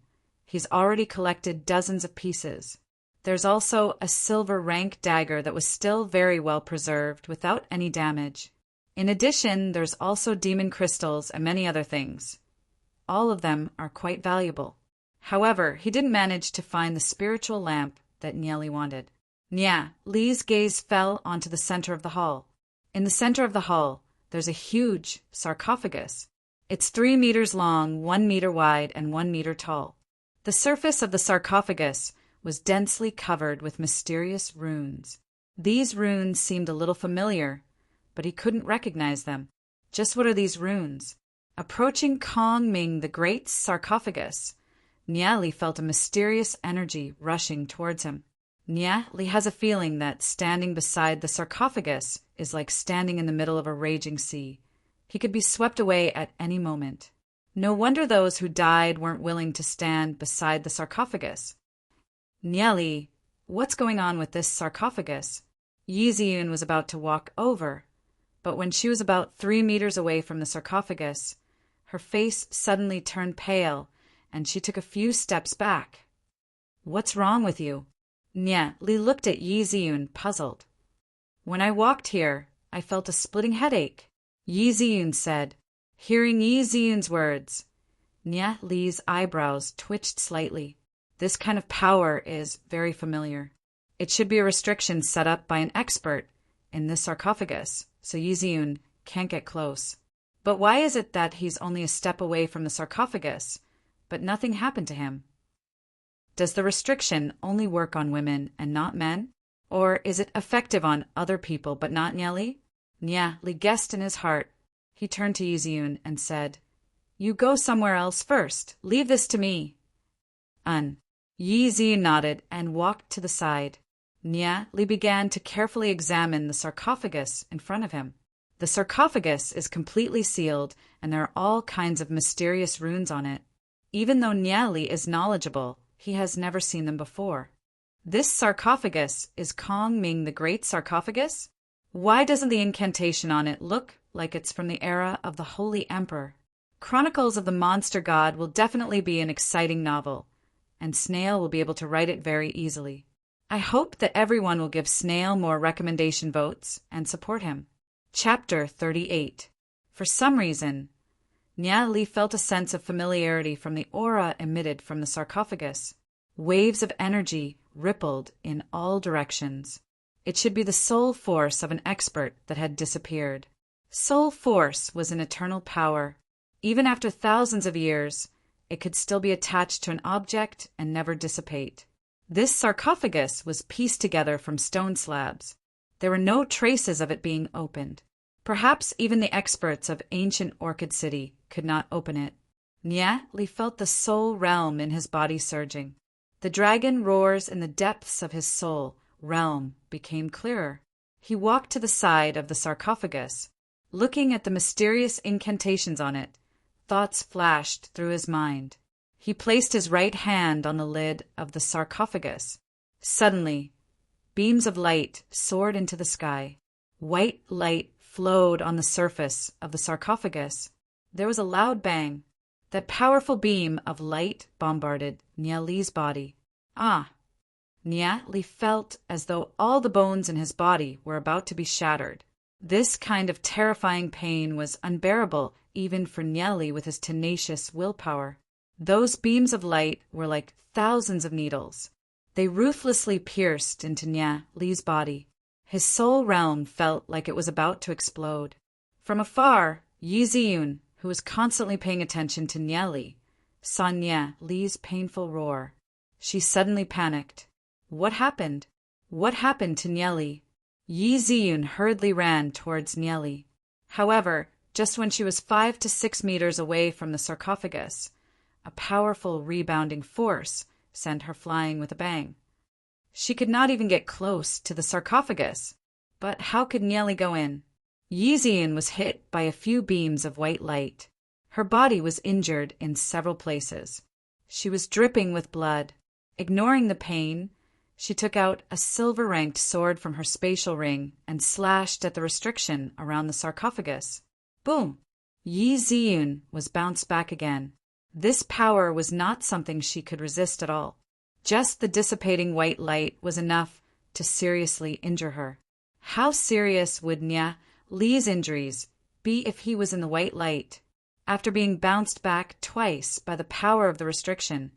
He's already collected dozens of pieces. There's also a silver rank dagger that was still very well preserved without any damage. In addition, there's also demon crystals and many other things. All of them are quite valuable. However, he didn't manage to find the spiritual lamp that Nie Li wanted. Nie Li's gaze fell onto the center of the hall. In the center of the hall, there's a huge sarcophagus. It's 3 meters long, 1 meter wide, and 1 meter tall. The surface of the sarcophagus was densely covered with mysterious runes. These runes seemed a little familiar, but he couldn't recognize them. Just what are these runes? Approaching Kong Ming the Great's sarcophagus, Nie Li felt a mysterious energy rushing towards him. Nie Li has a feeling that standing beside the sarcophagus is like standing in the middle of a raging sea. He could be swept away at any moment. No wonder those who died weren't willing to stand beside the sarcophagus. Nie Li, what's going on with this sarcophagus? Yi Ziyun was about to walk over, but when she was about 3 meters away from the sarcophagus, her face suddenly turned pale, and she took a few steps back. What's wrong with you? Nie Li looked at Yi Ziyun, puzzled. When I walked here, I felt a splitting headache, Yi Ziyun said. Hearing Yi Ziyun's words, Nie Li's eyebrows twitched slightly. This kind of power is very familiar. It should be a restriction set up by an expert in this sarcophagus, so Yi Ziyun can't get close. But why is it that he's only a step away from the sarcophagus, but nothing happened to him? Does the restriction only work on women and not men? Or is it effective on other people but not Nie Li? Nie Li guessed in his heart. He turned to Yi Ziyun and said, You go somewhere else first. Leave this to me. Yi Ziyun nodded and walked to the side. Nie Li began to carefully examine the sarcophagus in front of him. The sarcophagus is completely sealed, and there are all kinds of mysterious runes on it. Even though Nie Li is knowledgeable, he has never seen them before. This sarcophagus is Kong Ming the Great sarcophagus? Why doesn't the incantation on it look like it's from the era of the Holy Emperor? Chronicles of the Monster God will definitely be an exciting novel, and Snail will be able to write it very easily. I hope that everyone will give Snail more recommendation votes and support him. Chapter 38. For some reason, Nie Li felt a sense of familiarity from the aura emitted from the sarcophagus. Waves of energy rippled in all directions. It should be the soul force of an expert that had disappeared. Soul force was an eternal power. Even after thousands of years, it could still be attached to an object and never dissipate. This sarcophagus was pieced together from stone slabs. There were no traces of it being opened. Perhaps even the experts of ancient Orchid City could not open it. Nie Li felt the soul realm in his body surging. The dragon roars in the depths of his soul realm became clearer. He walked to the side of the sarcophagus. Looking at the mysterious incantations on it, thoughts flashed through his mind. He placed his right hand on the lid of the sarcophagus. Suddenly, beams of light soared into the sky. White light flowed on the surface of the sarcophagus. There was a loud bang. That powerful beam of light bombarded Nie Li's body. Ah! Nia Li felt as though all the bones in his body were about to be shattered. This kind of terrifying pain was unbearable even for Nia Li with his tenacious willpower. Those beams of light were like thousands of needles. They ruthlessly pierced into Nia Li's body. His soul realm felt like it was about to explode. From afar, Yi Ziyun, who was constantly paying attention to Nia Li, saw Nia Li's painful roar. She suddenly panicked. What happened? What happened to Nia Li? Yi Ziyun hurriedly ran towards Nia Li. However, just when she was 5 to 6 meters away from the sarcophagus, a powerful rebounding force sent her flying with a bang. She could not even get close to the sarcophagus. But how could Nia Li go in? Yi Ziyun was hit by a few beams of white light. Her body was injured in several places. She was dripping with blood. Ignoring the pain, she took out a silver-ranked sword from her spatial ring and slashed at the restriction around the sarcophagus. Boom! Yi Ziyun was bounced back again. This power was not something she could resist at all. Just the dissipating white light was enough to seriously injure her. How serious would Nia Li's injuries be if he was in the white light? After being bounced back twice by the power of the restriction,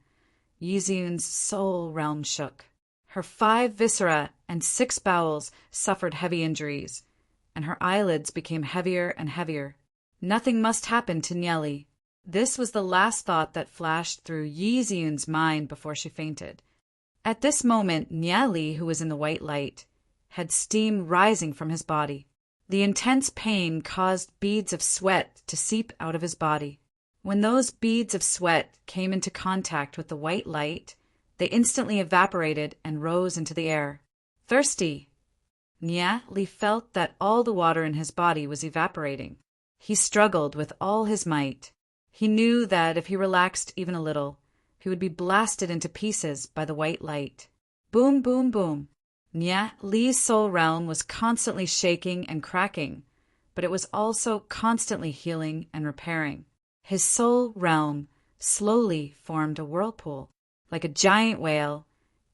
Yi Ziyun's soul realm shook. Her 5 viscera and 6 bowels suffered heavy injuries, and her eyelids became heavier and heavier. Nothing must happen to Nia Li. This was the last thought that flashed through Yi Ziyun's mind before she fainted. At this moment, Nia Li, who was in the white light, had steam rising from his body. The intense pain caused beads of sweat to seep out of his body. When those beads of sweat came into contact with the white light, they instantly evaporated and rose into the air. Thirsty! Nia Li felt that all the water in his body was evaporating. He struggled with all his might. He knew that if he relaxed even a little, he would be blasted into pieces by the white light. Boom, boom, boom. Nia Li's soul realm was constantly shaking and cracking, but it was also constantly healing and repairing. His soul realm slowly formed a whirlpool. Like a giant whale,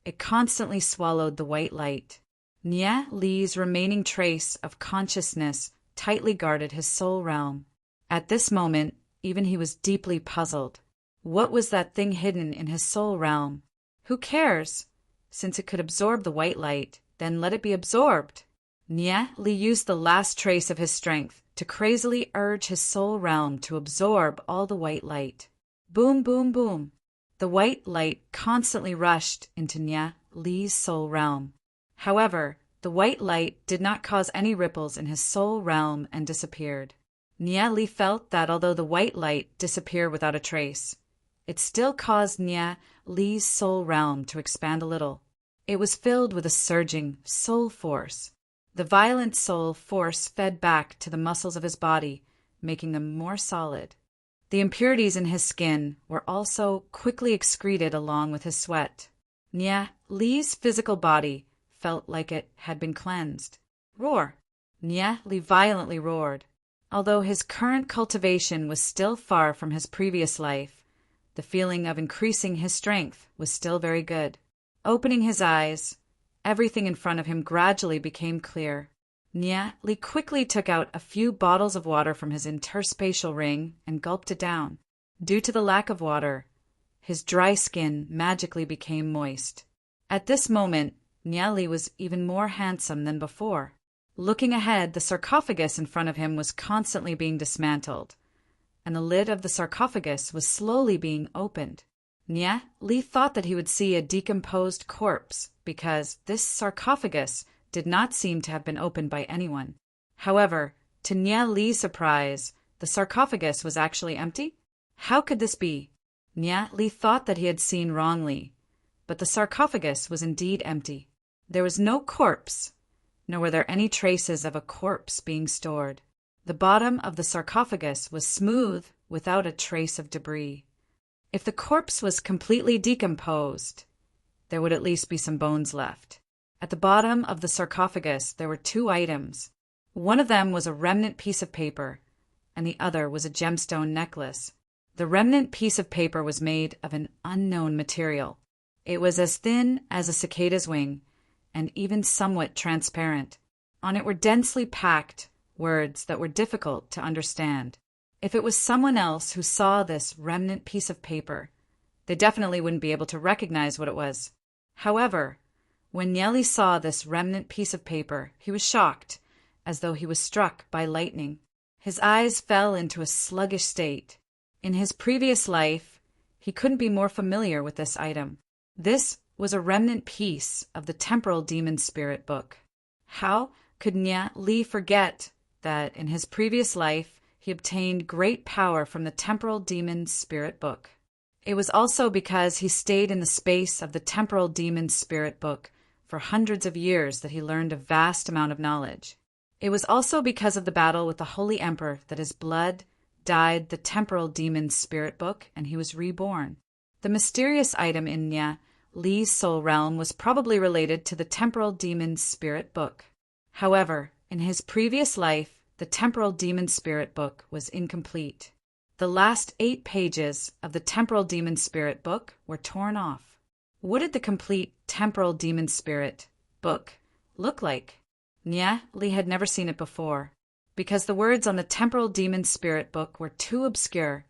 it constantly swallowed the white light. Nia Li's remaining trace of consciousness tightly guarded his soul realm. At this moment, even he was deeply puzzled. What was that thing hidden in his soul realm? Who cares? Since it could absorb the white light, then let it be absorbed. Nia Li used the last trace of his strength to crazily urge his soul realm to absorb all the white light. Boom, boom, boom. The white light constantly rushed into Nia Li's soul realm. However, the white light did not cause any ripples in his soul realm and disappeared. Nia Li felt that although the white light disappeared without a trace, it still caused Nia Li's soul realm to expand a little. It was filled with a surging soul force. The violent soul force fed back to the muscles of his body, making them more solid. The impurities in his skin were also quickly excreted along with his sweat. Nia Li's physical body felt like it had been cleansed. Roar! Nia Li violently roared. Although his current cultivation was still far from his previous life, the feeling of increasing his strength was still very good. Opening his eyes, everything in front of him gradually became clear. Nia Li quickly took out a few bottles of water from his interspatial ring and gulped it down. Due to the lack of water, his dry skin magically became moist. At this moment, Nia Li was even more handsome than before. Looking ahead, the sarcophagus in front of him was constantly being dismantled, and the lid of the sarcophagus was slowly being opened. Nia Li thought that he would see a decomposed corpse because this sarcophagus did not seem to have been opened by anyone. However, to Nia Li's surprise, the sarcophagus was actually empty. How could this be? Nia Li thought that he had seen wrongly, but the sarcophagus was indeed empty. There was no corpse, nor were there any traces of a corpse being stored. The bottom of the sarcophagus was smooth without a trace of debris. If the corpse was completely decomposed, there would at least be some bones left. At the bottom of the sarcophagus there were 2 items. One of them was a remnant piece of paper, and the other was a gemstone necklace. The remnant piece of paper was made of an unknown material. It was as thin as a cicada's wing, and even somewhat transparent. On it were densely packed words that were difficult to understand. If it was someone else who saw this remnant piece of paper, they definitely wouldn't be able to recognize what it was. However, when Nieli saw this remnant piece of paper, he was shocked, as though he was struck by lightning. His eyes fell into a sluggish state. In his previous life, he couldn't be more familiar with this item. This was a remnant piece of the Temporal Demon Spirit book. How could Nieli forget that in his previous life he obtained great power from the Temporal Demon Spirit book? It was also because he stayed in the space of the Temporal Demon Spirit book for hundreds of years that he learned a vast amount of knowledge. It was also because of the battle with the Holy Emperor that his blood dyed the Temporal Demon Spirit book and he was reborn. The mysterious item in Nieli's soul realm was probably related to the Temporal Demon Spirit book. However, in his previous life, the Temporal Demon Spirit book was incomplete. The last 8 pages of the Temporal Demon Spirit book were torn off. What did the complete Temporal Demon Spirit book look like? Nieli had never seen it before. Because the words on the Temporal Demon Spirit book were too obscure,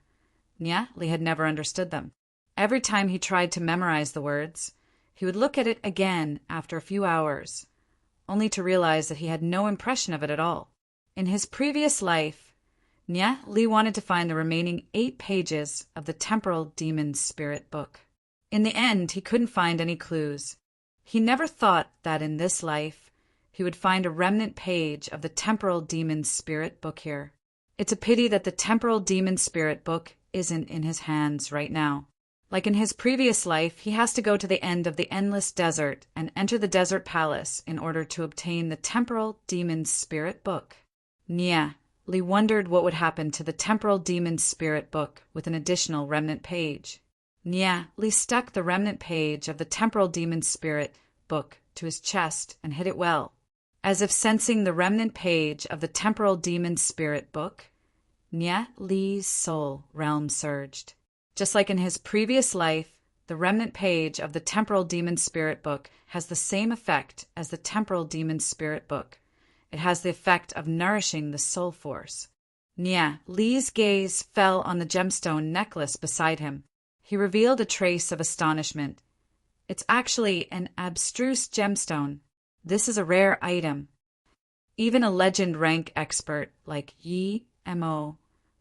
Nieli had never understood them. Every time he tried to memorize the words, he would look at it again after a few hours, only to realize that he had no impression of it at all. In his previous life, Nieli wanted to find the remaining 8 pages of the Temporal Demon Spirit book. In the end, he couldn't find any clues. He never thought that in this life, he would find a remnant page of the Temporal Demon Spirit book here. It's a pity that the Temporal Demon Spirit book isn't in his hands right now. Like in his previous life, he has to go to the end of the endless desert and enter the desert palace in order to obtain the Temporal Demon Spirit book. Nieli wondered what would happen to the Temporal Demon Spirit book with an additional remnant page. Nieli stuck the remnant page of the Temporal Demon Spirit book to his chest and hid it well. As if sensing the remnant page of the Temporal Demon Spirit book, Nieli's soul realm surged. Just like in his previous life, the remnant page of the Temporal Demon Spirit book has the same effect as the Temporal Demon Spirit book. It has the effect of nourishing the soul force. Nieli's gaze fell on the gemstone necklace beside him. He revealed a trace of astonishment. It's actually an abstruse gemstone. This is a rare item. Even a legend rank expert like Yi Mo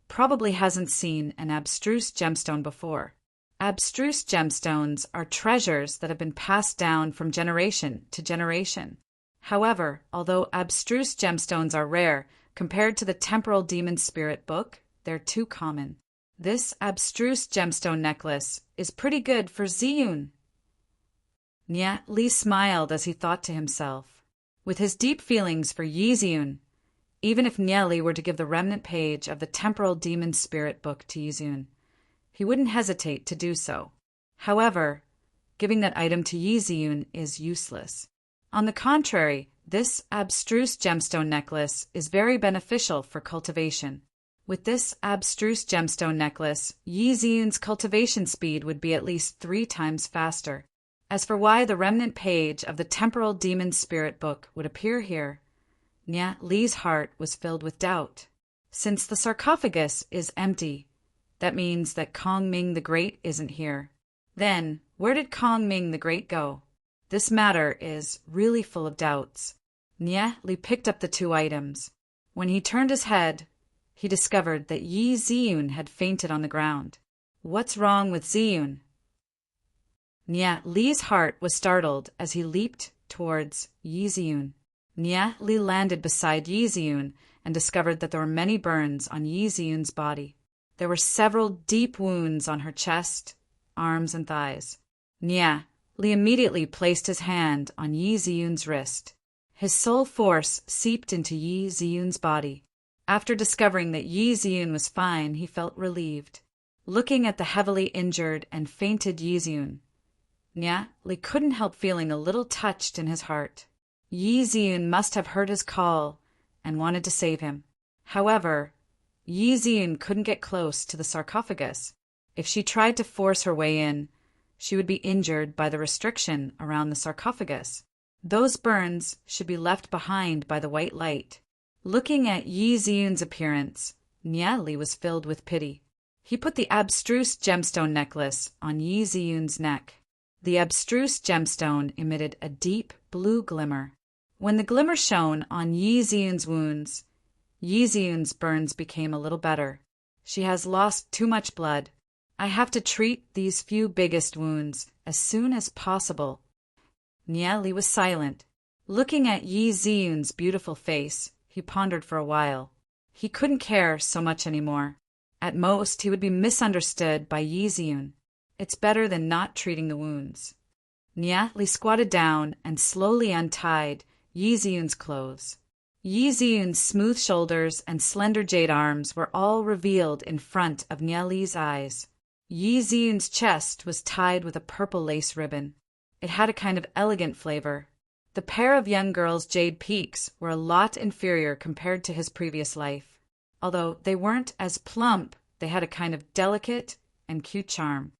probably hasn't seen an abstruse gemstone before. Abstruse gemstones are treasures that have been passed down from generation to generation. However, although abstruse gemstones are rare, compared to the Temporal Demon Spirit book, they're too common. This abstruse gemstone necklace is pretty good for Ziyun. Nieli smiled as he thought to himself. With his deep feelings for Yi Ziyun, even if Nieli were to give the remnant page of the Temporal Demon Spirit book to Yi Ziyun, he wouldn't hesitate to do so. However, giving that item to Yi Ziyun is useless. On the contrary, this abstruse gemstone necklace is very beneficial for cultivation. With this abstruse gemstone necklace, Yi Ziyun's cultivation speed would be at least 3 times faster. As for why the remnant page of the Temporal Demon Spirit book would appear here, Nieli's heart was filled with doubt. Since the sarcophagus is empty, that means that Kong Ming the Great isn't here. Then, where did Kong Ming the Great go? This matter is really full of doubts. Nieli picked up the 2 items. When he turned his head, he discovered that Yi Ziyun had fainted on the ground. What's wrong with Ziyun? Nieli's heart was startled as he leaped towards Yi Ziyun. Nieli landed beside Yi Ziyun and discovered that there were many burns on Yi Ziyun's body. There were several deep wounds on her chest, arms, and thighs. Nieli immediately placed his hand on Yi Ziyun's wrist. His soul force seeped into Yi Ziyun's body. After discovering that Yi Ziyun was fine, he felt relieved. Looking at the heavily injured and fainted Yi Ziyun, Nieli couldn't help feeling a little touched in his heart. Yi Ziyun must have heard his call and wanted to save him. However, Yi Ziyun couldn't get close to the sarcophagus. If she tried to force her way in, she would be injured by the restriction around the sarcophagus. Those burns should be left behind by the white light. Looking at Yi Ziyun's appearance, Niali was filled with pity. He put the abstruse gemstone necklace on Yi Ziyun's neck. The abstruse gemstone emitted a deep blue glimmer. When the glimmer shone on Yi Ziyun's wounds, Yi Ziyun's burns became a little better. She has lost too much blood. I have to treat these few biggest wounds as soon as possible. Niali was silent. Looking at Yi Ziyun's beautiful face, he pondered for a while. He couldn't care so much anymore. At most, he would be misunderstood by Yi Ziyun. It's better than not treating the wounds. Niali squatted down and slowly untied Yi Ziyun's clothes. Yi Ziyun's smooth shoulders and slender jade arms were all revealed in front of Niali's eyes. Yi Ziyun's chest was tied with a purple lace ribbon. It had a kind of elegant flavor. The pair of young girls' jade peaks were a lot inferior compared to his previous life. Although they weren't as plump, they had a kind of delicate and cute charm.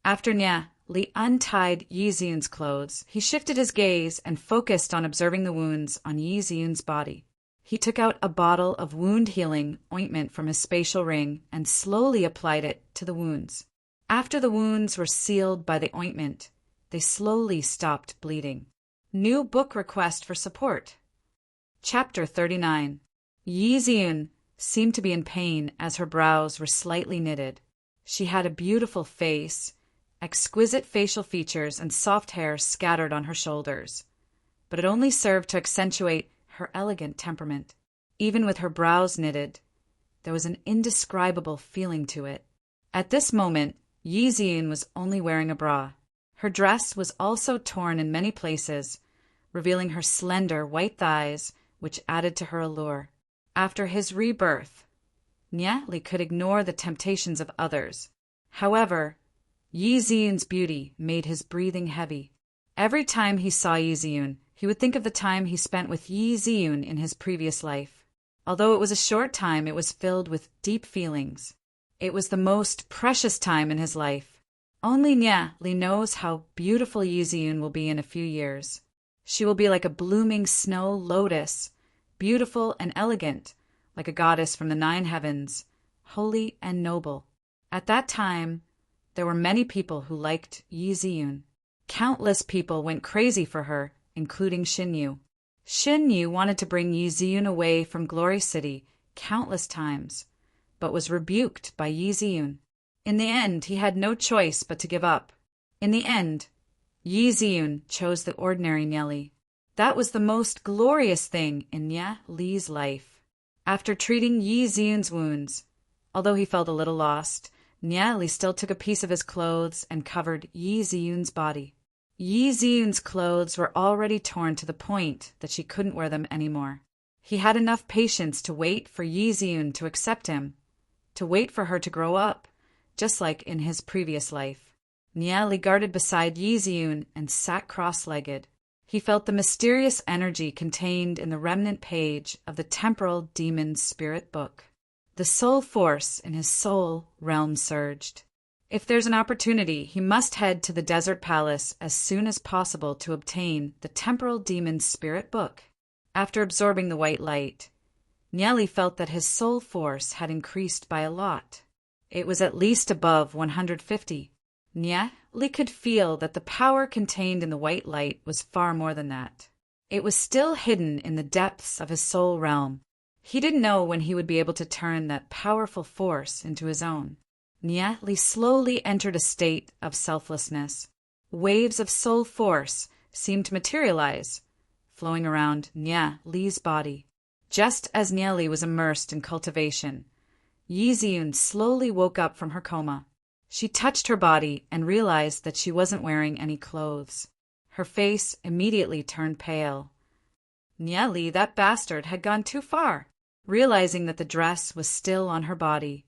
After Niali untied Yi Ziyun's clothes, he shifted his gaze and focused on observing the wounds on Yi Ziyun's body. He took out a bottle of wound-healing ointment from his spatial ring and slowly applied it to the wounds. After the wounds were sealed by the ointment, they slowly stopped bleeding. New book request for support. Chapter 39. Yi Ziyun seemed to be in pain as her brows were slightly knitted. She had a beautiful face, exquisite facial features, and soft hair scattered on her shoulders. But it only served to accentuate her elegant temperament. Even with her brows knitted, there was an indescribable feeling to it. At this moment, Yi Ziyun was only wearing a bra. Her dress was also torn in many places, revealing her slender white thighs, which added to her allure. After his rebirth, Niali could ignore the temptations of others. However, Yi Ziyun's beauty made his breathing heavy. Every time he saw Yi Ziyun, he would think of the time he spent with Yi Ziyun in his previous life. Although it was a short time, it was filled with deep feelings. It was the most precious time in his life. Only Niali knows how beautiful Yi Ziyun will be in a few years. She will be like a blooming snow lotus, beautiful and elegant, like a goddess from the 9 heavens, holy and noble. At that time, there were many people who liked Yi Ziyun. Countless people went crazy for her, including Xinyu. Xinyu wanted to bring Yi Ziyun away from Glory City countless times, but was rebuked by Yi Ziyun. In the end, he had no choice but to give up. In the end, Yi Ziyun chose the ordinary Niali. That was the most glorious thing in Niali's life. After treating Yi Ziyun's wounds, although he felt a little lost, Niali still took a piece of his clothes and covered Yi Ziyun's body. Yi Ziyun's clothes were already torn to the point that she couldn't wear them anymore. He had enough patience to wait for Yi Ziyun to accept him, to wait for her to grow up, just like in his previous life. Niali guarded beside Yi Ziyun and sat cross-legged. He felt the mysterious energy contained in the remnant page of the temporal demon spirit book. The soul force in his soul realm surged. If there's an opportunity, he must head to the desert palace as soon as possible to obtain the temporal demon spirit book. After absorbing the white light, Niali felt that his soul force had increased by a lot. It was at least above 150. Niali could feel that the power contained in the white light was far more than that. It was still hidden in the depths of his soul realm. He didn't know when he would be able to turn that powerful force into his own. Niali slowly entered a state of selflessness. Waves of soul force seemed to materialize, flowing around Niali's body. Just as Niali was immersed in cultivation, Yi Ziyun slowly woke up from her coma. She touched her body and realized that she wasn't wearing any clothes. Her face immediately turned pale. Niali, that bastard, had gone too far. Realizing that the dress was still on her body,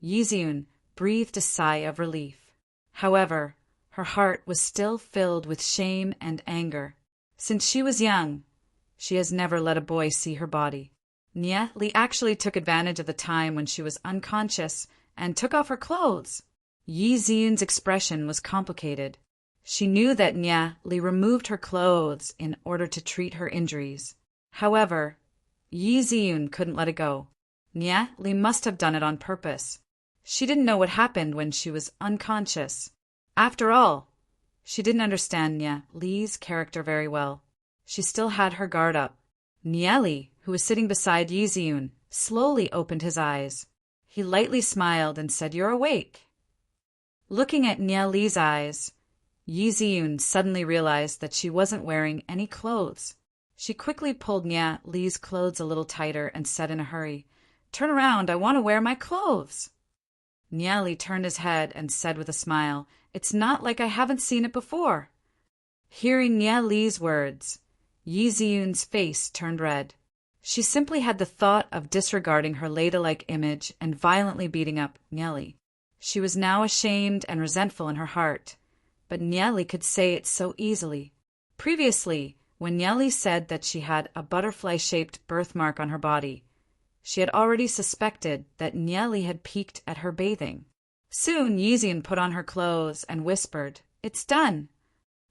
Yi Ziyun breathed a sigh of relief. However, her heart was still filled with shame and anger. Since she was young, she has never let a boy see her body. Niali actually took advantage of the time when she was unconscious and took off her clothes. Yi Ziyun's expression was complicated. She knew that Nya Li removed her clothes in order to treat her injuries. However, Yi Ziyun couldn't let it go. Nya Li must have done it on purpose. She didn't know what happened when she was unconscious. After all, she didn't understand Nya Li's character very well. She still had her guard up. Nya Li, who was sitting beside Yi Ziyun, slowly opened his eyes. He lightly smiled and said, "You're awake." Looking at Nya Li's eyes, Yi Ziyun suddenly realized that she wasn't wearing any clothes. She quickly pulled Nya Li's clothes a little tighter and said in a hurry, "Turn around, I want to wear my clothes." Nya Li turned his head and said with a smile, "It's not like I haven't seen it before." Hearing Nya Li's words, Yi Ziyun's face turned red. She simply had the thought of disregarding her ladylike image and violently beating up Nya Li. She was now ashamed and resentful in her heart, but Nya Li could say it so easily. Previously, when Nya Li said that she had a butterfly-shaped birthmark on her body, she had already suspected that Nya Li had peeked at her bathing. Soon Yi Ziyun put on her clothes and whispered, "It's done."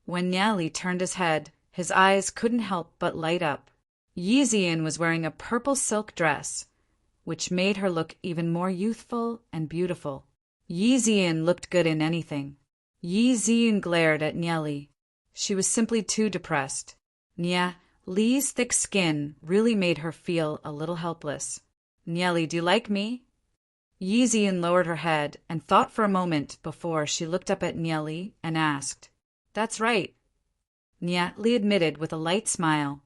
When Nya Li turned his head, his eyes couldn't help but light up. Yi Ziyun was wearing a purple silk dress, which made her look even more youthful and beautiful. Yi Ziyun looked good in anything. Yi Ziyun glared at Nya Li. She was simply too depressed. Nya Li's thick skin really made her feel a little helpless. "Nya Li, do you like me?" Yi Ziyun lowered her head and thought for a moment before she looked up at Nya Li and asked, "That's right." Nya Li admitted with a light smile.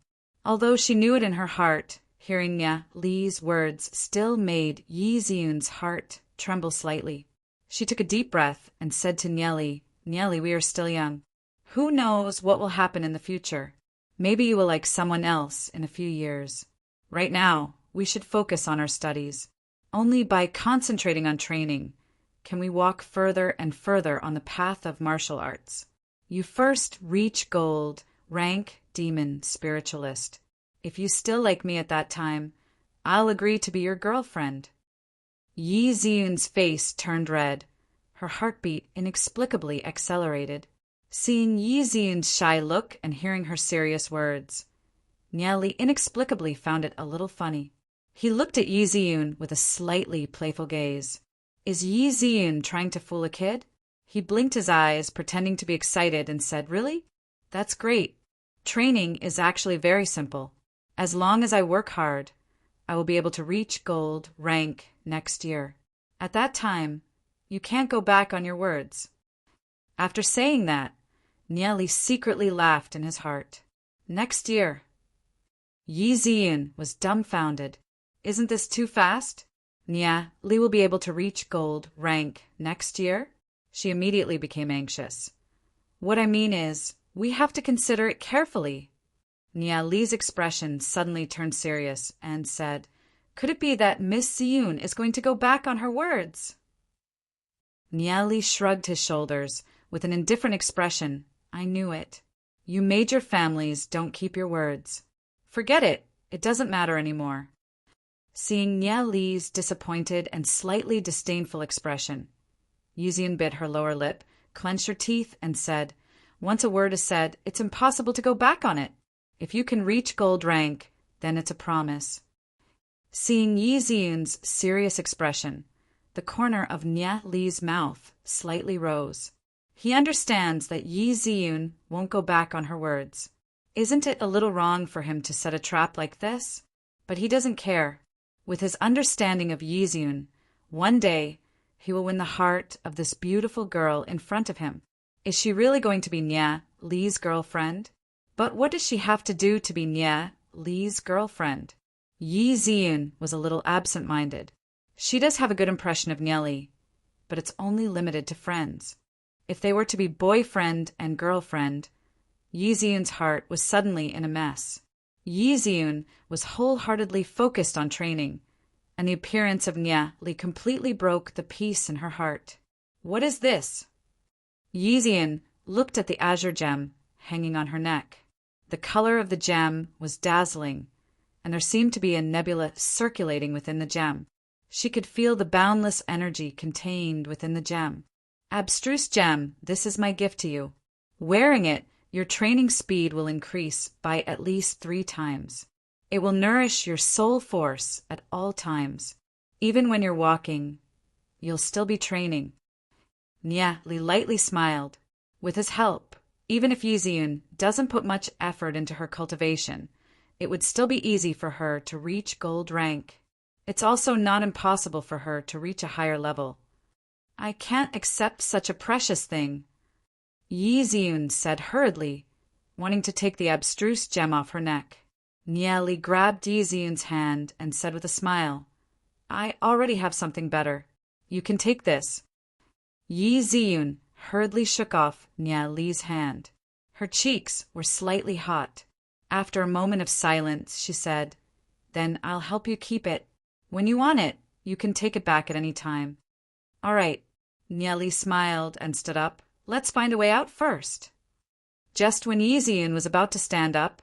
Although she knew it in her heart, hearing Nya Li's words still made Yi Ziyun's heart tremble slightly. She took a deep breath and said to Nya Li, "Nya Li, we are still young. Who knows what will happen in the future? Maybe you will like someone else in a few years. Right now, we should focus on our studies. Only by concentrating on training can we walk further and further on the path of martial arts. You first reach gold, rank demon spiritualist. If you still like me at that time, I'll agree to be your girlfriend." Yi Ziyun's face turned red. Her heartbeat inexplicably accelerated. Seeing Yi Ziyun's shy look and hearing her serious words, Nya Li inexplicably found it a little funny. He looked at Yi Ziyun with a slightly playful gaze. Is Yi Ziyun trying to fool a kid? He blinked his eyes, pretending to be excited, and said, "Really? That's great. Training is actually very simple. As long as I work hard, I will be able to reach gold rank next year. At that time, you can't go back on your words." After saying that, Nya Li secretly laughed in his heart. Next year. Yi Ziyun was dumbfounded. Isn't this too fast? Nya Li will be able to reach gold rank next year? She immediately became anxious. What I mean is, we have to consider it carefully. Nya Li's expression suddenly turned serious and said, "Could it be that Miss Ziyun is going to go back on her words?" Nya Li shrugged his shoulders with an indifferent expression. "I knew it. You major families don't keep your words. Forget it. It doesn't matter anymore." Seeing Nya Li's disappointed and slightly disdainful expression, Yi Ziyun bit her lower lip, clenched her teeth, and said, "Once a word is said, it's impossible to go back on it. If you can reach gold rank, then it's a promise." Seeing Yi Ziyun's serious expression, the corner of Nya Li's mouth slightly rose. He understands that Yi Ziyun won't go back on her words. Isn't it a little wrong for him to set a trap like this? But he doesn't care. With his understanding of Yi Ziyun, one day he will win the heart of this beautiful girl in front of him. Is she really going to be Nya Li's girlfriend? But what does she have to do to be Nya Li's girlfriend? Yi Ziyun was a little absent-minded. She does have a good impression of Nya Li, but it's only limited to friends. If they were to be boyfriend and girlfriend, Yi Ziyun's heart was suddenly in a mess. Yi Ziyun was wholeheartedly focused on training, and the appearance of Nya Li completely broke the peace in her heart. What is this? Yi Ziyun looked at the azure gem hanging on her neck. The color of the gem was dazzling, and there seemed to be a nebula circulating within the gem. She could feel the boundless energy contained within the gem. "Abstruse gem, this is my gift to you. Wearing it, your training speed will increase by at least 3 times. It will nourish your soul force at all times. Even when you're walking, you'll still be training. Nia Li lightly smiled. With his help, even if Yiziyun doesn't put much effort into her cultivation, it would still be easy for her to reach gold rank. It's also not impossible for her to reach a higher level. I can't accept such a precious thing, Yiziyun said hurriedly, wanting to take the abstruse gem off her neck. Nia Li grabbed Yiziyun's hand and said with a smile, I already have something better. You can take this. Yiziyun hurriedly shook off Nia Li's hand. Her cheeks were slightly hot. After a moment of silence, she said, Then I'll help you keep it. When you want it, you can take it back at any time. All right. Nia Li smiled and stood up. Let's find a way out first. Just when Yiziyun was about to stand up,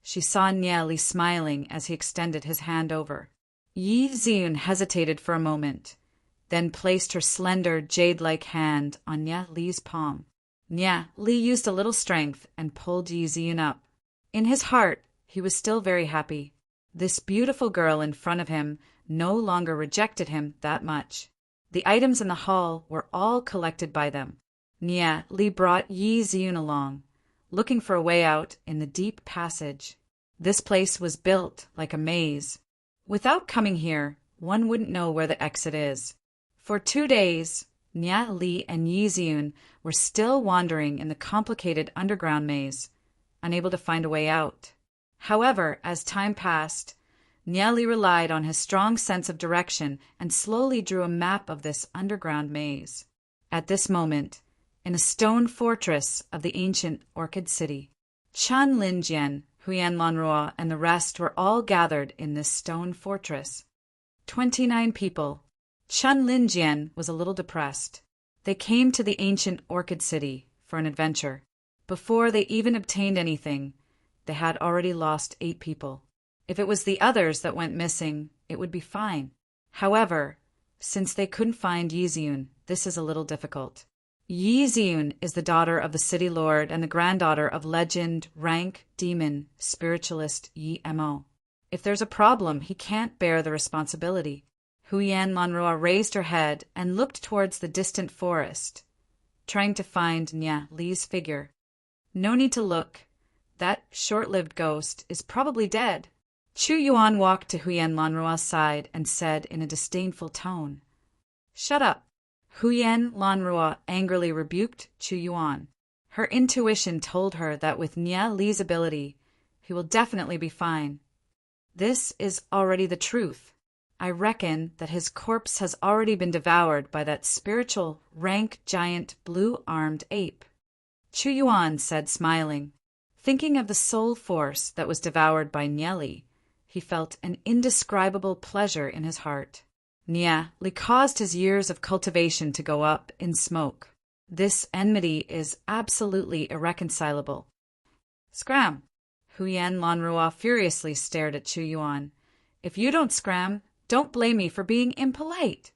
she saw Nia Li smiling as he extended his hand over. Yiziyun hesitated for a moment, then placed her slender, jade-like hand on Nia Li's palm. Nia Li used a little strength and pulled Yiziyun up. In his heart, he was still very happy. This beautiful girl in front of him no longer rejected him that much. The items in the hall were all collected by them. Nia Li brought Yiziyun along, looking for a way out in the deep passage. This place was built like a maze. Without coming here, one wouldn't know where the exit is. For 2 days, Nia Li and Yiziyun were still wandering in the complicated underground maze, unable to find a way out. However, as time passed, Nia Li relied on his strong sense of direction and slowly drew a map of this underground maze. At this moment, in a stone fortress of the ancient Orchid City, Chen Linjian, Huyan Lanruo, and the rest were all gathered in this stone fortress. 29 people. Chen Linjian was a little depressed. They came to the ancient Orchid City for an adventure. Before they even obtained anything, they had already lost 8 people. If it was the others that went missing, it would be fine. However, since they couldn't find Yiziyun, this is a little difficult. Yiziyun is the daughter of the city lord and the granddaughter of legend, rank, demon, spiritualist Yi-Mo. If there's a problem, he can't bear the responsibility. Huyan Lanruo raised her head and looked towards the distant forest, trying to find Nia Li's figure. No need to look. That short-lived ghost is probably dead. Chu Yuan walked to Huyan Lanruo's side and said in a disdainful tone, Shut up. Huyan Lanruo angrily rebuked Chu Yuan. Her intuition told her that with Nia Li's ability, he will definitely be fine. This is already the truth. I reckon that his corpse has already been devoured by that spiritual, rank giant blue-armed ape. Chu Yuan said, smiling. Thinking of the soul force that was devoured by Nia Li, he felt an indescribable pleasure in his heart. Nia Li caused his years of cultivation to go up in smoke. This enmity is absolutely irreconcilable. Scram! Huyan Lanruo furiously stared at Chu Yuan. If you don't scram, don't blame me for being impolite.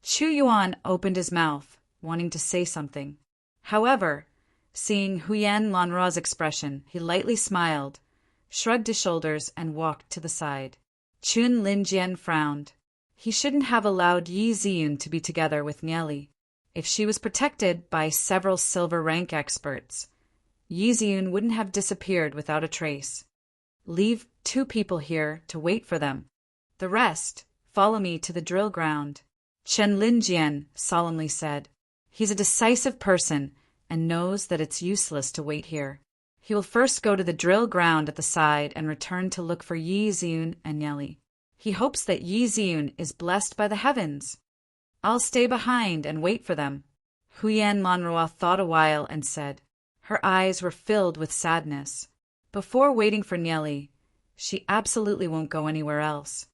Chu Yuan opened his mouth, wanting to say something. However, seeing Huyan Lanruo's expression, he lightly smiled, shrugged his shoulders, and walked to the side. Chun Linjian frowned. He shouldn't have allowed Yiziyun to be together with Nia Li. If she was protected by several silver rank experts, Yiziyun wouldn't have disappeared without a trace. Leave 2 people here to wait for them. The rest, follow me to the drill ground, Chen Linjian solemnly said. He's a decisive person and knows that it's useless to wait here. He will first go to the drill ground at the side and return to look for Yiziyun and Nia Li. He hopes that Yiziyun is blessed by the heavens. I'll stay behind and wait for them. Huyan Lanruo thought a while and said. Her eyes were filled with sadness. Before waiting for Nia Li, she absolutely won't go anywhere else.